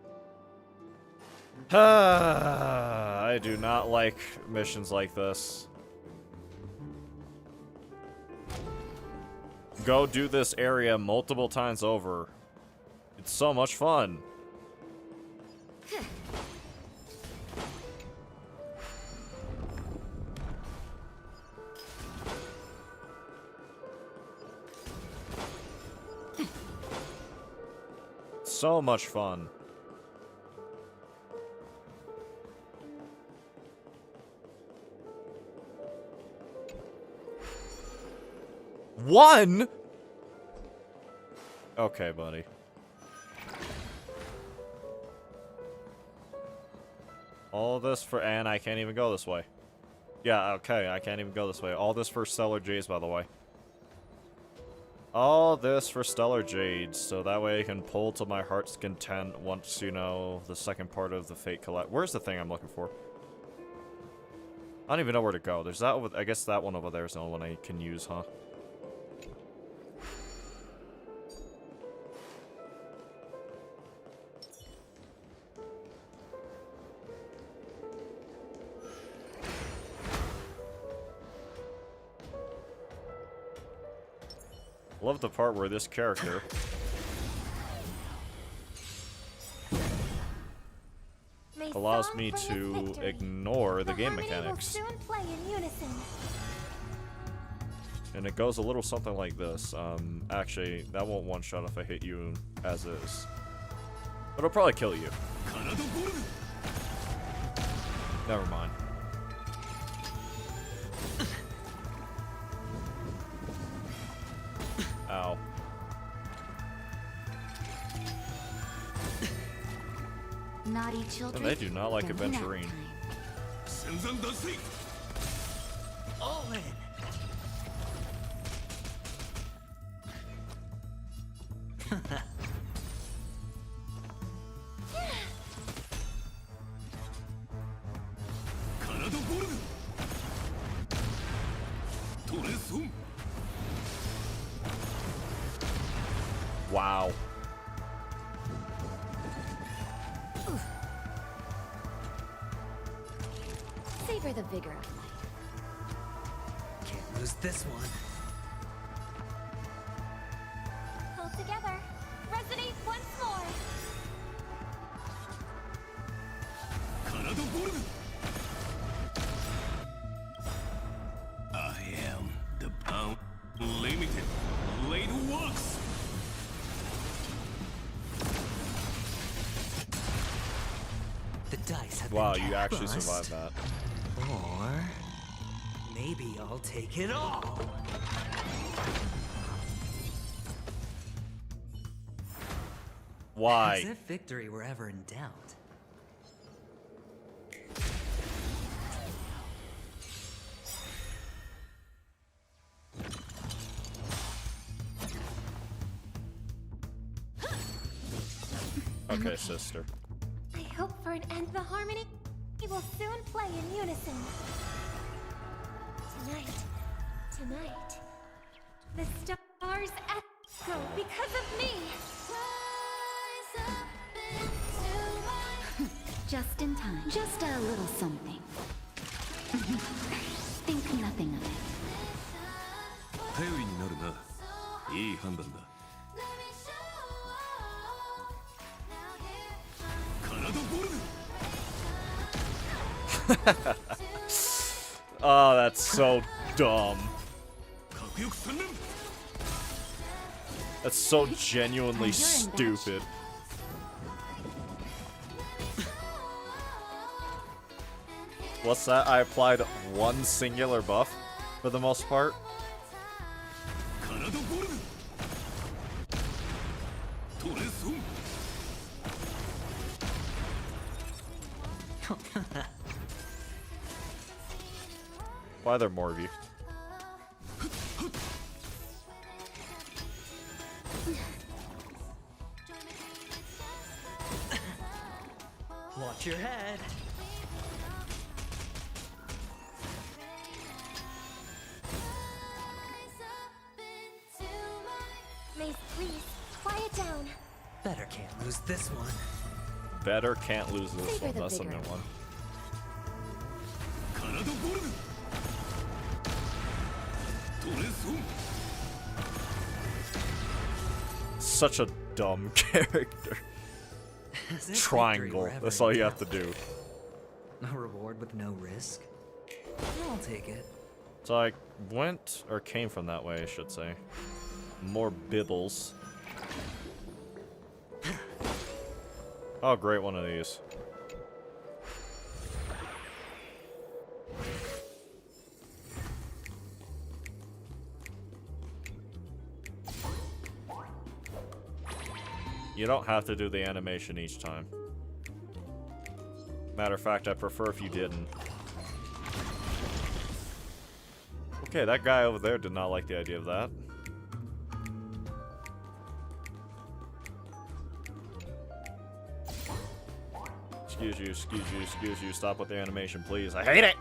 I do not like missions like this. Go do this area multiple times over. It's so much fun. So much fun. One? Okay, buddy. All this for, and I can't even go this way. Yeah, okay, I can't even go this way. All this for Stellar J's, by the way. All this for Stellar Jades, so that way I can pull to my heart's content once, you know, the second part of the Fate collab. Where's the thing I'm looking for? I don't even know where to go. There's that over, I guess that one over there is the only one I can use, huh? Love the part where this character allows me to ignore the game mechanics. And it goes a little something like this. Actually, that won't one-shot if I hit you as is. But it'll probably kill you. Never mind. Ow. Naughty children. And they do not like Adventurine. All in. Wow. Savor the vigor of life. Can't lose this one. Hold together. Resonate once more. I am the unlimited blade works. The dice have Wow, been you actually cast. survived that. Or maybe I'll take it all. Why? As if victory were ever in doubt. Okay, sister. I hope for an end. The harmony will soon play in unison. Tonight, the stars echo because of me. Just in time. Just a little something. Think nothing of it. 頼りになるな。いい判断だ。Oh, that's so dumb. That's so genuinely stupid. What's that? I applied one singular buff for the most part. Why are there more of you? Watch your head. Mace, please, quiet down. Better can't lose this one. Better can't lose this Savor one. the That's a vigor. new one. Such a dumb character. As if Triangle. victory were ever That's in all you have to doubt. do. A reward with no risk. I'll take it. So I went, or came from that way, I should say. More bibbles. Oh, great, one of these. You don't have to do the animation each time. Matter of fact, I prefer if you didn't. Okay, that guy over there did not like the idea of that. Excuse you, excuse you, excuse you. Stop with the animation, please. I hate it!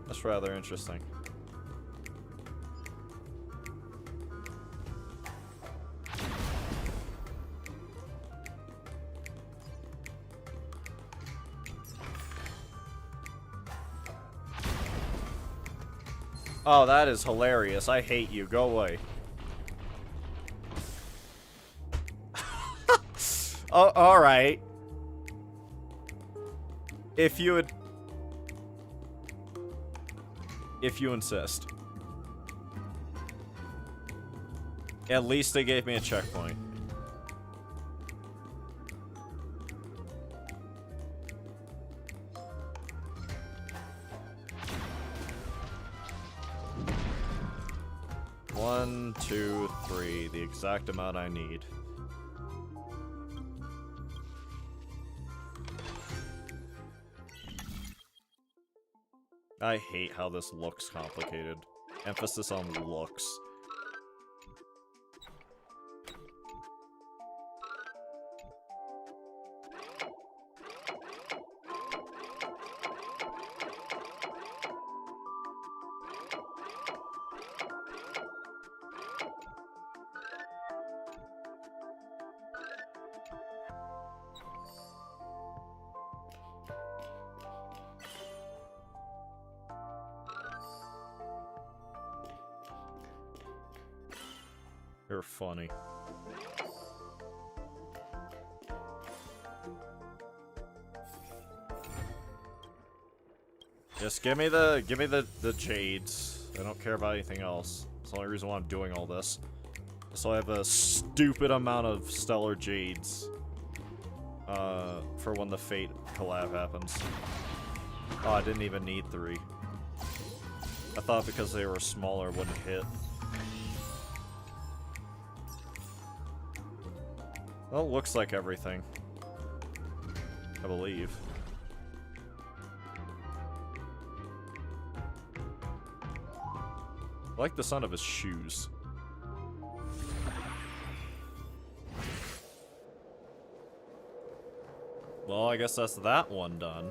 That's rather interesting. Oh, that is hilarious. I hate you. Go away. Oh, alright. If you would... If you insist. At least they gave me a checkpoint. One, two, three. The exact amount I need. I hate how this looks complicated. Emphasis on looks. You're funny. Just give me the jades. I don't care about anything else. It's the only reason why I'm doing all this. So I have a stupid amount of stellar jades for when the Fate collab happens. Oh, I didn't even need 3. I thought because they were smaller it wouldn't hit. Well, it looks like everything. I believe. I like the sound of his shoes. Well, I guess that's that one done.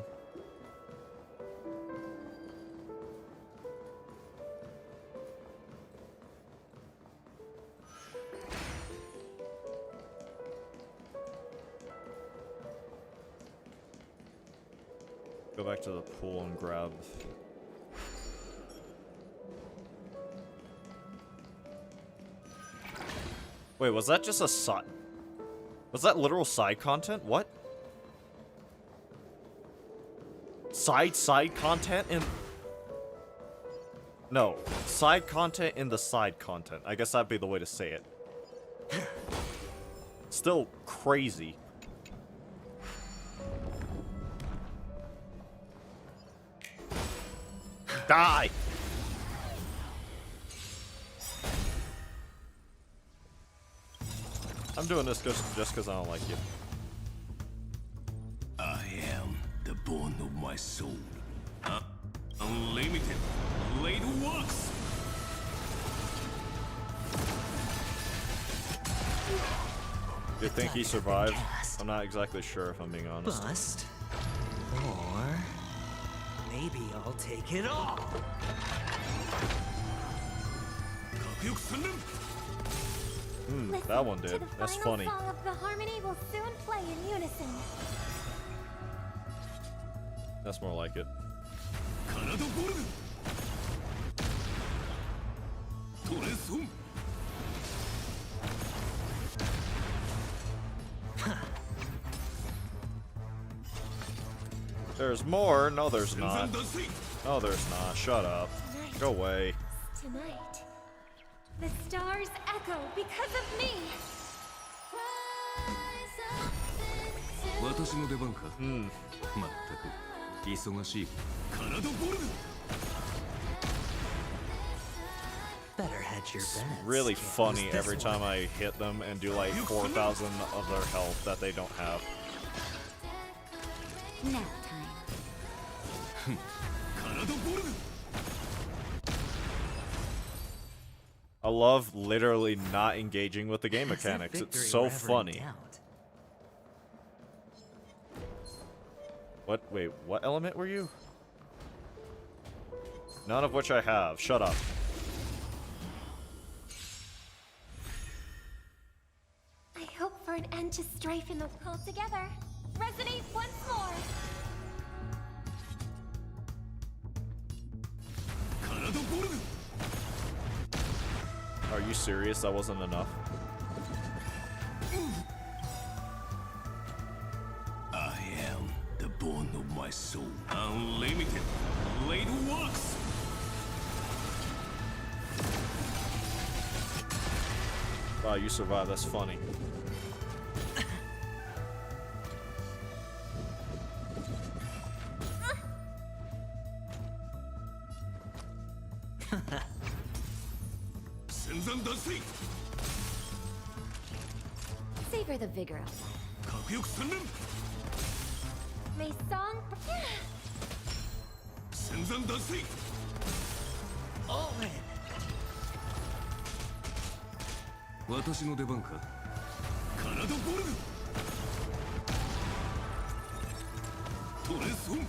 Go back to the pool and grab... Wait, was that just a side... Was that literal side content? What? Side content in... No. Side content in the side content. I guess that'd be the way to say it. Still crazy. Die! I'm doing this just because I don't like you. I am the bone of my soul. Unlimited blade works. Do you think he survived? I'm not exactly sure if I'm being honest. Bust. Or maybe I'll take it all. That one did. That's funny. The song of the harmony will soon play in unison. That's more like it. There's more? No, there's not. No, there's not. Shut up. Go away. Tonight, the stars echo because of me. 私の出番か。まったく忙しい。体ボルグ。hedge your It's bets. really Can't funny lose this every one. time I hit them and do like 4,000 of their health that they don't have. Nap time. I love literally not engaging with the game As if mechanics. It's victory so were ever in funny. doubt. What? Wait, what element were you? None of which I have. Shut up. I hope for an end to strife in the world together. Resonate once more. Are you serious? That wasn't enough. I am the bone of my soul. Unlimited blade works. Wow, you survived. That's funny. Savor the vigor of that. May song. All in. 私の出番か。体ボルグ。トレソン。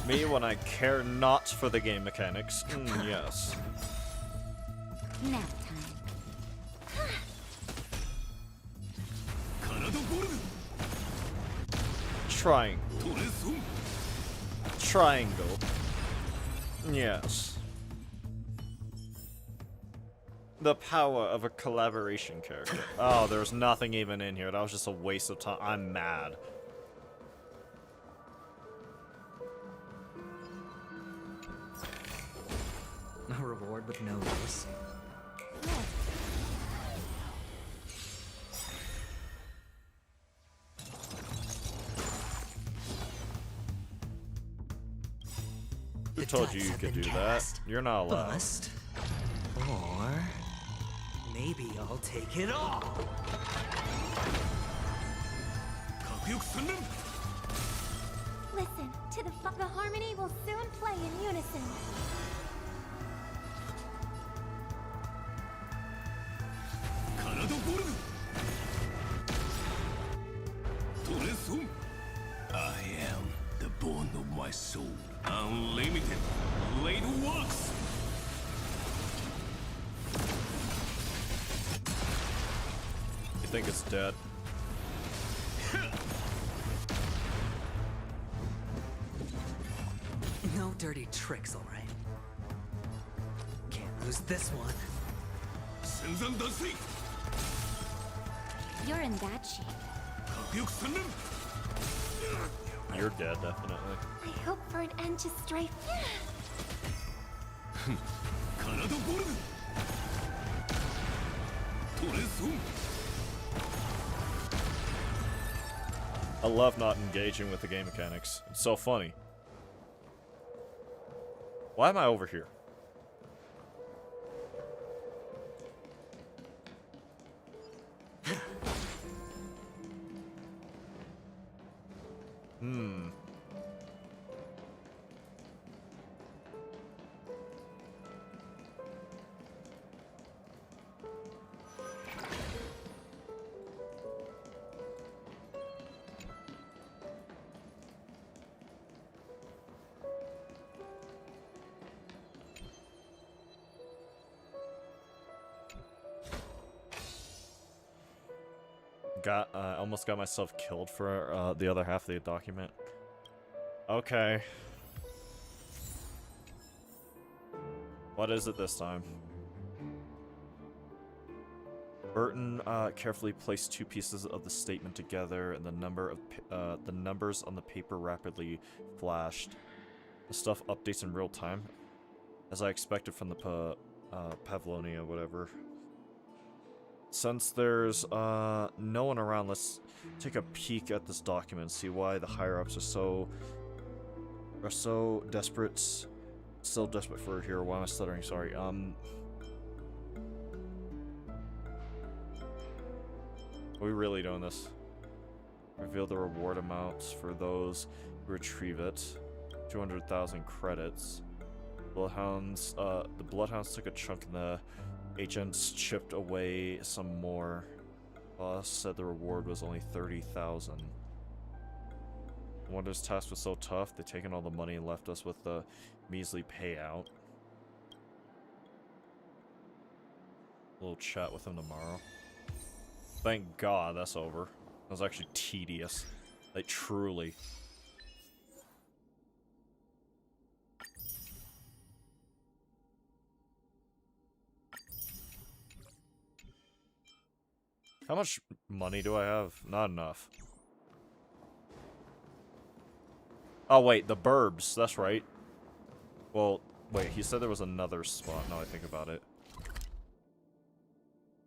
Me when I care not for the game mechanics. Yes. Nap time. Triangle. Triangle. Yes. The power of a collaboration character. Oh, there's nothing even in here. That was just a waste of time. I'm mad. A reward with no use. Who told you you could do that? You're not allowed. Bust. Or maybe I'll take it all. Listen to the harmony will soon play in unison. I am the bone of my soul. Unlimited blade works. You think it's dead? No dirty tricks, all right. Can't lose this one. You're in bad shape. You're dead, definitely. I hope for an end to strife. I love not engaging with the game mechanics. It's so funny. Why am I over here? Almost got myself killed for the other half of the document. Okay. What is it this time? Burton carefully placed two pieces of the statement together, and the numbers on the paper rapidly flashed. The stuff updates in real time, as I expected from the Pavlonia, whatever. Since there's no one around, let's take a peek at this document and see why the higher-ups are so desperate, still desperate for a hero. Why am I stuttering? Sorry. Are we really doing this? Reveal the reward amounts for those who retrieve it. 200,000 credits. Bloodhounds, the Bloodhounds took a chunk and the agents chipped away some more. Boss said the reward was only 30,000. Wonder this task was so tough, they've taken all the money and left us with the measly payout. A little chat with him tomorrow. Thank God that's over. That was actually tedious. Like, truly. How much money do I have? Not enough. Oh, wait, the burbs. That's right. Well, wait, he said there was another spot. Now I think about it.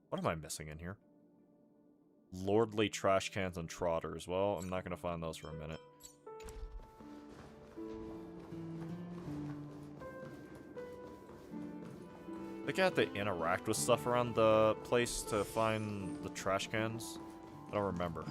What am I missing in here? Lordly trash cans and trotters. Well, I'm not going to find those for a minute. I think I have to interact with stuff around the place to find the trash cans. I don't remember.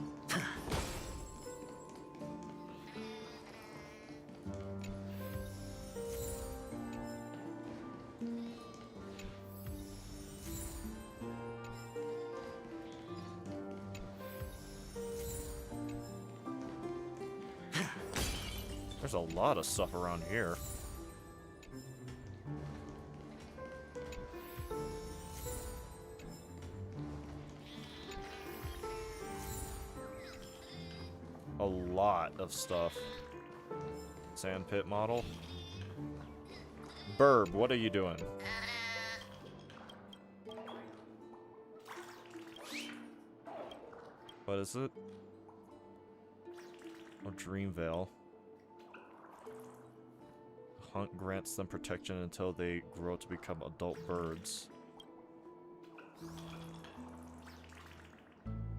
There's a lot of stuff around here. A lot of stuff. Sandpit model. Burb, what are you doing? What is it? Oh, Dreamvale. Hunt grants them protection until they grow to become adult birds.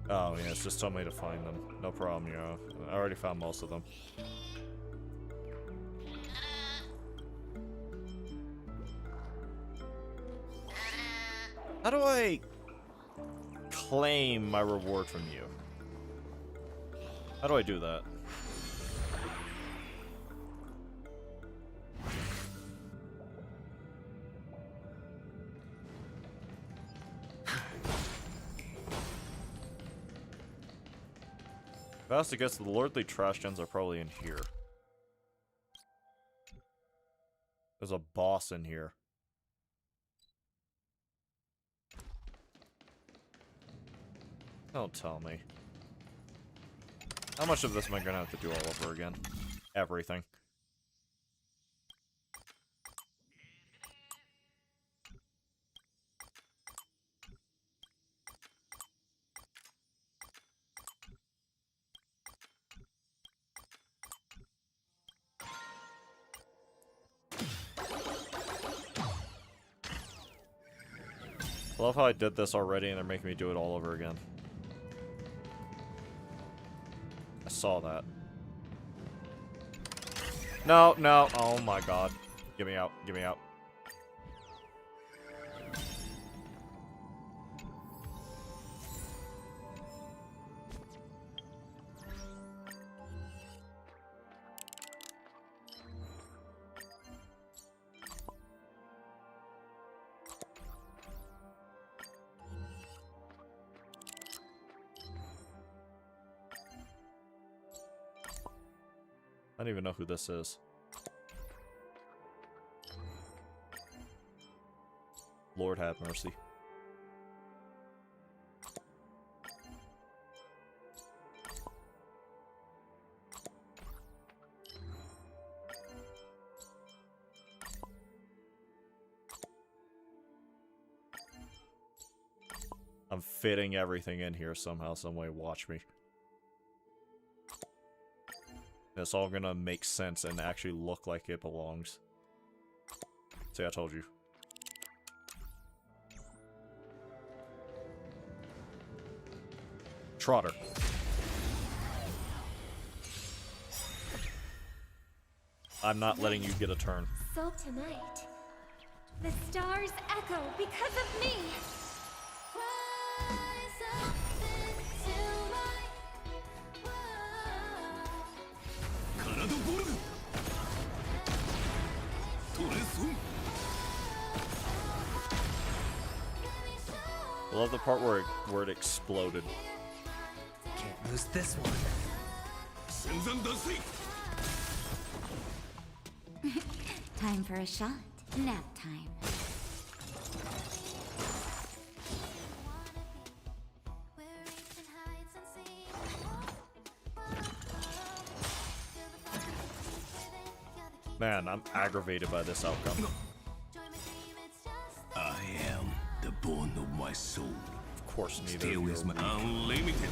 Oh, yeah, it's just told me to find them. No problem, you know. I already found most of them. How do I claim my reward from you? How do I do that? Fast to guess, the lordly trash cans are probably in here. There's a boss in here. Don't tell me. How much of this am I gonna have to do all over again? Everything. I love how I did this already and they're making me do it all over again. I saw that. No, no. Oh my god. Get me out. Get me out. I don't even know who this is. Lord have mercy. I'm fitting everything in here somehow, some way. Watch me. It's all gonna make sense and actually look like it belongs. See, I told you. Trotter. I'm not letting you get a turn. So tonight, the stars echo because of me. I love the part where it exploded. Can't lose this one. Time for a shot. Nap time. Man, I'm aggravated by this outcome. I am the bone of my soul. Of course, neither Stay of you with are my weak. unlimited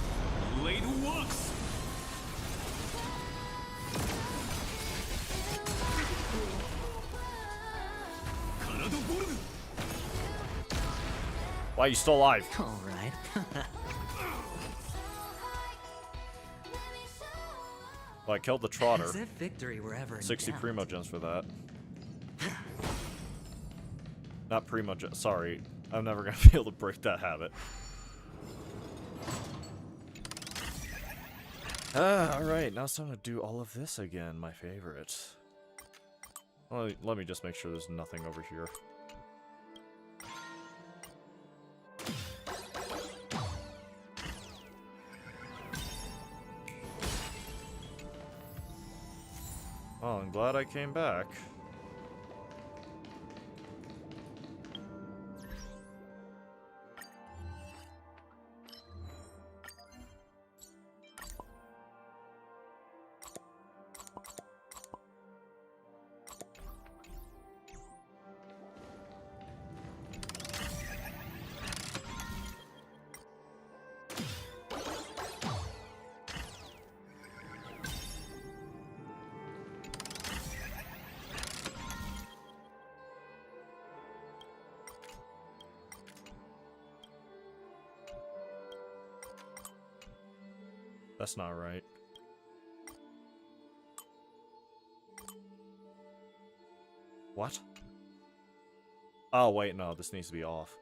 blade works. Why are you still alive? All right. Well, I killed the Trotter. As if victory were ever in 60 doubt. Primo Gems for that. Not Primo Gems. Sorry. I'm never going to be able to break that habit. Alright, now it's time to do all of this again, my favorite. Let me just make sure there's nothing over here. Oh, I'm glad I came back. That's not right. What? Oh, wait, no, this needs to be off.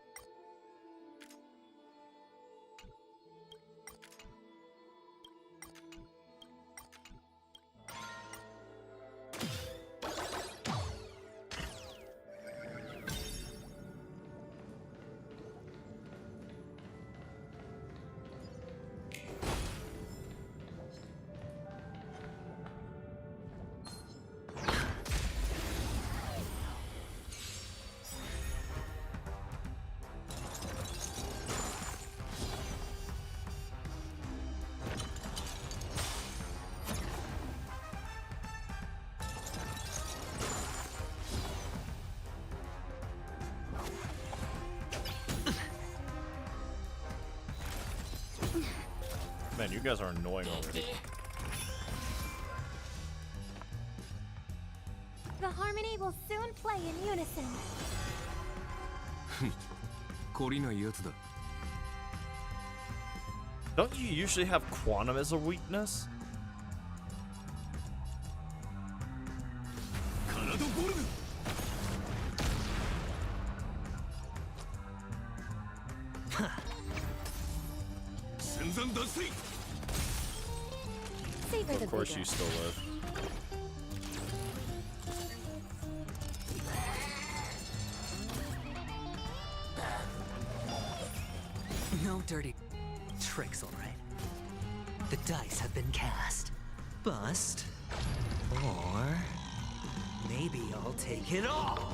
Man, you guys are annoying already. The harmony will soon play in unison. 懲りないやつだ。 Don't you usually have quantum as a weakness? 体ボルグ。戦山脱水。 Savor the Of course vigor. you still live. No dirty tricks, all right. The dice have been cast. Bust. Or maybe I'll take it all.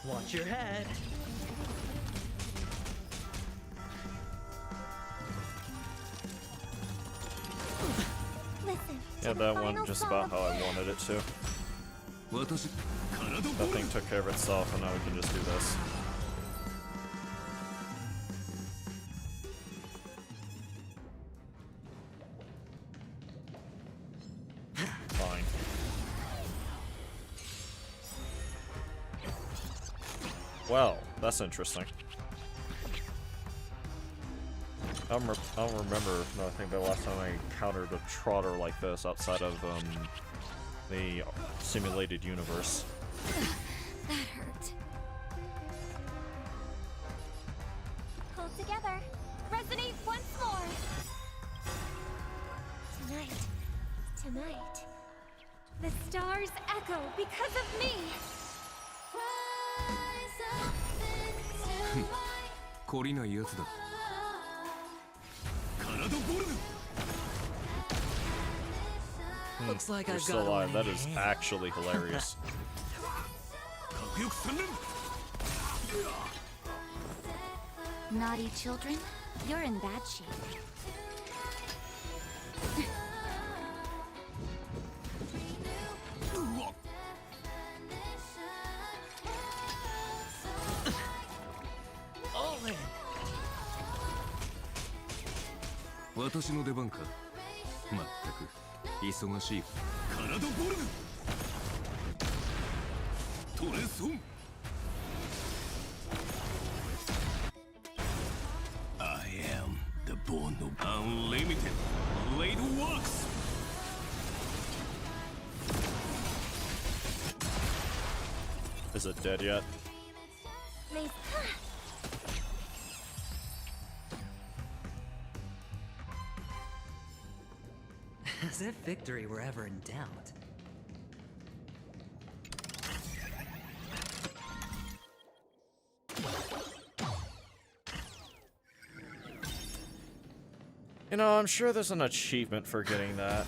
Watch your head. Listen. Yeah, that went just about how I wanted it to. 私、体ボ That ルグ。 thing took care of itself, and now we can just do this. Fine. Well, that's interesting. I don't remember another thing, but the last time I encountered a trotter like this outside of the simulated universe. That hurt. Hold together. Resonate once more. Tonight, the stars echo because of me. 懲りないやつだ。体ボルグ。 Looks like You're I've still got alive. one That in is hand. actually hilarious. Naughty children, you're in bad shape. All in. 私の出番か。まったく忙しい。体ボルグ。トレソン。I am the born of unlimited blade works. Is it dead yet? As if victory were ever in doubt. You know, I'm sure there's an achievement for getting that.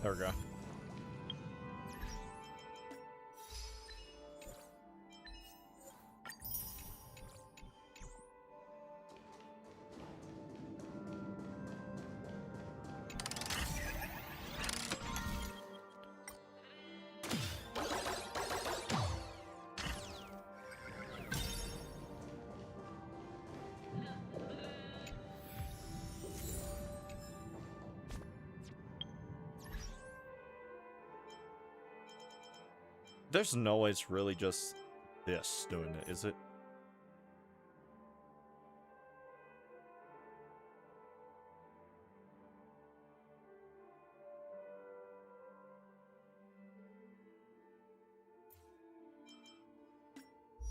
There we go. There's no way it's really just this doing it, is it?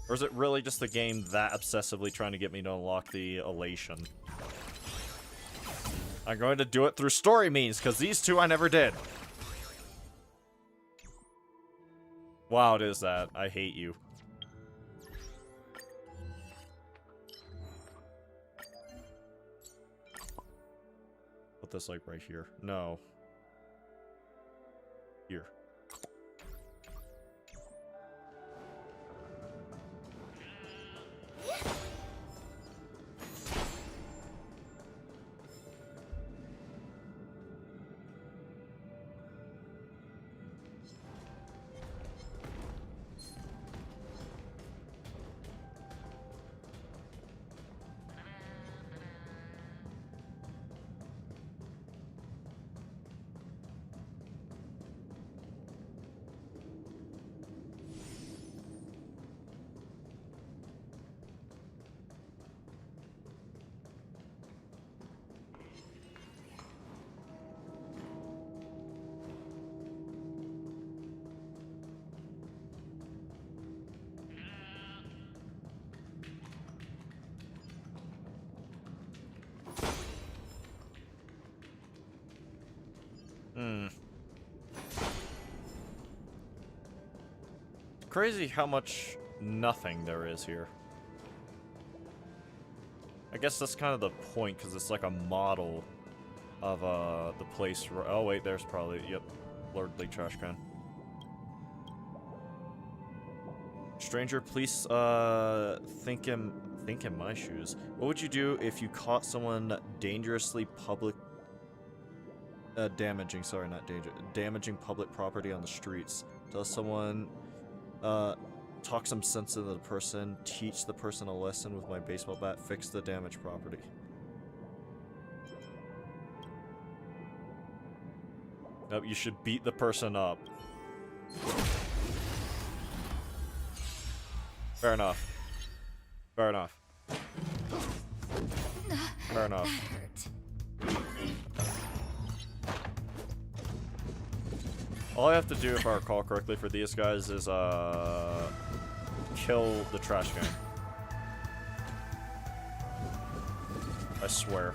Or is it really just the game that obsessively trying to get me to unlock the elation? I'm going to do it through story means, because these two I never did. Wow, it is that. I hate you. Put this, like, right here. No. Here. Crazy how much nothing there is here. I guess that's kind of the point, because it's like a model of the place. Oh wait, there's probably, yep, lordly trash can. Stranger, please think in my shoes. What would you do if you caught someone dangerously damaging public property on the streets? Tell someone, talk some sense into the person, teach the person a lesson with my baseball bat, fix the damaged property. Nope, you should beat the person up. Fair enough. Fair enough. Fair enough. All I have to do, if I recall correctly, for these guys is, kill the trash can. I swear.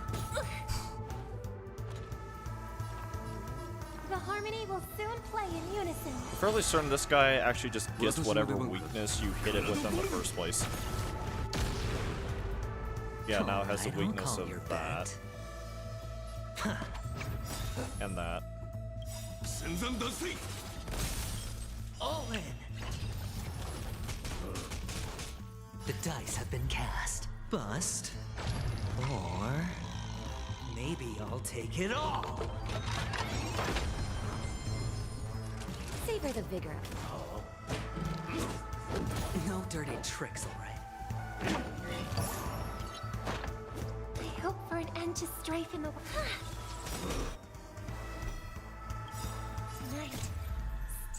The harmony will soon play in unison. I'm fairly certain this guy actually just gets whatever weakness you hit it with in the first place. Yeah, now it has the weakness of that. And that. All in. The dice have been cast. Bust. Or maybe I'll take it all. Savor the vigor. No dirty tricks, all right. I hope for an end to strife in the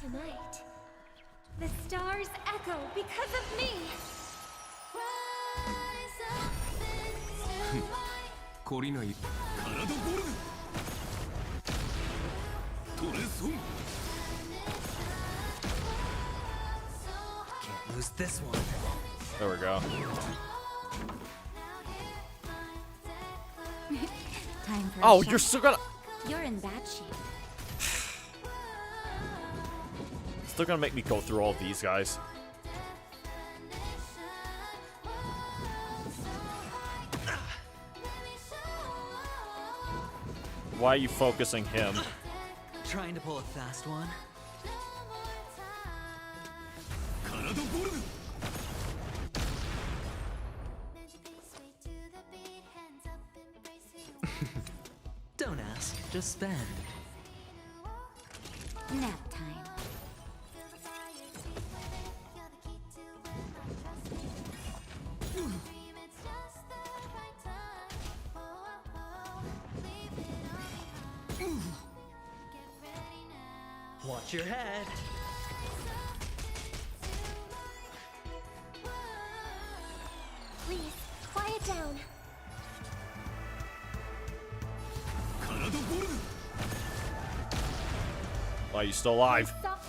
Tonight, the stars echo because of me. 懲りない体ボルグトレソン Can't lose this one. There we go. Time for Oh, a you're shot. still gonna. You're in bad shape. Still gonna make me go through all these guys. Why are you focusing him? Trying to pull a fast one. 体ボルグ Don't ask, just spend. Nap time. Watch your head. Please, quiet down. 体ボルグ Why are you still alive? Stop.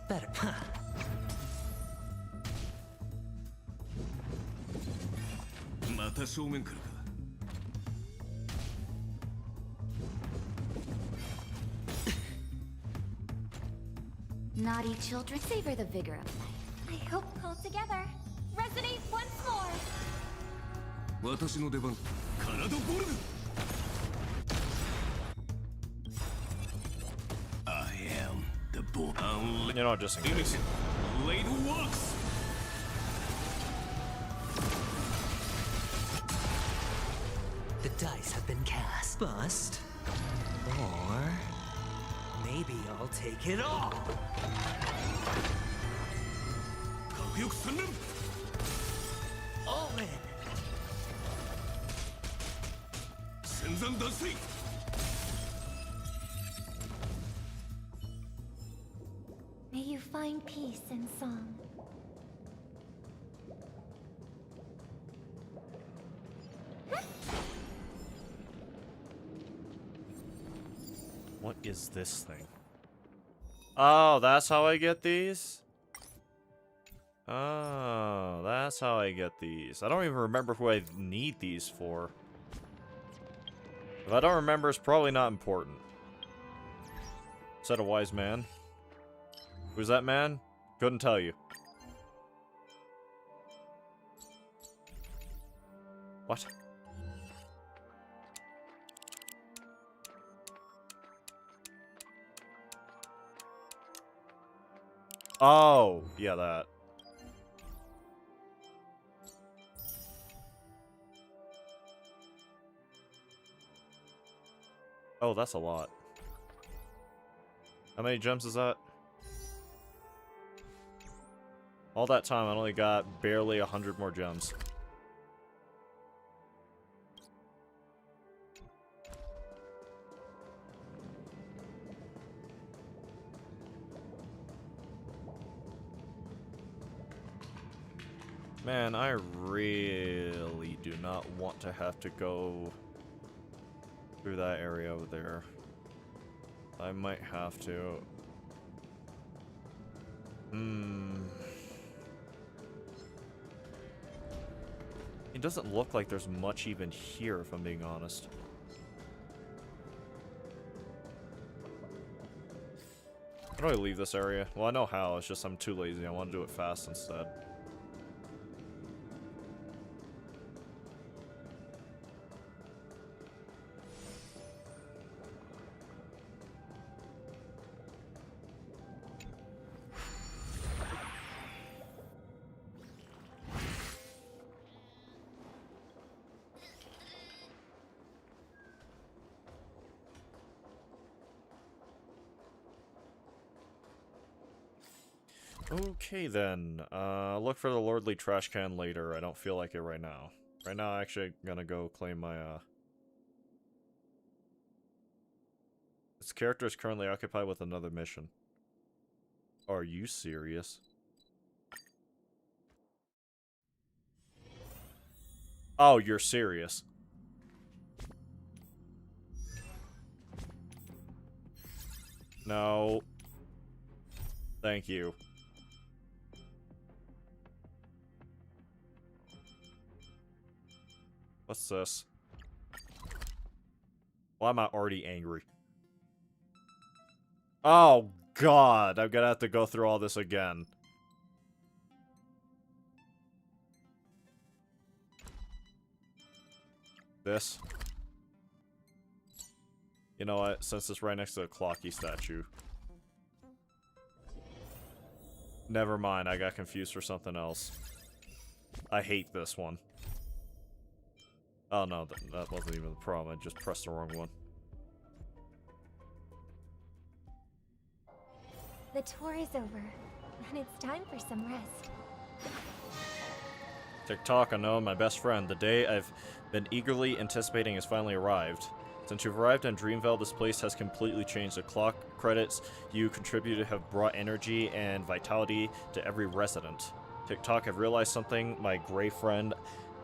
Better. また正面からか Naughty children, savor the vigor of life. I hope all together. Resonate once more. 私の出番体ボルグ I am the bull. You know, just in case. Blade works. The dice have been cast. Bust. Or maybe I'll take it all. 核翼三連 All in. 戦山脱水 May you find peace in song. What is this thing? Oh, that's how I get these? Oh, that's how I get these. I don't even remember who I need these for. If I don't remember, it's probably not important. Said a wise man. Who's that man? Couldn't tell you. What? Oh, yeah, that. Oh, that's a lot. How many gems is that? All that time, I only got barely 100 more gems. Man, I really do not want to have to go through that area over there. I might have to. It doesn't look like there's much even here, if I'm being honest. How do I leave this area? Well, I know how, it's just I'm too lazy. I want to do it fast instead. Okay then, look for the lordly trash can later. I don't feel like it right now. Right now, I'm actually gonna go claim my, This character is currently occupied with another mission. Are you serious? Oh, you're serious. No. Thank you. What's this? Why am I already angry? Oh, God. I'm gonna have to go through all this again. This? You know what? Since it's right next to the Clocky statue. Never mind. I got confused for something else. I hate this one. Oh no, that wasn't even the problem. I just pressed the wrong one. The tour is over, and it's time for some rest. TikTok, I know, my best friend. The day I've been eagerly anticipating has finally arrived. Since you've arrived in Dreamville, this place has completely changed. The clock credits you contributed have brought energy and vitality to every resident. TikTok, I've realized something, my gray friend.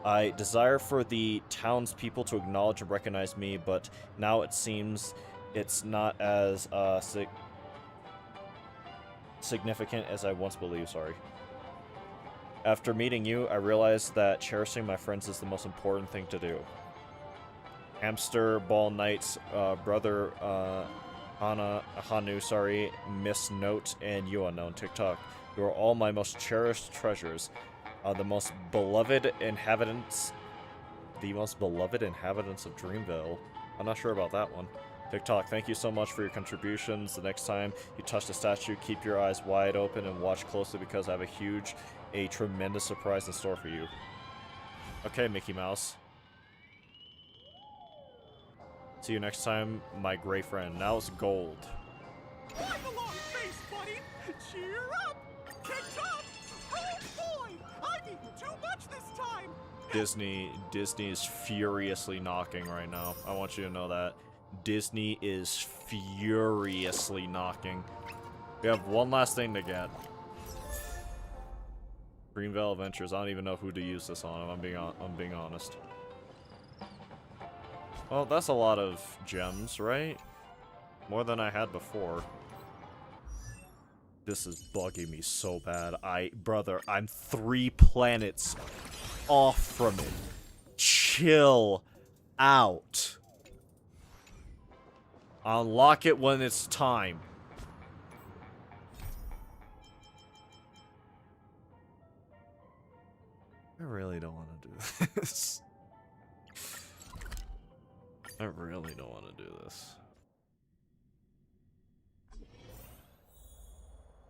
I desire for the townspeople to acknowledge and recognize me, but now it seems it's not as significant as I once believed, sorry. After meeting you, I realized that cherishing my friends is the most important thing to do. Hamster, Ball Knights, Brother Hanu, sorry, Miss Note, and you unknown TikTok. You are all my most cherished treasures. The most beloved inhabitants of Dreamville. I'm not sure about that one. TikTok, thank you so much for your contributions. The next time you touch the statue, keep your eyes wide open and watch closely because I have a tremendous surprise in store for you. Okay, Mickey Mouse. See you next time, my gray friend. Now it's gold. Wipe a long face, buddy! Cheer up! TikTok! Oh boy! I've eaten too much this time! Disney is furiously knocking right now. I want you to know that. Disney is furiously knocking. We have one last thing to get. Dreamville Adventures. I don't even know who to use this on, if I'm being honest. Well, that's a lot of gems, right? More than I had before. This is bugging me so bad. Brother, I'm 3 planets off from it. Chill out. Unlock it when it's time. I really don't want to do this. I really don't want to do this.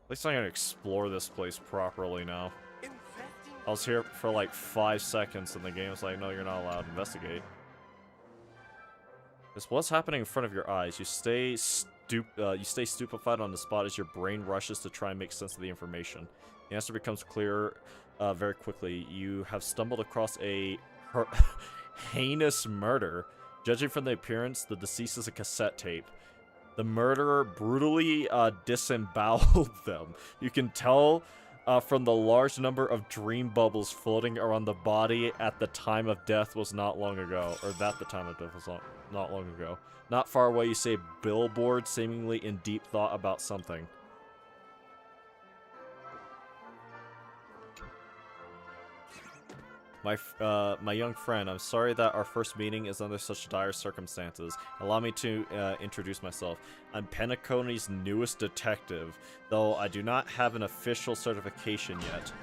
At least I'm gonna explore this place properly now. I was here for like 5 seconds and the game was like, no, you're not allowed to investigate. It's what's happening in front of your eyes. You stay stupefied on the spot as your brain rushes to try and make sense of the information. The answer becomes clear very quickly. You have stumbled across a heinous murder. Judging from the appearance, the deceased is a cassette tape. The murderer brutally disemboweled them. You can tell from the large number of dream bubbles floating around the body at the time of death was not long ago. Or that the time of death was not long ago. Not far away, you say billboard, seemingly in deep thought about something. My young friend, I'm sorry that our first meeting is under such dire circumstances. Allow me to introduce myself. I'm Penacony's newest detective, though I do not have an official certification yet.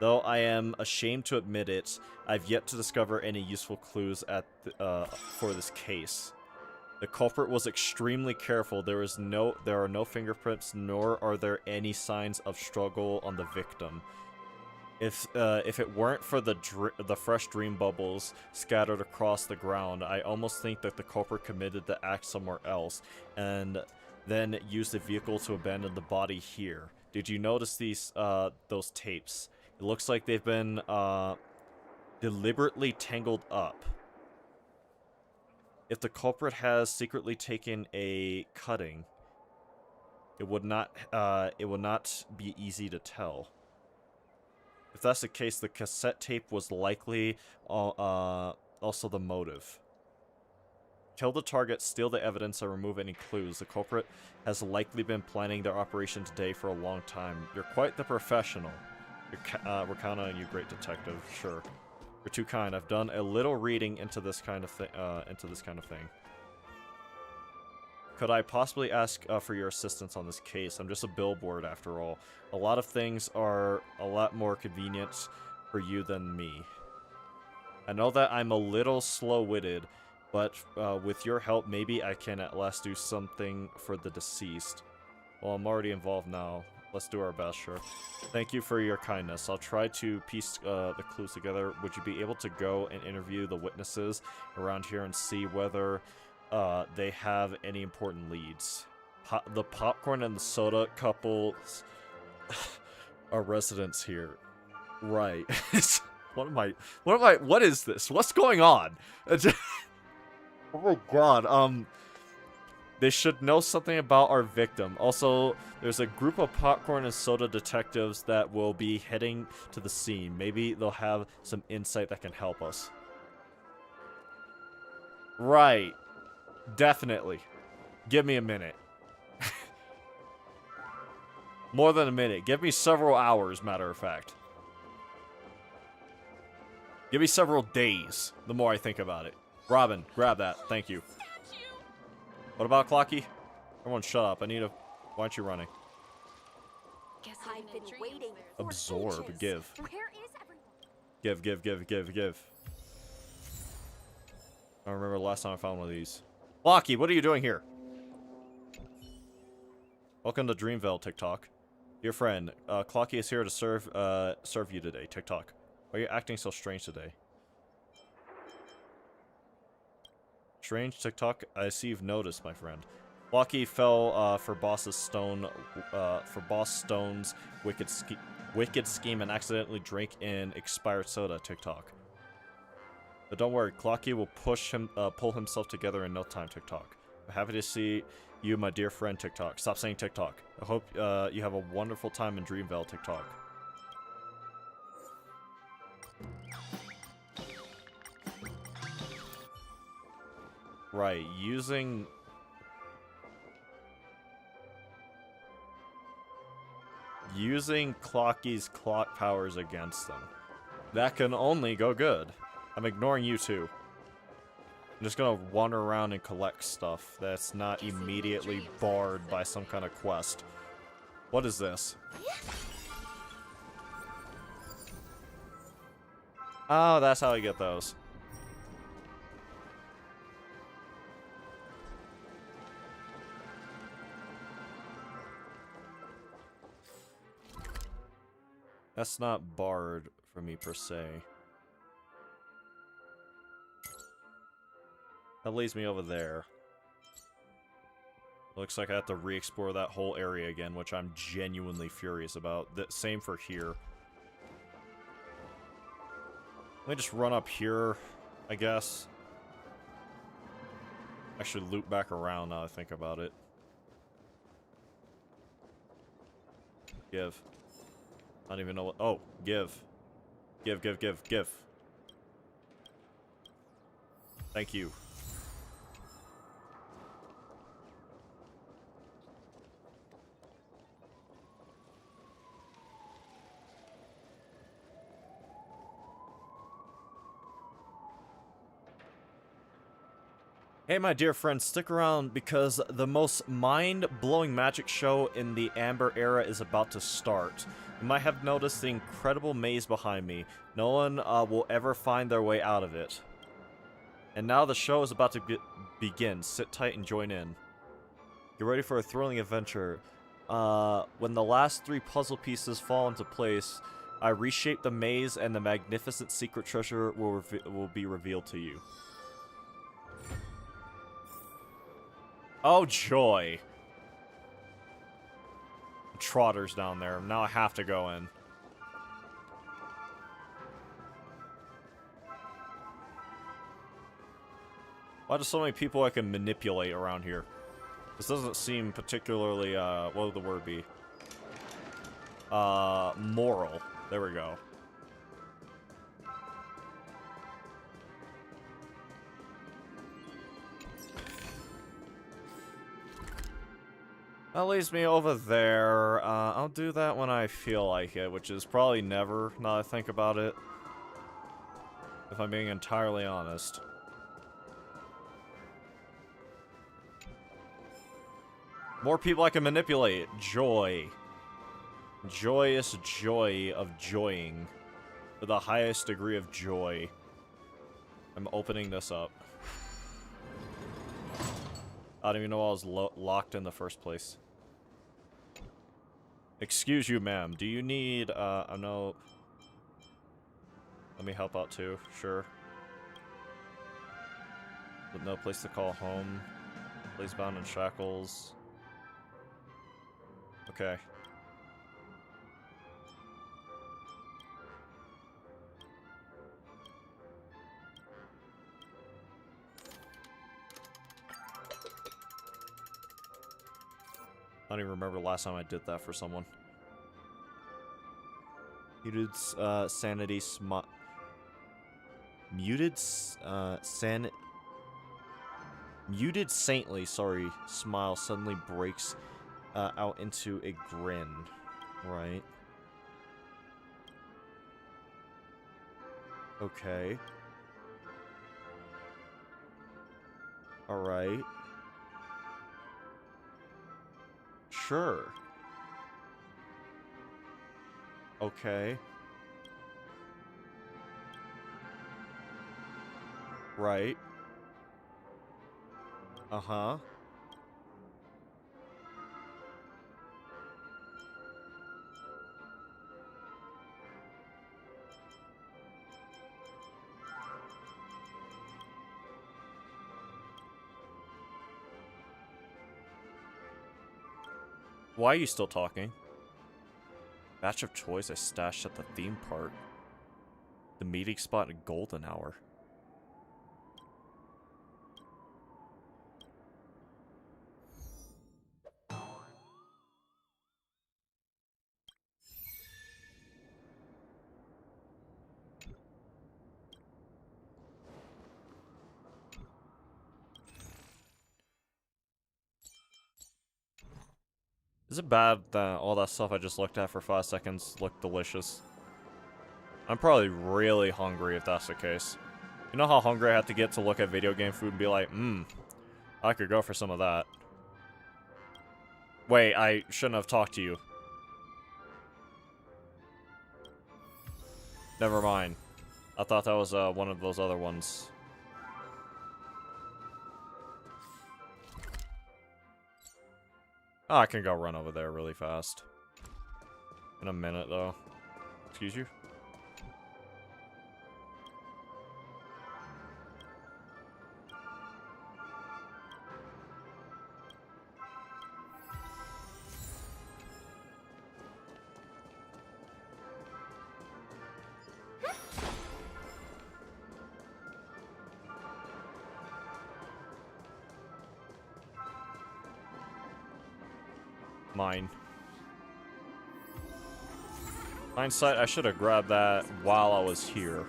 Though I am ashamed to admit it, I've yet to discover any useful clues for this case. The culprit was extremely careful. There are no fingerprints, nor are there any signs of struggle on the victim. If it weren't for the fresh dream bubbles scattered across the ground, I almost think that the culprit committed the act somewhere else, and then used the vehicle to abandon the body here. Did you notice those tapes? It looks like they've been deliberately tangled up. If the culprit has secretly taken a cutting, it would not be easy to tell. If that's the case, the cassette tape was likely also the motive. Kill the target, steal the evidence, and remove any clues. The culprit has likely been planning their operation today for a long time. You're quite the professional. We're counting on you, great detective. Sure. You're too kind. I've done a little reading into this kind of thing. Could I possibly ask for your assistance on this case? I'm just a billboard after all. A lot of things are a lot more convenient for you than me. I know that I'm a little slow-witted, but with your help, maybe I can at last do something for the deceased. Well, I'm already involved now. Let's do our best, sure. Thank you for your kindness. I'll try to piece the clues together. Would you be able to go and interview the witnesses around here and see whether they have any important leads? The popcorn and the soda couples are residents here. Right. What is this? What's going on? Oh my god, they should know something about our victim. Also, there's a group of popcorn and soda detectives that will be heading to the scene. Maybe they'll have some insight that can help us. Right. Definitely. Give me a minute. More than a minute. Give me several hours, matter of fact. Give me several days, the more I think about it. Robin, grab that. Thank you. What about Clocky? Everyone shut up. Why aren't you running? I've been waiting for Absorb. ages. Give. Where is everyone? Give. I don't remember the last time I found one of these. Clocky, what are you doing here? Welcome to Dreamville, TikTok. Dear friend, Clocky is here to serve you today, TikTok. Why are you acting so strange today? Strange, TikTok? I see you've noticed, my friend. Clocky fell for Boss Stone's wicked scheme and accidentally drank an expired soda, TikTok. But don't worry, Clocky will pull himself together in no time, TikTok. I'm happy to see you, my dear friend, TikTok. Stop saying TikTok. I hope you have a wonderful time in Dreamville, TikTok. Right, using Clocky's clock powers against them. That can only go good. I'm ignoring you too. I'm just gonna wander around and collect stuff that's not immediately barred by some kind of quest. What is this? Oh, that's how I get those. That's not barred for me per se. That leads me over there. Looks like I have to re-explore that whole area again, which I'm genuinely furious about. Same for here. Let me just run up here, I guess. I should loop back around now I think about it. Give. I don't even know what. Oh, give. Give. Thank you. Hey my dear friends, stick around because the most mind-blowing magic show in the Amber Era is about to start. You might have noticed the incredible maze behind me. No one will ever find their way out of it. And now the show is about to begin. Sit tight and join in. Get ready for a thrilling adventure. When the last 3 puzzle pieces fall into place, I reshape the maze and the magnificent secret treasure will be revealed to you. Oh, joy. Trotter's down there. Now I have to go in. Why do so many people I can manipulate around here? This doesn't seem particularly, what would the word be? Moral. There we go. That leads me over there. I'll do that when I feel like it, which is probably never, now that I think about it. If I'm being entirely honest. More people I can manipulate. Joy. Joyous joy of joying. To the highest degree of joy. I'm opening this up. I don't even know I was locked in the first place. Excuse you, ma'am. Do you need, I know... Let me help out too. Sure. With no place to call home. Place bound in shackles. Okay. I don't even remember the last time I did that for someone. Muted sanity muted saintly, sorry, smile suddenly breaks out into a grin. Right. Okay. Alright. Sure. Okay. Right. Uh-huh. Why are you still talking? Batch of toys I stashed at the theme park. The meeting spot at golden hour. Is it bad that all that stuff I just looked at for 5 seconds looked delicious? I'm probably really hungry if that's the case. You know how hungry I have to get to look at video game food and be like, I could go for some of that. Wait, I shouldn't have talked to you. Never mind. I thought that was one of those other ones. Oh, I can go run over there really fast. In a minute, though. Excuse you? Mine. Hindsight, I should have grabbed that while I was here.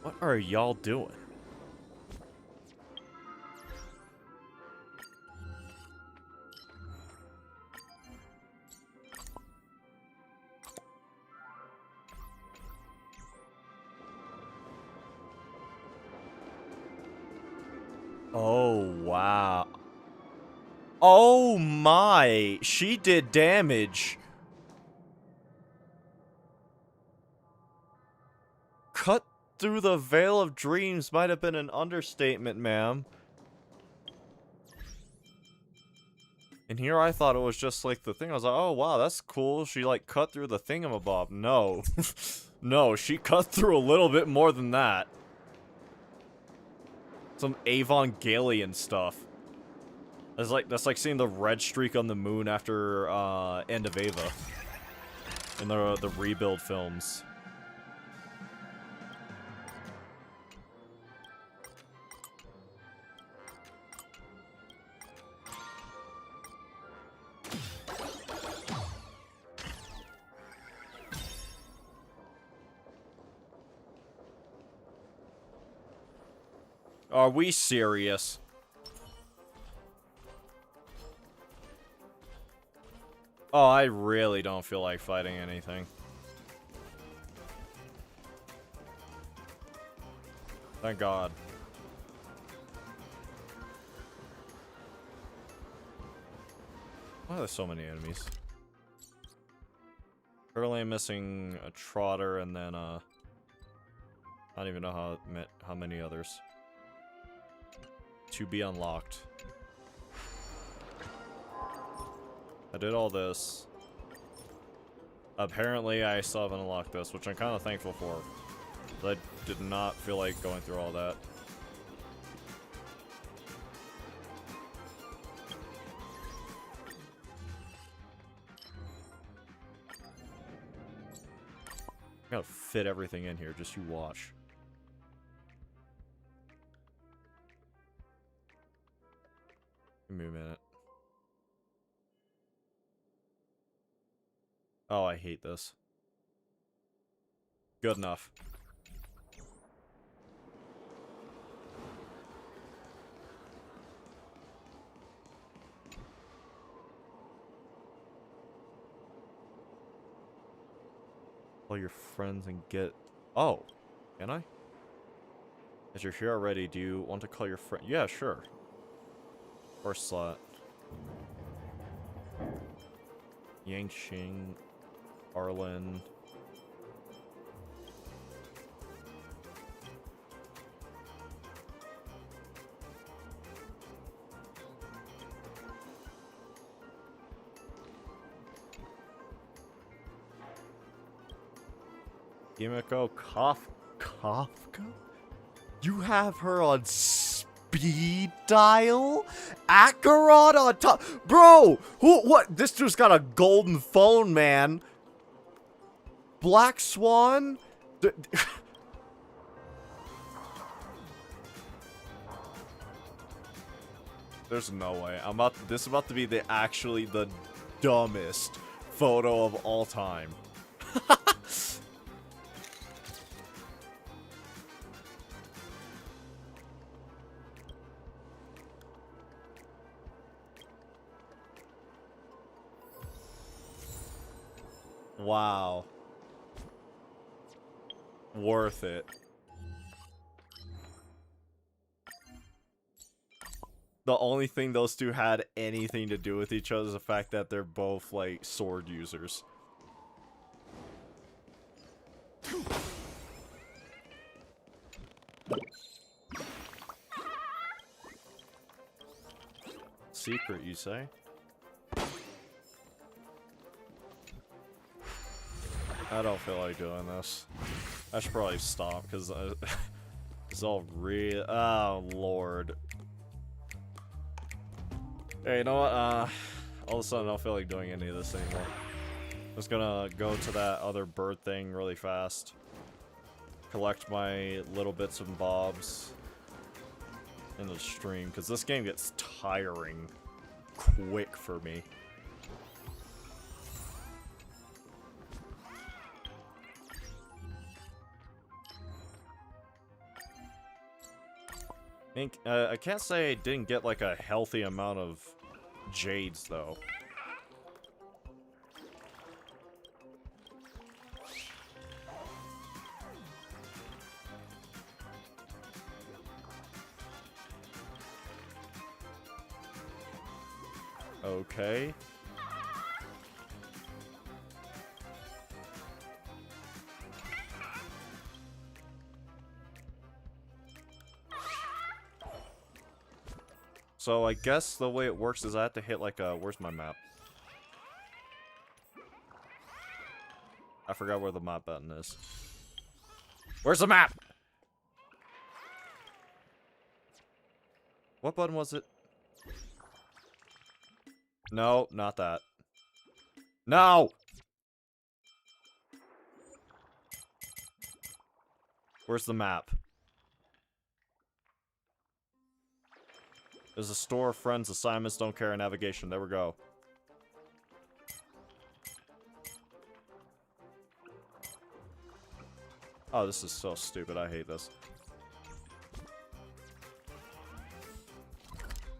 What are y'all doing? Oh, wow. Oh my! She did damage. Cut through the veil of dreams might have been an understatement, ma'am. And here I thought it was just like the thing. I was like, oh wow, that's cool. She like cut through the thingamabob. No. No, she cut through a little bit more than that. Some Evangelion stuff. That's like seeing the red streak on the moon after End of Eva in the rebuild films. Are we serious? Oh, I really don't feel like fighting anything. Thank God. Why are there so many enemies? Currently I'm missing a Trotter and then, I don't even know how many others. To be unlocked. I did all this. Apparently, I still haven't unlocked this, which I'm kind of thankful for. But I did not feel like going through all that. I gotta fit everything in here, just you watch. Give me a minute. Oh, I hate this. Good enough. Call your friends and get... Oh, can I? As you're here already, do you want to call your friend? Yeah, sure. First slot. Yangqing, Arlen. Kimiko Kafka? You have her on speed dial? Akarat on top? Bro! What? This dude's got a golden phone, man. Black Swan? There's no way. This is about to be actually the dumbest photo of all time. Wow. Worth it. The only thing those two had anything to do with each other is the fact that they're both, like, sword users. Secret, you say? I don't feel like doing this. I should probably stop, because it's all real. Oh, Lord. Hey, you know what? All of a sudden, I don't feel like doing any of this anymore. I'm just gonna go to that other bird thing really fast. Collect my little bits and bobs in the stream, because this game gets tiring quick for me. I can't say I didn't get like a healthy amount of jades though. Okay. So I guess the way it works is I have to hit like a... Where's my map? I forgot where the map button is. Where's the map? What button was it? No, not that. No! Where's the map? There's a store of friends, assignments, don't care, navigation. There we go. Oh, this is so stupid. I hate this.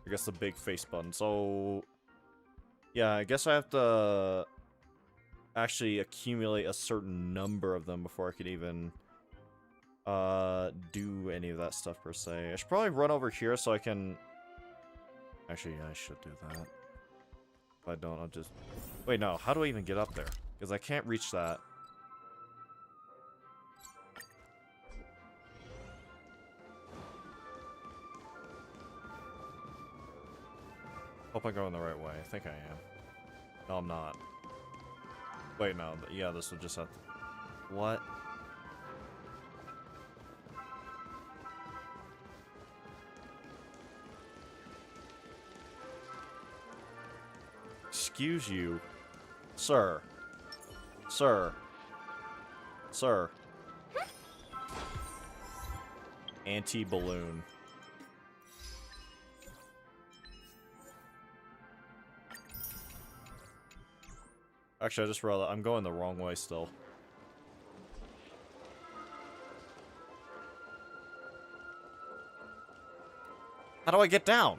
I guess the big face button. So... yeah, I guess I have to... actually accumulate a certain number of them before I could even... do any of that stuff per se. I should probably run over here so I can... actually, yeah, I should do that. If I don't, I'll just... wait, no. How do I even get up there? Because I can't reach that. Hope I'm going the right way. I think I am. No, I'm not. Wait, no. Yeah, this will just have to... what? Excuse you. Sir. Sir. Sir. Anti-balloon. Actually, I just realized I'm going the wrong way still. How do I get down?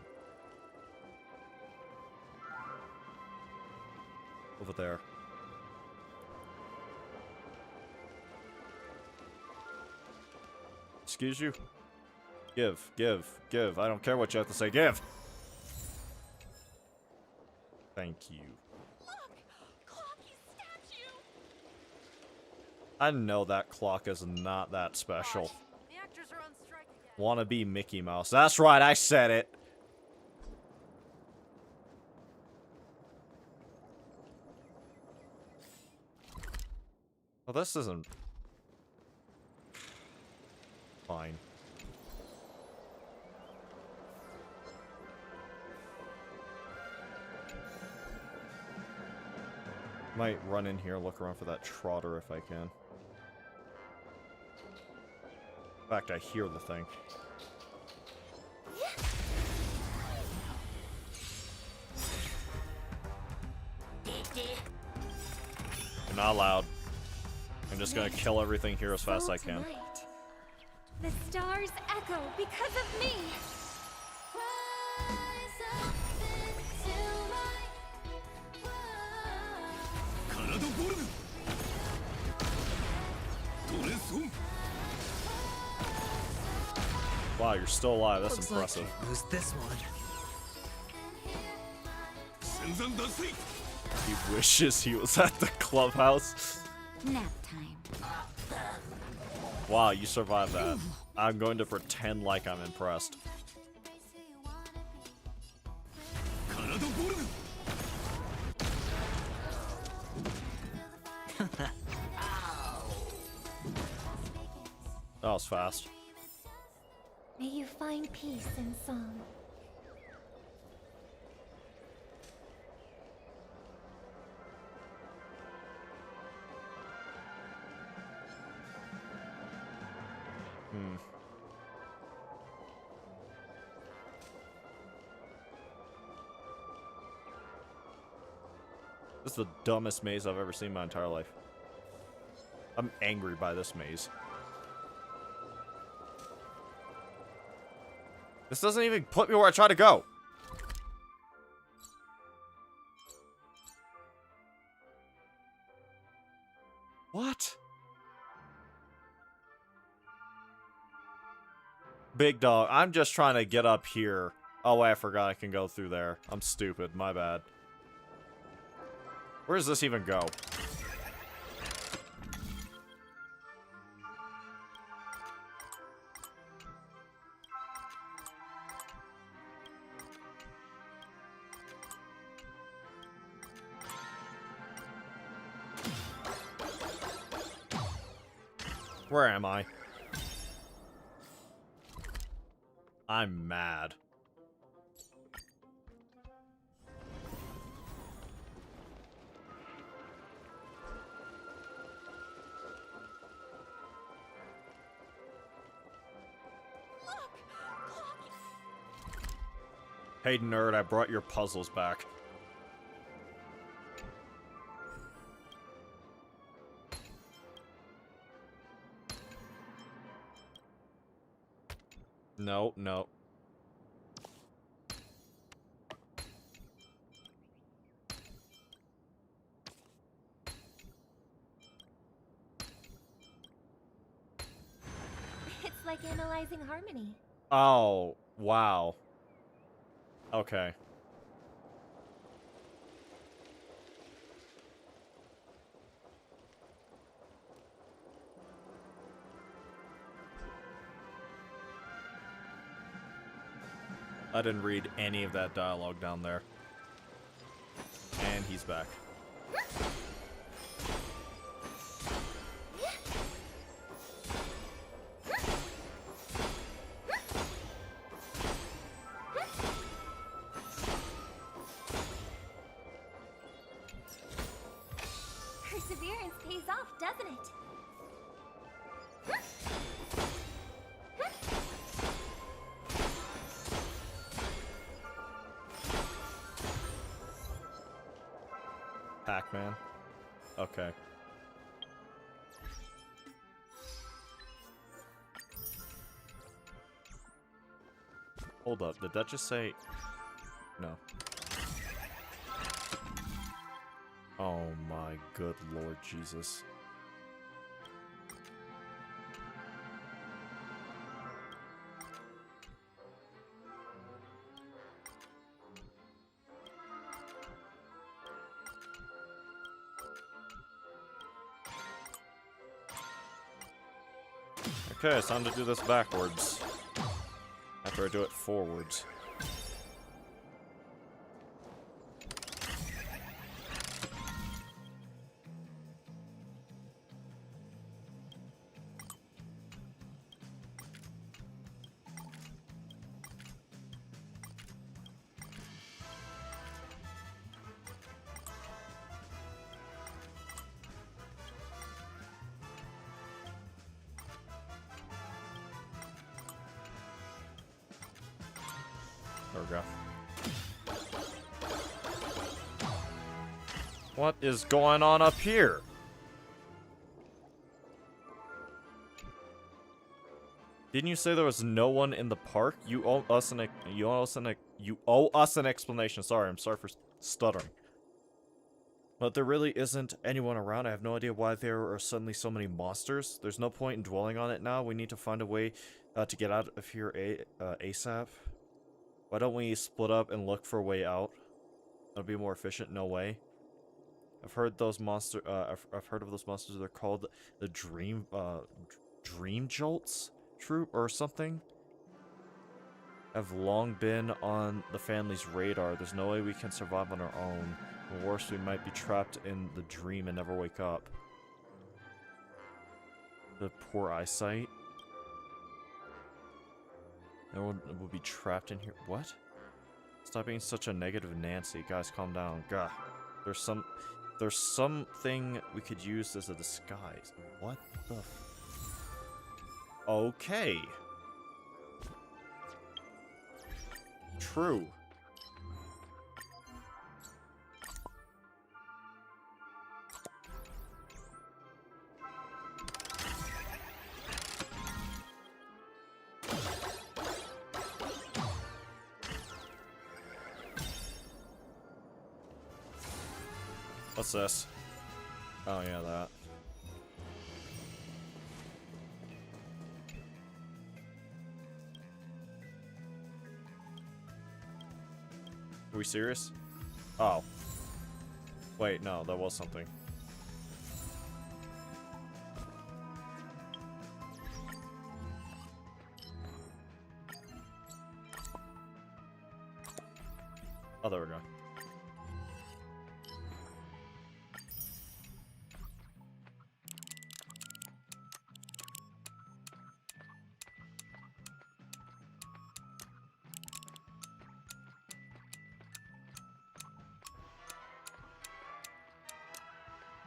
Over there. Excuse you? Give. I don't care what you have to say. Give! Thank you. I know that clock is not that special. The actors are on strike again. Wanna be Mickey Mouse. That's right, I said it! Well, this isn't... fine. Might run in here, look around for that trotter if I can. In fact, I hear the thing. You're not allowed. I'm just gonna kill everything here as fast as I can. The stars echo because of me. Wow, you're still alive. That's Looks impressive. Like lose this one. He wishes he was at the clubhouse. Nap time. Wow, you survived that. I'm going to pretend like I'm impressed. That was fast. May you find peace in song. This is the dumbest maze I've ever seen in my entire life. I'm angry by this maze. This doesn't even put me where I try to go. What? Big dog, I'm just trying to get up here. Oh, wait, I forgot I can go through there. I'm stupid. My bad. Where does this even go? Where am I? I'm mad. Hey nerd, I brought your puzzles back. No, no. It's like analyzing harmony. Oh, wow. Okay. I didn't read any of that dialogue down there. And he's back. Perseverance pays off, doesn't it? Pac-Man. Okay. Hold up, did that just say... No. Oh my good Lord Jesus. Okay, it's time to do this backwards. After I do it forwards. There we go. What is going on up here? Didn't you say there was no one in the park? You owe us an explanation. Sorry, I'm sorry for stuttering. But there really isn't anyone around. I have no idea why there are suddenly so many monsters. There's no point in dwelling on it now. We need to find a way to get out of here ASAP. Why don't we split up and look for a way out? That'll be more efficient. No way. I've heard those monster. I've heard of those monsters. They're called the Dream Jolts Troop or something. Have long been on the family's radar. There's no way we can survive on our own. Or worse, we might be trapped in the dream and never wake up. The poor eyesight. Everyone will be trapped in here. What? Stop being such a negative Nancy. Guys, calm down. Gah. There's something we could use as a disguise. What the Okay. True. What's this? Oh yeah, that. Are we serious? Oh. Wait, no, that was something. Oh, there we go.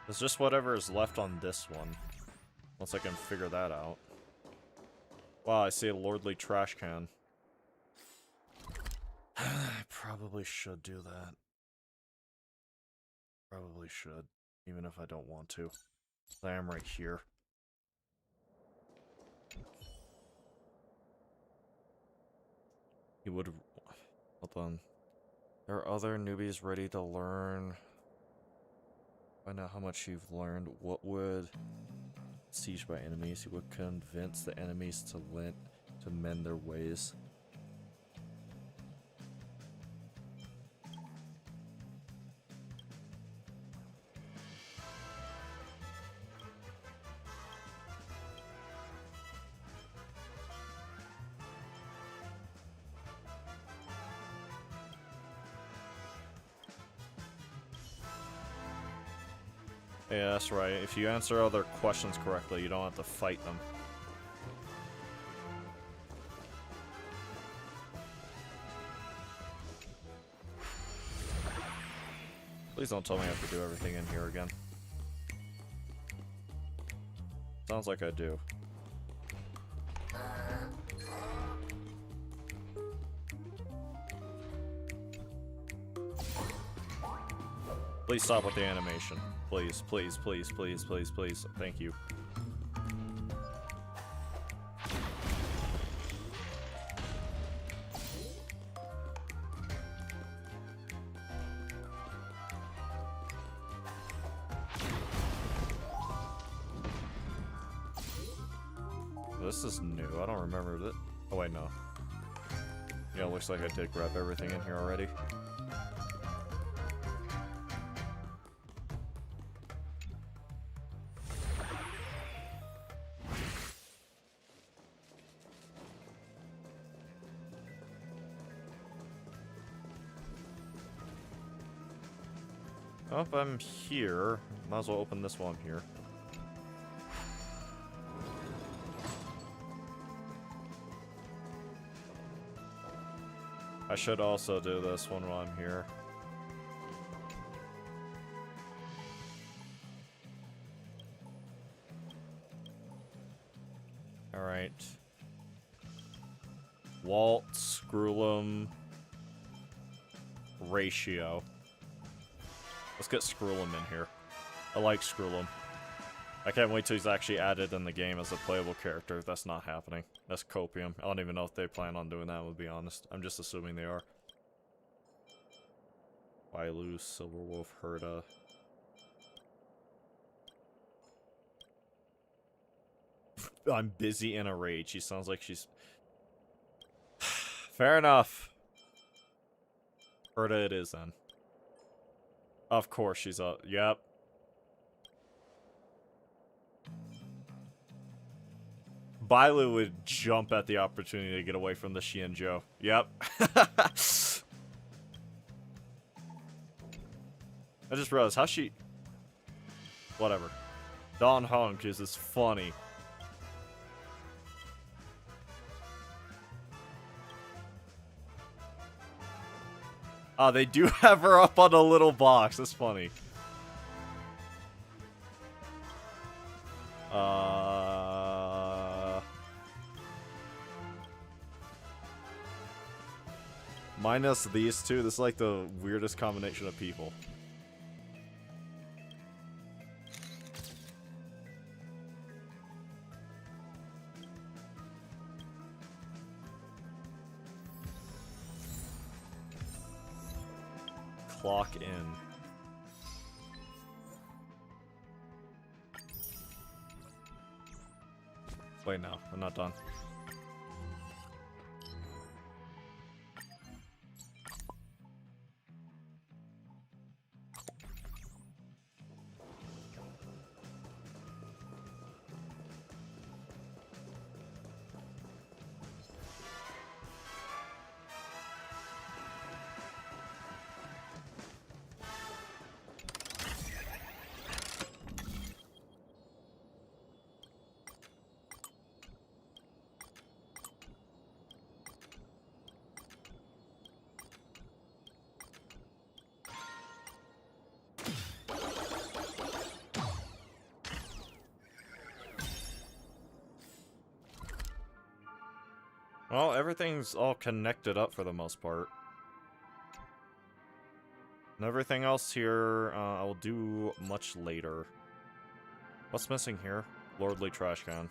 It's just whatever is left on this one. Once I can figure that out. Wow, I see a lordly trash can. I probably should do that. Probably should. Even if I don't want to. I am right here. He would... Hold on. There are other newbies ready to learn. Find out how much you've learned. What would... Siege by enemies. He would convince the enemies to mend their ways. Yeah, that's right. If you answer other questions correctly, you don't have to fight them. Please don't tell me I have to do everything in here again. Sounds like I do. Please stop with the animation. Please, please, please, please, please, please. Thank you. This is new. I don't remember that. Oh wait, no. Yeah, it looks like I did grab everything in here already. Oh, if I'm here, might as well open this while I'm here. I should also do this one while I'm here. Alright. Walt, Screw'em, Ratio. Let's get Screw'em in here. I like Screw'em. I can't wait till he's actually added in the game as a playable character. That's not happening. That's copium. I don't even know if they plan on doing that, to be honest. I'm just assuming they are. Wailu, Silverwolf, Herda. I'm busy in a rage. She sounds like she's... Fair enough. Herda it is, then. Of course she's up. Yep. Bailu would jump at the opportunity to get away from the Xianzhou. Yep. I just realized how she... Whatever. Don Hunk is funny. Oh, they do have her up on a little box. That's funny. Minus these two, this is like the weirdest combination of people. Clock in. Wait, no, I'm not done. Well, everything's all connected up for the most part. And everything else here, I will do much later. What's missing here? Lordly Trash Can.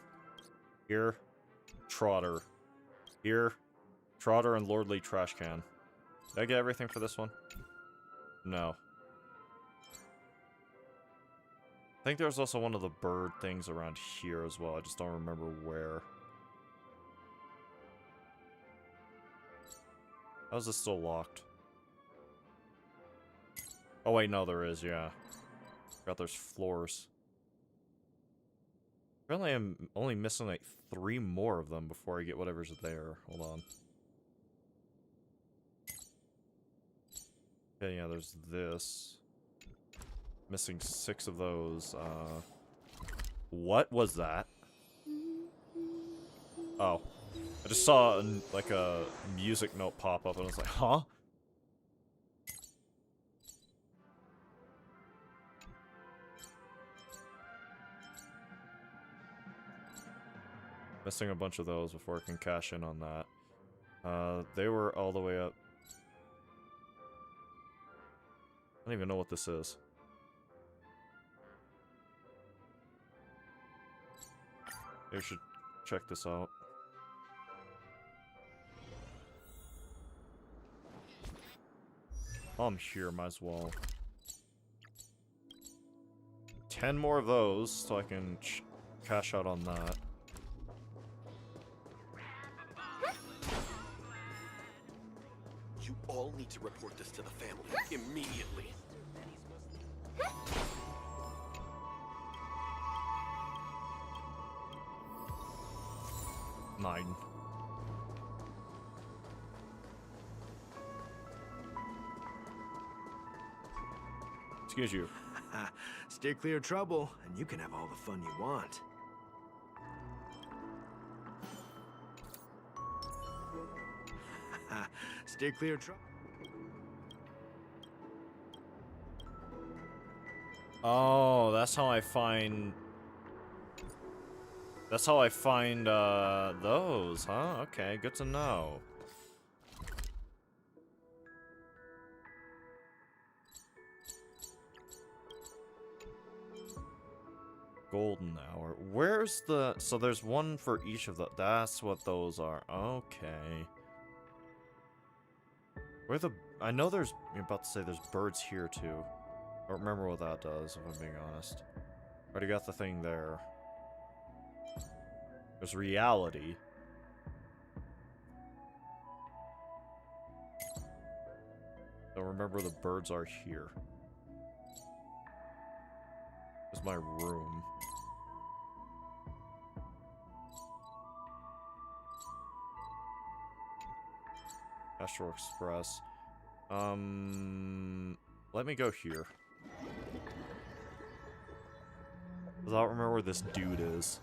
Here, Trotter. Here, Trotter and Lordly Trash Can. Did I get everything for this one? No. I think there's also one of the bird things around here as well. I just don't remember where. How is this still locked? Oh wait, no, there is, yeah. Forgot there's floors. Apparently I'm only missing like 3 more of them before I get whatever's there. Hold on. Okay, yeah, there's this. Missing 6 of those. What was that? Oh. I just saw, like, a music note pop up, and I was like, huh? Missing a bunch of those before I can cash in on that. They were all the way up. I don't even know what this is. Maybe I should check this out. While I'm here, might as well. 10 more of those, so I can cash out on that. You all need to report this to the family immediately. 9. Excuse you. Steer clear of trouble, and you can have all the fun you want. Steer clear of trouble. Oh, that's how I find... That's how I find, those, huh? Okay, good to know. Golden hour. Where's the... So there's one for each of the... That's what those are. Okay. Where the... I know there's... I'm about to say there's birds here, too. I don't remember what that does, if I'm being honest. Already got the thing there. There's reality. Don't remember the birds are here. There's my room. Astral Express. Let me go here. 'Cause I don't remember where this dude is.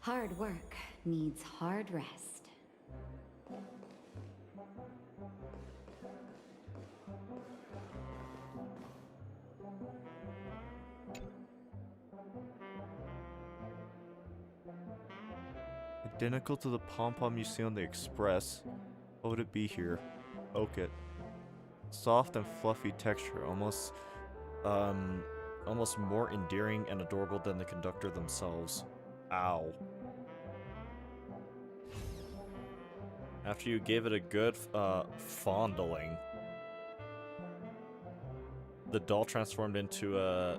Hard work needs hard rest. Identical to the pom-pom you see on the Express. What would it be here? Oak it. Soft and fluffy texture, almost more endearing and adorable than the conductor themselves. Ow. After you gave it a good fondling, the doll transformed into a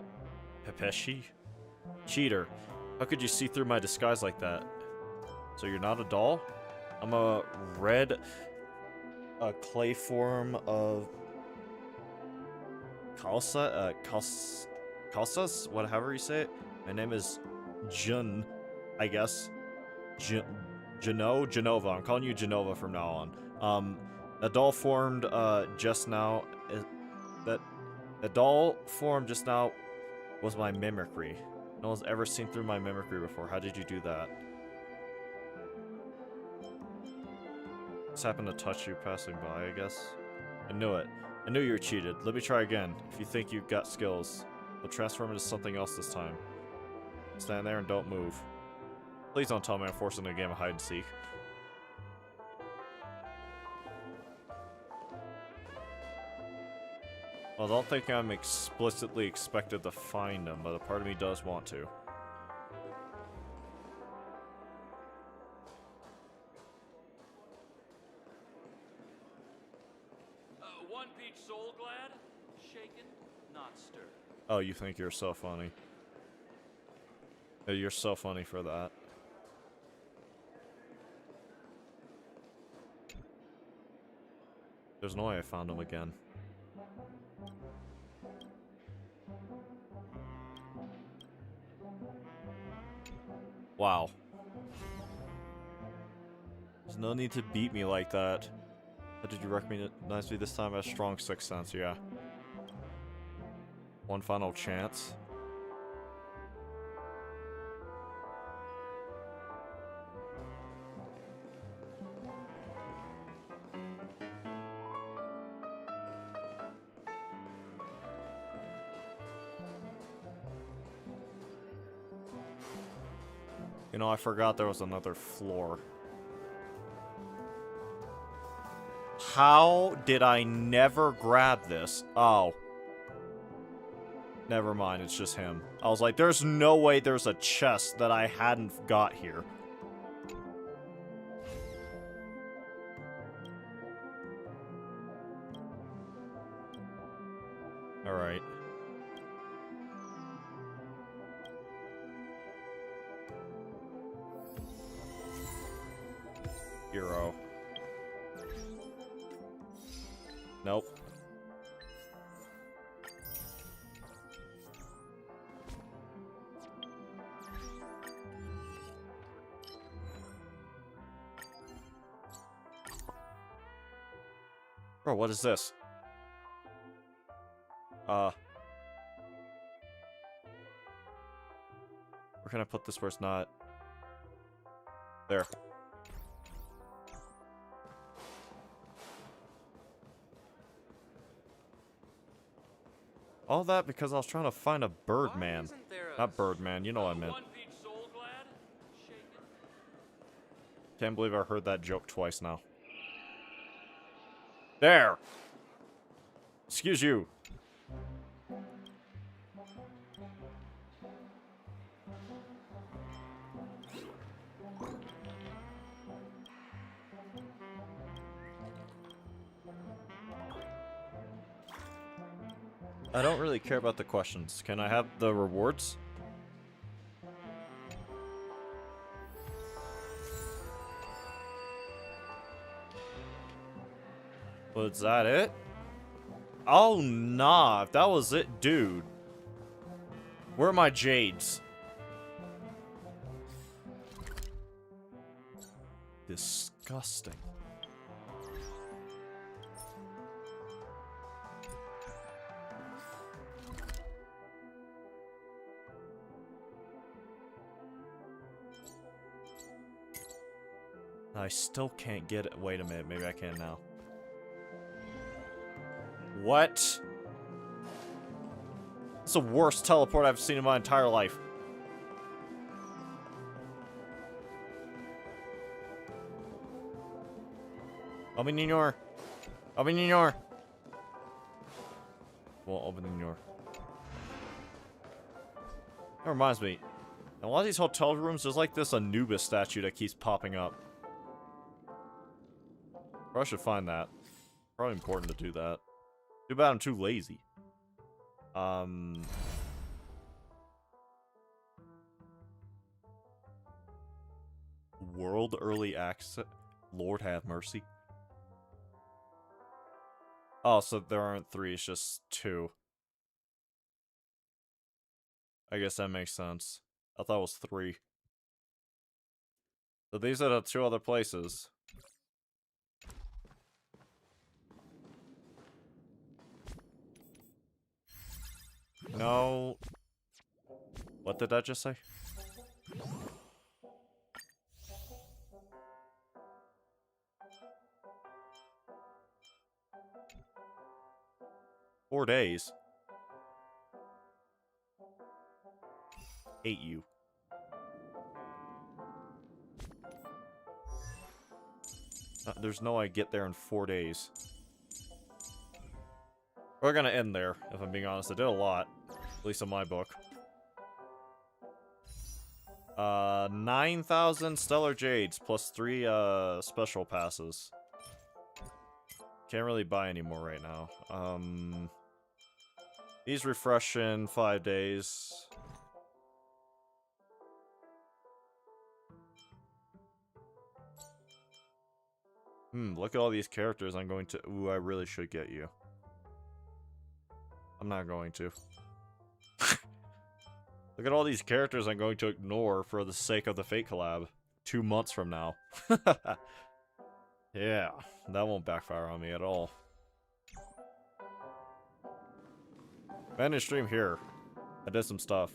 Pepeshi? Cheater. How could you see through my disguise like that? So you're not a doll? I'm a red clay form of Kalsas? Whatever you say it. My name is Jun, I guess. Genova. I'm calling you Genova from now on. A doll formed just now. The doll formed just now was my mimicry. No one's ever seen through my mimicry before. How did you do that? Just happened to touch you passing by, I guess. I knew it. I knew you were cheated. Let me try again. If you think you've got skills, I'll transform into something else this time. Stand there and don't move. Please don't tell me I'm forcing a game of hide and seek. Well, I don't think I'm explicitly expected to find them, but a part of me does want to. One peach soul glad, shaken, not stirred. Oh, you think you're so funny. You're so funny for that. There's no way I found him again. Wow. There's no need to beat me like that. How did you recognize me this time? I have a strong sixth sense, yeah. One final chance. You know, I forgot there was another floor. How did I never grab this? Oh. Never mind, it's just him. I was like, there's no way there's a chest that I hadn't got here. Alright. Hero. Nope. Bro, what is this? Where can I put this where it's not? There. All that because I was trying to find a Birdman. Not Birdman, you know what I meant. Can't believe I heard that joke twice now. There! Excuse you. I don't really care about the questions. Can I have the rewards? Was that it? Oh, nah. If that was it, dude. Where are my jades? Disgusting. I still can't get it. Wait a minute. Maybe I can now. What? It's the worst teleport I've seen in my entire life. Open the door. Open the door. Well, open the door. That reminds me. In a lot of these hotel rooms, there's like this Anubis statue that keeps popping up. Probably should find that. Probably important to do that. Too bad I'm too lazy. World Early Access? Lord have mercy. Oh, so there aren't 3, it's just 2. I guess that makes sense. I thought it was 3. So these are the 2 other places. No. What did that just say? Four days. Hate you. There's no way I get there in 4 days. We're gonna end there, if I'm being honest. I did a lot. At least in my book. 9,000 Stellar Jades plus 3 special passes. Can't really buy any more right now. These refresh in 5 days. Look at all these characters I'm going to... Ooh, I really should get you. I'm not going to. Look at all these characters I'm going to ignore for the sake of the Fate collab. 2 months from now. Yeah, that won't backfire on me at all. Abandoned stream here. I did some stuff.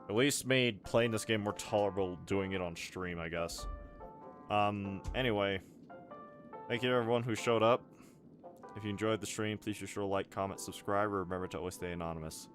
At least made playing this game more tolerable doing it on stream, I guess. Anyway. Thank you to everyone who showed up. If you enjoyed the stream, please be sure to like, comment, subscribe, or remember to always stay anonymous.